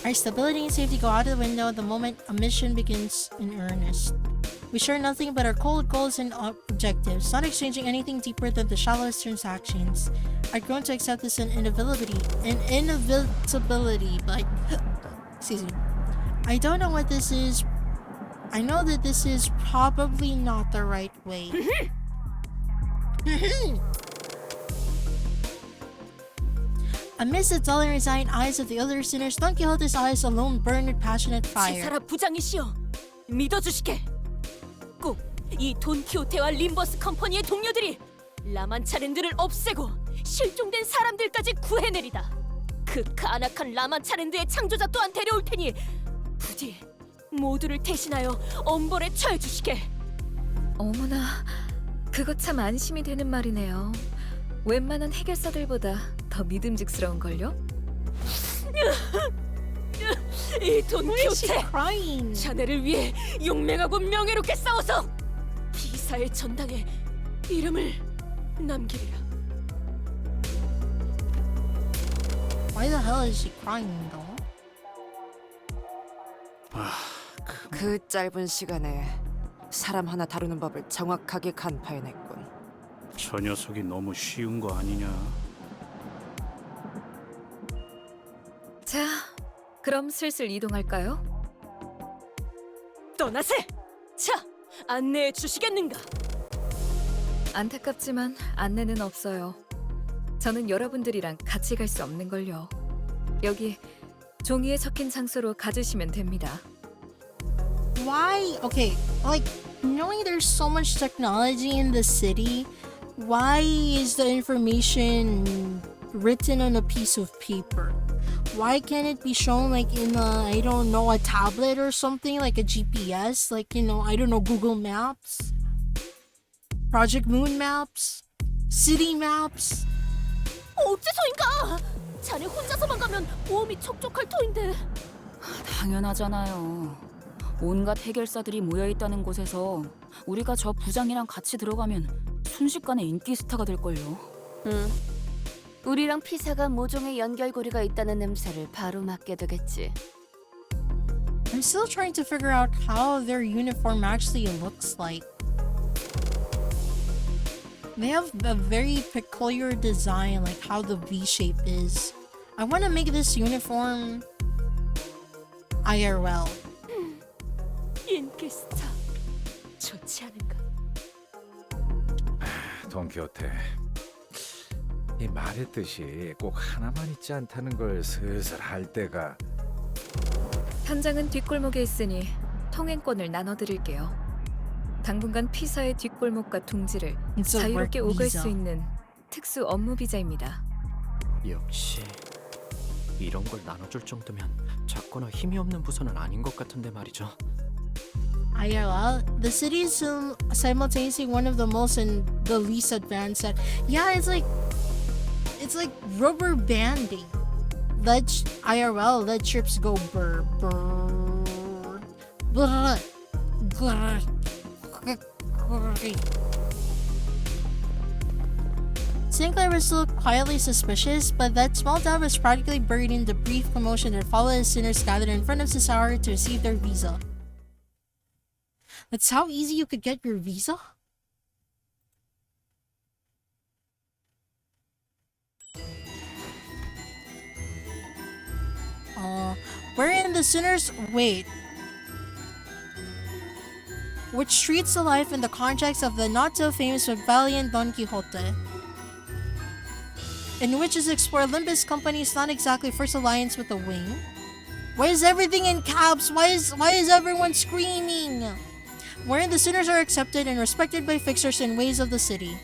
Our stability and safety go out of the window the moment a mission begins in earnest. We share nothing but our cold goals and objectives, not exchanging anything deeper than the shallowest transactions. I've grown to accept this inevitability, but excuse me. I don't know what this is. I know that this is probably not the right way. Amidst the dull and resigned eyes of the other sinners, Don Quixote's eyes alone burned with passionate fire. 치사라 부장이시여, 믿어주시게. 꼭 이 돈키호테와 림버스 컴퍼니의 동료들이 라만차랜드를 없애고 실종된 사람들까지 구해내리다. 그 간악한 라만차랜드의 창조자 또한 데려올 테니 부디 모두를 대신하여 엄벌에 처해주시게. 어머나, 그거 참 안심이 되는 말이네요. 웬만한 해결사들보다 더 믿음직스러운걸요? 이 돈키호테! 자네를 위해 용맹하고 명예롭게 싸워서 비사의 전당에 이름을 남기리라. Why the hell is she crying though? 그 짧은 시간에 사람 하나 다루는 법을 정확하게 간파해냈군. 저 녀석이 너무 쉬운 거 아니냐? 자, 그럼 슬슬 이동할까요? 떠나세! 자, 안내해 주시겠는가? 안타깝지만 안내는 없어요. 저는 여러분들이랑 같이 갈 수 없는걸요. 여기 종이에 적힌 장소로 가주시면 됩니다. Why? Okay, like, knowing there's so much technology in the city, why is the information written on a piece of paper? Why can't it be shown like in a, I don't know, a tablet or something, like a GPS, like, you know, I don't know, Google Maps, Project Moon Maps, City Maps? 어째서인가? 자네 혼자서만 가면 보험이 촉촉할 터인데. 당연하잖아요. 온갖 해결사들이 모여있다는 곳에서 우리가 저 부장이랑 같이 들어가면 순식간에 인기 스타가 될걸요. 응. 우리랑 피사가 모종의 연결고리가 있다는 냄새를 바로 맡게 되겠지. I'm still trying to figure out how their uniform actually looks like. They have a very peculiar design, like how the V shape is. I want to make this uniform IRL. 인기 스타 좋지 않은가? 돈키호테, 이 말의 뜻이 꼭 하나만 있지 않다는 걸 슬슬 할 때가. 현장은 뒷골목에 있으니 통행권을 나눠드릴게요. 당분간 피사의 뒷골목과 둥지를 자유롭게 오갈 수 있는 특수 업무 비자입니다. 역시 이런 걸 나눠줄 정도면 작거나 힘이 없는 부서는 아닌 것 같은데 말이죠. IRL, the city is simultaneously one of the most and the least advanced. Yeah, it's like rubber banding. IRL, let trips go burr burr burr burr. Sinclair was still quietly suspicious, but that small doubt was practically buried in the brief commotion that followed as sinners gathered in front of Cesaro to receive their visa. That's how easy you could get your visa? Wherein the sinners wait, which treats the life in the context of the not so famous but valiant Don Quixote. in which is explore Limbus Company's not exactly first alliance with the Wing. Why is everything in caps? Why is everyone screaming? Wherein the sinners are accepted and respected by fixers and ways of the city.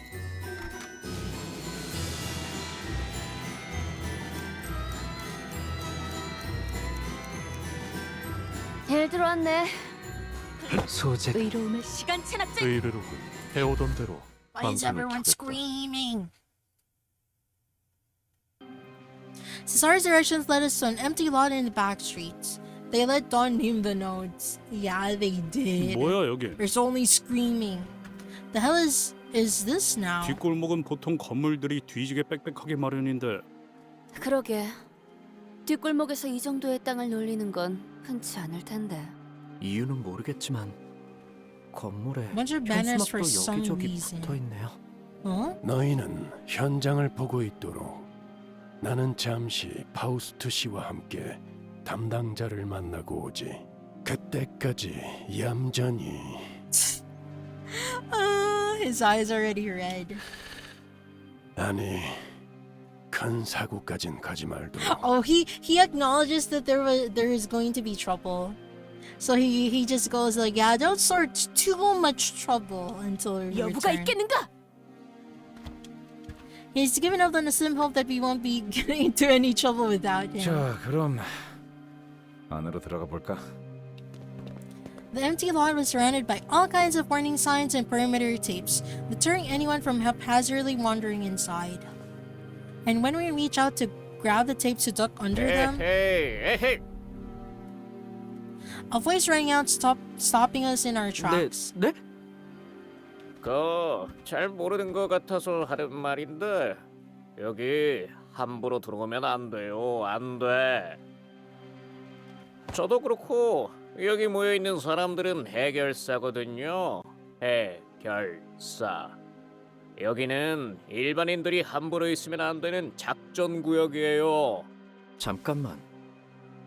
일 들어왔네. 소재 의로움을 시간채 납작. 의르르군. 해오던 대로 Why is 방송을 everyone 켜겠다. screaming? Cesar's directions led us to an empty lot in the back streets. They let Dawn name the nodes. Yeah, they did. 뭐야 여기? There's only screaming. The hell is this now? 뒷골목은 보통 건물들이 뒤지게 빽빽하게 마련인데 그러게. 뒷골목에서 이 정도의 땅을 놀리는 건 흔치 않을 텐데. 이유는 모르겠지만 건물에 Bunch of banners for 현수막도 some 여기저기 reason. 붙어 있네요. 어? 너희는 현장을 보고 있도록 나는 잠시 파우스트 씨와 함께 담당자를 만나고 오지. 그때까지 얌전히. His eyes already red. 아니, 큰 사고까진 가지 말도록. Oh, he acknowledges that there is going to be trouble. So he just goes like, yeah, don't start too much trouble until we 여부가 return. 있겠는가? He's given up on a slim hope that we won't be getting into any trouble without him. 자, 그럼 안으로 들어가 볼까? The empty lot was surrounded by all kinds of warning signs and perimeter tapes, deterring anyone from haphazardly wandering inside. And when we reach out to grab the tapes to duck under them, a voice rang out, stopping us in our tracks. 네? 잘 모르는 것 같아서 하는 말인데 여기 함부로 들어오면 안 돼요. 안 돼. 저도 그렇고 여기 모여 있는 사람들은 해결사거든요. 해결사. 여기는 일반인들이 함부로 있으면 안 되는 작전 구역이에요. 잠깐만.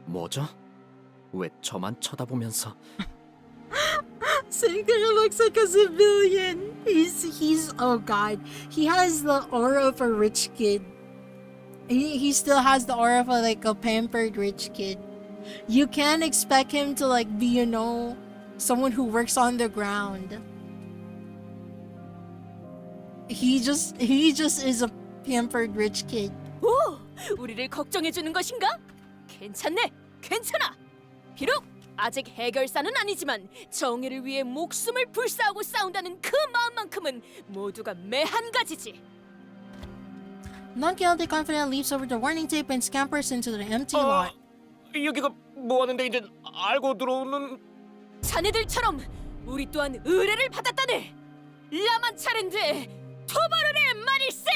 뭐죠? 왜 저만 쳐다보면서? Sinclair looks like a civilian. He's oh god. He has the aura of a rich kid. He still has the aura of like a pampered rich kid. You can't expect him to like be, you know, someone who works on the ground. He just is a pampered rich kid. 오, 우리를 걱정해 주는 것인가? 괜찮네, 괜찮아. 비록 아직 해결사는 아니지만 정의를 위해 목숨을 불사하고 싸운다는 그 마음만큼은 모두가 매한가지지. Don Quixote confident leaps over the warning tape and scampers into the empty lot. 여기가 뭐 하는데 이제 알고 들어오는. 자네들처럼 우리 또한 의뢰를 받았다네. 라만차랜드의 토바르의 말일세.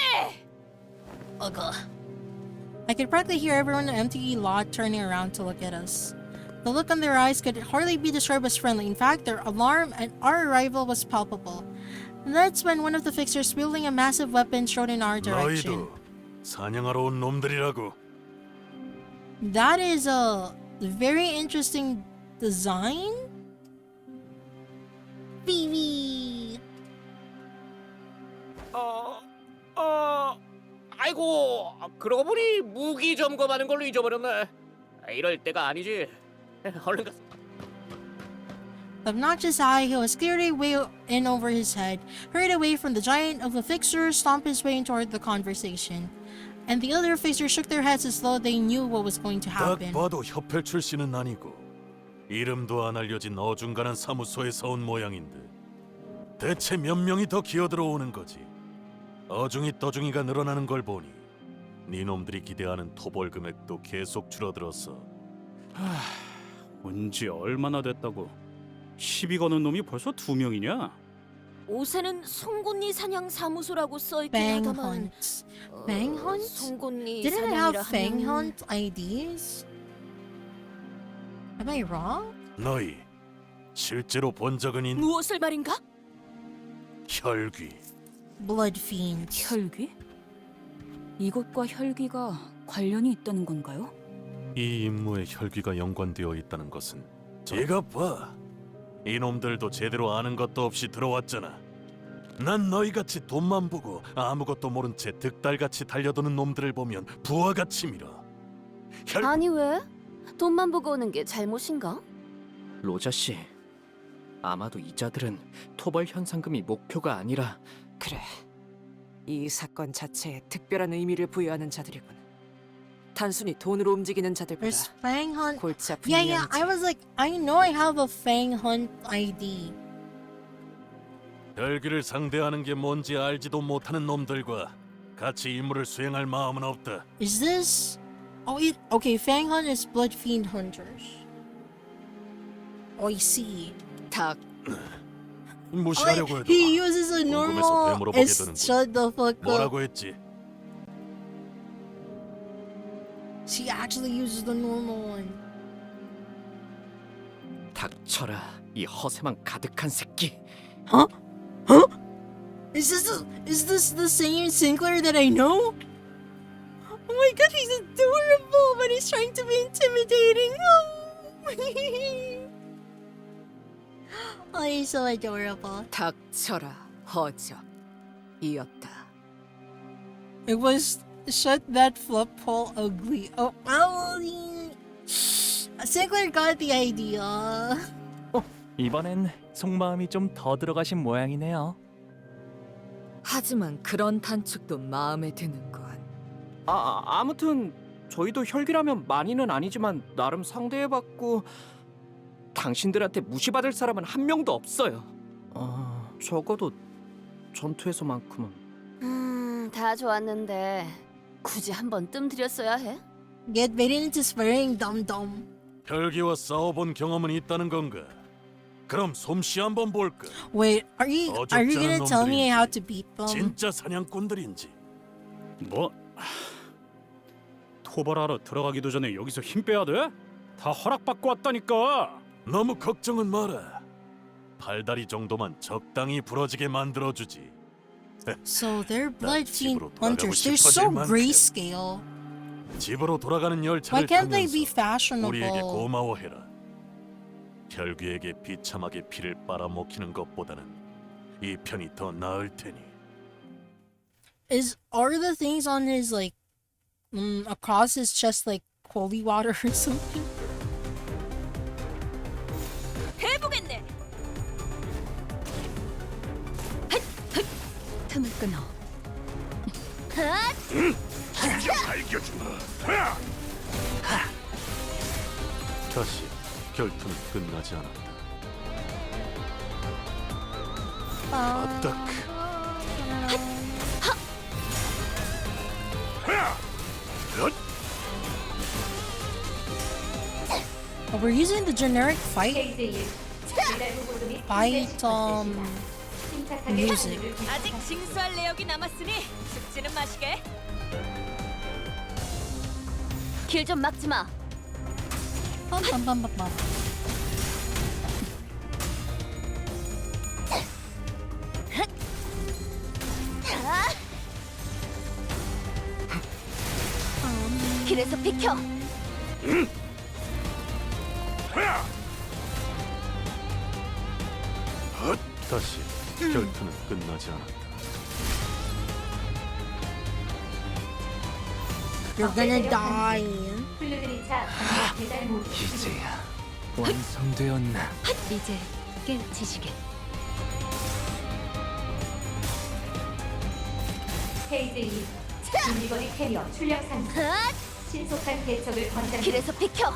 I could practically hear everyone in the empty lot turning around to look at us. The look on their eyes could hardly be described as friendly. In fact, their alarm at our arrival was palpable. And that's when one of the fixers wielding a massive weapon strode in our direction. 너희도 사냥하러 온 놈들이라고. That is a very interesting design. BB. 아이고, 그러고 보니 무기 점검하는 걸로 잊어버렸네. 이럴 때가 아니지. 얼른 가. The obnoxious eye, who was clearly way in over his head, hurried away from the giant of the fixer, stomped his way toward the conversation. And the other fixers shook their heads as though they knew what was going to 딱 happen. 봐도 협회 출신은 아니고 이름도 안 알려진 어중간한 사무소에서 온 모양인데 대체 몇 명이 더 기어들어오는 거지? 어중이 떠중이가 늘어나는 걸 보니 니놈들이 기대하는 토벌 금액도 계속 줄어들었어. 온지 얼마나 됐다고? 시비 거는 놈이 벌써 2명이냐? 옷에는 송곳니 사냥 사무소라고 써있긴 Fang 하다만 Hunt. Fang Hunt? 송곳니 Didn't it have 사냥이라 Fang 하면 Hunt IDs? Am I wrong? 너희 실제로 본 적은 있... 무엇을 말인가? 혈귀. Blood Fiends. 혈귀? 이것과 혈귀가 관련이 있다는 건가요? 이 임무에 혈귀가 연관되어 있다는 것은 이것 봐. 이놈들도 제대로 아는 것도 없이 들어왔잖아. 난 너희같이 돈만 보고 아무것도 모른 채 득달같이 달려드는 놈들을 보면 부하같이 밀어. 아니 왜? 돈만 보고 오는 게 잘못인가? 로자 씨, 아마도 이자들은 토벌 현상금이 목표가 아니라 그래. 이 사건 자체에 특별한 의미를 부여하는 자들이군. 단순히 돈으로 움직이는 자들보다 There's Fang Hunt. 골치 아픈 Yeah, yeah. 위험이지. I was like, I know I have a Fang Hunt ID. 혈귀를 상대하는 게 뭔지 알지도 못하는 놈들과 같이 임무를 수행할 마음은 없다. Is this? Oh, okay. Fang Hunt is Blood Fiend Hunters. Oh, I see. 닭. 무시하려고 해도 He uses a 궁금해서 normal. 되물어보게 되는군. Shut the fuck up. 뭐라고 했지? She actually uses the normal one. 닥쳐라, 이 허세만 가득한 새끼. Huh? Huh? Is this the same Sinclair that I know? Oh my god, he's adorable, but he's trying to be intimidating. Oh, he's so adorable. 닥쳐라 허접 이었다. It was shut that flop hole ugly. Oh, Sinclair got the idea. 이번엔 속마음이 좀 더 들어가신 모양이네요. 하지만 그런 단축도 마음에 드는군. 아무튼 저희도 혈기라면 많이는 아니지만 나름 상대해봤고 당신들한테 무시받을 사람은 한 명도 없어요. 적어도 전투에서만큼은. 다 좋았는데 굳이 한번 뜸들였어야 해? Get baited into swearing, dumb dumb. 혈기와 싸워본 경험은 있다는 건가? 그럼 솜씨 한번 볼까? Wait, are you gonna tell me how to beat them? 진짜 사냥꾼들인지. 뭐? 토벌하러 들어가기도 전에 여기서 힘 빼야 돼? 다 허락받고 왔다니까. 너무 걱정은 마라. 팔다리 정도만 적당히 부러지게 만들어주지. So they're blood fiend 집으로 hunters. They're 싶어질 so 만큼. grayscale. 집으로 돌아가는 Why 열차를 can't they be 타면서 fashionable? 우리에게 고마워해라. 혈귀에게 비참하게 피를 빨아먹히는 것보다는 이 편이 더 나을 테니. Are the things on his like across his chest like holy water or something? 해보겠네. 틈을 끊어. 알려주마. 다시 결투는 끝나지 않았다. 아따크. Oh, we're using the generic fight music. 아직 징수할 내역이 남았으니 죽지는 마시게. 길 좀 막지 마. 빰빰빰빰빰. 길에서 비켜. 다시 결투는 끝나지 않았다. You're gonna die. 이제야 완성되었나? 이제 깨우치시게. KJ 준비거리 캐리어 출력 상승. 신속한 대처를 권장. 길에서 비켜.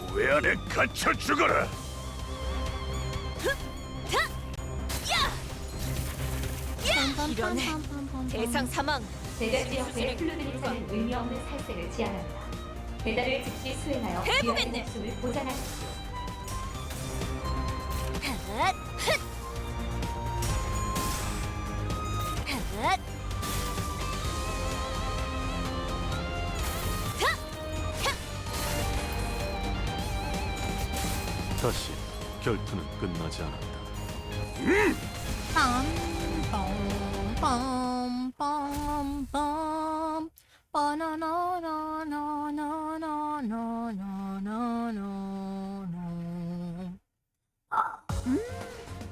후회 안에 갇혀 죽어라. 이런 대상 사망. 대략 지역의 플루드리차는 의미 없는 살색을 지향합니다. 배달을 즉시 수행하여 해보겠네. 위험한 목숨을 보장하십시오. 다시 결투는 끝나지 않았다. 빰빰빰빰빰빰.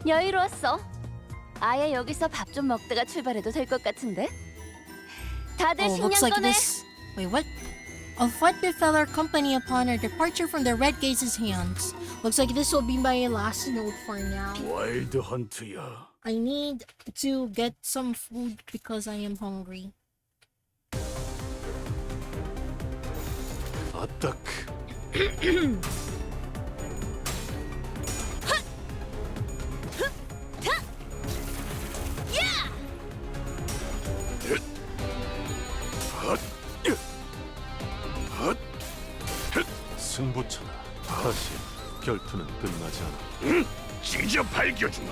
여유로웠어. 아예 여기서 밥 좀 먹다가 출발해도 될 것 같은데? 다들 Oh, looks 식량 like 꺼내. this. Wait, what? Of what befell our company upon our departure from the Red Gaze's hands? Looks like this will be my last note for now. 와일드 헌트야. I need to get some food because I am hungry. 아따크. 승부처다. 다시 결투는 끝나지 않아. 찢어 발겨주마.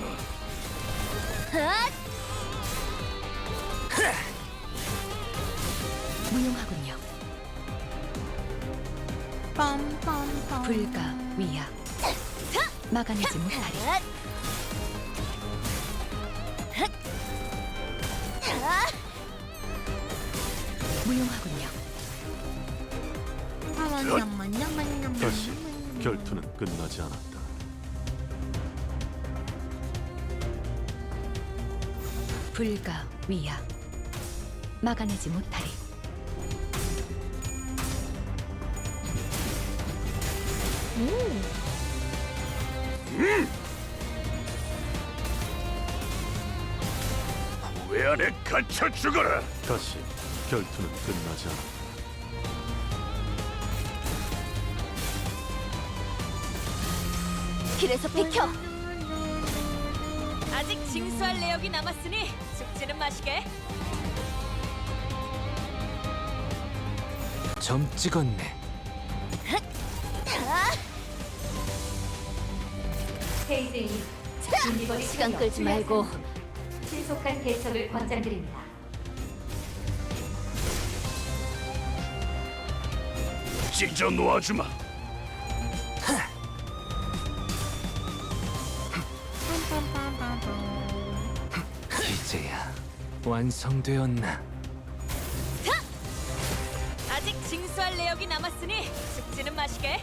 무용하군요. 불가 위야 막아내지 못하리. 무용하군요. 다시 결투는 끝나지 않았다. 불가 위야 막아내지 못하리. 왜 안에 갇혀 죽어라. 다시 결투는 끝나지 않았다. 길에서 비켜. 아직 징수할 내역이 남았으니 죽지는 마시게. 점 찍었네. 헤이즈님, 준비버리 시간 끌지 말고 신속한 개척을 권장드립니다. 찢어 놓아주마. 이제야 완성되었나? 아직 징수할 내역이 남았으니 죽지는 마시게.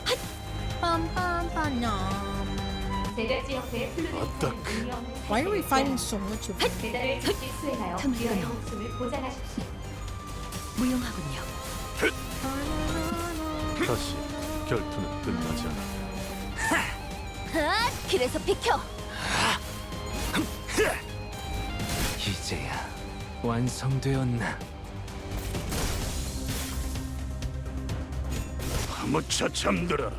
제작지 옆에 Why are we fighting so much of it? 배달을 즉시 수행하여 위험의 목숨을 보장하십시오. 무용하군요. 다시 결투는 끝나지 않았다. 길에서 비켜. 이제야 완성되었나? 무차 잠들어.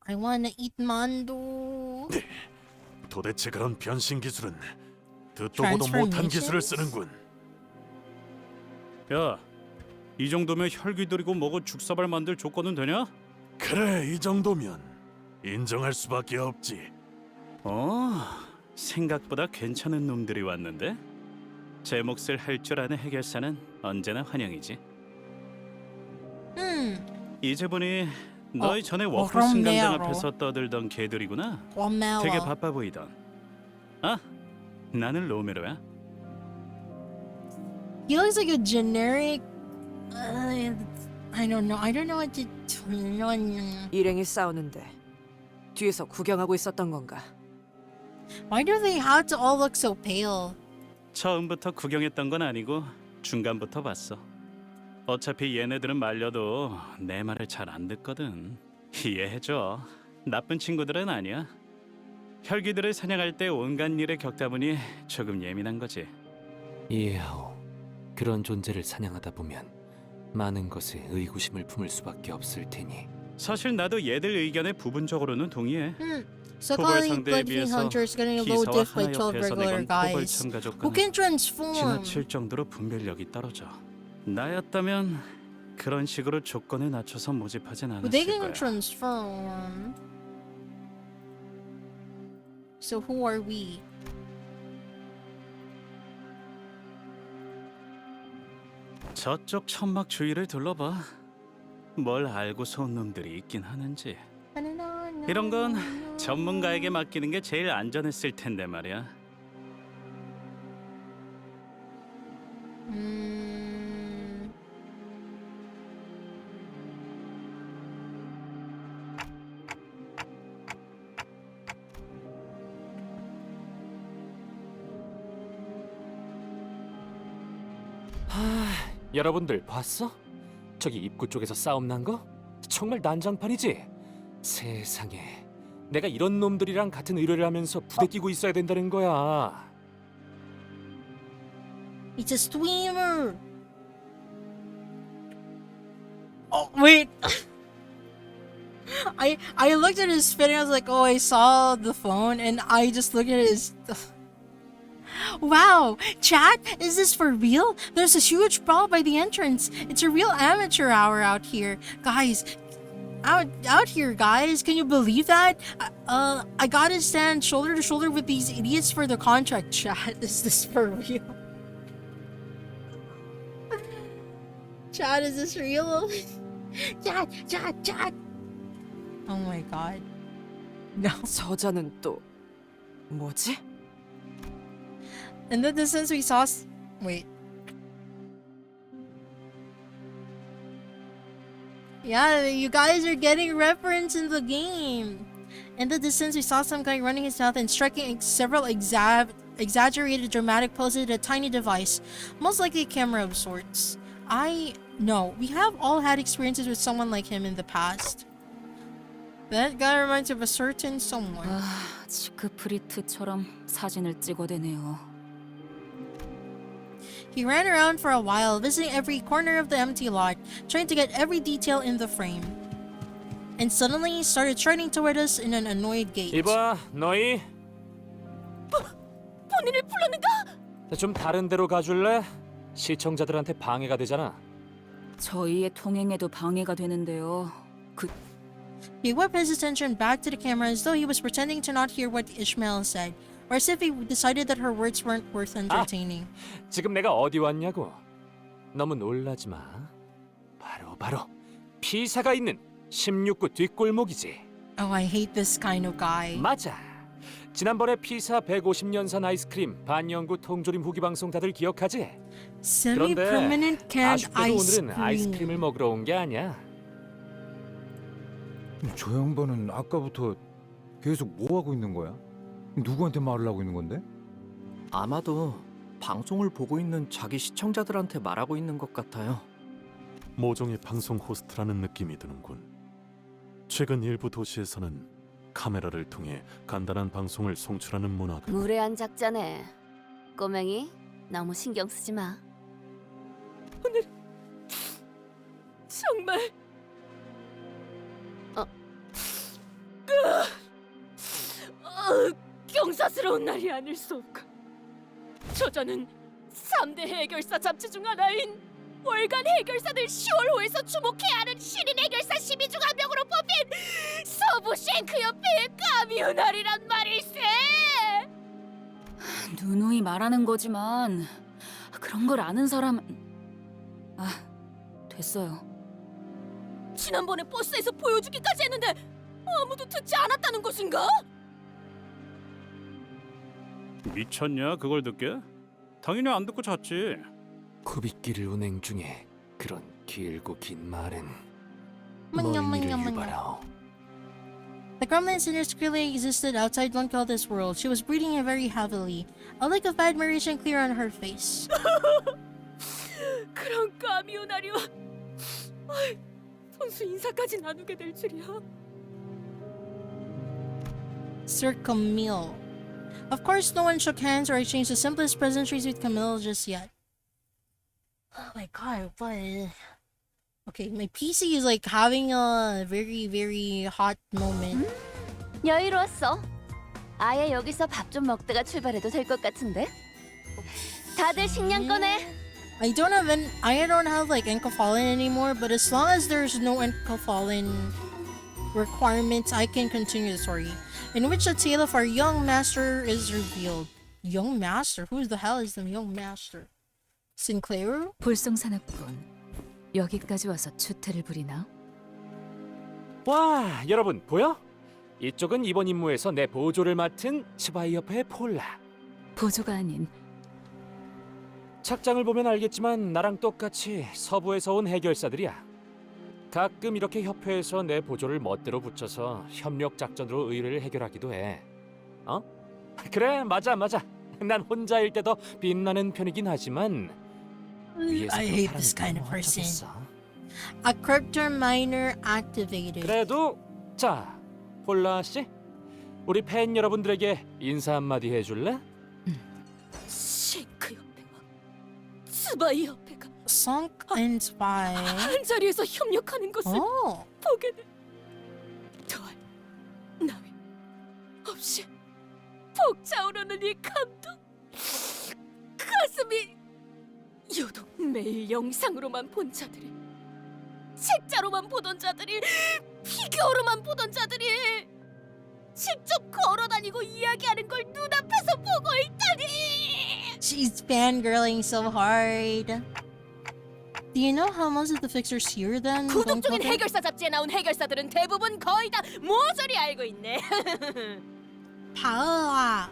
I wanna eat mandu. 도대체 그런 변신 기술은 듣도 보도 못한 기술을 쓰는군. 야, 이 정도면 혈기 들이고 먹어 죽사발 만들 조건은 되냐? 그래, 이 정도면 인정할 수밖에 없지. 생각보다 괜찮은 놈들이 왔는데? 제 몫을 할 줄 아는 해결사는 언제나 환영이지. 이제 보니 너희 전에 워프 승강장 앞에서 떠들던 개들이구나. 되게 바빠 보이던. 아, 나는 로메로야. He looks like a generic. I don't know. I don't know what to. 일행이 싸우는데 뒤에서 구경하고 있었던 건가? Why do they have to all look so pale? 처음부터 구경했던 건 아니고 중간부터 봤어. 어차피 얘네들은 말려도 내 말을 잘 안 듣거든. 이해해줘. 나쁜 친구들은 아니야. 혈기들을 사냥할 때 온갖 일에 겪다 보니 조금 예민한 거지. 이해하오. 그런 존재를 사냥하다 보면 많은 것에 의구심을 품을 수밖에 없을 테니. 사실 나도 얘들 의견에 부분적으로는 동의해. So 토벌 calling 상대에 Bloodfiend 비해서 Hunter is getting a little 기사와 diff by 12 하나 옆에서 regular 내건 토벌 guys 참가 who 조건은 can transform. 지나칠 정도로 분별력이 떨어져. 나였다면 그런 식으로 조건에 낮춰서 모집하진 But they 않았을 can 거야. transform. So who are we? 저쪽 천막 주위를 둘러봐. 뭘 알고서 온 놈들이 있긴 하는지. 이런 건 전문가에게 맡기는 게 제일 안전했을 텐데 말이야. 여러분들 봤어? 저기 입구 쪽에서 싸움 난 거? 정말 난장판이지? 세상에, 내가 이런 놈들이랑 같은 의뢰를 하면서 부대끼고 있어야 된다는 거야. It's a streamer. Oh wait. I looked at his fit and I was like, oh, I saw the phone, and I just looked at his. Wow, chat, is this for real? There's a huge brawl by the entrance. It's a real amateur hour out here, guys. Out here, guys. Can you believe that? I gotta stand shoulder to shoulder with these idiots for the contract. Chat, is this for real? Chat, is this real? Chat. Oh my god. No. 저자는 또 뭐지? In the distance we saw wait. Yeah, you guys are getting reference in the game. In the distance we saw some guy running his mouth and striking several exaggerated dramatic poses with a tiny device, most likely a camera of sorts. No, we have all had experiences with someone like him in the past. That guy reminds me of a certain someone. 지크프리트처럼 사진을 찍어대네요. He ran around for a while, visiting every corner of the empty lot, trying to get every detail in the frame. And suddenly he started striding toward us in an annoyed gait. 이봐, 너희. 본인을 불렀는가? 좀 다른 데로 가줄래? 시청자들한테 방해가 되잖아. 저희의 통행에도 방해가 되는데요. He whipped his attention back to the camera as though he was pretending to not hear what Ishmael said, or as if he decided that her words weren't worth entertaining. 지금 내가 어디 왔냐고? 너무 놀라지 마. 바로 피사가 있는 16구 뒷골목이지. Oh, I hate this kind of guy. 맞아. 지난번에 피사 150년산 아이스크림 반영구 통조림 후기 방송 다들 기억하지? Semi-permanent canned 아쉽게도 ice 오늘은 아이스크림을 먹으러 온 게 아니야. 저 양반은 아까부터 계속 뭐 하고 있는 거야? 누구한테 말을 하고 있는 건데? 아마도 방송을 보고 있는 자기 시청자들한테 말하고 있는 것 같아요. 모종의 방송 호스트라는 느낌이 드는군. 최근 일부 도시에서는 카메라를 통해 간단한 방송을 송출하는 문화가 무례한 작자네. 꼬맹이, 너무 신경 쓰지 마. 오늘 정말 경사스러운 날이 아닐 수 없고, 저자는 3대 해결사 잡지 중 하나인 월간 해결사들 10월호에서 주목해야 하는 신인 해결사 12 중 한 명으로 뽑힌 서부 쉔크 협회의 까미우날이란 말일세. 누누이 말하는 거지만 그런 걸 아는 사람은 됐어요. 지난번에 버스에서 보여주기까지 했는데 아무도 듣지 않았다는 것인가? 미쳤냐 그걸 듣게? 당연히 안 듣고 잤지. 굽잇기를 운행 중에 그런 길고 긴 말은 Manya. 유발하오. The gremlin sinners clearly existed outside one called this world. She was breathing very heavily, a look of admiration clear on her face. 그런 까미우날이와 선수 인사까지 나누게 될 줄이야. Sir Camille. Of course, no one shook hands or exchanged the simplest pleasantries with Camille just yet. Oh my god, what? Okay, my PC is like having a very, very hot moment. 여유로웠어. 아예 여기서 밥 좀 먹다가 출발해도 될 것 같은데? 다들 식량 꺼내. I don't have like encaphalin anymore, but as long as there's no encaphalin requirements, I can continue the story, in which the tale of our young master is revealed. Young master? Who the hell is the young master? Sinclair? 볼성사납군. 여기까지 와서 추태를 부리나? 와, 여러분 보여? 이쪽은 이번 임무에서 내 보조를 맡은 치바이 협회의 폴라. 보조가 아닌 착장을 보면 알겠지만 나랑 똑같이 서부에서 온 해결사들이야. 가끔 이렇게 협회에서 내 보조를 멋대로 붙여서 협력 작전으로 의뢰를 해결하기도 해. 어? 그래, 맞아. 난 혼자일 때 더 빛나는 편이긴 하지만 위에서 I hate this kind of person. A character minor activated. 그래도 자, 폴라 씨, 우리 팬 여러분들에게 인사 한마디 해줄래? 싱크 협회와 스바이 협회가 Sunk and Spy. 한 자리에서 협력하는 것을 보게 돼. 더할 나위 없이 벅차오르는 이 감동. 가슴이 유독 매일 영상으로만 본 자들이, 책자로만 보던 자들이, 피규어로만 보던 자들이 직접 걸어다니고 이야기하는 걸 눈앞에서 보고 있다니. She's fangirling so hard. Do you know how most of the fixers here then? 구독적인 해결사 잡지에 나온 해결사들은 대부분 거의 다 모조리 알고 있네. Paola.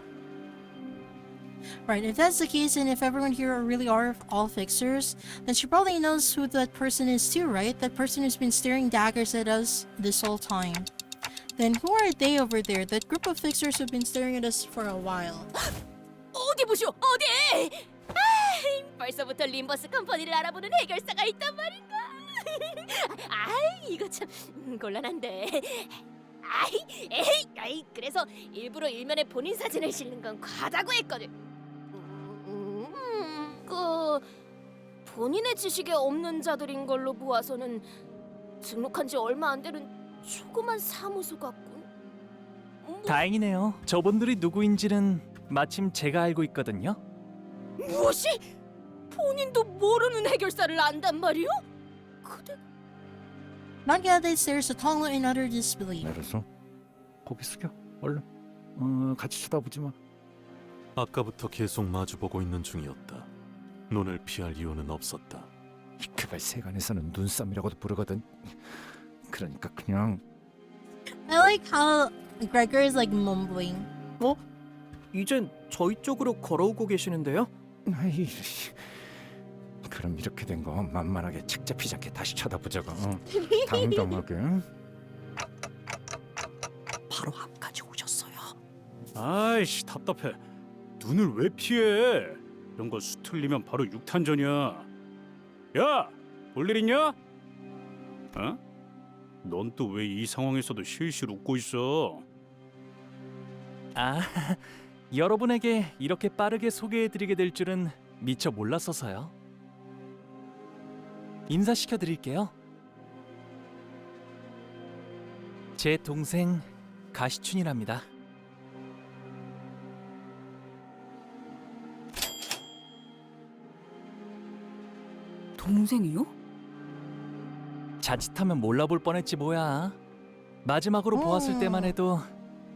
Right, if that's the case, and if everyone here really are all fixers, then she probably knows who that person is too, right? That person who's been staring daggers at us this whole time. Then who are they over there? That group of fixers who've been staring at us for a while. 어디 보시오, 어디? 벌써부터 림버스 컴퍼니를 알아보는 해결사가 있단 말인가? 이거 참 곤란한데. 그래서 일부러 일면에 본인 사진을 실는 건 과다고 했거든. 본인의 지식에 없는 자들인 걸로 보아서는 등록한 지 얼마 안 되는 조그만 사무소 같군. 다행이네요. 저분들이 누구인지는 마침 제가 알고 있거든요. 무엇이? 본인도 모르는 해결사를 안단 말이오? 그대... Not yet, they stares at Tonglo in utter disbelief. 알았어. 고개 숙여. 얼른. 같이 쳐다보지 마. 아까부터 계속 마주보고 있는 중이었다. 눈을 피할 이유는 없었다. 그걸 세간에서는 눈싸움이라고도 부르거든. 그러니까 그냥. I like how Gregor is like mumbling. 이젠 저희 쪽으로 걸어오고 계시는데요? 그럼 이렇게 된 거 만만하게 책 잡히지 않게 다시 쳐다보자고. 당당하게. 바로 앞까지 오셨어요. 아이씨, 답답해. 눈을 왜 피해? 이런 거 수틀리면 바로 육탄전이야. 야, 볼 일 있냐? 어? 넌 또 왜 이 상황에서도 실실 웃고 있어? 여러분에게 이렇게 빠르게 소개해드리게 될 줄은 미처 몰랐어서요. 인사시켜드릴게요. 제 동생 가시춘이랍니다. 동생이요? 자칫하면 몰라볼 뻔했지 뭐야. 마지막으로 보았을 때만 해도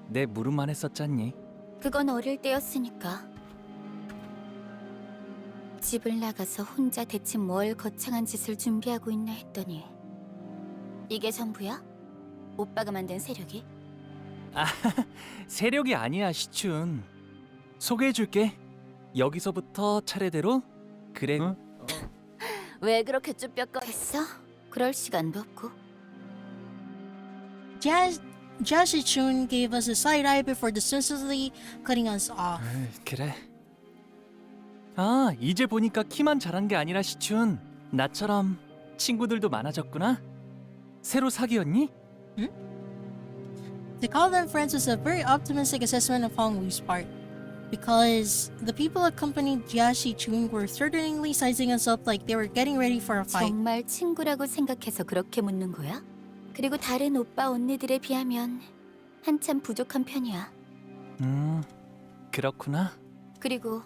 내 물음만 했었잖니. 그건 어릴 때였으니까. 집을 나가서 혼자 대체 뭘 거창한 짓을 준비하고 있나 했더니 이게 전부야? 오빠가 만든 세력이? 세력이 아니야, 시춘. 소개해줄게. 여기서부터 차례대로. 그래. 왜 그렇게 쭈뼛거렸어? 그럴 시간도 없고. Jashi Chun gave us a side eye before dismissively cutting us off. 그래. 이제 보니까 키만 자란 게 아니라 시춘. 나처럼 친구들도 많아졌구나. 새로 사귀었니? To call them friends was a very optimistic assessment of Hong Wu's part, because the people accompanying Jiashi Chun were threateningly sizing us up like they were getting ready for a fight. 정말 친구라고 생각해서 그렇게 묻는 거야? 그리고 다른 오빠 언니들에 비하면 한참 부족한 편이야. 그렇구나. 그리고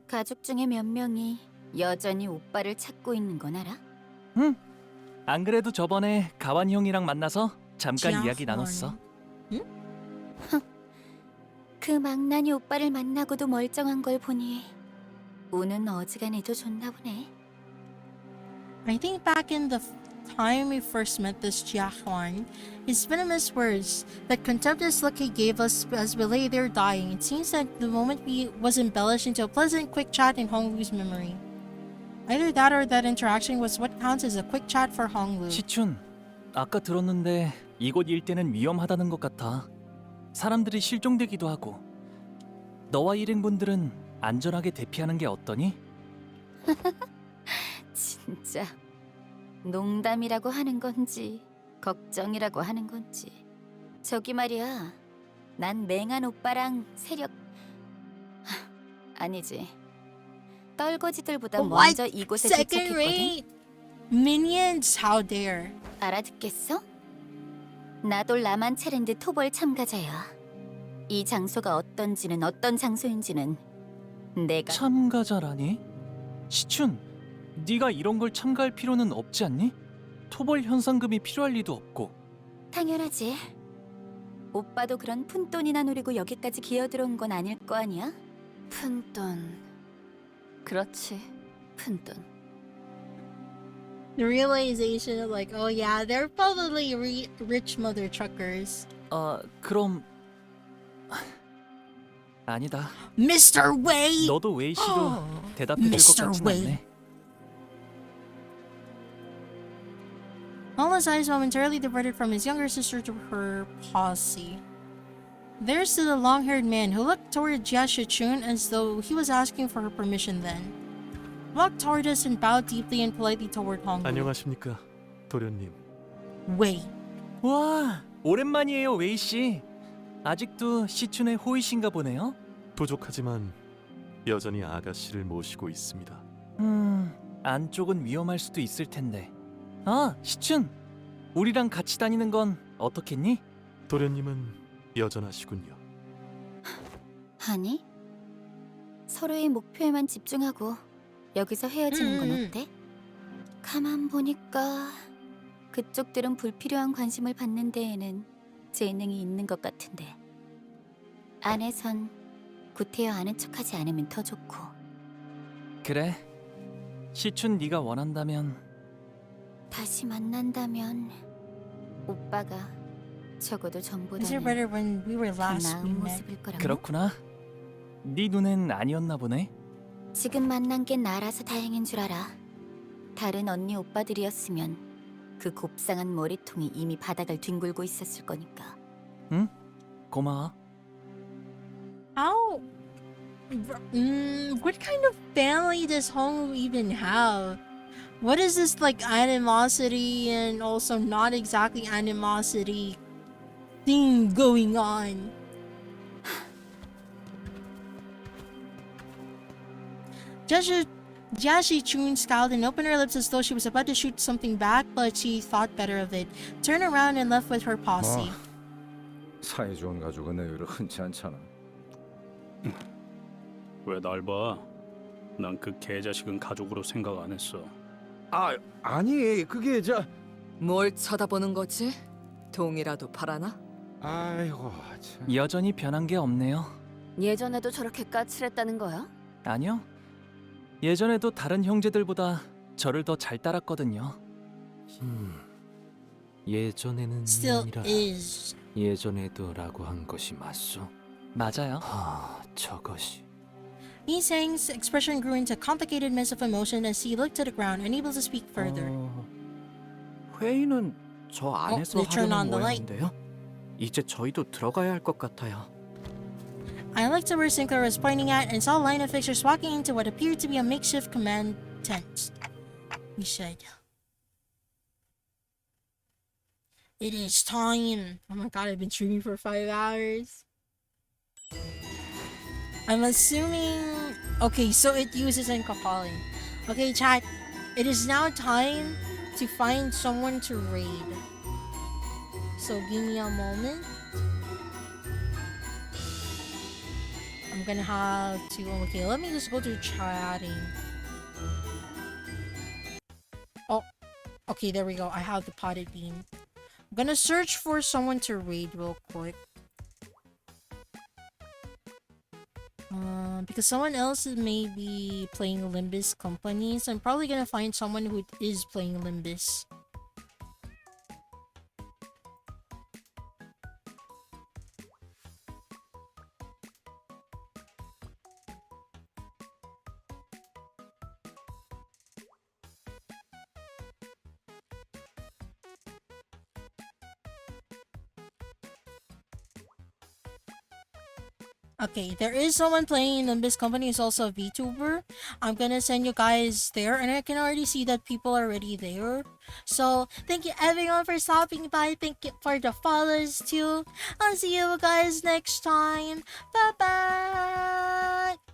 가족 중에 몇 명이 여전히 오빠를 찾고 있는 건 알아? 안 그래도 저번에 가완 형이랑 만나서 잠깐 이야기 나눴어. 그 망나니 오빠를 만나고도 멀쩡한 걸 보니 운은 어지간해도 좋나 보네. I think back in the time we first met this Jiahuan. His venomous words, that contemptuous look he gave us as we lay there dying. It seems that the moment was embellished into a pleasant quick chat in Honglu's memory. Either that or that interaction was what counts as a quick chat for Honglu. 시춘, 아까 들었는데 이곳 일대는 위험하다는 것 같아. 사람들이 실종되기도 하고. 너와 일행분들은 안전하게 대피하는 게 어떠니? 진짜 농담이라고 하는 건지 걱정이라고 하는 건지. 저기 말이야, 난 맹한 오빠랑 세력 아니지, 떨거지들보다 먼저 이곳에 도착했거든. Minions, how dare. 알아듣겠어? 나도 라만체랜드 토벌 참가자야. 이 장소가 어떤지는, 어떤 장소인지는 내가. 참가자라니? 시춘, 네가 이런 걸 참가할 필요는 없지 않니? 토벌 현상금이 필요할 리도 없고. 당연하지. 오빠도 그런 푼돈이나 노리고 여기까지 기어들어온 건 아닐 거 아니야? 푼돈. 그렇지, 푼돈. The realization of like, oh yeah, they're probably rich mother truckers. 그럼 아니다. Mr. Wei. 너도 웨이 씨로 대답해 줄 것 같진 않네. All his eyes momentarily diverted from his younger sister to her posse. There stood a long-haired man who looked toward Jia Shichun as though he was asking for her permission then. Walked toward us and bowed deeply and politely toward Honglu. 안녕하십니까, 도련님. Wei. 와, 오랜만이에요, 웨이 씨. 아직도 시춘의 호의신가 보네요. 부족하지만 여전히 아가씨를 모시고 있습니다. 안쪽은 위험할 수도 있을 텐데. 아, 시춘, 우리랑 같이 다니는 건 어떻겠니? 도련님은 여전하시군요. 아니, 서로의 목표에만 집중하고 여기서 헤어지는 건 어때? 가만 보니까 그쪽들은 불필요한 관심을 받는 데에는 재능이 있는 것 같은데. 안에선 구태여 아는 척하지 않으면 더 좋고. 그래, 시춘 네가 원한다면. 다시 만난다면 오빠가 적어도 Is it 전보다는 better when we were 더 last we 나은 met? 모습일 거라고. 그렇구나. 네 눈엔 아니었나 보네. 지금 만난 게 나라서 다행인 줄 알아. 다른 언니 오빠들이었으면 그 곱상한 머리통이 이미 바닥을 뒹굴고 있었을 거니까. 응? 고마워. How? What kind of family does Honglu even have? What is this like animosity and also not exactly animosity thing going on? Jiashi Chun scowled and opened her lips as though she was about to shoot something back, but she thought better of it. Turned around and left with her posse. 사이 좋은 가족은 의외로 흔치 않잖아. 왜 날 봐? 난 그 개자식은 가족으로 생각 안 했어. 아니 그게 뭘 쳐다보는 거지? 동이라도 팔아나? 아이고 참. 여전히 변한 게 없네요. 예전에도 저렇게 까칠했다는 거야? 아니요. 예전에도 다른 형제들보다 저를 더 잘 따랐거든요. 예전에는 Still 아니라 is. 예전에도라고 한 것이 맞소? 맞아요. 저것이. Yi Sang's expression grew into a complicated mess of emotion as he looked to the ground, unable to speak further. 회의는 저 안에서 they turn on 하려는 the light. 모양인데요. 이제 저희도 들어가야 할 것 같아요. I looked to where Sinclair was pointing at and saw a line of fixtures walking into what appeared to be a makeshift command tent. We should. It is time. Oh my god, I've been streaming for 5 hours. I'm assuming... Okay, so it uses encapsuling. Okay, chat. It is now time to find someone to raid. So give me a moment. I'm gonna have to... Okay, let me just go to chatting. Oh, okay, there we go. I have the potted bean. I'm gonna search for someone to raid real quick. Because someone else may be playing Limbus Company, so I'm probably gonna find someone who is playing Limbus. Okay, there is someone playing Limbus Company is also a VTuber. I'm gonna send you guys there, and I can already see that people are already there. So thank you everyone for stopping by. Thank you for the follows too. I'll see you guys next time. Bye bye.